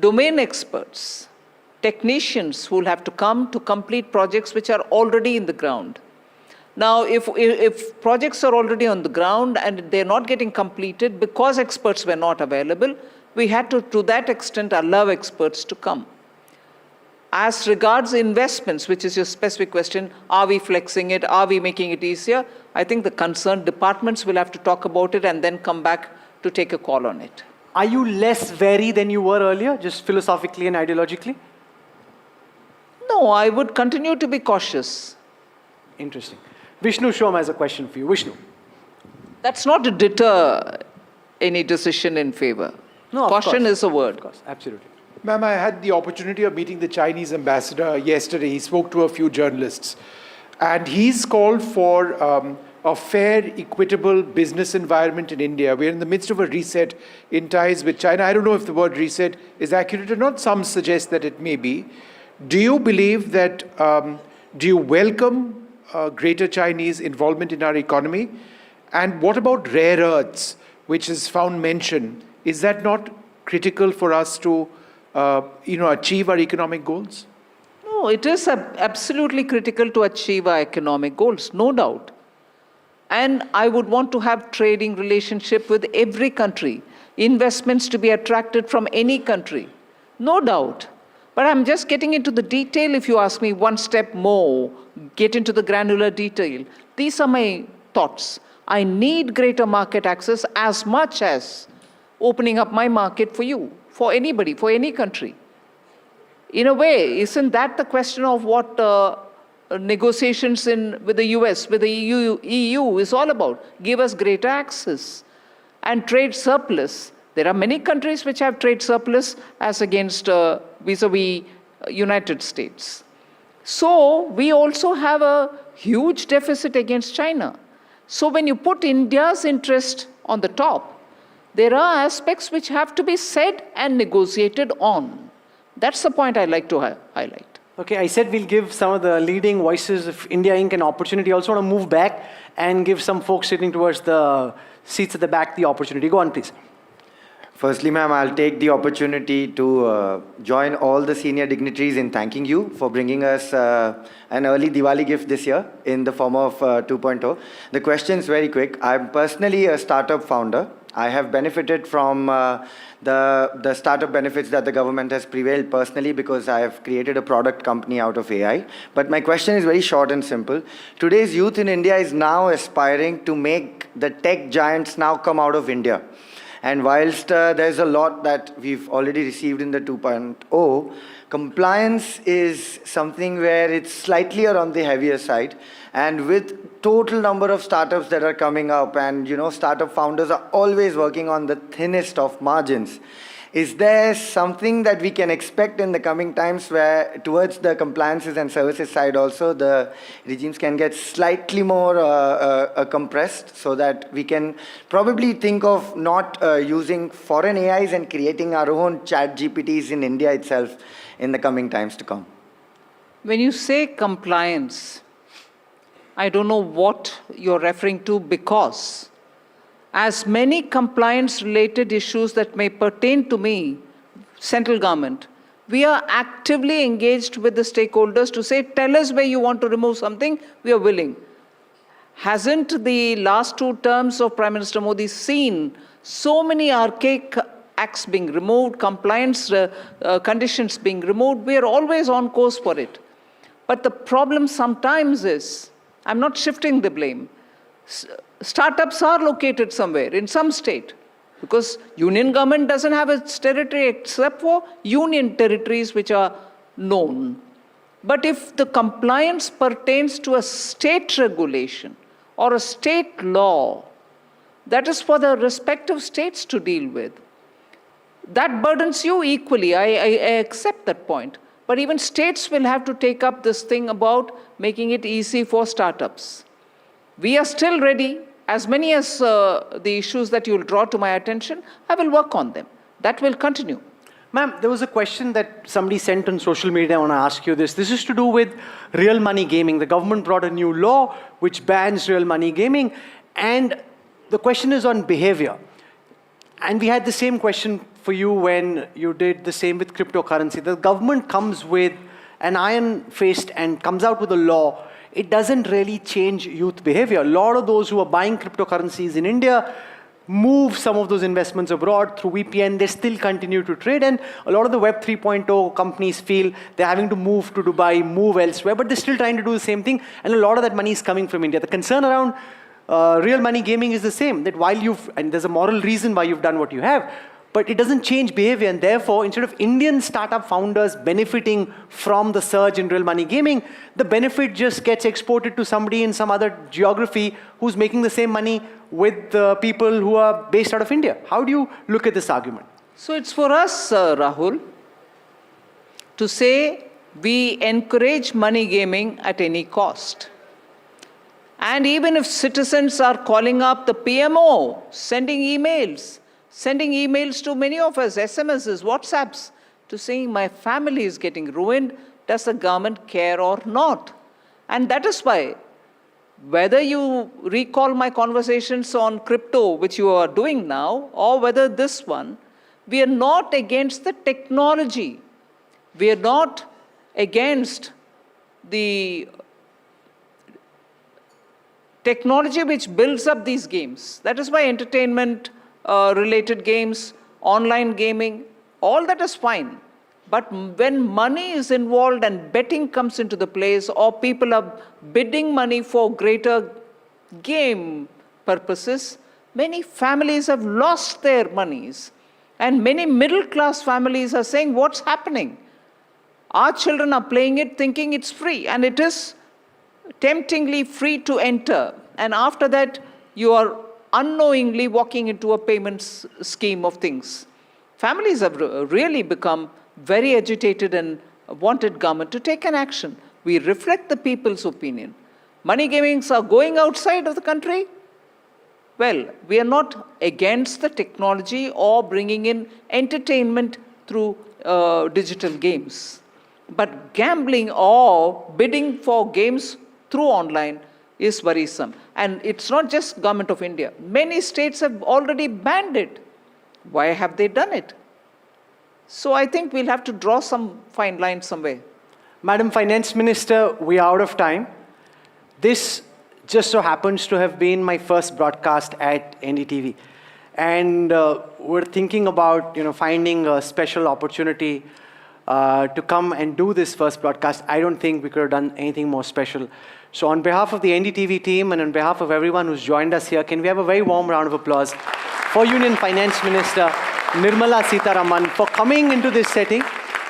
domain experts, technicians who will have to come to complete projects which are already in the ground. Now, if projects are already on the ground and they're not getting completed because experts were not available, we had to that extent, allow experts to come. As regards investments, which is your specific question, are we flexing it? Are we making it easier? I think the concerned departments will have to talk about it and then come back to take a call on it. Are you less wary than you were earlier, just philosophically and ideologically? No, I would continue to be cautious. Interesting. Vishnu Shom has a question for you. Vishnu. That's not to deter any decision in favor. No, caution is a word. Of course, absolutely. Ma'am, I had the opportunity of meeting the Chinese ambassador yesterday. He spoke to a few journalists. And he's called for a fair, equitable business environment in India. We're in the midst of a reset in ties with China. I don't know if the word reset is accurate or not. Some suggest that it may be. Do you believe that, do you welcome greater Chinese involvement in our economy? And what about rare earths, which is found mention? Is that not critical for us to achieve our economic goals? No, it is absolutely critical to achieve our economic goals, no doubt. And I would want to have trading relationship with every country, investments to be attracted from any country, no doubt. But I'm just getting into the detail. If you ask me one step more, get into the granular detail. These are my thoughts. I need greater market access as much as opening up my market for you, for anybody, for any country. In a way, isn't that the question of what negotiations with the US, with the EU is all about? Give us greater access and trade surplus. There are many countries which have trade surplus as against vis-a-vis United States. So we also have a huge deficit against China. So when you put India's interest on the top, there are aspects which have to be said and negotiated on. That's the point I'd like to highlight. Okay, I said we'll give some of the leading voices of India Inc. an opportunity. I also want to move back and give some folks sitting towards the seats at the back the opportunity. Go on, please. Firstly, ma'am, I'll take the opportunity to join all the senior dignitaries in thanking you for bringing us an early Diwali gift this year in the form of 2.0. The question is very quick. I'm personally a startup founder. I have benefited from the startup benefits that the government has prevailed personally because I have created a product company out of AI. But my question is very short and simple. Today's youth in India is now aspiring to make the tech giants now come out of India. And whilst there's a lot that we've already received in the 2.0, compliance is something where it's slightly on the heavier side. And with total number of startups that are coming up, and startup founders are always working on the thinnest of margins, is there something that we can expect in the coming times where towards the compliances and services side also the regimes can get slightly more compressed so that we can probably think of not using foreign AIs and creating our own chat GPTs in India itself in the coming times to come? When you say compliance, I don't know what you're referring to, because as many compliance-related issues that may pertain to me, central government, we are actively engaged with the stakeholders to say, tell us where you want to remove something, we are willing. Hasn't the last 2 terms of Prime Minister Modi seen so many archaic acts being removed, compliance conditions being removed? We are always on course for it. But the problem sometimes is, I'm not shifting the blame, startups are located somewhere in some state, because union government doesn't have its territory except for union territories which are known. But if the compliance pertains to a state regulation or a state law, that is for the respective states to deal with. That burdens you equally, I accept that point. But even states will have to take up this thing about making it easy for startups. We are still ready. As many as the issues that you will draw to my attention, I will work on them. That will continue. Ma'am, there was a question that somebody sent on social media. I want to ask you this. This is to do with real money gaming. The government brought a new law which bans real money gaming. And the question is on behavior. And we had the same question for you when you did the same with cryptocurrency. The government comes with an iron fist and comes out with a law. It doesn't really change youth behavior. A lot of those who are buying cryptocurrencies in India move some of those investments abroad through VPN. They still continue to trade. And a lot of the Web 3.0 companies feel they're having to move to Dubai, move elsewhere, but they're still trying to do the same thing. And a lot of that money is coming from India. The concern around real money gaming is the same, that while and there's a moral reason why you've done what you have, but it doesn't change behavior. And therefore, instead of Indian startup founders benefiting from the surge in real money gaming, the benefit just gets exported to somebody in some other geography who's making the same money with people who are based out of India. How do you look at this argument? So it's for us, Rahul, to say we encourage money gaming at any cost. And even if citizens are calling up the PMO, sending emails to many of us, SMSs, WhatsApps, to saying my family is getting ruined, does the government care or not? And that is why, whether you recall my conversations on crypto, which you are doing now, or whether this one, we are not against the technology. We are not against the technology which builds up these games. That is why entertainment related games, online gaming, all that is fine. But when money is involved and betting comes into the place, or people are bidding money for greater game purposes, many families have lost their monies. And many middle-class families are saying, what's happening? Our children are playing it thinking it's free, and it is temptingly free to enter. And after that, you are unknowingly walking into a payment scheme of things. Families have really become very agitated and wanted government to take an action. We reflect the people's opinion. Money gamings are going outside of the country. Well, we are not against the technology or bringing in entertainment through digital games. But gambling or bidding for games through online is worrisome. And it's not just Government of India. Many states have already banned it. Why have they done it? So I think we'll have to draw some fine line somewhere. Madam Finance Minister, we are out of time. This just so happens to have been my first broadcast at NDTV. And we're thinking about finding a special opportunity to come and do this first broadcast. I don't think we could have done anything more special. So on behalf of the NDTV team and on behalf of everyone who's joined us here, can we have a very warm round of applause for Union Finance Minister Nirmala Sitharaman for coming into this setting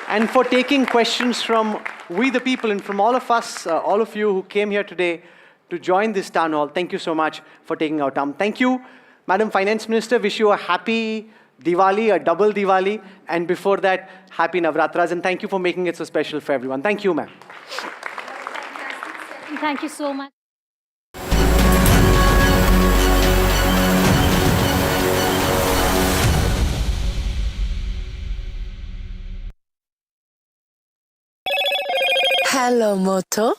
and for taking questions from we the people and from all of us, all of you who came here today to join this town hall. Thank you so much for taking our time. Thank you, Madam Finance Minister. Wish you a happy Diwali, a double Diwali, and before that, happy Navratras. And thank you for making it so special for everyone. Thank you, ma'am. Thank you so much. Hello, Moto.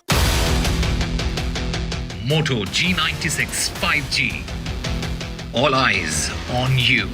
Moto G96 5G. All eyes on you.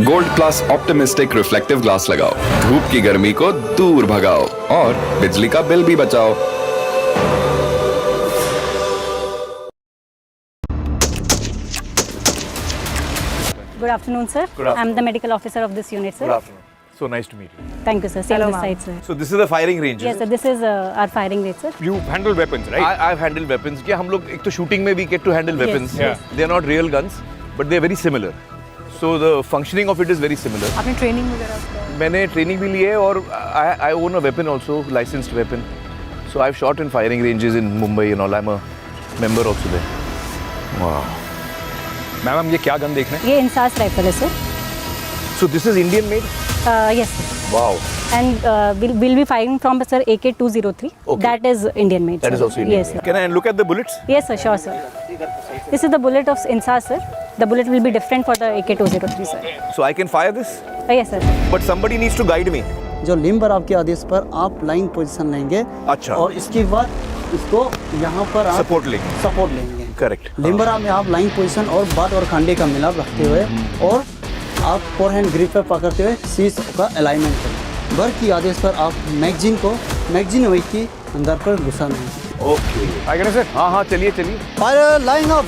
Gold plus optimistic reflective glass लगाओ, धूप की गर्मी को दूर भगाओ और बिजली का बिल भी बचाओ। Good afternoon, sir. Good afternoon. I'm the medical officer of this unit, sir. Good afternoon. So nice to meet you. Thank you, sir. Same Hello, this side, sir. So this is the firing range. Yes, sir. This is our firing range, sir. You handle weapons, right? I've handled weapons. क्या हम लोग एक तो shooting में we get to handle weapons. Yes. They are not real guns, but they are very similar. So the functioning of it is very similar. आपने training वगैरह? मैंने training भी ली है और I own a weapon also, licensed weapon. So I've shot in firing ranges in Mumbai and all. I'm a member also there. Wow. Ma'am हम ये क्या gun देख रहे हैं? ये इंसास राइफल है, sir. So this is Indian made? Yes, sir. Wow. And we'll be firing from, sir, AK-203. Okay. That is Indian made, That sir. is also Indian. Yes, sir. Can I look at the bullets? Yes, sir. Sure, sir. This is the bullet of insas, sir. The bullet will be different for the AK-203, sir. So I can fire this? Yes, sir. But somebody needs to guide me. जो limber आपके आदेश पर आप line position लेंगे। अच्छा। और इसके बाद इसको यहाँ पर आप सपोर्ट लेंगे। करेक्ट। लिम्बर आप में आप लाइन पोजीशन और बाट और खंडे का मिलाप रखते हुए और आप फोरहैंड ग्रिप पर पकड़ते हुए शीश का अलाइनमेंट करें। बर की आदेश पर आप मैगजीन वेट की अंदर पर घुसाना है। ओके। आगे सर। हाँ चलिए। Fire line of.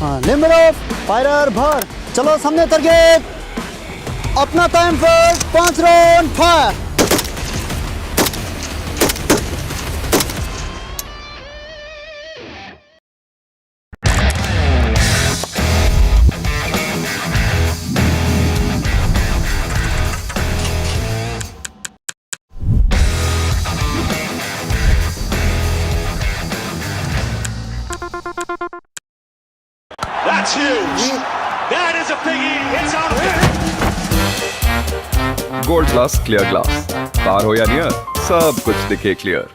हाँ लिम्बर ऑफ। फायर भर। चलो सामने टारगेट। अपना टाइम पर 5 round fire. That's huge. That is a biggie. It's out of it. Gold plus clear glass, पार हो या नियर, सब कुछ दिखे clear.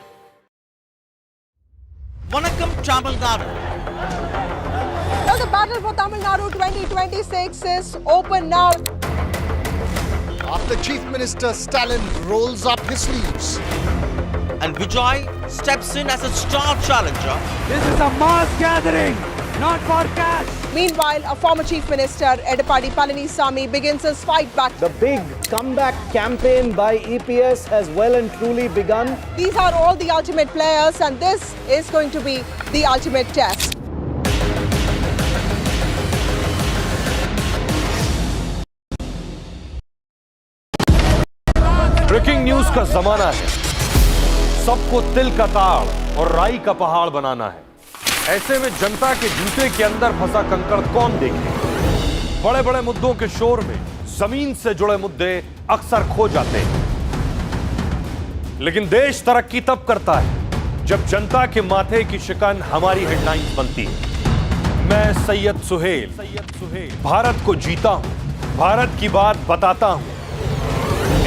Vanakkam Tamil Nadu. Well, the battle for Tamil Nadu 2026 is open now. After Chief Minister Stalin rolls up his sleeves. And Vijay steps in as a star challenger. This is a mass gathering, not for cash. Meanwhile, a former Chief Minister, Edappadi Palanisamy, begins his fight back. The big comeback campaign by EPS has well and truly begun. These are all the ultimate players, and this is going to be the ultimate test. Breaking news का जमाना है। सबको तिल का ताड़ और राई का पहाड़ बनाना है। ऐसे में जनता के जूते के अंदर फंसा कंकड़ कौन देखे? बड़े बड़े मुद्दों के शोर में जमीन से जुड़े मुद्दे अक्सर खो जाते हैं। लेकिन देश तरक्की तब करता है जब जनता के माथे की शिकन हमारी हेडलाइंस बनती है। मैं सैयद सुहेल भारत को जीता हूं, भारत की बात बताता हूं।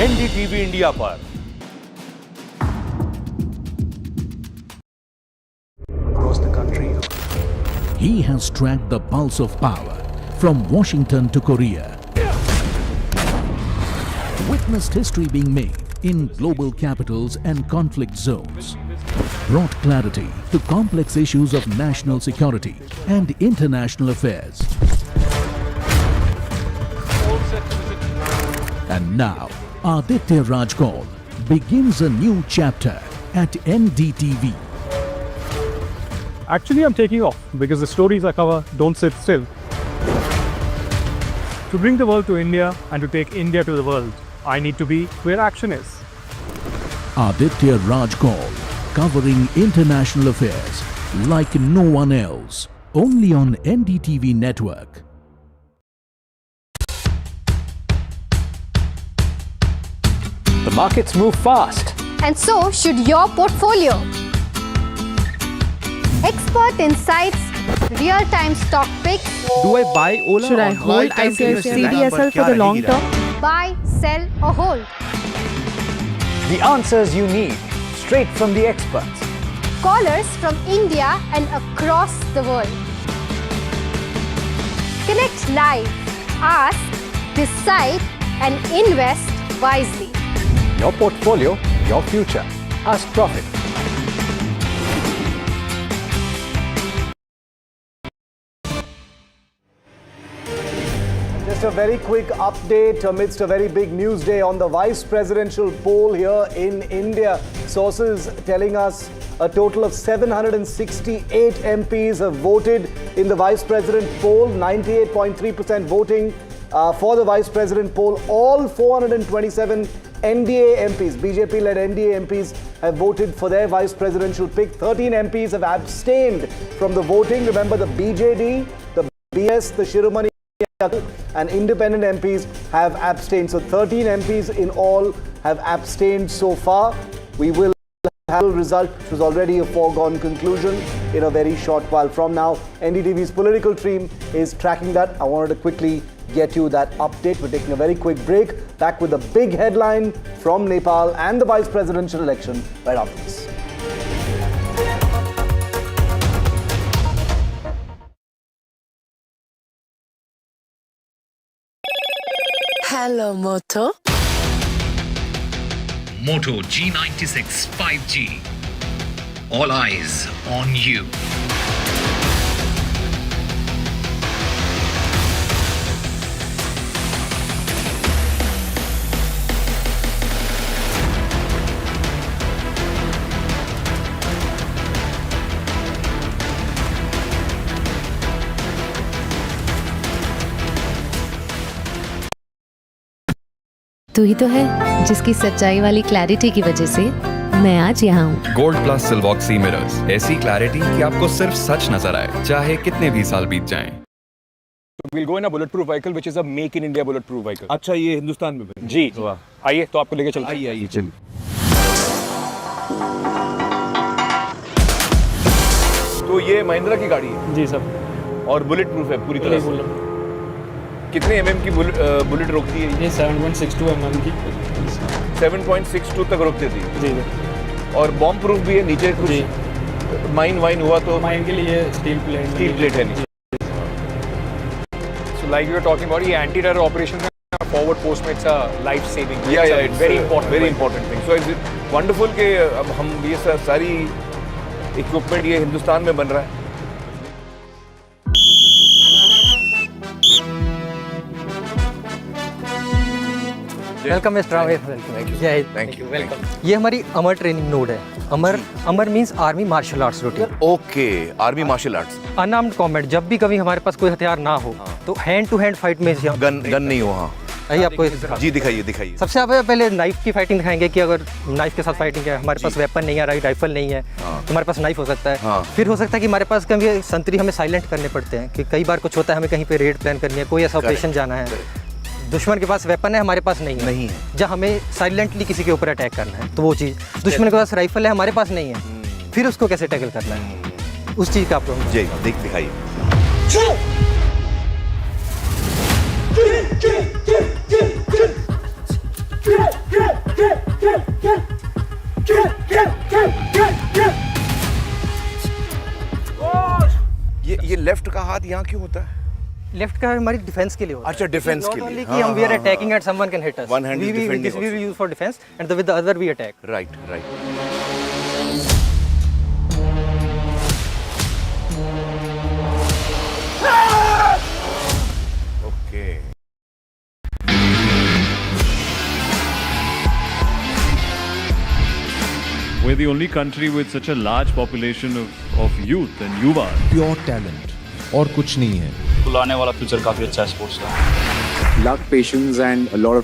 एनडीटीवी इंडिया पर। Across the country, he has tracked the pulse of power from Washington to Korea. Witnessed history being made in global capitals and conflict zones. Brought clarity to complex issues of national security and international affairs. And now, Aditya Rajkol begins a new chapter at NDTV. Actually, I'm taking off because the stories I cover don't sit still. To bring the world to India and to take India to the world, I need to be where action is. Aditya Rajkol, covering international affairs like no one else. Only on NDTV network. The markets move fast. And so should your portfolio. Expert insights, real-time stock picks. Do I buy Ola? Should I or hold buy time to invest in CDSL that? for the long term? Buy, sell or hold. The answers you need, straight from the experts. Callers from India and across the world. Connect live, ask, decide and invest wisely. Your portfolio, your future. Ask Profit. Just a very quick update amidst a very big news day on the vice presidential poll here in India. Sources telling us a total of 768 MPs have voted in the vice president poll, 98.3% voting for the vice president poll. All 427 NDA MPs, BJP-led NDA MPs have voted for their vice presidential pick. 13 MPs have abstained from the voting. Remember, the BJD, the BS, the Shiromani and independent MPs have abstained. So 13 MPs in all have abstained so far. We will have a result, which was already a foregone conclusion, in a very short while from now. NDTV's political team is tracking that. I wanted to quickly get you that update. We're taking a very quick break. Back with a big headline from Nepal and the vice presidential election right after this. Hello, Moto. Moto G96 5G. All eyes on you. तू ही तो है जिसकी सच्चाई वाली clarity की वजह से मैं आज यहाँ हूँ। गोल्ड प्लस सिल्वॉक्सी मिरर्स, ऐसी क्लैरिटी कि आपको सिर्फ सच नजर आए, चाहे कितने भी साल बीत जाएं। We'll go in a bulletproof vehicle, which is a make in India bulletproof vehicle. अच्छा, ये हिंदुस्तान में बने? जी। आइए, तो आपको लेके चलते हैं। आइए, चलिए। तो ये महिंद्रा की गाड़ी है? जी सर। और बुलेट प्रूफ है पूरी तरह से? कितने mm की बुलेट रोकती है? ये 7.62 mm की। 7.62 तक रोकती थी? जी। और बॉम्ब प्रूफ भी है नीचे कुछ? जी। माइन वाइन हुआ तो? माइन के लिए स्टील प्लेट है नीचे। So like you were talking about, ये anti-terror operation में forward post में it's a life saving. Yeah, it's very important thing. So it's wonderful कि अब हम ये सारी equipment ये हिंदुस्तान में बन रहा है. Welcome mister Rawat. Thank you welcome. ये हमारी अमर ट्रेनिंग नोड है। AMAR means army martial arts routine. Okay, army martial arts. Unarmed combat, जब भी कभी हमारे पास कोई हथियार ना हो तो हैंड टू हैंड फाइट में गन नहीं हो। हाँ, आइए आपको जी दिखाइए। सबसे पहले नाइफ की फाइटिंग दिखाएंगे कि अगर नाइफ के साथ फाइटिंग है, हमारे पास वेपन नहीं है, राइफल नहीं है, तो हमारे पास नाइफ हो सकता है। फिर हो सकता है कि हमारे पास कभी संतरी हमें साइलेंट करने पड़ते हैं कि कई बार कुछ होता है, हमें कहीं पे रेड प्लान करनी है, कोई ऐसा ऑपरेशन जाना है। दुश्मन के पास वेपन है, हमारे पास नहीं है। जब हमें साइलेंटली किसी के ऊपर अटैक करना है तो वो चीज़, दुश्मन के पास राइफल है, हमारे पास नहीं है, फिर उसको कैसे टैकल करना है, उस चीज़ का प्रॉब्लम। जी दिखाइए। ये लेफ्ट का हाथ यहाँ क्यों होता है? लेफ्ट का हमारी डिफेंस के लिए होता है। अच्छा, डिफेंस के लिए। कि हम we are attacking at someone can hit us. One hand is defending we will use for defense and with the other we attack. Right. Okay. We're the only country with such a large population of youth and yuva. Pure talent और कुछ नहीं है। बुलाने वाला future काफी अच्छा है sports का। Luck, patience and a lot of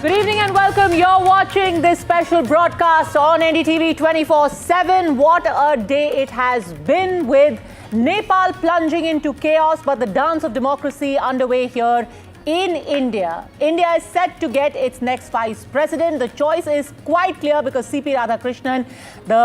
Good evening and welcome. You're watching this special broadcast on NDTV 24/7. What a day it has been, with Nepal plunging into chaos, but the dance of democracy underway here in India. India is set to get its next vice president. The choice is quite clear because C.P. Radhakrishnan, the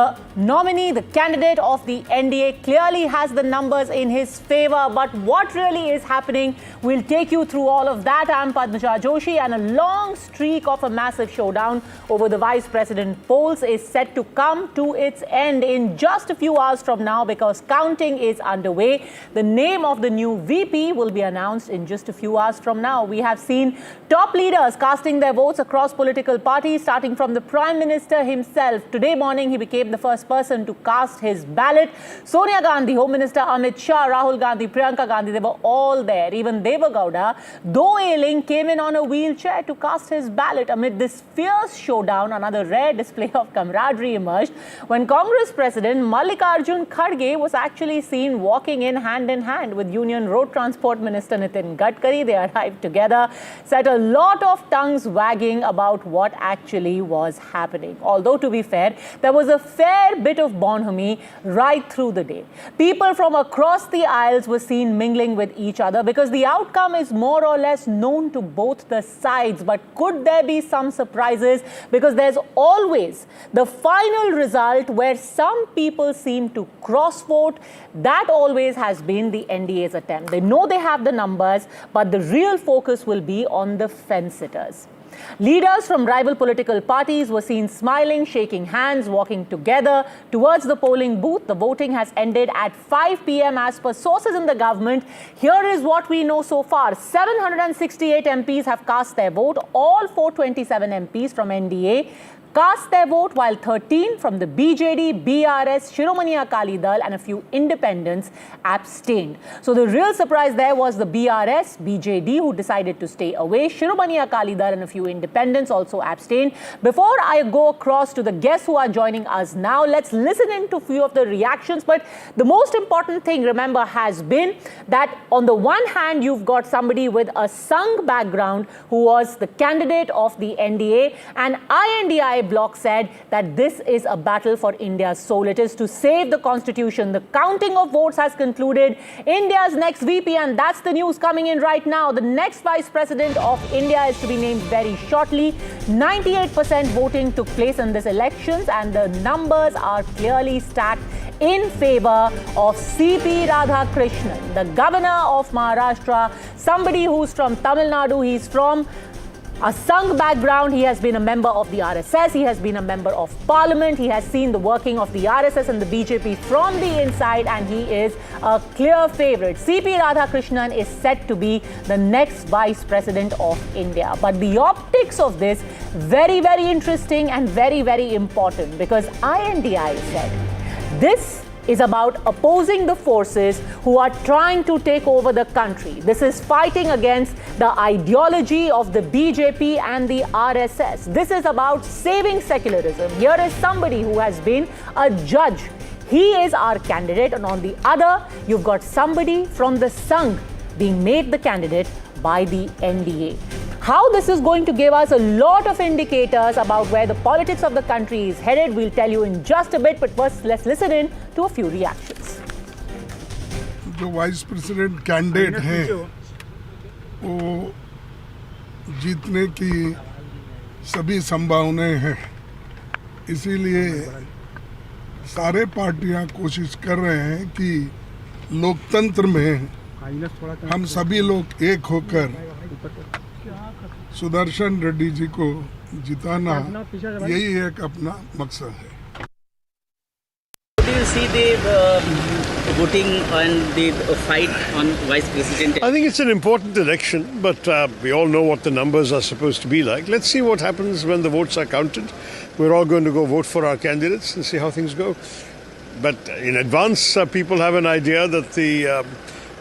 nominee, the candidate of the NDA, clearly has the numbers in his favor. But what really is happening? We'll take you through all of that. I'm Padmaja Joshi, and a long streak of a massive showdown over the vice president polls is set to come to its end in just a few hours from now, because counting is underway. The name of the new VP will be announced in just a few hours from now. We have seen top leaders casting their votes across political parties, starting from the Prime Minister himself. Today morning, he became the first person to cast his ballot. Sonia Gandhi, Home Minister Amit Shah, Rahul Gandhi, Priyanka Gandhi, they were all there. Even Deva Gowda, though ailing, came in on a wheelchair to cast his ballot. Amid this fierce showdown, another rare display of camaraderie emerged when Congress President Mallikarjun Kharge was actually seen walking in hand with Union Road Transport Minister Nitin Gadkari. They arrived together, set a lot of tongues wagging about what actually was happening. Although, to be fair, there was a fair bit of bonhomie right through the day. People from across the aisles were seen mingling with each other because the outcome is more or less known to both the sides. But could there be some surprises? Because there's always the final result where some people seem to cross-vote. That always has been the NDA's attempt. They know they have the numbers, but the real focus will be on the fence-sitters. Leaders from rival political parties were seen smiling, shaking hands, walking together towards the polling booth. The voting has ended at 5 p.m. as per sources in the government. Here is what we know so far. 768 MPs have cast their vote. All 427 MPs from NDA cast their vote, while 13 from the BJD, BRS, Shiromani Akali Dal and a few independents abstained. So the real surprise there was the BRS, BJD, who decided to stay away. Shiromani Akali Dal and a few independents also abstained. Before I go across to the guests who are joining us now, let's listen into a few of the reactions. But the most important thing, remember, has been that on the one hand, you've got somebody with a Sangh background who was the candidate of the NDA, and INDI bloc said that this is a battle for India's soul. It is to save the constitution. The counting of votes has concluded. India's next VP, and that's the news coming in right now. The next vice president of India is to be named very shortly. 98% voting took place in these elections, and the numbers are clearly stacked in favor of C.P. Radhakrishnan, the governor of Maharashtra, somebody who's from Tamil Nadu. He's from a Sangh background. He has been a member of the RSS. He has been a member of parliament. He has seen the working of the RSS and the BJP from the inside, and he is a clear favorite. C.P. Radhakrishnan is set to be the next vice president of India. But the optics of this, very, very interesting and very, very important, because INDI said this is about opposing the forces who are trying to take over the country. This is fighting against the ideology of the BJP and the RSS. This is about saving secularism. Here is somebody who has been a judge. He is our candidate, and on the other, you've got somebody from the Sangh being made the candidate by the NDA. How this is going to give us a lot of indicators about where the politics of the country is headed, we'll tell you in just a bit. But first, let's listen in to a few reactions. जो vice president candidate हैं वो जीतने की सभी संभावनाएं हैं, इसीलिए सारे पार्टियां कोशिश कर रहे हैं कि लोकतंत्र में हम सभी लोग एक होकर सुदर्शन रेड्डी जी को जिताना, यही एक अपना मकसद है. Do you see the voting and the fight on vice president? I think it's an important election, but we all know what the numbers are supposed to be like. Let's see what happens when the votes are counted. We're all going to go vote for our candidates and see how things go. But in advance, people have an idea that the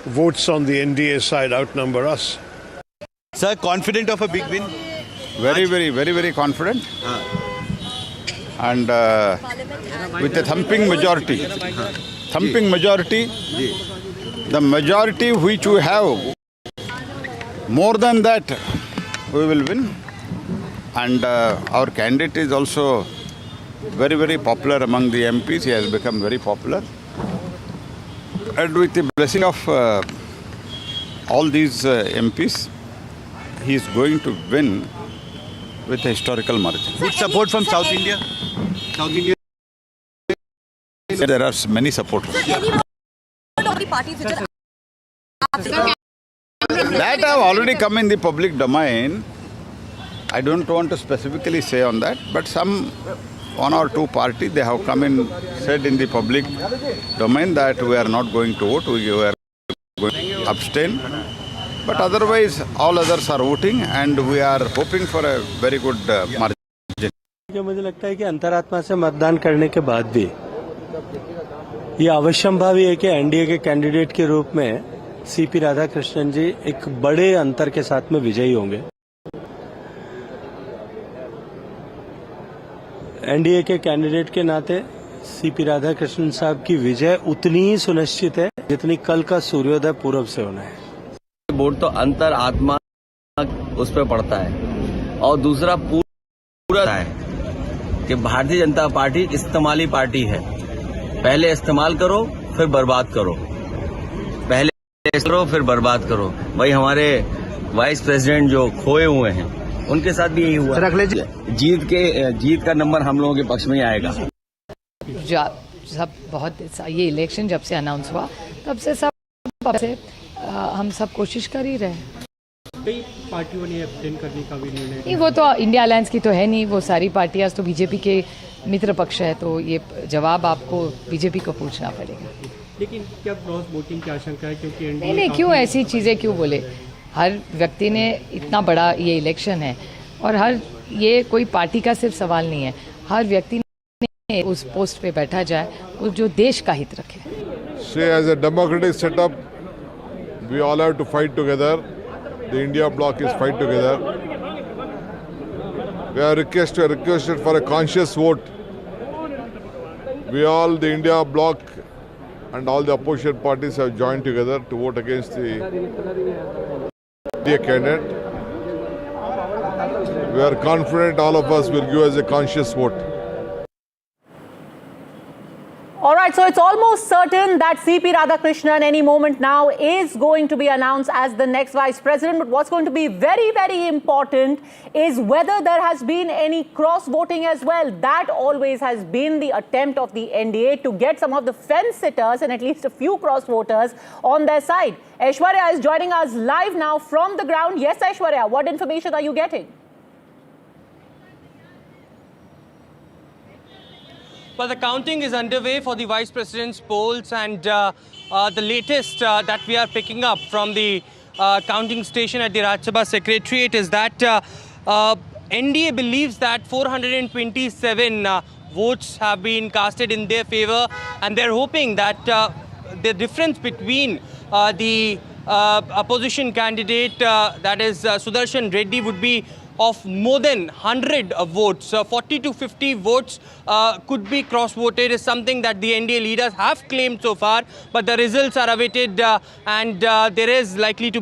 votes on the NDA side outnumber us. Sir, confident of a big win? Very confident. And with a thumping majority. The majority which we have, more than that, we will win. And our candidate is also very popular among the MPs. He has become very popular. And with the blessing of all these MPs, he is going to win with a historical margin. Good support from South India? There are many supporters. That have already come in the public domain. I don't want to specifically say on that, but one or two parties, they have come in, said in the public domain that we are not going to vote, we are going to abstain. But otherwise, all others are voting and we are hoping for a very good margin. मुझे लगता है कि अंतरात्मा से मतदान करने के बाद भी ये अवश्यंभावी है कि एनडीए के कैंडिडेट के रूप में सीपी राधाकृष्णन जी एक बड़े अंतर के साथ में विजयी होंगे. एनडीए के कैंडिडेट के नाते सीपी राधाकृष्णन साहब की विजय उतनी ही सुनिश्चित है जितनी कल का सूर्योदय पूर्व से होना है. वोट तो अंतर आत्मा उस पर पड़ता है और दूसरा पूरा है कि भारतीय जनता पार्टी इस्तेमाली पार्टी है. पहले इस्तेमाल करो फिर बर्बाद करो, पहले करो फिर बर्बाद करो. वही हमारे वाइस प्रेसिडेंट जो खोए हुए हैं उनके साथ भी यही हुआ. रख लीजिए, जीत का नंबर हम लोगों के पक्ष में ही आएगा. सब बहुत ये इलेक्शन जब से अनाउंस हुआ तब से हम सब कोशिश कर ही रहे हैं. कई पार्टियों ने अब्सटेन करने का भी निर्णय नहीं, वो तो इंडिया अलायंस की तो है नहीं, वो सारी पार्टियां तो बीजेपी के मित्र पक्ष है, तो ये जवाब आपको बीजेपी को पूछना पड़ेगा. लेकिन क्या क्रॉस वोटिंग की आशंका है? क्योंकि नहीं, क्यों ऐसी चीज़ें क्यों बोले? हर व्यक्ति ने इतना बड़ा ये इलेक्शन है और ये कोई पार्टी का सिर्फ सवाल नहीं है, हर व्यक्ति ने उस पोस्ट पे बैठा जाए वो जो देश का हित रखे. As a democratic setup, we all have to fight together. The India bloc is fight together. We are requested for a conscious vote. The India bloc and all the opposition parties have joined together to vote against the India candidate. We are confident all of us will give us a conscious vote. All right, so it's almost certain that CP Radhakrishnan any moment now is going to be announced as the next vice president. But what's going to be very important is whether there has been any cross-voting as well. That always has been the attempt of the NDA to get some of the fence-sitters and at least a few cross-voters on their side. Aishwarya is joining us live now from the ground. Yes, Aishwarya, what information are you getting? Well, the counting is underway for the vice president's polls, and the latest that we are picking up from the counting station at the Rajya Sabha Secretariat is that NDA believes that 427 votes have been casted in their favor, and they're hoping that the difference between the opposition candidate, that is Sudarshan Reddy, would be of more than 100 votes. 40 to 50 votes could be cross-voted is something that the NDA leaders have claimed so far, but the results are awaited and there is likely to